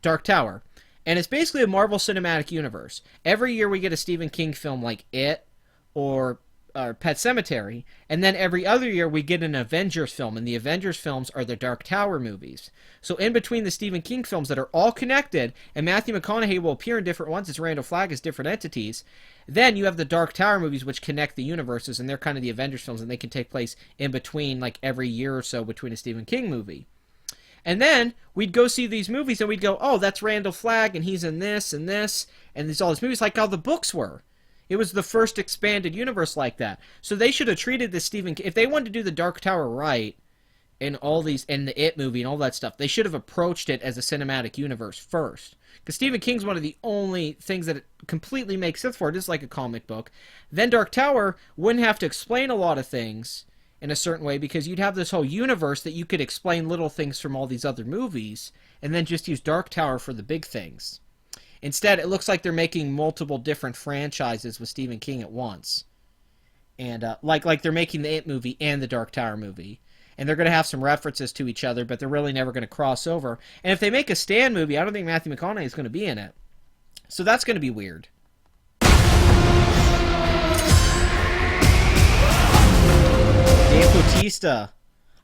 Dark Tower. And it's basically a Marvel Cinematic Universe. Every year we get a Stephen King film like It or Pet Sematary, and then every other year we get an Avengers film, and the Avengers films are the Dark Tower movies. So in between the Stephen King films that are all connected, and Matthew McConaughey will appear in different ones as Randall Flagg as different entities, then you have the Dark Tower movies which connect the universes, and they're kind of the Avengers films, and they can take place in between, like every year or so between a Stephen King movie. And then we'd go see these movies, and we'd go, oh, that's Randall Flagg, and he's in this, and there's all these movies, like how the books were. It was the first expanded universe like that. So they should have treated this Stephen King, if they wanted to do the Dark Tower right, and all these, and the It movie and all that stuff, they should have approached it as a cinematic universe first. Because Stephen King's one of the only things that it completely makes sense for. It is like a comic book. Then Dark Tower wouldn't have to explain a lot of things in a certain way, because you'd have this whole universe that you could explain little things from all these other movies, and then just use Dark Tower for the big things. Instead, it looks like they're making multiple different franchises with Stephen King at once. And like they're making the It movie and the Dark Tower movie. And they're going to have some references to each other, but they're really never going to cross over. And if they make a Stan movie, I don't think Matthew McConaughey is going to be in it. So that's going to be weird. Dave Bautista.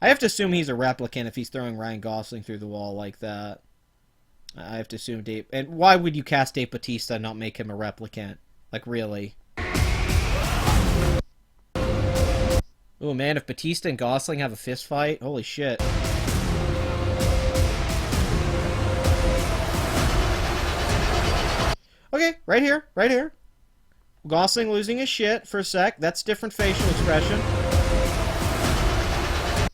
I have to assume he's a replicant if he's throwing Ryan Gosling through the wall like that. I have to assume Dave... And why would you cast Dave Bautista and not make him a replicant? Like, really? Oh, man, if Bautista and Gosling have a fist fight, holy shit. Okay, right here, right here. Gosling losing his shit for a sec. That's different facial expression.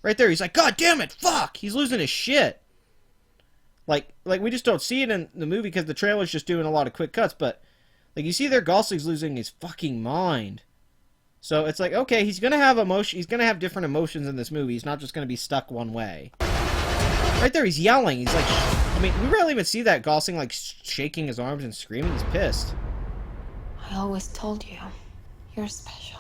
Right there, he's like, God damn it, fuck! He's losing his shit. Like we just don't see it in the movie because the trailer's just doing a lot of quick cuts, but like you see there, Gosling's losing his fucking mind. So it's like, okay, he's gonna have emotion. He's gonna have different emotions in this movie. He's not just gonna be stuck one way. Right there, he's yelling. He's like, I mean, we rarely even see that Gosling like shaking his arms and screaming. He's pissed. I always told you, you're special.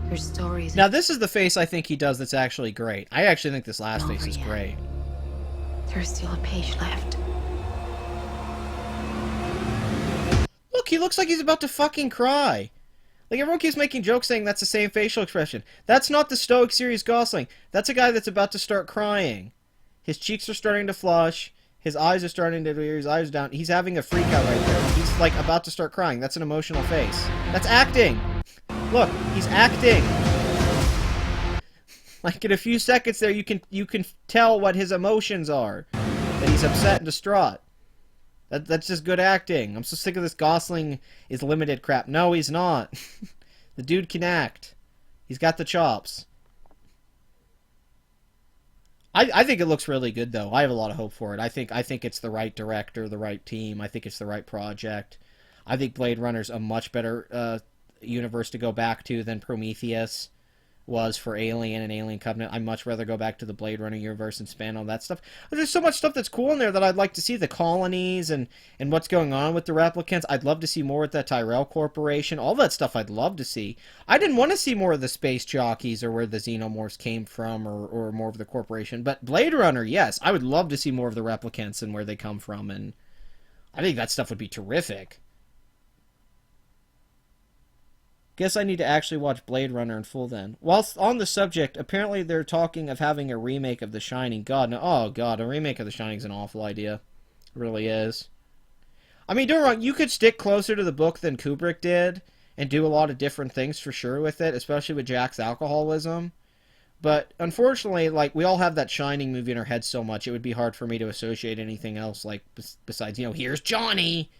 Your stories. Now this is the face I think he does that's actually great. I actually think this last face is great. There's still a page left. Look, he looks like he's about to fucking cry. Like, everyone keeps making jokes saying that's the same facial expression. That's not the stoic, serious Gosling. That's a guy that's about to start crying. His cheeks are starting to flush. His eyes are starting to veer. His eyes are down. He's having a freak out right there. He's, like, about to start crying. That's an emotional face. That's acting. Look, he's acting. Like, in a few seconds there, you can tell what his emotions are. That he's upset and distraught. That's just good acting. I'm so sick of this Gosling is limited crap. No, he's not. The dude can act. He's got the chops. I think it looks really good, though. I have a lot of hope for it. I think it's the right director, the right team. I think it's the right project. I think Blade Runner's a much better universe to go back to than Prometheus was for Alien and Alien Covenant. I'd much rather go back to the Blade Runner universe and span all that stuff. There's so much stuff that's cool in there that I'd like to see. The colonies and what's going on with the replicants. I'd love to see more with that Tyrell Corporation. All that stuff I'd love to see. I didn't want to see more of the space jockeys or where the xenomorphs came from or more of the corporation. But Blade Runner, yes. I would love to see more of the replicants and where they come from. And I think that stuff would be terrific. Guess I need to actually watch Blade Runner in full then. Whilst on the subject, apparently they're talking of having a remake of The Shining. God, no. Oh, God, a remake of The Shining is an awful idea. It really is. I mean, don't get me wrong, you could stick closer to the book than Kubrick did and do a lot of different things for sure with it, especially with Jack's alcoholism. But unfortunately, like, we all have that Shining movie in our heads so much, it would be hard for me to associate anything else, like, besides, here's Johnny!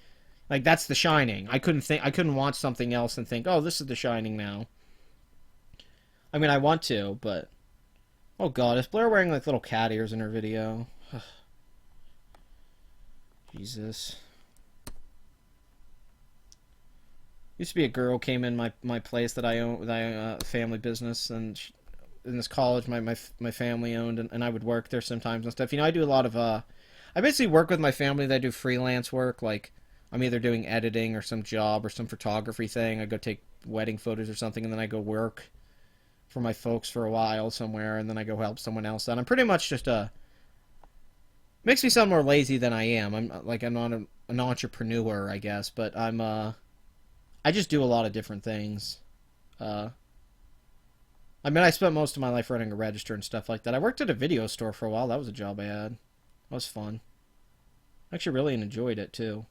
Like, that's The Shining. I couldn't watch something else and think, oh, this is The Shining now. I mean, I want to, but... Oh god, is Blair wearing, like, little cat ears in her video? Jesus. Used to be a girl came in my place that I own, family business, and in this college my family owned, and I would work there sometimes and stuff. You know, I do a lot of, I basically work with my family that I do freelance work, like... I'm either doing editing or some job or some photography thing. I go take wedding photos or something, and then I go work for my folks for a while somewhere, and then I go help someone else out. I'm pretty much just makes me sound more lazy than I am. I'm not an entrepreneur, I guess, but I just do a lot of different things. I mean, I spent most of my life running a register and stuff like that. I worked at a video store for a while. That was a job I had. That was fun. I actually really enjoyed it, too.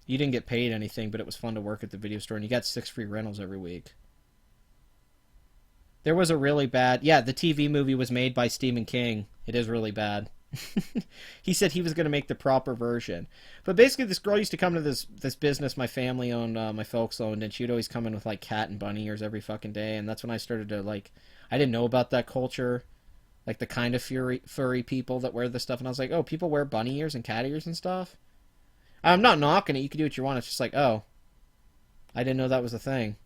You didn't get paid anything, but it was fun to work at the video store, and you got 6 free rentals every week. There was a really bad... Yeah, the TV movie was made by Stephen King. It is really bad. He said he was going to make the proper version. But basically, this girl used to come to this business my family owned, my folks owned, and she'd always come in with, like, cat and bunny ears every fucking day, and that's when I started to, like... I didn't know about that culture. Like, the kind of furry people that wear this stuff, and I was like, oh, people wear bunny ears and cat ears and stuff? I'm not knocking it. You can do what you want. It's just like, oh, I didn't know that was a thing.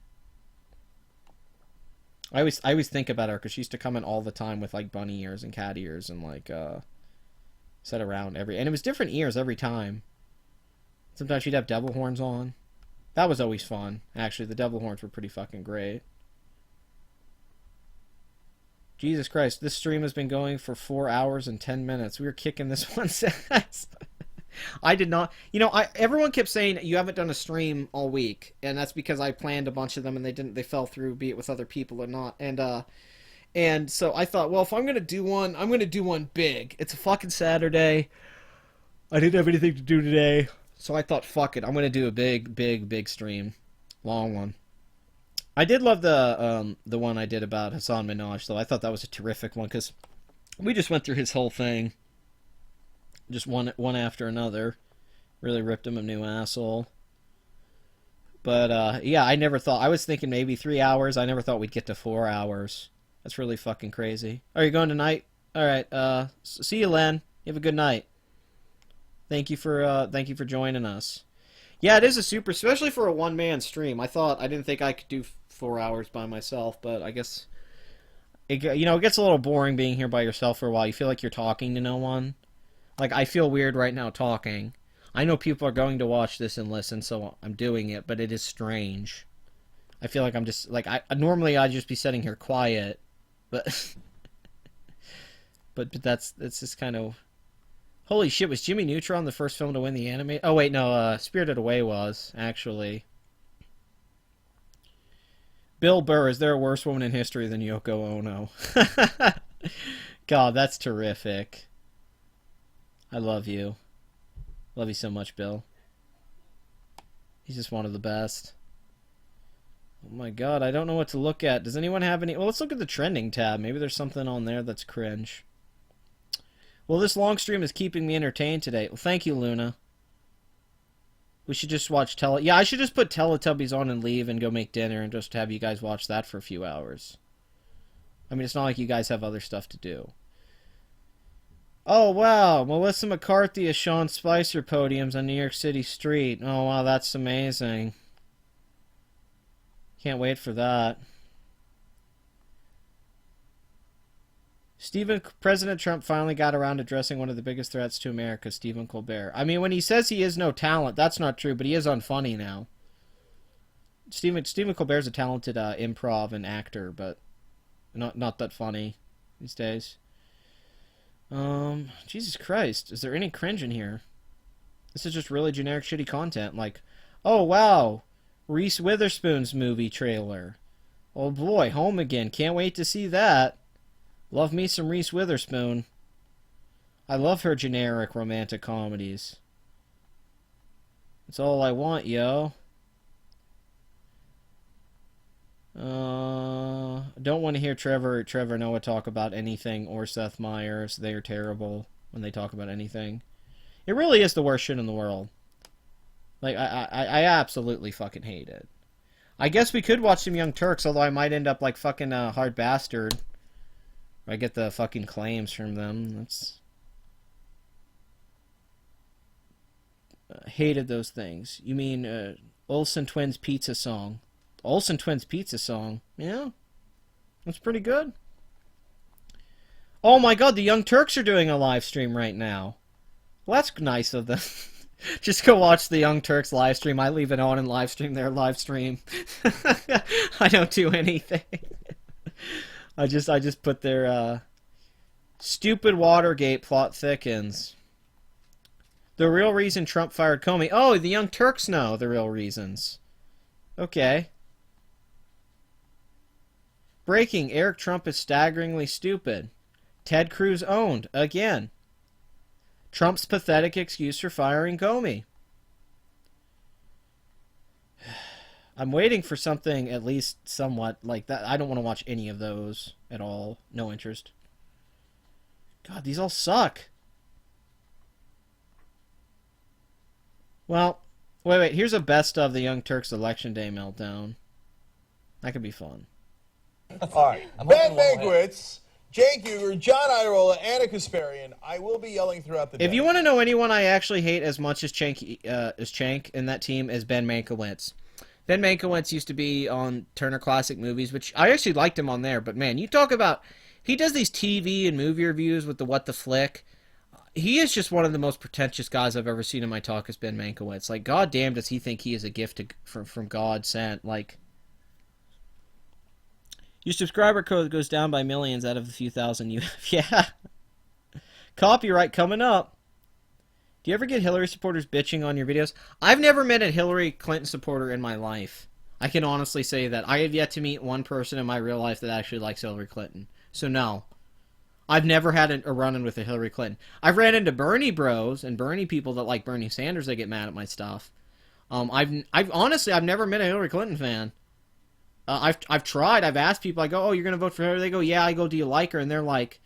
I always think about her because she used to come in all the time with like bunny ears and cat ears and like set around and it was different ears every time. Sometimes she'd have devil horns on. That was always fun. Actually, the devil horns were pretty fucking great. Jesus Christ, this stream has been going for 4 hours and 10 minutes. We were kicking this one's ass. I did not... You know, everyone kept saying you haven't done a stream all week, and that's because I planned a bunch of them and they fell through, be it with other people or not. And so I thought, well, if I'm going to do one, I'm going to do one big. It's a fucking Saturday. I didn't have anything to do today. So I thought, fuck it. I'm going to do a big stream. Long one. I did love the one I did about Hassan Minaj, though. I thought that was a terrific one, because we just went through his whole thing. Just one after another. Really ripped him a new asshole. But, yeah, I never thought... I was thinking maybe 3 hours. I never thought we'd get to 4 hours. That's really fucking crazy. Are you going tonight? Alright, see you, Len. You have a good night. Thank you for joining us. Yeah, it is a super... Especially for a one-man stream. I didn't think I could do 4 hours by myself, but I guess... It gets a little boring being here by yourself for a while. You feel like you're talking to no one. Like, I feel weird right now talking. I know people are going to watch this and listen, so I'm doing it, but it is strange. I feel like I'm just, like, normally I'd just be sitting here quiet, but... but that's just kind of... Holy shit, was Jimmy Neutron the first film to win the anime? Oh, wait, no, Spirited Away was, actually. Bill Burr, is there a worse woman in history than Yoko Ono? God, that's terrific. I love you. Love you so much, Bill. He's just one of the best. Oh my god, I don't know what to look at. Does anyone have any... Well, let's look at the trending tab. Maybe there's something on there that's cringe. Well, this long stream is keeping me entertained today. Well, thank you, Luna. We should just watch Yeah, I should just put Teletubbies on and leave and go make dinner and just have you guys watch that for a few hours. I mean, it's not like you guys have other stuff to do. Oh, wow. Melissa McCarthy as Sean Spicer podiums on New York City Street. Oh, wow, that's amazing. Can't wait for that. President Trump finally got around to addressing one of the biggest threats to America, Stephen Colbert. I mean, when he says he is no talent, that's not true, but he is unfunny now. Stephen Colbert's a talented improv and actor, but not that funny these days. Jesus Christ, is there any cringe in here? This is just really generic shitty content, like, oh wow, Reese Witherspoon's movie trailer. Oh boy, Home Again, can't wait to see that. Love me some Reese Witherspoon. I love her generic romantic comedies. That's all I want, yo. Don't want to hear Trevor Noah talk about anything or Seth Meyers. They are terrible when they talk about anything. It really is the worst shit in the world. Like, I absolutely fucking hate it. I guess we could watch some Young Turks, although I might end up like fucking Hard Bastard. I get the fucking claims from them. That's... hated those things. You mean Olsen Twins Pizza Song? Olsen Twins Pizza Song? Yeah, that's pretty good. Oh my god, the Young Turks are doing a live stream right now. Well, that's nice of them. Just go watch the Young Turks live stream. I leave it on and live stream their live stream. I don't do anything. I just put their stupid Watergate plot thickens. The real reason Trump fired Comey. Oh, the Young Turks know the real reasons. Okay. Breaking. Eric Trump is staggeringly stupid. Ted Cruz owned. Again. Trump's pathetic excuse for firing Comey. I'm waiting for something at least somewhat like that. I don't want to watch any of those at all. No interest. God, these all suck. Well, wait. Here's a best of the Young Turks Election Day meltdown. That could be fun. Alright. Ben Mankiewicz, Jake Uger, John Irola, Anna Kasparian. I will be yelling throughout the day. If you want to know anyone I actually hate as much as Chank in that team is Ben Mankiewicz. Ben Mankiewicz used to be on Turner Classic Movies, which I actually liked him on there. But man, you talk about... he does these TV and movie reviews with the What the Flick. He is just one of the most pretentious guys I've ever seen in my talk, is Ben Mankiewicz. Like, goddamn does he think he is a gift from God sent. Like, your subscriber code goes down by millions out of the few thousand you have. Yeah. Copyright coming up. Do you ever get Hillary supporters bitching on your videos? I've never met a Hillary Clinton supporter in my life. I can honestly say that. I have yet to meet one person in my real life that actually likes Hillary Clinton. So no. I've never had a run-in with a Hillary Clinton. I've ran into Bernie bros and Bernie people that like Bernie Sanders. They get mad at my stuff. I've honestly, I've never met a Hillary Clinton fan. I've tried. I've asked people. I go, "Oh, you're gonna vote for her?" They go, "Yeah." I go, "Do you like her?" And they're like,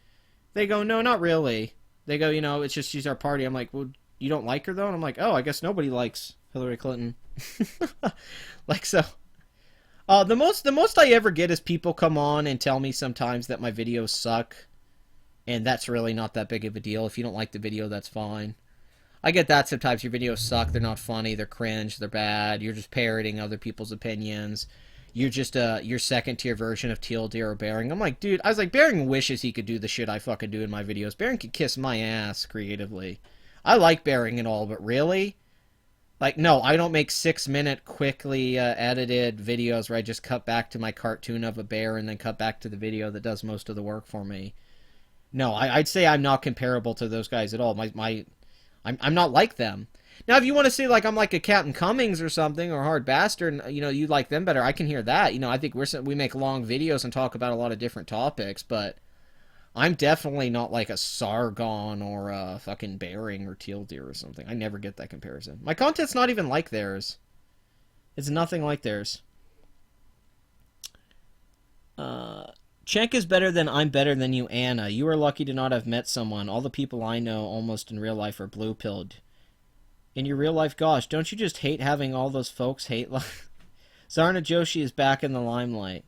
they go, "No, not really." They go, "You know, it's just she's our party." I'm like, "Well, you don't like her though?" And I'm like, "Oh, I guess nobody likes Hillary Clinton." Like so. The most I ever get is people come on and tell me sometimes that my videos suck. And that's really not that big of a deal. If you don't like the video, that's fine. I get that sometimes. Your videos suck. They're not funny. They're cringe. They're bad. You're just parroting other people's opinions. You're just your second-tier version of TLD or Bearing. I'm like, dude, I was like, Bearing wishes he could do the shit I fucking do in my videos. Bearing could kiss my ass creatively. I like Bearing and all, but really? Like, no, I don't make 6-minute, quickly edited videos where I just cut back to my cartoon of a bear and then cut back to the video that does most of the work for me. No, I'd say I'm not comparable to those guys at all. I'm not like them. Now, if you want to say like I'm like a Captain Cummings or something or Hard Bastard, and you know you like them better, I can hear that. You know, I think we make long videos and talk about a lot of different topics, but I'm definitely not like a Sargon or a fucking Bearing or Teal Deer or something. I never get that comparison. My content's not even like theirs. It's nothing like theirs. Cenk is better than I'm better than you, Anna. You are lucky to not have met someone. All the people I know almost in real life are blue-pilled. In your real life, gosh, don't you just hate having all those folks hate life? Zarna Joshi is back in the limelight.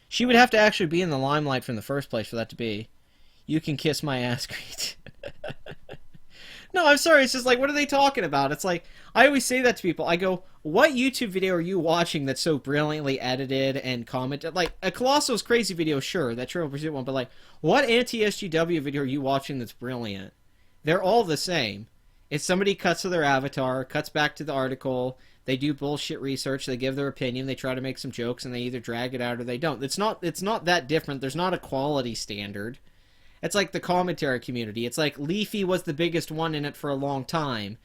She would have to actually be in the limelight from the first place for that to be. You can kiss my ass, Creed. No, I'm sorry. It's just like, what are they talking about? It's like, I always say that to people. I go, what YouTube video are you watching that's so brilliantly edited and commented? Like, a Colosso's Crazy video, sure, that Triple Pursuit one, but like, what anti-SGW video are you watching that's brilliant? They're all the same. It's somebody cuts to their avatar, cuts back to the article, they do bullshit research, they give their opinion, they try to make some jokes, and they either drag it out or they don't. It's not that different. There's not a quality standard. It's like the commentary community. It's like Leafy was the biggest one in it for a long time.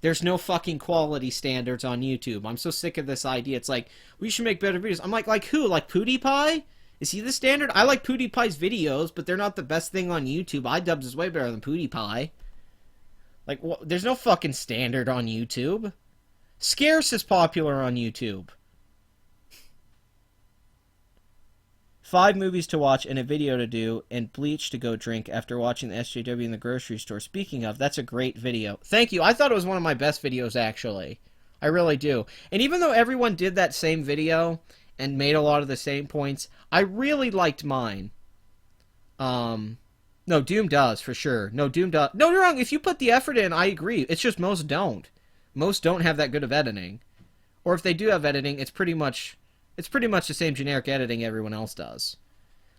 There's no fucking quality standards on YouTube. I'm so sick of this idea. It's like, we should make better videos. I'm like who? Like PewDiePie? Is he the standard? I like PewDiePie's videos, but they're not the best thing on YouTube. iDubbbz is way better than PewDiePie. Like, there's no fucking standard on YouTube. Scarce is popular on YouTube. 5 movies to watch and a video to do and bleach to go drink after watching the SJW in the grocery store. Speaking of, that's a great video. Thank you. I thought it was one of my best videos, actually. I really do. And even though everyone did that same video and made a lot of the same points, I really liked mine. No, Doom does, for sure. No, Doom does. No, you're wrong. If you put the effort in, I agree. It's just most don't. Most don't have that good of editing. Or if they do have editing, it's pretty much the same generic editing everyone else does.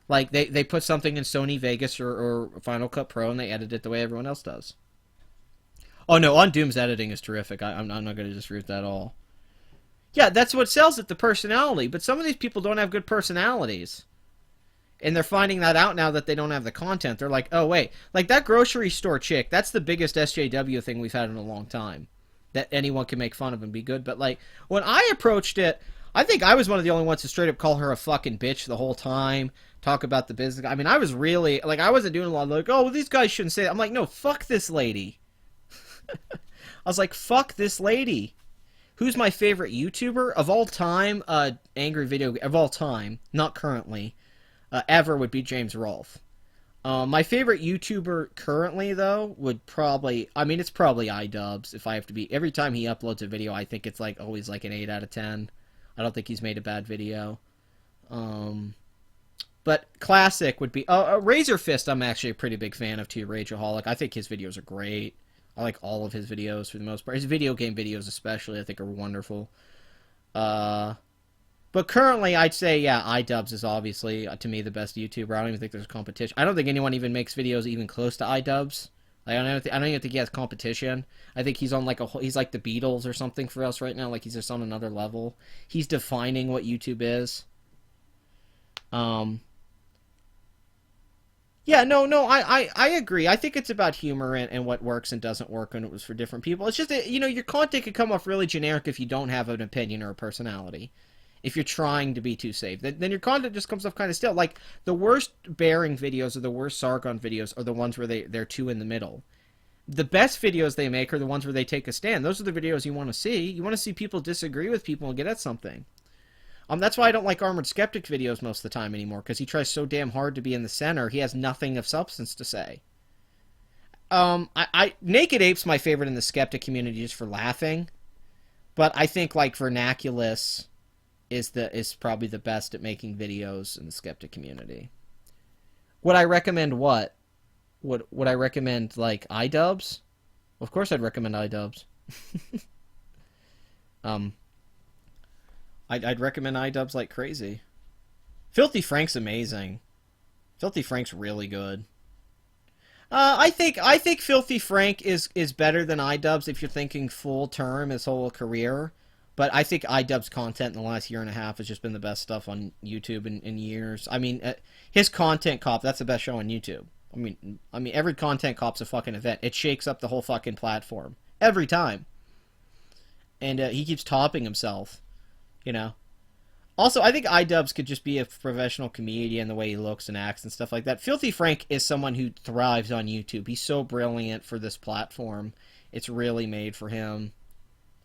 Like, they put something in Sony Vegas or Final Cut Pro and they edit it the way everyone else does. Oh no, on Doom's editing is terrific. I'm not going to disagree with that at all. Yeah, that's what sells it, the personality. But some of these people don't have good personalities. And they're finding that out now that they don't have the content. They're like, oh wait, like that grocery store chick, that's the biggest SJW thing we've had in a long time. That anyone can make fun of and be good. But like, when I approached it, I think I was one of the only ones to straight up call her a fucking bitch the whole time. Talk about the business. I mean, I was really, like, I wasn't doing a lot of like, oh, well, these guys shouldn't say that. I'm like, no, fuck this lady. I was like, fuck this lady. Who's my favorite YouTuber? Of all time, angry video, of all time, not currently, ever would be James Rolfe. My favorite YouTuber currently, though, would probably, I mean, it's probably iDubbbz, if I have to be. Every time he uploads a video, I think it's like always like an 8 out of 10. I don't think he's made a bad video. But classic would be, Razor Fist I'm actually a pretty big fan of too, Rageaholic. I think his videos are great. I like all of his videos for the most part. His video game videos especially, I think, are wonderful. But currently, I'd say, yeah, iDubbbz is obviously, to me, the best YouTuber. I don't even think there's a competition. I don't think anyone even makes videos even close to iDubbbz. Like, I don't even think he has competition. I think he's on like he's like the Beatles or something for us right now. Like, he's just on another level. He's defining what YouTube is. Yeah, no, I agree. I think it's about humor and what works and doesn't work, and it was for different people. It's just that, you know, your content could come off really generic if you don't have an opinion or a personality. If you're trying to be too safe, then your content just comes off kind of still. Like, the worst Bearing videos or the worst Sargon videos are the ones where they're too in the middle. The best videos they make are the ones where they take a stand. Those are the videos you want to see. You want to see people disagree with people and get at something. That's why I don't like Armored Skeptic videos most of the time anymore, because he tries so damn hard to be in the center, he has nothing of substance to say. Naked Ape's my favorite in the Skeptic community just for laughing, but I think, like, Vernaculus is probably the best at making videos in the Skeptic community. Would I recommend what? Would I recommend, like, iDubbbz? Well, of course I'd recommend iDubbbz. I'd recommend iDubbbz like crazy. Filthy Frank's amazing. Filthy Frank's really good. I think Filthy Frank is better than iDubbbz if you're thinking full term, his whole career. But I think iDubbbz's content in the last year and a half has just been the best stuff on YouTube in years. I mean, his Content Cop, that's the best show on YouTube. I mean, every Content Cop's a fucking event. It shakes up the whole fucking platform. Every time. And he keeps topping himself. You know. Also, I think iDubbbz could just be a professional comedian, the way he looks and acts and stuff like that. Filthy Frank is someone who thrives on YouTube. He's so brilliant for this platform. It's really made for him.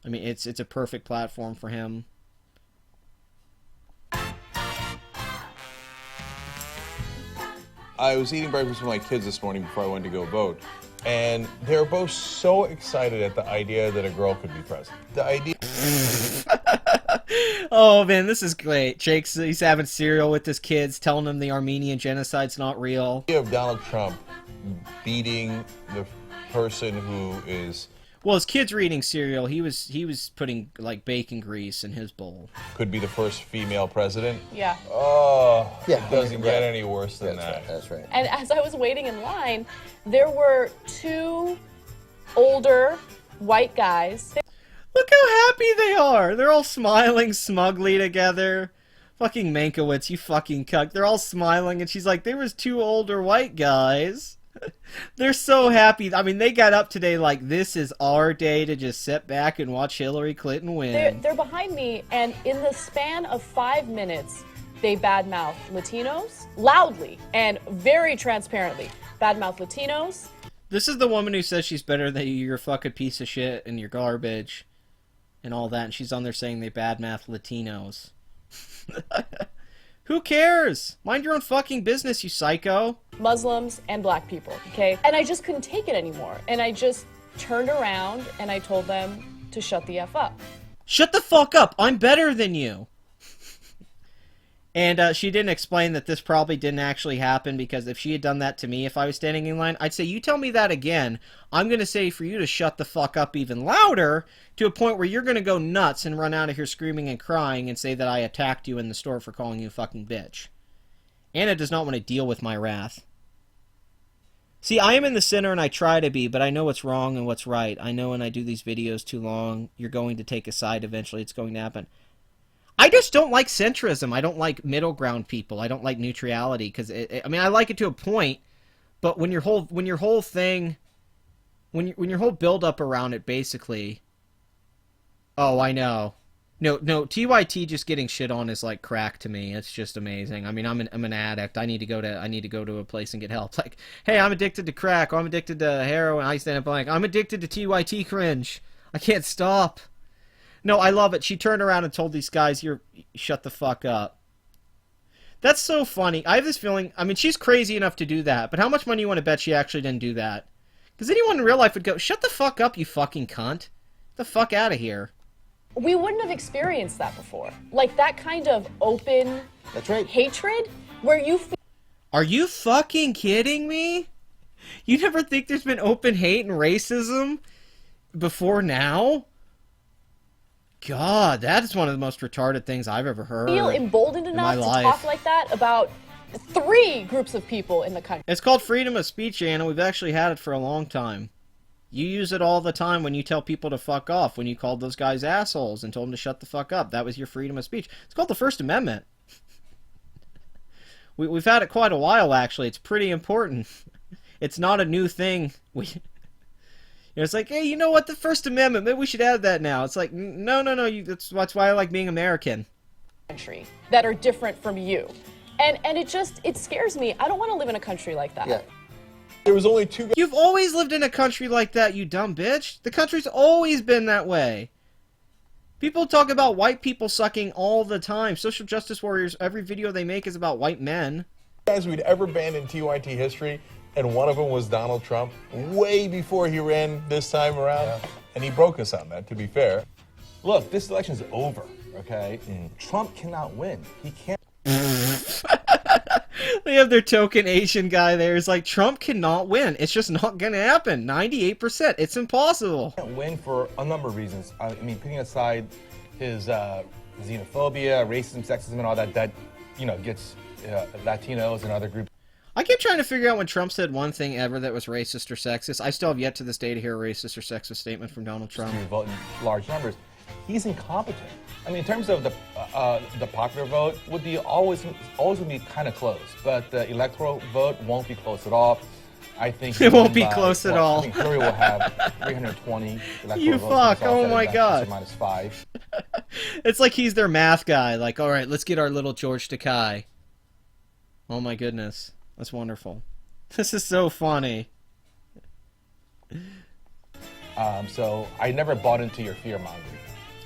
I mean, it's a perfect platform for him. I was eating breakfast with my kids this morning before I went to go vote, and they're both so excited at the idea that a girl could be president. The idea... Oh man, this is great. He's having cereal with his kids, telling them the Armenian genocide's not real. The idea of Donald Trump beating the person who is... Well, his kids were eating cereal. He was putting, like, bacon grease in his bowl. Could be the first female president. Yeah. Oh, yeah, it doesn't get any worse than that. That's right. And as I was waiting in line, there were 2 older white guys. Look how happy they are. They're all smiling smugly together. Fucking Mankiewicz, you fucking cuck. They're all smiling, and she's like, there was 2 older white guys. They're so happy. I mean, they got up today like, this is our day to just sit back and watch Hillary Clinton win. They're behind me, and in the span of 5 minutes, they badmouth Latinos loudly and very transparently. Badmouth Latinos. This is the woman who says she's better than you, you're a fucking piece of shit and you're garbage and all that, and she's on there saying they badmouth Latinos. Who cares? Mind your own fucking business, you psycho. Muslims and black people, okay? And I just couldn't take it anymore. And I just turned around and I told them to shut the F up. Shut the fuck up! I'm better than you! And she didn't explain that this probably didn't actually happen, because if she had done that to me if I was standing in line, I'd say, you tell me that again, I'm going to say for you to shut the fuck up even louder, to a point where you're going to go nuts and run out of here screaming and crying and say that I attacked you in the store for calling you a fucking bitch. Anna does not want to deal with my wrath. See, I am in the center and I try to be, but I know what's wrong and what's right. I know when I do these videos too long, you're going to take a side eventually. It's going to happen. I just don't like centrism. I don't like middle ground people. I don't like neutrality, because I mean, I like it to a point, but when your whole thing, when your whole build up around it, basically. Oh, I know. No, TYT just getting shit on is like crack to me. It's just amazing. I mean, I'm an addict. I need to go to a place and get help. Like, hey, I'm addicted to crack. Or I'm addicted to heroin. I stand up blank. I'm addicted to TYT cringe. I can't stop. No, I love it. She turned around and told these guys, shut the fuck up. That's so funny. I have this feeling, I mean, she's crazy enough to do that, but how much money you want to bet she actually didn't do that? Because anyone in real life would go, shut the fuck up, you fucking cunt. Get the fuck out of here. We wouldn't have experienced that before. Like that kind of open hatred where you feel. Are you fucking kidding me? You never think there's been open hate and racism before now? God, that is one of the most retarded things I've ever heard. Feel emboldened enough to talk like that about 3 groups of people in the country. It's called freedom of speech, Anna. We've actually had it for a long time. You use it all the time when you tell people to fuck off, when you called those guys assholes and told them to shut the fuck up. That was your freedom of speech. It's called the First Amendment. We've had it quite a while, actually. It's pretty important. It's not a new thing. It's like, hey, you know what? The First Amendment, maybe we should add that now. It's like, no. That's why I like being American. Country that are different from you. And it scares me. I don't want to live in a country like that. Yeah. There was only 2 guys. You've always lived in a country like that, you dumb bitch. The country's always been that way. People talk about white people sucking all the time. Social justice warriors, every video they make is about white men. Guys we'd ever banned in TYT history, and one of them was Donald Trump, way before he ran this time around. Yeah. And he broke us on that, to be fair. Look, this election is over, okay? Trump cannot win. He can't. They have their token Asian guy there. It's like, Trump cannot win. It's just not going to happen. 98%. It's impossible. He can't win for a number of reasons. I mean, putting aside his xenophobia, racism, sexism, and all that gets Latinos and other groups. I keep trying to figure out when Trump said one thing ever that was racist or sexist. I still have yet to this day to hear a racist or sexist statement from Donald Trump. To vote in large numbers. He's incompetent. I mean, in terms of the popular vote, would be always would be kind of close, but the electoral vote won't be close at all. I think it won't be close at all. I think Hillary will have 320 electoral you votes. Fuck! Oh my God! -5. It's like he's their math guy. Like, all right, let's get our little George Takei. Oh my goodness, that's wonderful. This is so funny. So I never bought into your fear mongering.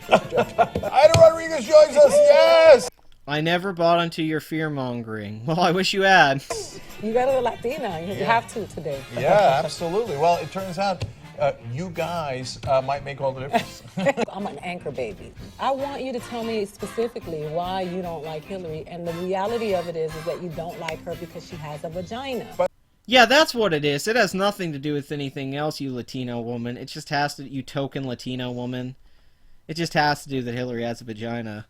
Ida Rodriguez joins us, yes! I never bought into your fear-mongering. Well, I wish you had. You got a Latina. You have to today. Yeah, absolutely. Well, it turns out you guys might make all the difference. I'm an anchor baby. I want you to tell me specifically why you don't like Hillary. And the reality of it is that you don't like her because she has a vagina. Yeah, that's what it is. It has nothing to do with anything else, you Latino woman. It just has to, you token Latino woman. It just has to do that Hillary has a vagina.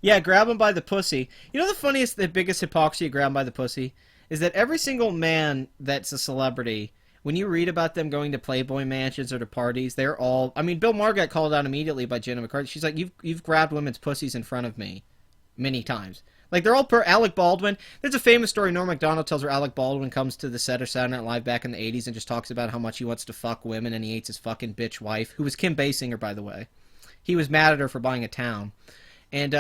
Yeah, grab him by the pussy. You know the biggest hypocrisy of grab him by the pussy? Is that every single man that's a celebrity, when you read about them going to Playboy mansions or to parties, they're all... I mean, Bill Maher got called out immediately by Jenna McCarthy. She's like, you've grabbed women's pussies in front of me. Many times. Like, they're all Alec Baldwin. There's a famous story Norm Macdonald tells where Alec Baldwin comes to the set of Saturday Night Live back in the 80s and just talks about how much he wants to fuck women and he hates his fucking bitch wife, who was Kim Basinger, by the way. He was mad at her for buying a town. And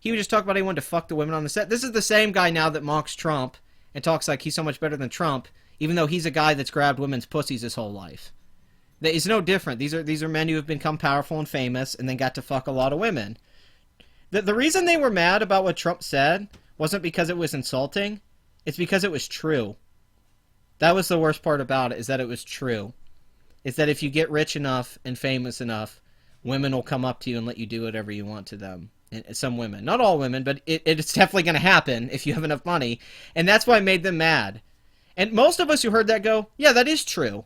he would just talk about how he wanted to fuck the women on the set. This is the same guy now that mocks Trump and talks like he's so much better than Trump, even though he's a guy that's grabbed women's pussies his whole life. It's no different. These are men who have become powerful and famous and then got to fuck a lot of women. The reason they were mad about what Trump said wasn't because it was insulting. It's because it was true. That was the worst part about it, is that it was true. It's that if you get rich enough and famous enough, women will come up to you and let you do whatever you want to them. And some women. Not all women, but it's definitely going to happen if you have enough money. And that's why it made them mad. And most of us who heard that go, yeah, that is true.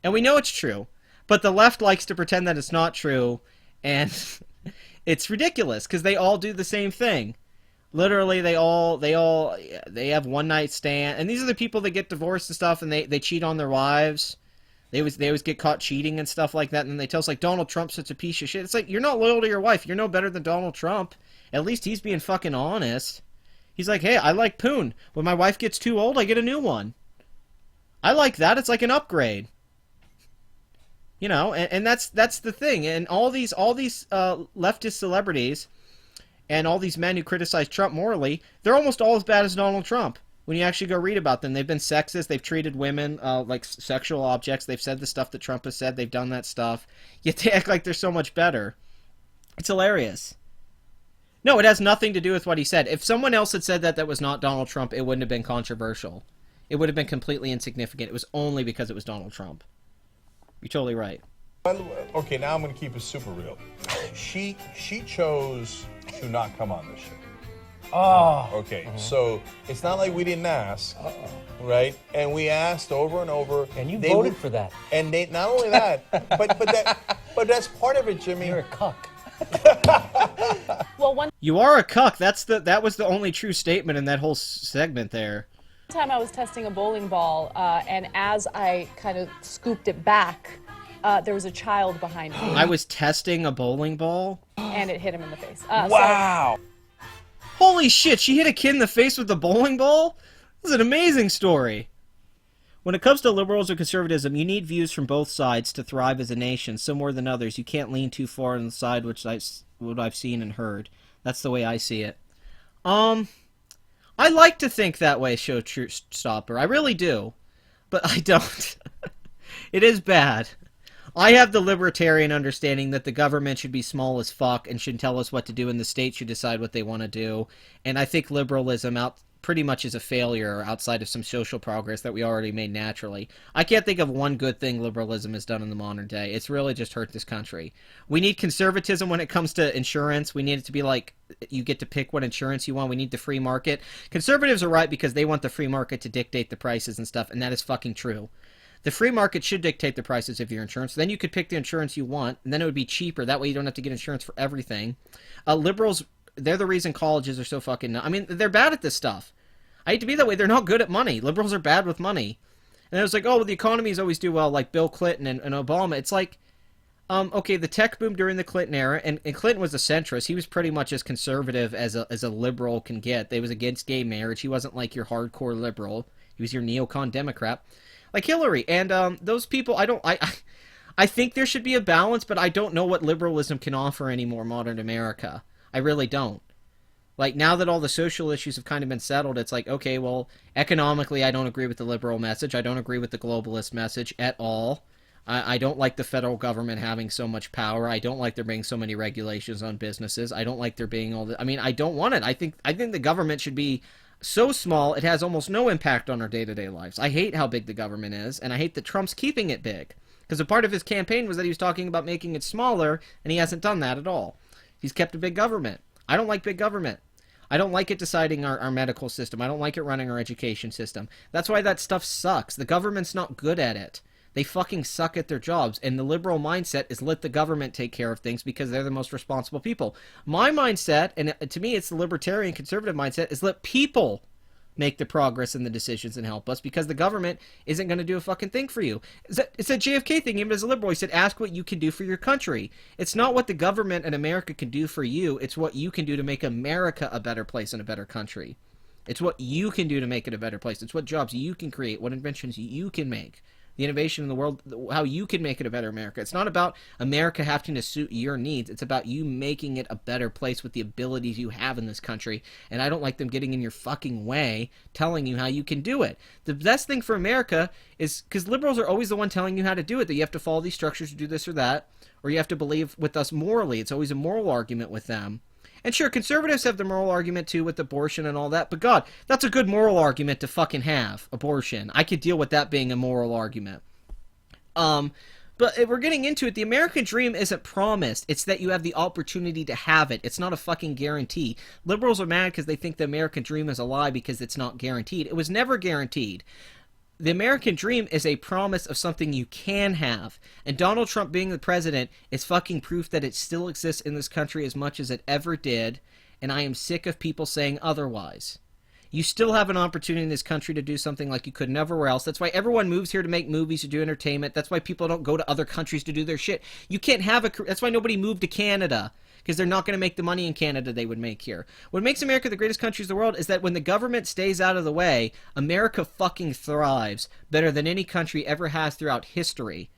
And we know it's true. But the left likes to pretend that it's not true. And it's ridiculous because they all do the same thing. Literally, they have one night stand. And these are the people that get divorced and stuff, and they cheat on their wives. They always get caught cheating and stuff like that, and then they tell us, like, Donald Trump's such a piece of shit. It's like, you're not loyal to your wife. You're no better than Donald Trump. At least he's being fucking honest. He's like, hey, I like Poon. When my wife gets too old, I get a new one. I like that. It's like an upgrade. You know, and that's the thing. And all these leftist celebrities and all these men who criticize Trump morally, they're almost all as bad as Donald Trump. When you actually go read about them, they've been sexist. They've treated women like sexual objects. They've said the stuff that Trump has said. They've done that stuff. Yet they act like they're so much better. It's hilarious. No, it has nothing to do with what he said. If someone else had said that was not Donald Trump, it wouldn't have been controversial. It would have been completely insignificant. It was only because it was Donald Trump. You're totally right. Okay, now I'm going to keep it super real. She chose to not come on this show. Oh. Okay, so it's not like we didn't ask, right? And we asked over and over. And you voted for that. And they, not only that, but that's part of it, Jimmy. You're a cuck. Well, one You are a cuck. That was the only true statement in that whole segment there. time I was testing a bowling ball, and as I kind of scooped it back, there was a child behind me. I was testing a bowling ball? And it hit him in the face. Wow! Holy shit, she hit a kid in the face with a bowling ball? This is an amazing story. When it comes to liberals or conservatism, you need views from both sides to thrive as a nation. Some more than others. You can't lean too far on the side what I've seen and heard. That's the way I see it. I like to think that way, Showstopper. I really do. But I don't. It is bad. I have the libertarian understanding that the government should be small as fuck and should tell us what to do, and the state should decide what they want to do. And I think liberalism pretty much is a failure outside of some social progress that we already made naturally. I can't think of one good thing liberalism has done in the modern day. It's really just hurt this country. We need conservatism when it comes to insurance. We need it to be like you get to pick what insurance you want. We need the free market. Conservatives are right because they want the free market to dictate the prices and stuff, and that is fucking true. The free market should dictate the prices of your insurance. Then you could pick the insurance you want, and then it would be cheaper. That way you don't have to get insurance for everything. Liberals, they're the reason colleges are so fucking... I mean, they're bad at this stuff. I hate to be that way. They're not good at money. Liberals are bad with money. And it was like, oh, well, the economies always do well, like Bill Clinton and Obama. It's like, okay, the tech boom during the Clinton era, and Clinton was a centrist. He was pretty much as conservative as a liberal can get. They was against gay marriage. He wasn't like your hardcore liberal. He was your neocon Democrat. Like Hillary. And those people, I think there should be a balance, but I don't know what liberalism can offer anymore, modern America. I really don't. Like, now that all the social issues have kind of been settled, it's like, okay, well, economically, I don't agree with the liberal message. I don't agree with the globalist message at all. I don't like the federal government having so much power. I don't like there being so many regulations on businesses. I don't like there being all the... I mean, I don't want it. I think the government should be so small it has almost no impact on our day-to-day lives. I hate how big the government is, and I hate that Trump's keeping it big. Because a part of his campaign was that he was talking about making it smaller, and he hasn't done that at all. He's kept a big government. I don't like big government. I don't like it deciding our medical system. I don't like it running our education system. That's why that stuff sucks. The government's not good at it. They fucking suck at their jobs, and the liberal mindset is let the government take care of things because they're the most responsible people. My mindset, and to me it's the libertarian conservative mindset, is let people make the progress and the decisions and help us because the government isn't going to do a fucking thing for you. It's a JFK thing, even as a liberal. He said, ask what you can do for your country. It's not what the government and America can do for you. It's what you can do to make America a better place and a better country. It's what you can do to make it a better place. It's what jobs you can create, what inventions you can make. The innovation in the world, how you can make it a better America. It's not about America having to suit your needs. It's about you making it a better place with the abilities you have in this country. And I don't like them getting in your fucking way, telling you how you can do it. The best thing for America is, because liberals are always the one telling you how to do it, that you have to follow these structures to do this or that, or you have to believe with us morally. It's always a moral argument with them. And sure, conservatives have the moral argument too with abortion and all that, but God, that's a good moral argument to fucking have, abortion. I could deal with that being a moral argument. But if we're getting into it, the American dream isn't promised. It's that you have the opportunity to have it. It's not a fucking guarantee. Liberals are mad because they think the American dream is a lie because it's not guaranteed. It was never guaranteed. The American dream is a promise of something you can have. And Donald Trump being the president is fucking proof that it still exists in this country as much as it ever did. And I am sick of people saying otherwise. You still have an opportunity in this country to do something like you could nowhere else. That's why everyone moves here to make movies, to do entertainment. That's why people don't go to other countries to do their shit. You can't have a... That's why nobody moved to Canada. Because they're not going to make the money in Canada they would make here. What makes America the greatest country in the world is that when the government stays out of the way, America fucking thrives better than any country ever has throughout history.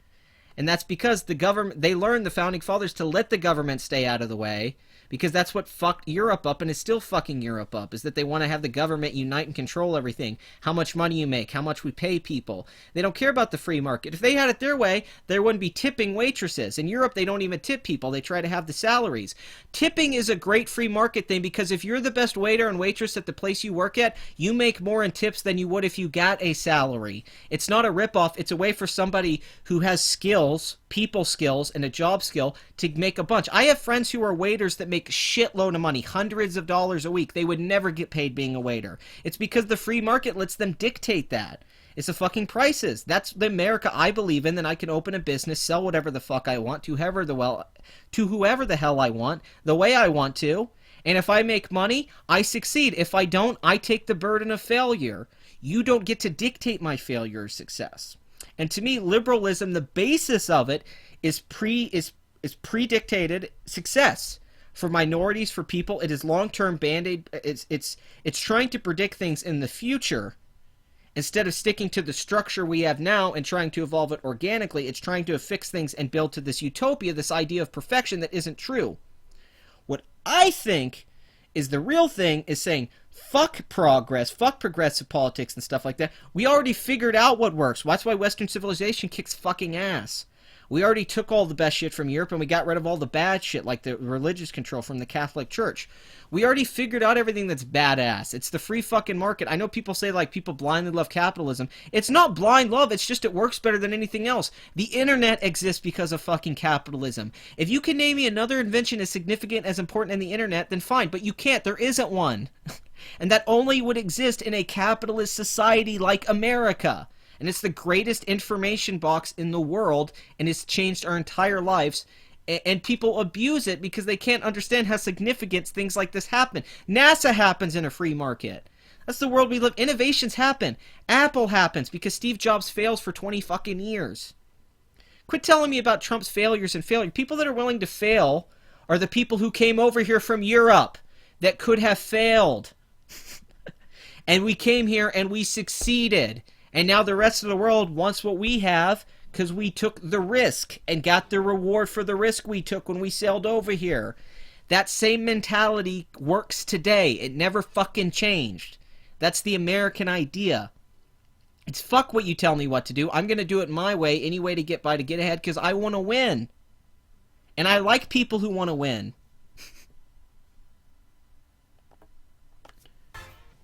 And that's because the government, they learned, the founding fathers, to let the government stay out of the way, because that's what fucked Europe up and is still fucking Europe up, is that they want to have the government unite and control everything. How much money you make, how much we pay people. They don't care about the free market. If they had it their way, there wouldn't be tipping waitresses. In Europe, they don't even tip people. They try to have the salaries. Tipping is a great free market thing, because if you're the best waiter and waitress at the place you work at, you make more in tips than you would if you got a salary. It's not a ripoff. It's a way for somebody who has skills, people skills, and a job skill to make a bunch. I have friends who are waiters that make shitload of money, hundreds of dollars a week. They would never get paid being a waiter. It's because the free market lets them dictate that. It's the fucking prices. That's the America I believe in. Then I can open a business, sell whatever the fuck I want to whoever the hell I want, the way I want to. And if I make money, I succeed. If I don't, I take the burden of failure. You don't get to dictate my failure or success. And to me, liberalism, the basis of it is pre-dictated success. For minorities, for people, it is long-term band-aid. It's trying to predict things in the future. Instead of sticking to the structure we have now and trying to evolve it organically, it's trying to fix things and build to this utopia, this idea of perfection that isn't true. What I think is the real thing is saying, fuck progress, fuck progressive politics and stuff like that. We already figured out what works. That's why Western civilization kicks fucking ass. We already took all the best shit from Europe and we got rid of all the bad shit, like the religious control from the Catholic Church. We already figured out everything that's badass. It's the free fucking market. I know people say, like, people blindly love capitalism. It's not blind love. It's just it works better than anything else. The internet exists because of fucking capitalism. If you can name me another invention as significant, as important in the internet, then fine. But you can't. There isn't one. And that only would exist in a capitalist society like America. And it's the greatest information box in the world, and it's changed our entire lives. And people abuse it because they can't understand how significant things like this happen. NASA happens in a free market. That's the world we live. Innovations happen. Apple happens because Steve Jobs fails for 20 fucking years. Quit telling me about Trump's failures and failure. People that are willing to fail are the people who came over here from Europe that could have failed. And we came here and we succeeded. And now the rest of the world wants what we have because we took the risk and got the reward for the risk we took when we sailed over here. That same mentality works today. It never fucking changed. That's the American idea. It's fuck what you tell me what to do. I'm going to do it my way, any way to get by, to get ahead, because I want to win. And I like people who want to win.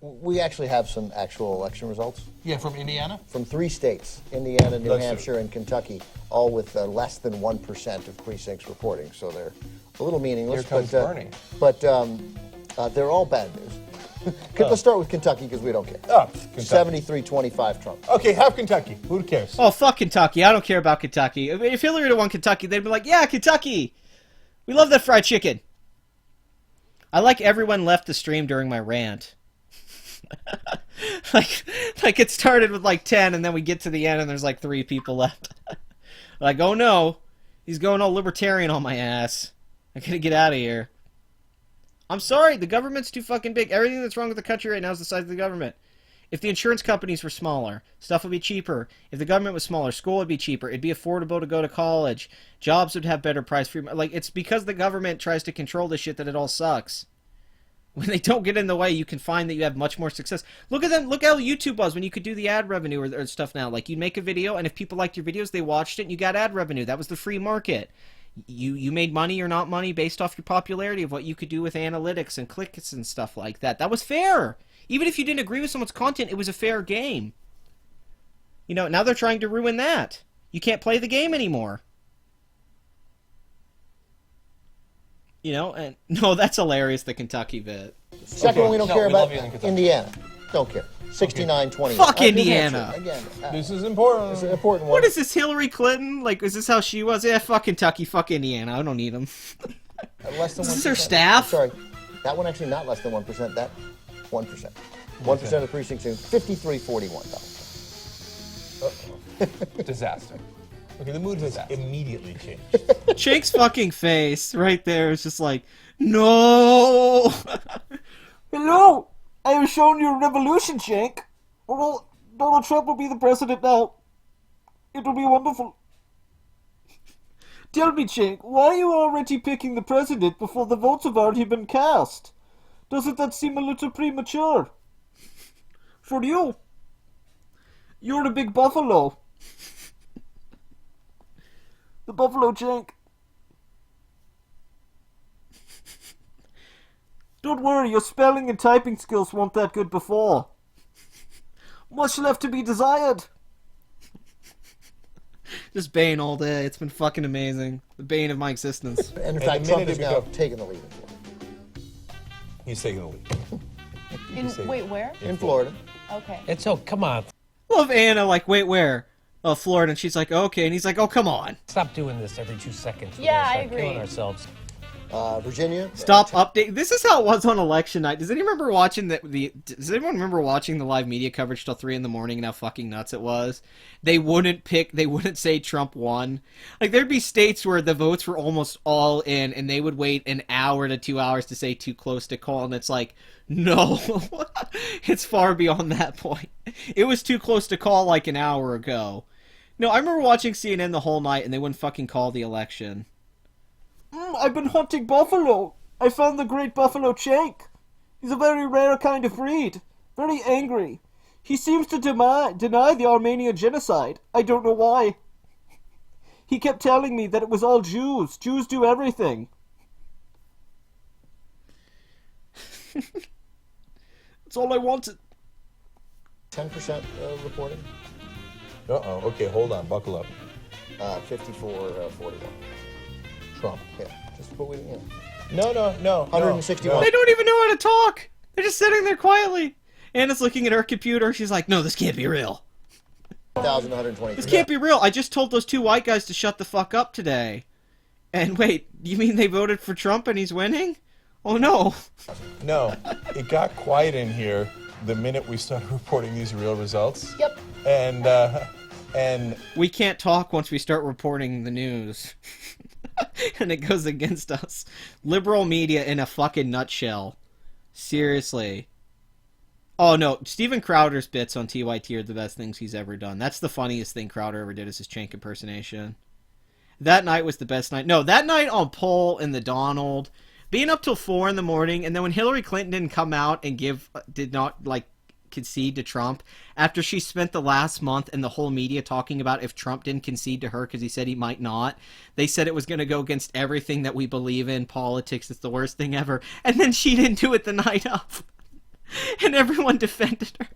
We actually have some actual election results. Yeah, from Indiana? From 3 states, Indiana, New Let's Hampshire, and Kentucky, all with less than 1% of precincts reporting. So they're a little meaningless. Here comes Bernie. But they're all bad news. Let's start with Kentucky because we don't care. Oh, 73-25 Trump. Okay, have Kentucky. Who cares? Oh, fuck Kentucky. I don't care about Kentucky. If Hillary had won Kentucky, they'd be like, yeah, Kentucky. We love that fried chicken. I like everyone left the stream during my rant. like it started with like 10 and then we get to the end and there's like 3 people left. Like, oh no, he's going all libertarian on my ass. I gotta get out of here. I'm sorry, the government's too fucking big. Everything that's wrong with the country right now is the size of the government. If the insurance companies were smaller, stuff would be cheaper. If the government was smaller, school would be cheaper. It'd be affordable to go to college. Jobs would have better price. Like, it's because the government tries to control this shit that it all sucks. When they don't get in the way, you can find that you have much more success. Look at them. Look how YouTube was when you could do the ad revenue or stuff now. Like, you'd make a video, and if people liked your videos, they watched it, and you got ad revenue. That was the free market. You made money or not money based off your popularity of what you could do with analytics and clicks and stuff like that. That was fair. Even if you didn't agree with someone's content, it was a fair game. You know, now they're trying to ruin that. You can't play the game anymore. You know, and no, that's hilarious, the Kentucky bit. Second one we don't care we about, love you in Kentucky. Indiana. Don't care. 69-20. Fuck Indiana. Again, This is important. it's an important one. What is this, Hillary Clinton? Like, is this how she was? Yeah, fuck Kentucky, fuck Indiana. I don't need them. Less than Is 1%. this her staff? Sorry. That one actually not less than 1%. That 1%. 1% of the precincts in 53-41. Disaster. Okay, the mood has immediately changed. Jake's fucking face right there is just like, no. Hello, I have shown you a revolution, Jake. Well, Donald Trump will be the president now. It will be wonderful. Tell me, Jake, why are you already picking the president before the votes have already been cast? Doesn't that seem a little premature? For you. You're a big buffalo. The Buffalo Jake. Don't worry, your spelling and typing skills weren't that good before. Much left to be desired. Just Bane all day. It's been fucking amazing. The bane of my existence. And in fact, Trump is now taking the lead in Florida. He's taking the lead. Wait, where? In Florida. Okay. It's oh, come on. Love Anna, like, wait, where? Oh, Florida. And she's like, okay. And he's like, oh, come on. Stop doing this every 2 seconds. We're Yeah, gonna I start agree. Killing ourselves. Virginia. Stop update. This is how it was on election night. Does anyone remember watching Does anyone remember watching the live media coverage till 3 in the morning and how fucking nuts it was? They wouldn't say Trump won. Like, there'd be states where the votes were almost all in, and they would wait an hour to 2 hours to say too close to call, and it's like, no, it's far beyond that point. It was too close to call like an hour ago. No, I remember watching CNN the whole night, and they wouldn't fucking call the election. I've been hunting buffalo. I found the great buffalo Jake. He's a very rare kind of breed. Very angry. He seems to deny the Armenian genocide. I don't know why. He kept telling me that it was all Jews. Jews do everything. That's all I wanted. 10% reporting. Uh-oh. Okay, hold on. Buckle up. 54-41. Trump. Yeah, just put it in. No. 161. They don't even know how to talk. They're just sitting there quietly. Anna's looking at her computer. She's like, no, this can't be real. 1,123. This can't be real. I just told those two white guys to shut the fuck up today. And wait, you mean they voted for Trump and he's winning? Oh, no. No, it got quiet in here the minute we started reporting these real results. Yep. And we can't talk once we start reporting the news. And it goes against us. Liberal media in a fucking nutshell. Seriously. Oh, no. Steven Crowder's bits on TYT are the best things he's ever done. That's the funniest thing Crowder ever did, is his Cenk impersonation. That night was the best night. No, that night on Poll and the Donald, being up till 4 in the morning, and then when Hillary Clinton didn't come out and did not, like, concede to Trump, after she spent the last month and the whole media talking about if Trump didn't concede to her because he said he might not, they said it was going to go against everything that we believe in. Politics is the worst thing ever. And then she didn't do it the night of. And everyone defended her.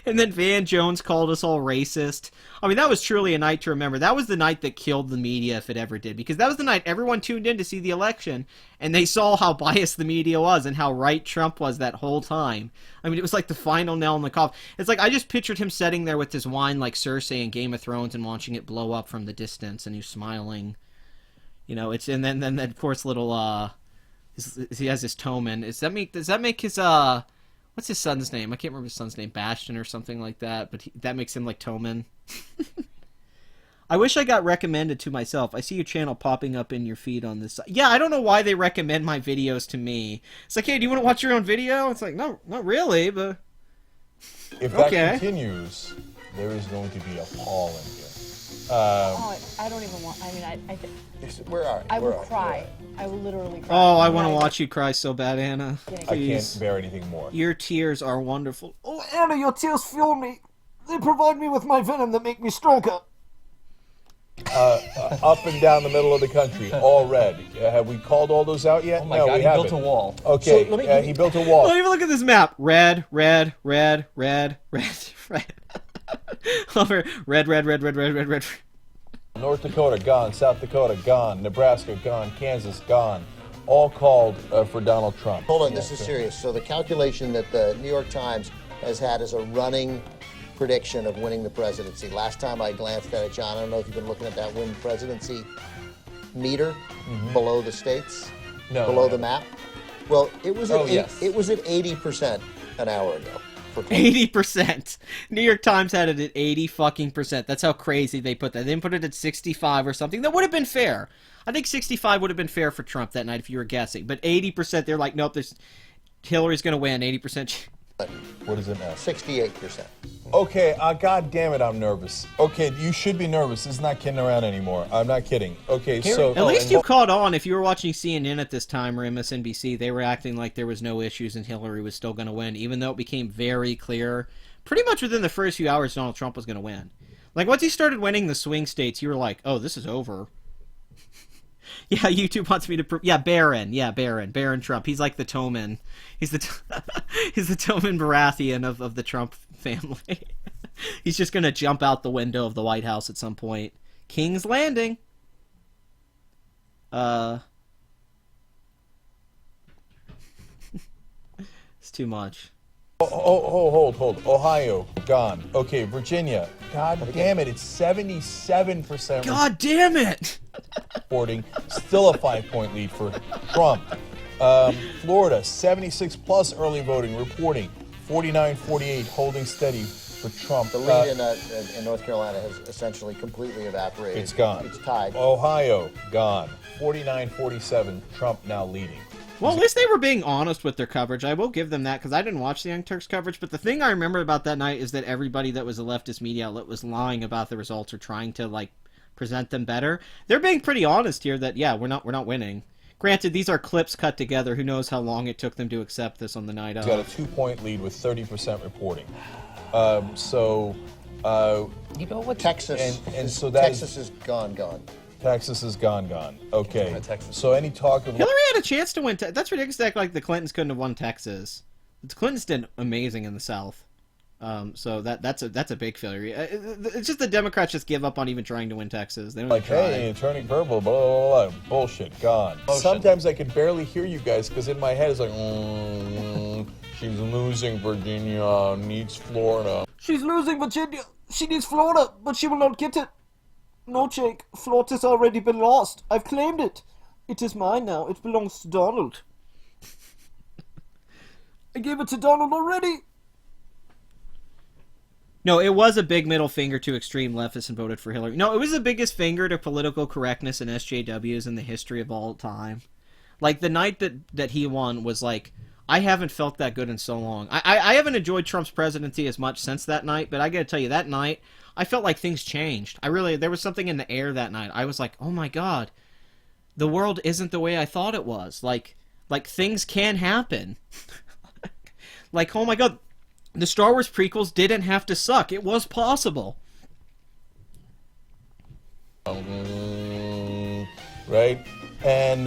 And then Van Jones called us all racist. I mean, that was truly a night to remember. That was the night that killed the media, if it ever did. Because that was the night everyone tuned in to see the election. And they saw how biased the media was and how right Trump was that whole time. I mean, it was like the final nail in the coffin. It's like, I just pictured him sitting there with his wine like Cersei in Game of Thrones and watching it blow up from the distance. And he's smiling. You know, it's, and then of course, little, he has his Toman. Does that make his, what's his son's name? I can't remember his son's name. Bastion or something like that. But that makes him like Toman. I wish I got recommended to myself. I see your channel popping up in your feed on this. Yeah, I don't know why they recommend my videos to me. It's like, hey, do you want to watch your own video? It's like, no, not really, but... If that continues, there is going to be a Paul in here. I don't even want... I mean, I where are you? I will cry. I will literally cry. Oh, I want to watch you cry so bad, Anna. I can't bear anything more. Your tears are wonderful. Oh, Anna, your tears fuel me. They provide me with my venom that make me stronger. up and down the middle of the country, all red. Have we called all those out yet? Oh my no, God, we he haven't. built a wall. Okay, So let me- he built a wall. Well, even look at this map. Red, red, red, red, red, red. Over red, red, red, red, red, red, red. North Dakota, gone. South Dakota, gone. Nebraska, gone. Kansas, gone. All called for Donald Trump. Hold on, this is serious. So the calculation that the New York Times has had as a running prediction of winning the presidency. Last time I glanced at it, John, I don't know if you've been looking at that win presidency meter below the states, No, below I the map. Well, it was at yes. it was at 80% an hour ago. For 80%. New York Times had it at 80%. That's how crazy they put that. They didn't put it at 65 or something. That would have been fair. I think 65 would have been fair for Trump that night if you were guessing. But 80%, they're like, nope, Hillary's going to win. 80%. What is it now? 68%. Okay, God damn it, I'm nervous. Okay, you should be nervous. This is not kidding around anymore. I'm not kidding. Okay, so... At least you caught on. If you were watching CNN at this time or MSNBC, they were acting like there was no issues and Hillary was still going to win, even though it became very clear, pretty much within the first few hours, Donald Trump was going to win. Like, once he started winning the swing states, you were like, oh, this is over. Yeah, YouTube wants me to prove... Yeah, Barron. Barron Trump. He's like the Toman. He's the he's the Toman Baratheon of the Trump family. He's just going to jump out the window of the White House at some point. King's Landing. It's too much. Hold. Ohio, gone. Okay, Virginia. God damn it, it's 77%. God damn it! Reporting. Still a 5-point lead for Trump. Florida, 76 plus early voting reporting. 49-48 holding steady for Trump. The lead in North Carolina has essentially completely evaporated. It's gone. It's tied. Ohio, gone. 49-47, Trump now leading. Well, at least they were being honest with their coverage. I will give them that, because I didn't watch the Young Turks coverage, but the thing I remember about that night is that everybody that was a leftist media outlet was lying about the results or trying to, like, present them better. They're being pretty honest here that, yeah, we're not winning. Granted, these are clips cut together. Who knows how long it took them to accept this on the night of. He's got a 2-point lead with 30% reporting. You know what? Texas. And so that Texas is gone. Texas is gone. Okay. So any talk of... Hillary had a chance to win. That's ridiculous to act like the Clintons couldn't have won Texas. The Clintons did amazing in the South. So that's a big failure. It's just the Democrats just give up on even trying to win Texas. They don't Like, try. hey, attorney verbal, blah, blah, blah, bullshit, gone. Sometimes I can barely hear you guys because in my head it's like, she's losing Virginia, needs Florida. She's losing Virginia. She needs Florida, but she will not get it. No, Jake. Florida's already been lost. I've claimed it. It is mine now. It belongs to Donald. I gave it to Donald already. No, it was a big middle finger to extreme leftists and voted for Hillary. No, it was the biggest finger to political correctness and SJWs in the history of all time. Like, the night that he won was like, I haven't felt that good in so long. I haven't enjoyed Trump's presidency as much since that night, but I gotta tell you, that night, I felt like things changed. There was something in the air that night. I was like, oh my god, the world isn't the way I thought it was. Like things can happen. Like, oh my god, the Star Wars prequels didn't have to suck. It was possible. Right? And,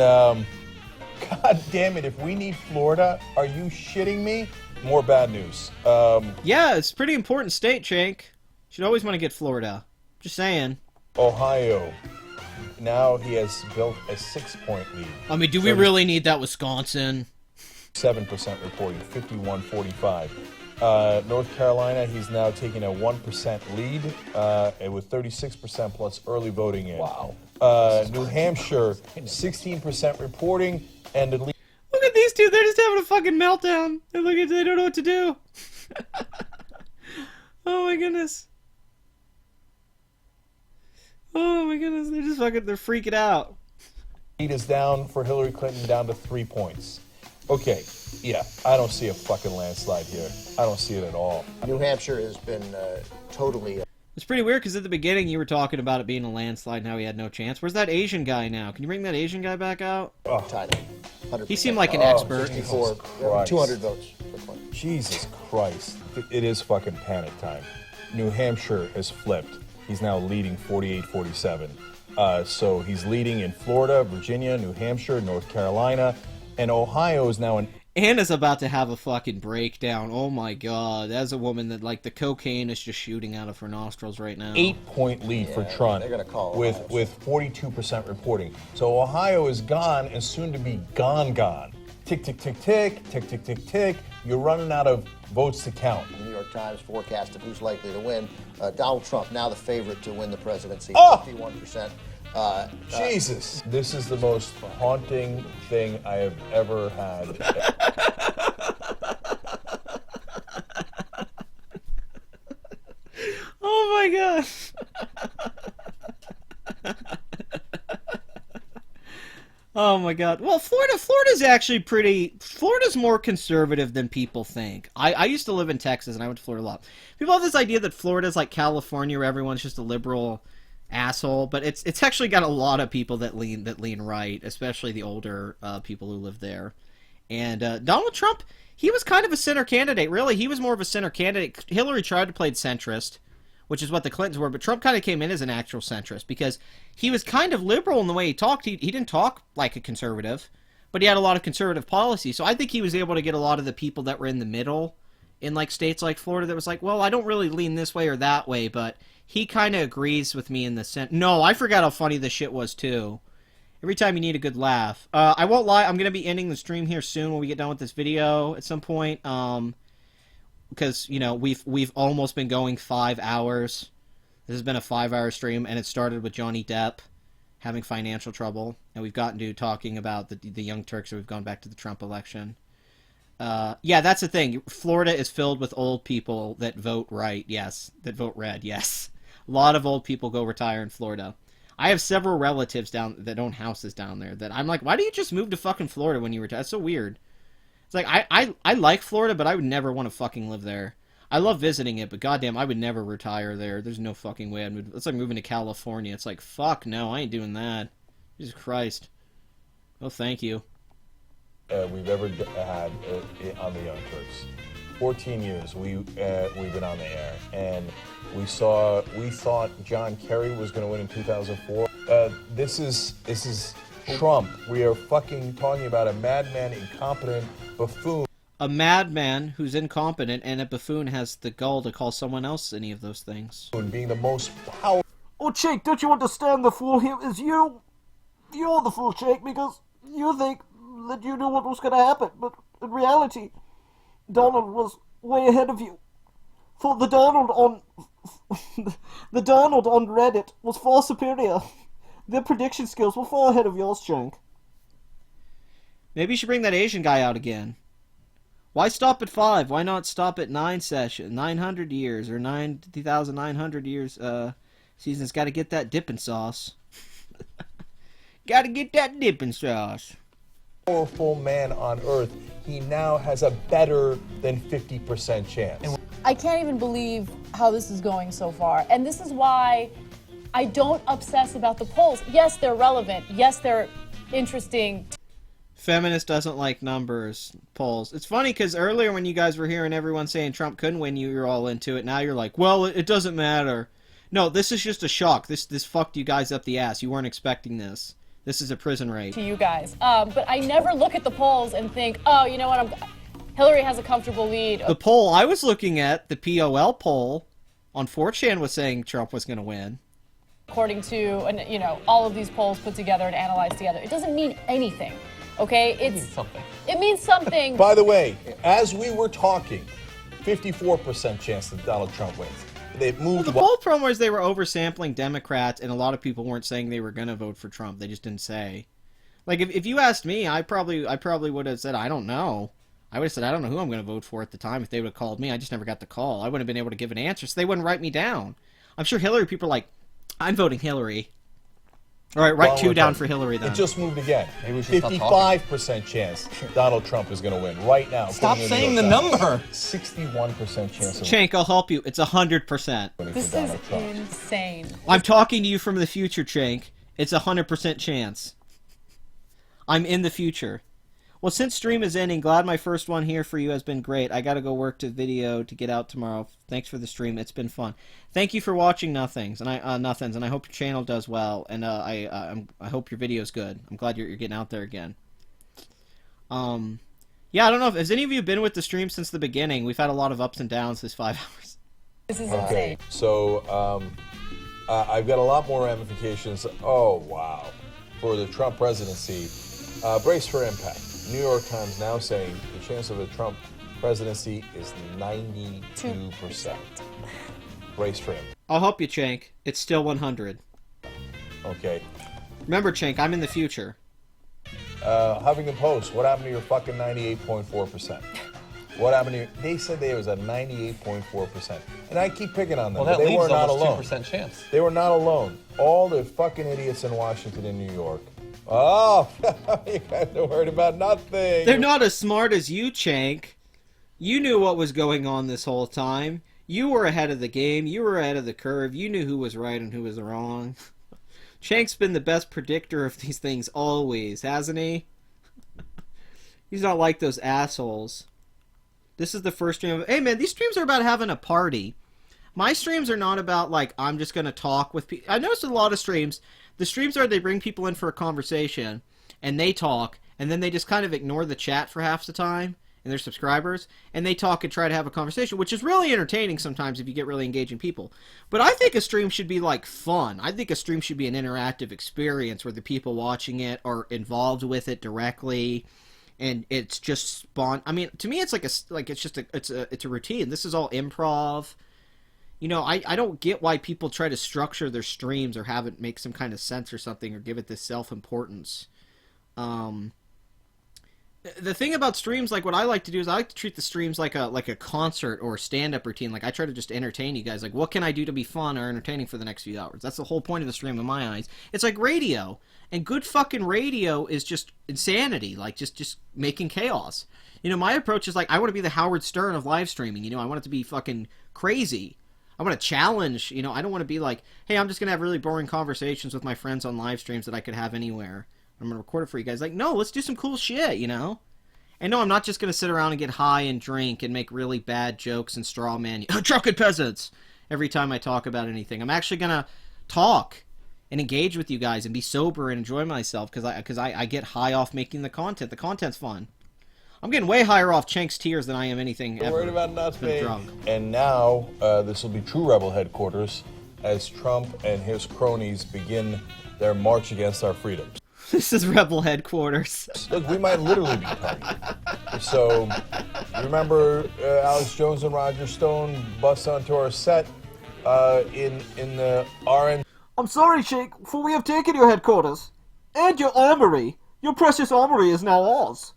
God damn it, if we need Florida, are you shitting me? More bad news. Yeah, it's a pretty important state, Shank. Should always want to get Florida. Just saying. Ohio. Now he has built a 6-point lead. I mean, do we really need that Wisconsin? 7% reporting, 51-45. North Carolina, he's now taking a 1% lead with 36% plus early voting in. Wow. New Hampshire, 16% reporting and the lead. Look at these two. They're just having a fucking meltdown. And look at they don't know what to do. Oh my goodness. Oh my goodness. They're freaking out. Lead is down for Hillary Clinton down to 3 points. Okay, yeah, I don't see a fucking landslide here. I don't see it at all. New Hampshire has been totally... It's pretty weird because at the beginning you were talking about it being a landslide and how he had no chance. Where's that Asian guy now? Can you bring that Asian guy back out? Oh. Tied. He seemed like an expert. 64, 200 votes for Clinton. Jesus Christ. It is fucking panic time. New Hampshire has flipped. he's now leading 48-47. So he's leading in Florida, Virginia, New Hampshire, North Carolina, and Ohio is now in. Anna's about to have a fucking breakdown. Oh my god. That's a woman that, like, the cocaine is just shooting out of her nostrils right now. 8-point lead for Trump they're gonna call with Ohio. with 42% reporting. So Ohio is gone and soon to be gone. Tick, tick, tick, tick, tick, tick, tick, tick. You're running out of votes to count. The New York Times forecasted who's likely to win. Donald Trump, now the favorite to win the presidency, Oh! 51%. Jesus. This is the most haunting thing I have ever had. Oh my god. Oh my god. Well, Florida's actually Florida's more conservative than people think. I used to live in Texas and I went to Florida a lot. People have this idea that Florida's like California where everyone's just a liberal asshole, but it's actually got a lot of people that lean right, especially the older people who live there. And Donald Trump, he was kind of a center candidate, really. He was more of a center candidate. Hillary tried to play centrist, which is what the Clintons were, but Trump kind of came in as an actual centrist because he was kind of liberal in the way he talked. He didn't talk like a conservative, but he had a lot of conservative policy. So I think he was able to get a lot of the people that were in the middle in like states like Florida that was like, well, I don't really lean this way or that way, but he kind of agrees with me in the sense. No, I forgot how funny this shit was too. Every time you need a good laugh. I won't lie, I'm going to be ending the stream here soon when we get done with this video at some point. Because, you know, we've almost been going 5 hours. This has been a 5-hour stream, and it started with Johnny Depp having financial trouble. And we've gotten to talking about the Young Turks, so we've gone back to the Trump election. Yeah, that's the thing. Florida is filled with old people that vote right, yes. That vote red, yes. A lot of old people go retire in Florida. I have several relatives that own houses down there that I'm like, why do you just move to fucking Florida when you retire? That's so weird. It's like, I like Florida, but I would never want to fucking live there. I love visiting it, but goddamn, I would never retire there. There's no fucking way I'd move. It's like moving to California. It's like, fuck no, I ain't doing that. Jesus Christ. Oh, thank you. We've ever had on the Young Turks. 14 years we've been on the air, and we thought John Kerry was going to win in 2004. This is Trump. We are fucking talking about a madman, incompetent buffoon. A madman who's incompetent and a buffoon has the gall to call someone else any of those things. Being the most powerful. Oh, Jake, don't you understand the fool here is you? You're the fool, Jake, because you think that you knew what was going to happen, but in reality, Donald was way ahead of you. For the Donald on Reddit was far superior. Their prediction skills were far ahead of yours, Jake. Maybe you should bring that Asian guy out again. Why stop at 5? Why not stop at 900 years or 9,900 years seasons? Got to get that dipping sauce. Got to get that dipping sauce. Powerful man on earth, he now has a better than 50% chance. I can't even believe how this is going so far. And this is why I don't obsess about the polls. Yes, they're relevant. Yes, they're interesting. Feminist doesn't like numbers polls. It's funny because earlier when you guys were hearing everyone saying Trump couldn't win, you were all into it. Now you're like, well, it doesn't matter. No, this is just a shock. This fucked you guys up the ass. You weren't expecting this. This is a prison rape. To you guys. But I never look at the polls and think, oh, you know what, Hillary has a comfortable lead. The poll I was looking at, the POL poll on 4chan was saying Trump was going to win. According to, you know, all of these polls put together and analyzed together. It doesn't mean anything, okay? It means something. It means something. By the way, as we were talking, 54% chance that Donald Trump wins. They moved. Well, the poll promos, they were oversampling Democrats, and a lot of people weren't saying they were going to vote for Trump. They just didn't say. Like, if you asked me, I probably would have said, I don't know. I would have said, I don't know who I'm going to vote for at the time if they would have called me. I just never got the call. I wouldn't have been able to give an answer, so they wouldn't write me down. I'm sure Hillary people are like, I'm voting Hillary. All right, write 2 down for Hillary, then. It just moved again. 55% chance Donald Trump is going to win right now. Stop saying the number. 61% chance. Chank, I'll help you. It's 100%. This is insane. I'm talking to you from the future, Chank. It's 100% chance. I'm in the future. Well, since stream is ending, glad my first one here for you has been great. I gotta go work to video to get out tomorrow. Thanks for the stream. It's been fun. Thank you for watching Nothings, and Nothings, and I hope your channel does well, and I hope your video's good. I'm glad you're getting out there again. Yeah, I don't know if has any of you been with the stream since the beginning. We've had a lot of ups and downs this 5 hours. This is Okay, so I've got a lot more ramifications. Oh, wow. For the Trump presidency, brace for impact. New York Times now saying the chance of a Trump presidency is 92%. Brace for impact. I'll help you, Chank. It's still 100. Okay. Remember, Chank, I'm in the future. Huffington Post, what happened to your fucking 98.4%? What happened to you? They said there was a 98.4%. And I keep picking on them. Well, that but they leaves were not almost alone. 2% chance. They were not alone. All the fucking idiots in Washington and New York. Oh, you guys are worried about nothing. They're not as smart as you, Chank. You knew what was going on this whole time. You were ahead of the game. You were ahead of the curve. You knew who was right and who was wrong. Chank's been the best predictor of these things always, hasn't he? He's not like those assholes. This is the first stream of... Hey, man, these streams are about having a party. My streams are not about, like, I'm just going to talk with people. I noticed a lot of streams, the streams are they bring people in for a conversation, and they talk, and then they just kind of ignore the chat for half the time, and their subscribers, and they talk and try to have a conversation, which is really entertaining sometimes if you get really engaging people. But I think a stream should be, like, fun. I think a stream should be an interactive experience where the people watching it are involved with it directly, and it's just spawn. I mean, to me, it's it's a routine. This is all improv. You know, I don't get why people try to structure their streams or have it make some kind of sense or something or give it this self-importance. The thing about streams, like what I like to do is I like to treat the streams like a concert or a stand-up routine. Like I try to just entertain you guys. Like what can I do to be fun or entertaining for the next few hours? That's the whole point of the stream in my eyes. It's like radio. And good fucking radio is just insanity. Like just making chaos. You know, my approach is like I want to be the Howard Stern of live streaming. You know, I want it to be fucking crazy. I want to challenge, you know, I don't want to be like, hey, I'm just going to have really boring conversations with my friends on live streams that I could have anywhere. I'm going to record it for you guys. Like, no, let's do some cool shit, you know? And no, I'm not just going to sit around and get high and drink and make really bad jokes and straw man drunken peasants every time I talk about anything. I'm actually going to talk and engage with you guys and be sober and enjoy myself because I get high off making the content. The content's fun. I'm getting way higher off Chank's tears than I am anything ever. Worried about nothing. Drunk. And now this will be true rebel headquarters as Trump and his cronies begin their march against our freedoms. This is rebel headquarters. Look, we might literally be targeted. So, remember Alex Jones and Roger Stone bust onto our set in the RN. I'm sorry, Sheik, for we have taken your headquarters. And your armory. Your precious armory is now ours.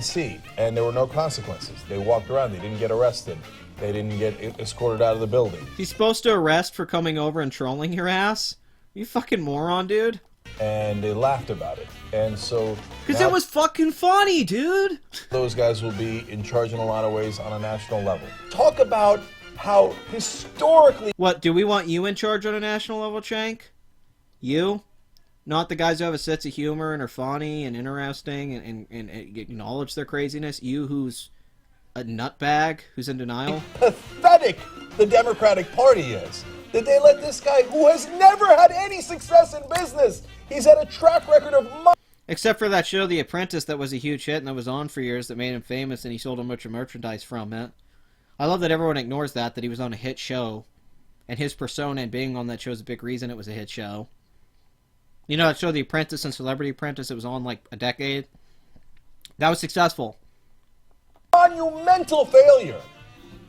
See, and there were no consequences. They walked around. They didn't get arrested. They didn't get escorted out of the building. He's supposed to arrest for coming over and trolling your ass? You fucking moron, dude. And they laughed about it. And so... Because it was fucking funny, dude. Those guys will be in charge in a lot of ways on a national level. Talk about how historically... What, do we want you in charge on a national level, Chank? You? Not the guys who have a sense of humor and are funny and interesting and acknowledge their craziness. You who's a nutbag, who's in denial. Pathetic the Democratic Party is. That they let this guy who has never had any success in business, he's had a track record of money. Except for that show, The Apprentice, that was a huge hit and that was on for years that made him famous and he sold a bunch of merchandise from it. I love that everyone ignores that he was on a hit show. And his persona and being on that show is a big reason it was a hit show. You know that show, The Apprentice and Celebrity Apprentice, it was on like a decade? That was successful. Monumental failure.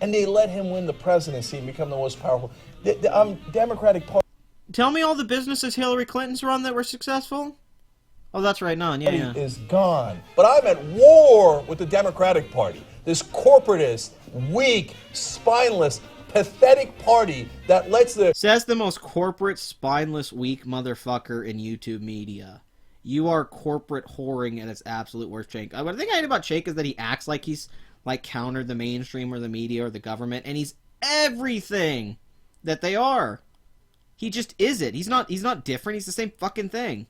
And they let him win the presidency and become the most powerful. The Democratic Party. Tell me all the businesses Hillary Clinton's run that were successful? Oh, that's right, none. Yeah. Is gone. But I'm at war with the Democratic Party. This corporatist, weak, spineless, pathetic party that lets the... Says the most corporate, spineless, weak motherfucker in YouTube media. You are corporate whoring at its absolute worst, Jake. What I think I hate about Jake is that he acts like he's like countered the mainstream or the media or the government, and he's everything that they are. He just is it. He's not different. He's the same fucking thing.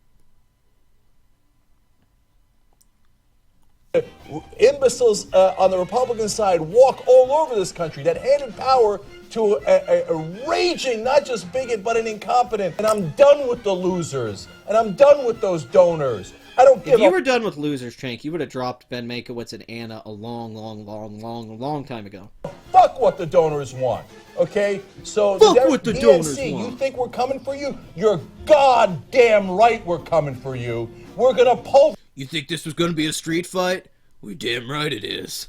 Imbeciles on the Republican side walk all over this country that handed power to a raging, not just bigot, but an incompetent. And I'm done with the losers. And I'm done with those donors. I don't give If you were done with losers, Chank, you would have dropped Ben Mankiewicz and Anna a long time ago. Fuck what the donors want, okay? So Fuck what the donors DNC, want. you think we're coming for you? You're goddamn right we're coming for you. We're gonna You think this was gonna be a street fight? We damn right it is.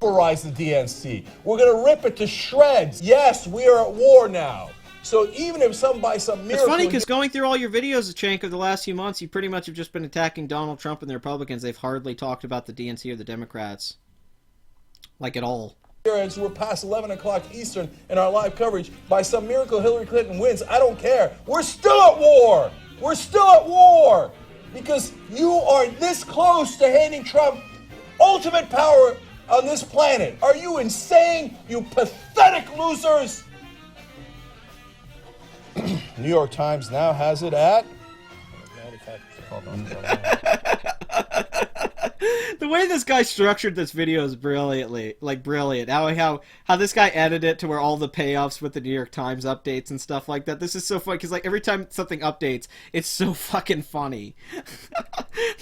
pulverize the DNC. We're gonna rip it to shreds. Yes, we are at war now. So even if by some miracle... It's funny because going through all your videos, Chank, of the last few months, you pretty much have just been attacking Donald Trump and the Republicans. They've hardly talked about the DNC or the Democrats. Like, at all. We're past 11 o'clock Eastern in our live coverage. By some miracle, Hillary Clinton wins. I don't care. We're still at war. We're still at war. Because you are this close to handing Trump ultimate power on this planet. Are you insane, you pathetic losers? New York Times now has it at 95%. The way this guy structured this video is brilliant. How this guy edited it to where all the payoffs with the New York Times updates and stuff like that. This is so funny because like every time something updates, it's so fucking funny.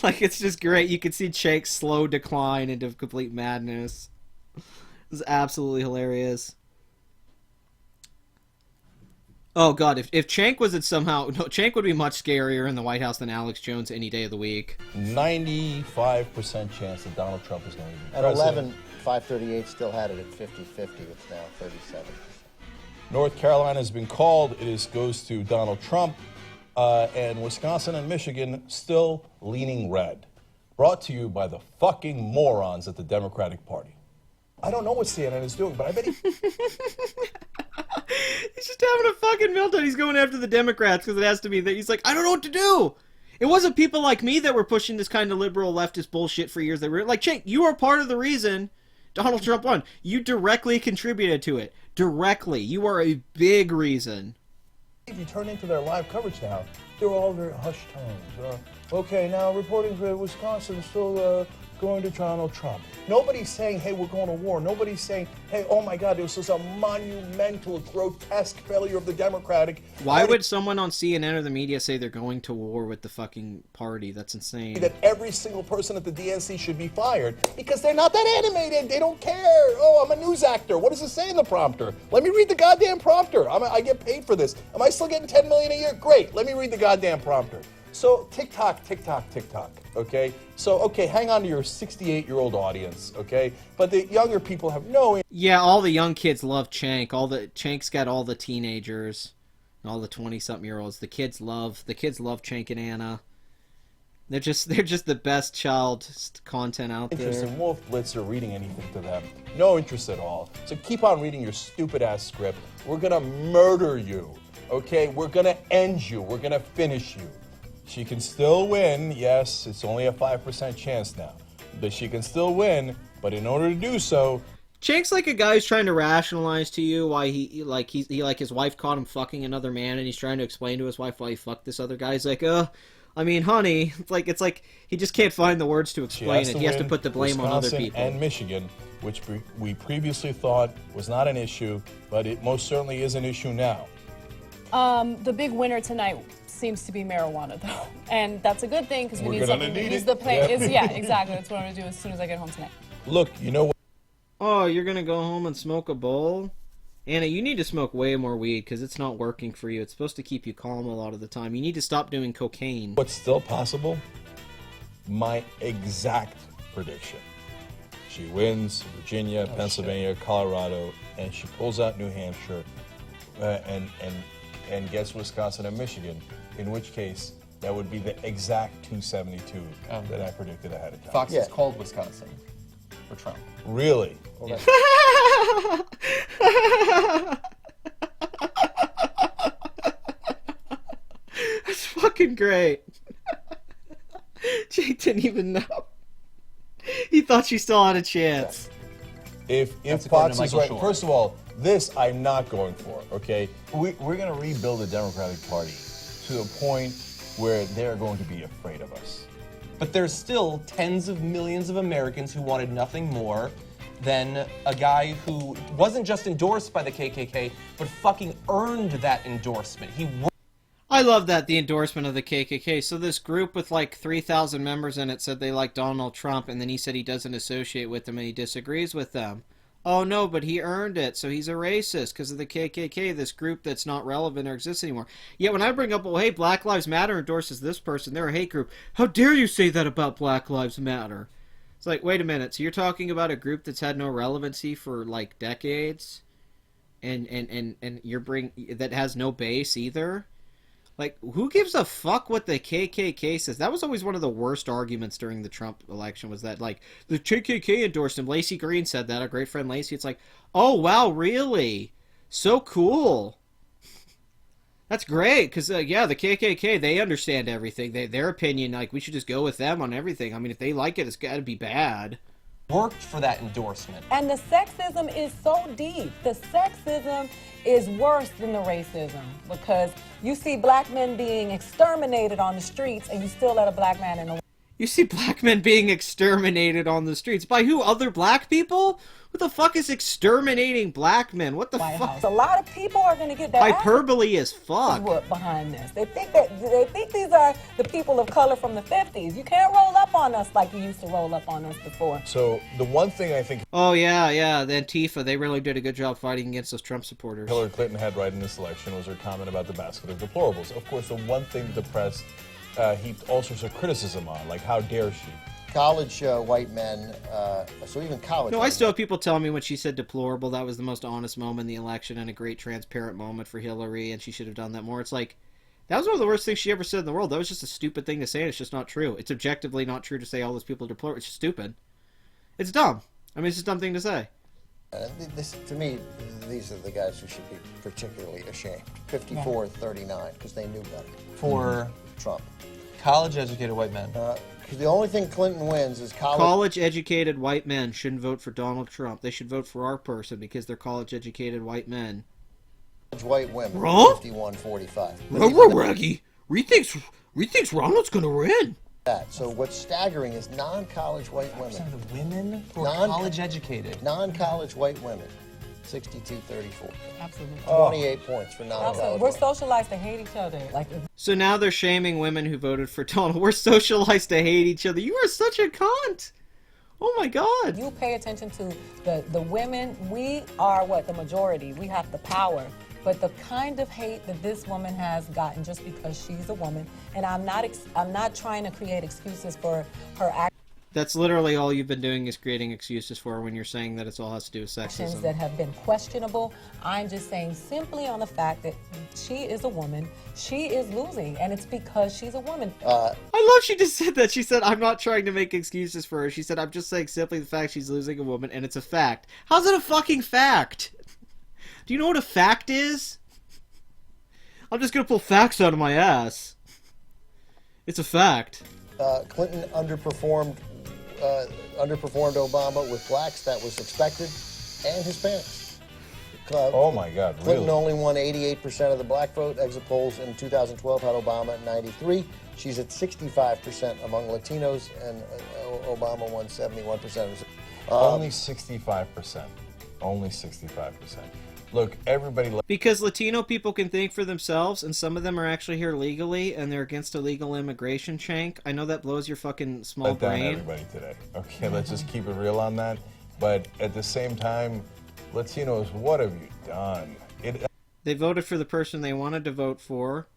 Like it's just great. You can see Chank's slow decline into complete madness. This is absolutely hilarious. Oh god, if Chank was Chank would be much scarier in the White House than Alex Jones any day of the week. 95% chance that Donald Trump is going to be At president. 11, 538 still had it at 50-50. It's now 37. North Carolina has been called. It goes to Donald Trump. And Wisconsin and Michigan still leaning red. Brought to you by the fucking morons at the Democratic Party. I don't know what CNN is doing, but I bet He's just having a fucking meltdown. He's going after the Democrats because it has to be that. He's like, I don't know what to do. It wasn't people like me that were pushing this kind of liberal leftist bullshit for years. They were like, Chank, you are part of the reason Donald Trump won. You directly contributed to it. Directly. You are a big reason. if you turn into their live coverage now, they're all very hushed tones. Okay, now reporting for Wisconsin still going to Donald Trump. Nobody's saying, hey, we're going to war. Nobody's saying, hey, oh my God, this was a monumental, grotesque failure of the Democratic Why Party. would someone on CNN or the media say they're going to war with the fucking party? That's insane. That every single person at the DNC should be fired because they're not that animated. They don't care. Oh, I'm a news actor. What does it say in the prompter? Let me read the goddamn prompter. I get paid for this. Am I still getting $10 million a year? Great. Let me read the goddamn prompter. So TikTok, okay? So, okay, hang on to your 68-year-old audience, okay? But the younger people have no... Yeah, all the young kids love Chank. Chank's got all the teenagers, and all the 20-something-year-olds. The kids love Chank and Anna. They're just the best child content out there. Interest in Wolf Blitzer reading anything to them. No interest at all. So keep on reading your stupid-ass script. We're gonna murder you, okay? We're gonna end you. We're gonna finish you. She can still win. Yes, it's only a 5% chance now. But she can still win, but in order to do so... Chank's like a guy who's trying to rationalize to you why his wife caught him fucking another man, and he's trying to explain to his wife why he fucked this other guy. He's like, I mean, honey, it's like he just can't find the words to explain it. He has to put the blame on other people. And Michigan, which we previously thought was not an issue, but it most certainly is an issue now. The big winner tonight seems to be marijuana, though, and that's a good thing because we We're need gonna something to need ease it. the pain. Yeah. Yeah, exactly. That's what I'm gonna do as soon as I get home tonight. Look, you know what? Oh, you're gonna go home and smoke a bowl? Anna, you need to smoke way more weed because it's not working for you. It's supposed to keep you calm a lot of the time. You need to stop doing cocaine. What's still possible? My exact prediction. She wins Virginia, Pennsylvania, Colorado, and she pulls out New Hampshire and gets Wisconsin and Michigan, in which case that would be the exact 272 that I predicted ahead of time. Fox has called Wisconsin for Trump. Really? Yeah. That's fucking great. Jake didn't even know. He thought she still had a chance. If Fox is right, first of all, this I'm not going for, okay? We're going to rebuild the Democratic Party to a point where they're going to be afraid of us. But there's still tens of millions of Americans who wanted nothing more than a guy who wasn't just endorsed by the KKK, but fucking earned that endorsement. I love that, the endorsement of the KKK. So this group with like 3,000 members in it said they like Donald Trump, and then he said he doesn't associate with them and he disagrees with them. Oh no, but he earned it, so he's a racist because of the KKK, this group that's not relevant or exists anymore. Yet when I bring up, well, hey, Black Lives Matter endorses this person, they're a hate group. How dare you say that about Black Lives Matter? It's like, wait a minute, so you're talking about a group that's had no relevancy for like decades, and that has no base either? Like, who gives a fuck what the KKK says? That was always one of the worst arguments during the Trump election, was that, like, the KKK endorsed him. Lacey Green said that, our great friend Lacey. It's like, oh, wow, really? So cool. That's great, because, yeah, the KKK, they understand everything. Their opinion, like, we should just go with them on everything. I mean, if they like it, it's got to be bad. Worked for that endorsement. And the sexism is so deep. The sexism is worse than the racism, because you see black men being exterminated on the streets and you still let a black man in the... You see black men being exterminated on the streets. By who? Other black people? Who the fuck is exterminating black men? What the fuck? A lot of people are going to get that hyperbole as fuck behind this. They think these are the people of color from the 50s. You can't roll up on us like you used to roll up on us before. So the one thing I think... Oh, yeah, the Antifa, they really did a good job fighting against those Trump supporters. Hillary Clinton had right in this election was her comment about the basket of deplorables. Of course, the one thing the press heaped all sorts of criticism on, like how dare she? College white men, so even college... No, I still have people telling me when she said deplorable, that was the most honest moment in the election and a great transparent moment for Hillary, and she should have done that more. It's like, that was one of the worst things she ever said in the world. That was just a stupid thing to say, and it's just not true. It's objectively not true to say all those people are deplorable. It's just stupid. It's dumb. I mean, it's just a dumb thing to say. To me, these are the guys who should be particularly ashamed. 54-39, because they knew better. For Trump. College-educated white men. Because the only thing Clinton wins is college-educated white men shouldn't vote for Donald Trump. They should vote for our person because they're college-educated white men. White women. Wrong? 51-45. Raggy. Rethinks Ronald's gonna win. So what's staggering is non-college white women. The women who are college-educated. Non-college white women. 62-34. Absolutely. 28 points for non-college. We're socialized to hate each other. So now they're shaming women who voted for Donald. We're socialized to hate each other. You are such a cunt. Oh my God. You pay attention to the women. We are the majority. We have the power. But the kind of hate that this woman has gotten just because she's a woman, and I'm not trying to create excuses for her actions. That's literally all you've been doing is creating excuses for her when you're saying that it's all has to do with sexism. That have been questionable. I'm just saying simply on the fact that she is a woman, she is losing, and it's because she's a woman. I love she just said that. She said, I'm not trying to make excuses for her. She said, I'm just saying simply the fact she's losing a woman, and it's a fact. How's it a fucking fact? Do you know what a fact is? I'm just gonna pull facts out of my ass. It's a fact. Clinton underperformed Obama with blacks. That was expected, and Hispanics. Oh my God! Clinton really? only won 88% of the black vote. Exit polls in 2012 had Obama at 93. She's at 65% among Latinos, and Obama won 71%. Only 65%. Only 65%. Look, everybody... Because Latino people can think for themselves, and some of them are actually here legally, and they're against illegal immigration, Shank. I know that blows your fucking small brain. Everybody today. Okay, let's just keep it real on that. But at the same time, Latinos, what have you done? They voted for the person they wanted to vote for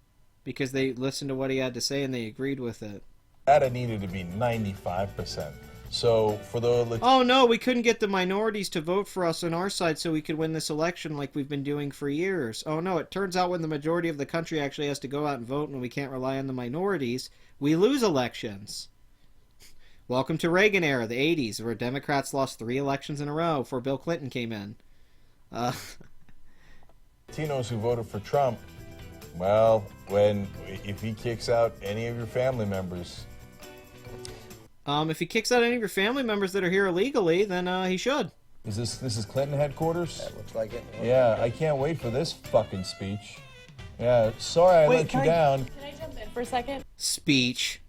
because they listened to what he had to say and they agreed with it. That needed to be 95%. So for the... Oh no, we couldn't get the minorities to vote for us on our side so we could win this election like we've been doing for years. Oh no, it turns out when the majority of the country actually has to go out and vote and we can't rely on the minorities, we lose elections. Welcome to Reagan era, the 80s, where Democrats lost 3 elections in a row before Bill Clinton came in. Latinos who voted for Trump, well, if he kicks out any of your family members... If he kicks out any of your family members that are here illegally, then he should. This is Clinton headquarters? That looks like it. Yeah, I can't wait for this fucking speech. Yeah, sorry I let you down. Can I jump in for a second? Speech.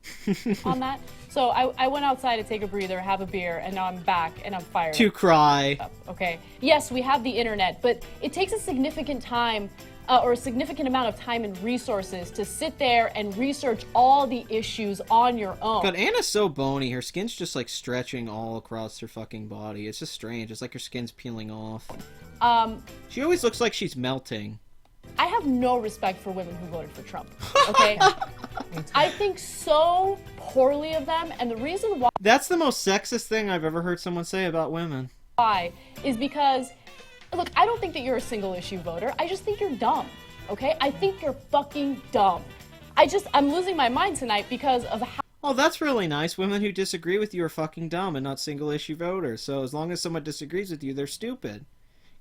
On that? So I went outside to take a breather, have a beer, and now I'm back and I'm fired To cry. up. Okay. Yes, we have the internet, but it takes a significant time or a significant amount of time and resources to sit there and research all the issues on your own. God, Anna's so bony. Her skin's just like stretching all across her fucking body. It's just strange. It's like her skin's peeling off. She always looks like she's melting. I have no respect for women who voted for Trump. Okay? I think so poorly of them, and the reason That's the most sexist thing I've ever heard someone say about women. why is because, look, I don't think that you're a single issue voter. I just think you're dumb. Okay? I think you're fucking dumb. I'm losing my mind tonight because of how. Oh, that's really nice. Women who disagree with you are fucking dumb and not single-issue voters. So as long as someone disagrees with you, they're stupid.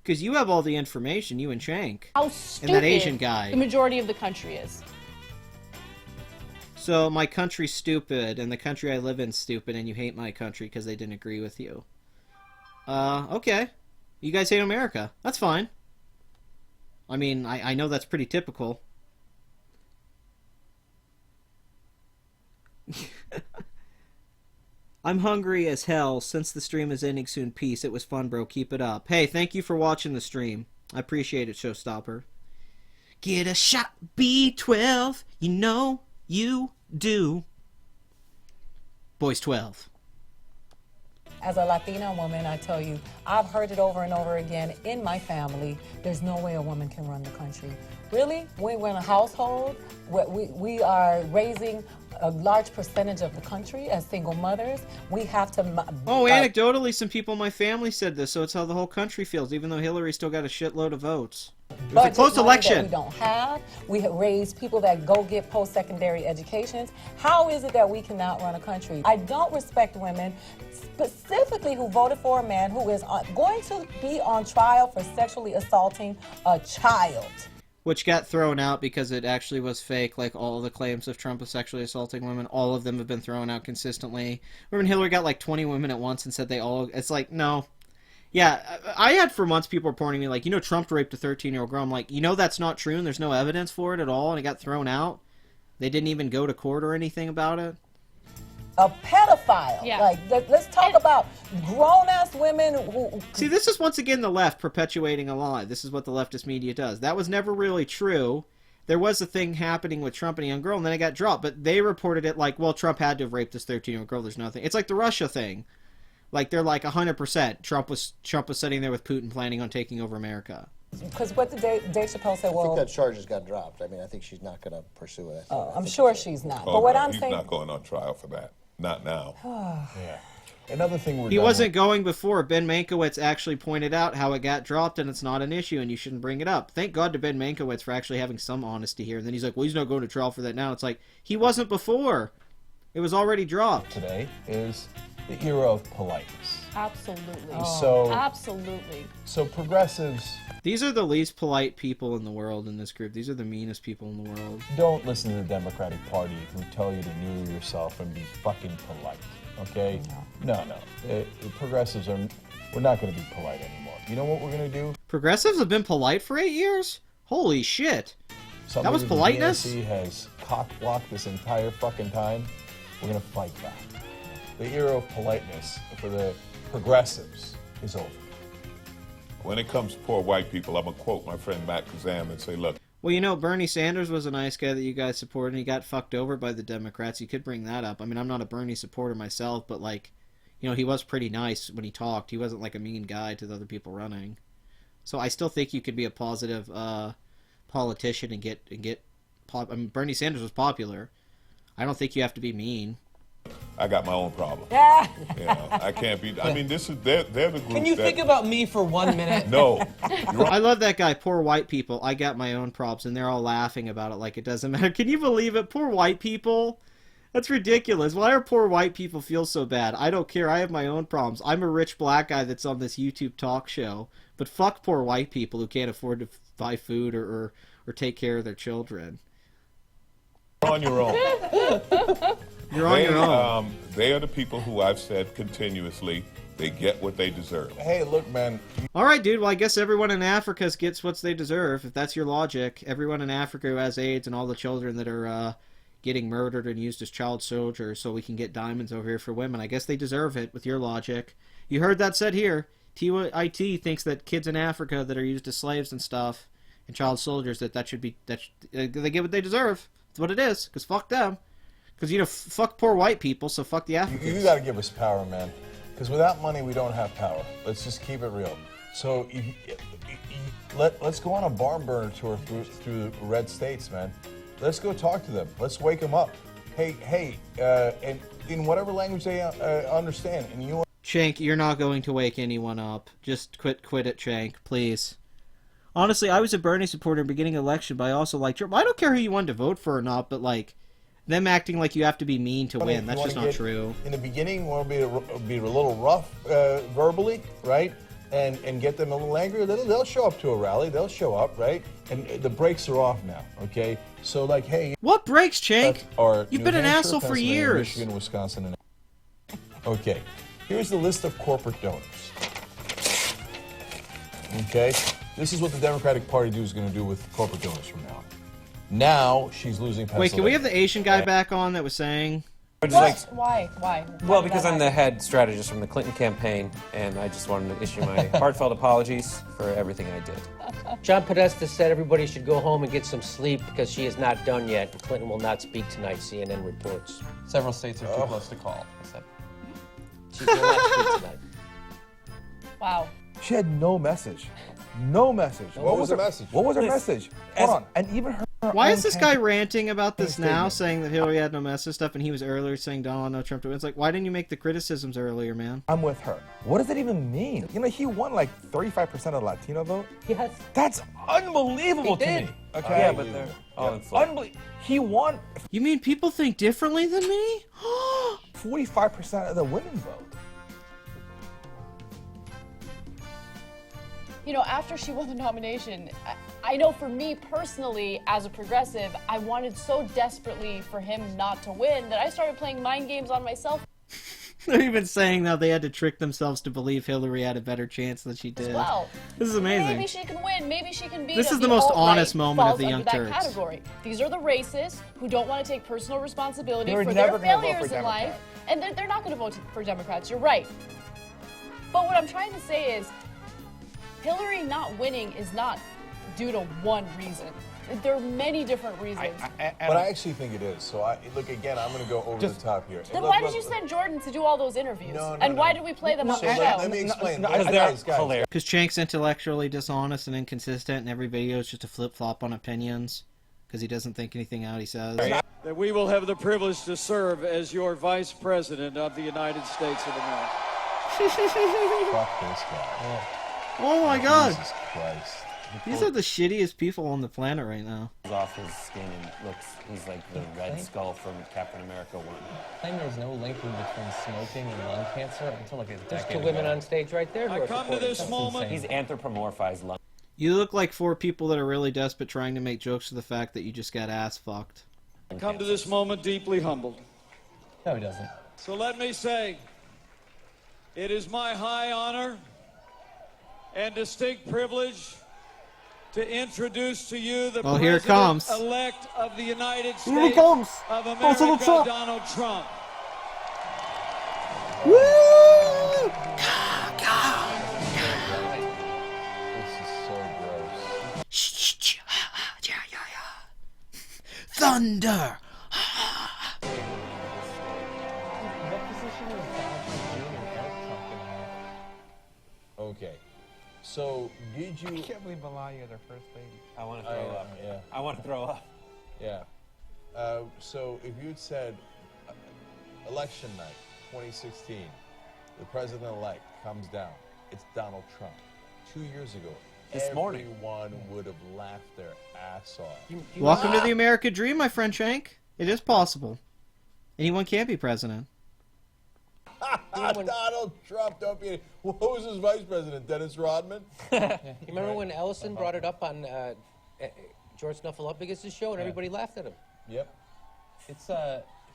Because you have all the information, you and Shank. How And stupid that Asian guy. the majority of the country is. So my country's stupid, and the country I live in stupid, and you hate my country because they didn't agree with you. Okay. You guys hate America. That's fine. I mean, I know that's pretty typical. I'm hungry as hell. Since the stream is ending soon, peace. It was fun, bro. Keep it up. Hey, thank you for watching the stream. I appreciate it, Showstopper. Get a shot, B12. You know you do. Boys 12. As a Latina woman, I tell you, I've heard it over and over again in my family. There's no way a woman can run the country. Really? We're in a household where we are raising a large percentage of the country as single mothers. We have to. Oh, anecdotally, some people in my family said this, so it's how the whole country feels, even though Hillary still got a shitload of votes. It was a close money election. that we don't have. We have raised people that go get post-secondary educations. How is it that we cannot run a country? I don't respect women, specifically who voted for a man who is going to be on trial for sexually assaulting a child. Which got thrown out because it actually was fake, like all the claims of Trump of sexually assaulting women. All of them have been thrown out consistently. Remember when Hillary got like 20 women at once and said they all... It's like, no. Yeah, I had for months people reporting me like, you know, Trump raped a 13-year-old girl. I'm like, you know that's not true and there's no evidence for it at all, and it got thrown out. They didn't even go to court or anything about it. A pedophile. Yeah. Like, let's talk about grown-ass women who... See, this is once again the left perpetuating a lie. This is what the leftist media does. That was never really true. There was a thing happening with Trump and a young girl, and then it got dropped. But they reported it like, well, Trump had to have raped this 13-year-old girl. There's nothing. It's like the Russia thing. Like, they're like 100%. Trump was sitting there with Putin planning on taking over America. Because what did Dave Chappelle say? I Well, think that charge has got dropped. I mean, I think she's not going to pursue it. I'm sure she's not. Oh, but what no, I'm he's saying... not going on trial for that. Not now. Yeah. Another thing we're He done wasn't going before. Ben Mankiewicz actually pointed out how it got dropped and it's not an issue and you shouldn't bring it up. Thank God to Ben Mankiewicz for actually having some honesty here. And then he's like, well, he's not going to trial for that now. It's like, he wasn't before. It was already dropped. today is the era of politeness. Absolutely. So- Absolutely. So progressives These are the least polite people in the world in this group. These are the meanest people in the world. don't listen to the Democratic Party who tell you to kneel yourself and be fucking polite. Okay? No. The progressives are. We're not going to be polite anymore. You know what we're going to do? Progressives have been polite for 8 years? Holy shit. That was Somebody with politeness? The DNC has cock-blocked this entire fucking time. We're going to fight back. The era of politeness for the progressives is over. When it comes to poor white people, I'm going to quote my friend Matt Kazam and say, look, Well, you know, Bernie Sanders was a nice guy that you guys supported, and he got fucked over by the Democrats. You could bring that up. I mean, I'm not a Bernie supporter myself, but, like, you know, he was pretty nice when he talked. He wasn't, like, a mean guy to the other people running. So I still think you could be a positive politician and get I mean, Bernie Sanders was popular. I don't think you have to be mean. I got my own problem. You know, I can't be. I mean, this is they're the group. Can you think about me for 1 minute? No. I love that guy. Poor white people. I got my own props, and they're all laughing about it like it doesn't matter. Can you believe it? Poor white people. That's ridiculous. Why are poor white people feel so bad? I don't care. I have my own problems. I'm a rich black guy that's on this YouTube talk show. But fuck poor white people who can't afford to buy food or take care of their children. You're on your own. You're on your own. They are the people who I've said continuously, they get what they deserve. Hey, look, man. All right, dude. Well, I guess everyone in Africa gets what they deserve. If that's your logic, everyone in Africa who has AIDS and all the children that are getting murdered and used as child soldiers so we can get diamonds over here for women. I guess they deserve it with your logic. You heard that said here. TYT thinks that kids in Africa that are used as slaves and stuff and child soldiers, that should be, they get what they deserve. That's what it is, because fuck them. Because, you know, fuck poor white people, so fuck the Africans. You gotta give us power, man. Because without money, we don't have power. Let's just keep it real. So let's go on a barn burner tour through the red states, man. Let's go talk to them. Let's wake them up. Hey, and in whatever language they understand. And you. Shank, you're not going to wake anyone up. Just quit it, Shank, please. Honestly, I was a Bernie supporter in the beginning of the election, but I also liked Trump. I don't care who you wanted to vote for or not, but like them acting like you have to be mean to win. That's just not true. In the beginning, we want to be a little rough verbally, right? And get them a little angry. They'll show up to a rally. They'll show up, right? And the brakes are off now, okay? So like, hey. What brakes, Shank? You've New been an Hampshire, asshole for Pennsylvania, years. Michigan, Wisconsin, and okay. Here's the list of corporate donors. Okay? This is what the Democratic Party is going to do with corporate donors from now on. Now she's losing Pennsylvania. Wait, can we have the Asian guy back on that was saying? What? Why? Well, because I'm the head strategist from the Clinton campaign, and I just wanted to issue my heartfelt apologies for everything I did. John Podesta said everybody should go home and get some sleep because she is not done yet, and Clinton will not speak tonight, CNN reports. Several states are too close to call. She will not speak tonight. Wow. She had no message. No message. What was the message? What was her message? Hold on. And even her Why own is this guy candidate- ranting about this now, statement. saying that Hillary had no message stuff, and he was earlier saying Donald no Trump to win? It's like, why didn't you make the criticisms earlier, man? I'm with her. What does it even mean? You know, he won like 35% of the Latino vote. Yes. That's unbelievable He to did. me. Okay. Yeah, but they're all inflated. Unbelievable. He won. You mean people think differently than me? 45% of the women vote. You know, after she won the nomination, I know for me personally, as a progressive, I wanted so desperately for him not to win that I started playing mind games on myself They're even saying now they had to trick themselves to believe Hillary had a better chance than she did. as well. This is amazing. Maybe she can win. Maybe she can beat This him. is the most alt-right honest moment of falls the under Young that Turks. category. These are the racists who don't want to take personal responsibility They're for never their gonna vote failures for in life, and they're not going to vote for Democrats. You're right. But what I'm trying to say is, Hillary not winning is not due to one reason. There are many different reasons. But I actually think it is. So look again. I'm going to go over the top here. Then why did you send Jordan to do all those interviews? And why did we play them on the show? Let me explain. Because Chank's intellectually dishonest and inconsistent, and every video is just a flip-flop on opinions, because he doesn't think anything out he says. That we will have the privilege to serve as your Vice President of the United States of America. Fuck this guy. Oh my God. Jesus Christ. These are the shittiest people on the planet right now. Off his skin and he's like the Red Skull from Captain America 1. Claim there's no link between smoking and lung cancer until like a There's decade two women ago. on stage right there. I come to this moment. He's anthropomorphized lung. You look like four people that are really desperate trying to make jokes of the fact that you just got ass fucked. I come to this moment deeply humbled. No, he doesn't. So let me say, it is my high honor and distinct privilege to introduce to you the Well, here it comes. President-elect of the United States Here he comes. of President America, Trump. Donald Trump. Woo! This is so gross. Thunder! Okay. So did you? I can't believe Melania, their first lady. I want to throw up. Yeah. I want to throw up. Yeah. So if you'd said election night 2016, the president-elect comes down, it's Donald Trump. 2 years ago, This morning. everyone would have laughed their ass off. Welcome to the American dream, my friend Shank. It is possible. Anyone can be president. Donald Trump, don't be. Who was his vice president? Dennis Rodman? You remember when Ellison brought it up on George Snuffleupagus' show and everybody laughed at him? Yep. It's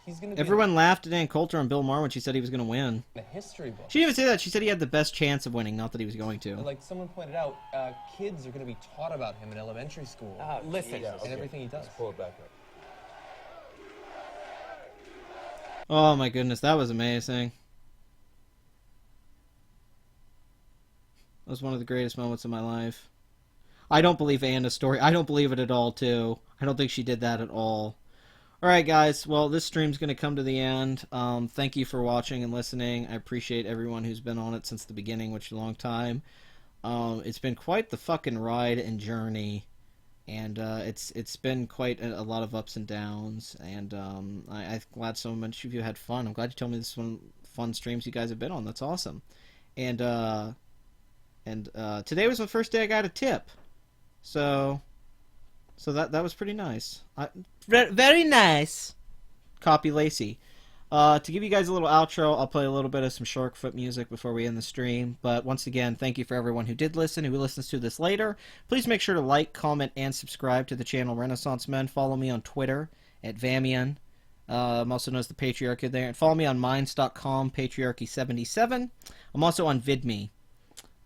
he's gonna be Everyone laughed at Ann Coulter and Bill Maher when she said he was going to win. in a history book. She didn't even say that. She said he had the best chance of winning, not that he was going to. Like someone pointed out, kids are going to be taught about him in elementary school. Ah, Listen, Jesus. and everything he does. Let's pull it back up. Oh my goodness, that was amazing. That was one of the greatest moments of my life. I don't believe Anna's story. I don't believe it at all, too. I don't think she did that at all. Alright, guys. Well, this stream's going to come to the end. Thank you for watching and listening. I appreciate everyone who's been on it since the beginning, which is a long time. It's been quite the fucking ride and journey. And it's been quite a lot of ups and downs. And I'm glad so much of you had fun. I'm glad you told me this one fun streams you guys have been on. That's awesome. And today was the first day I got a tip. So that was pretty nice. Very nice. Copy Lacey. To give you guys a little outro, I'll play a little bit of some Sharkfoot music before we end the stream. But once again, thank you for everyone who did listen, who listens to this later. Please make sure to like, comment, and subscribe to the channel Renaissance Men. Follow me on Twitter at Vamian. I'm also known as the Patriarchy there. And follow me on Minds.com, Patriarchy77. I'm also on VidMe.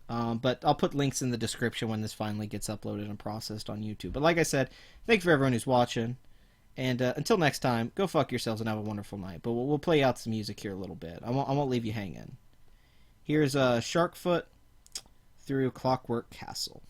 But I'll put links in the description when this finally gets uploaded and processed on YouTube. But like I said, thanks for everyone who's watching. And until next time, go fuck yourselves and have a wonderful night. But we'll play out some music here a little bit. I won't leave you hanging. Here's Sharkfoot through Clockwork Castle.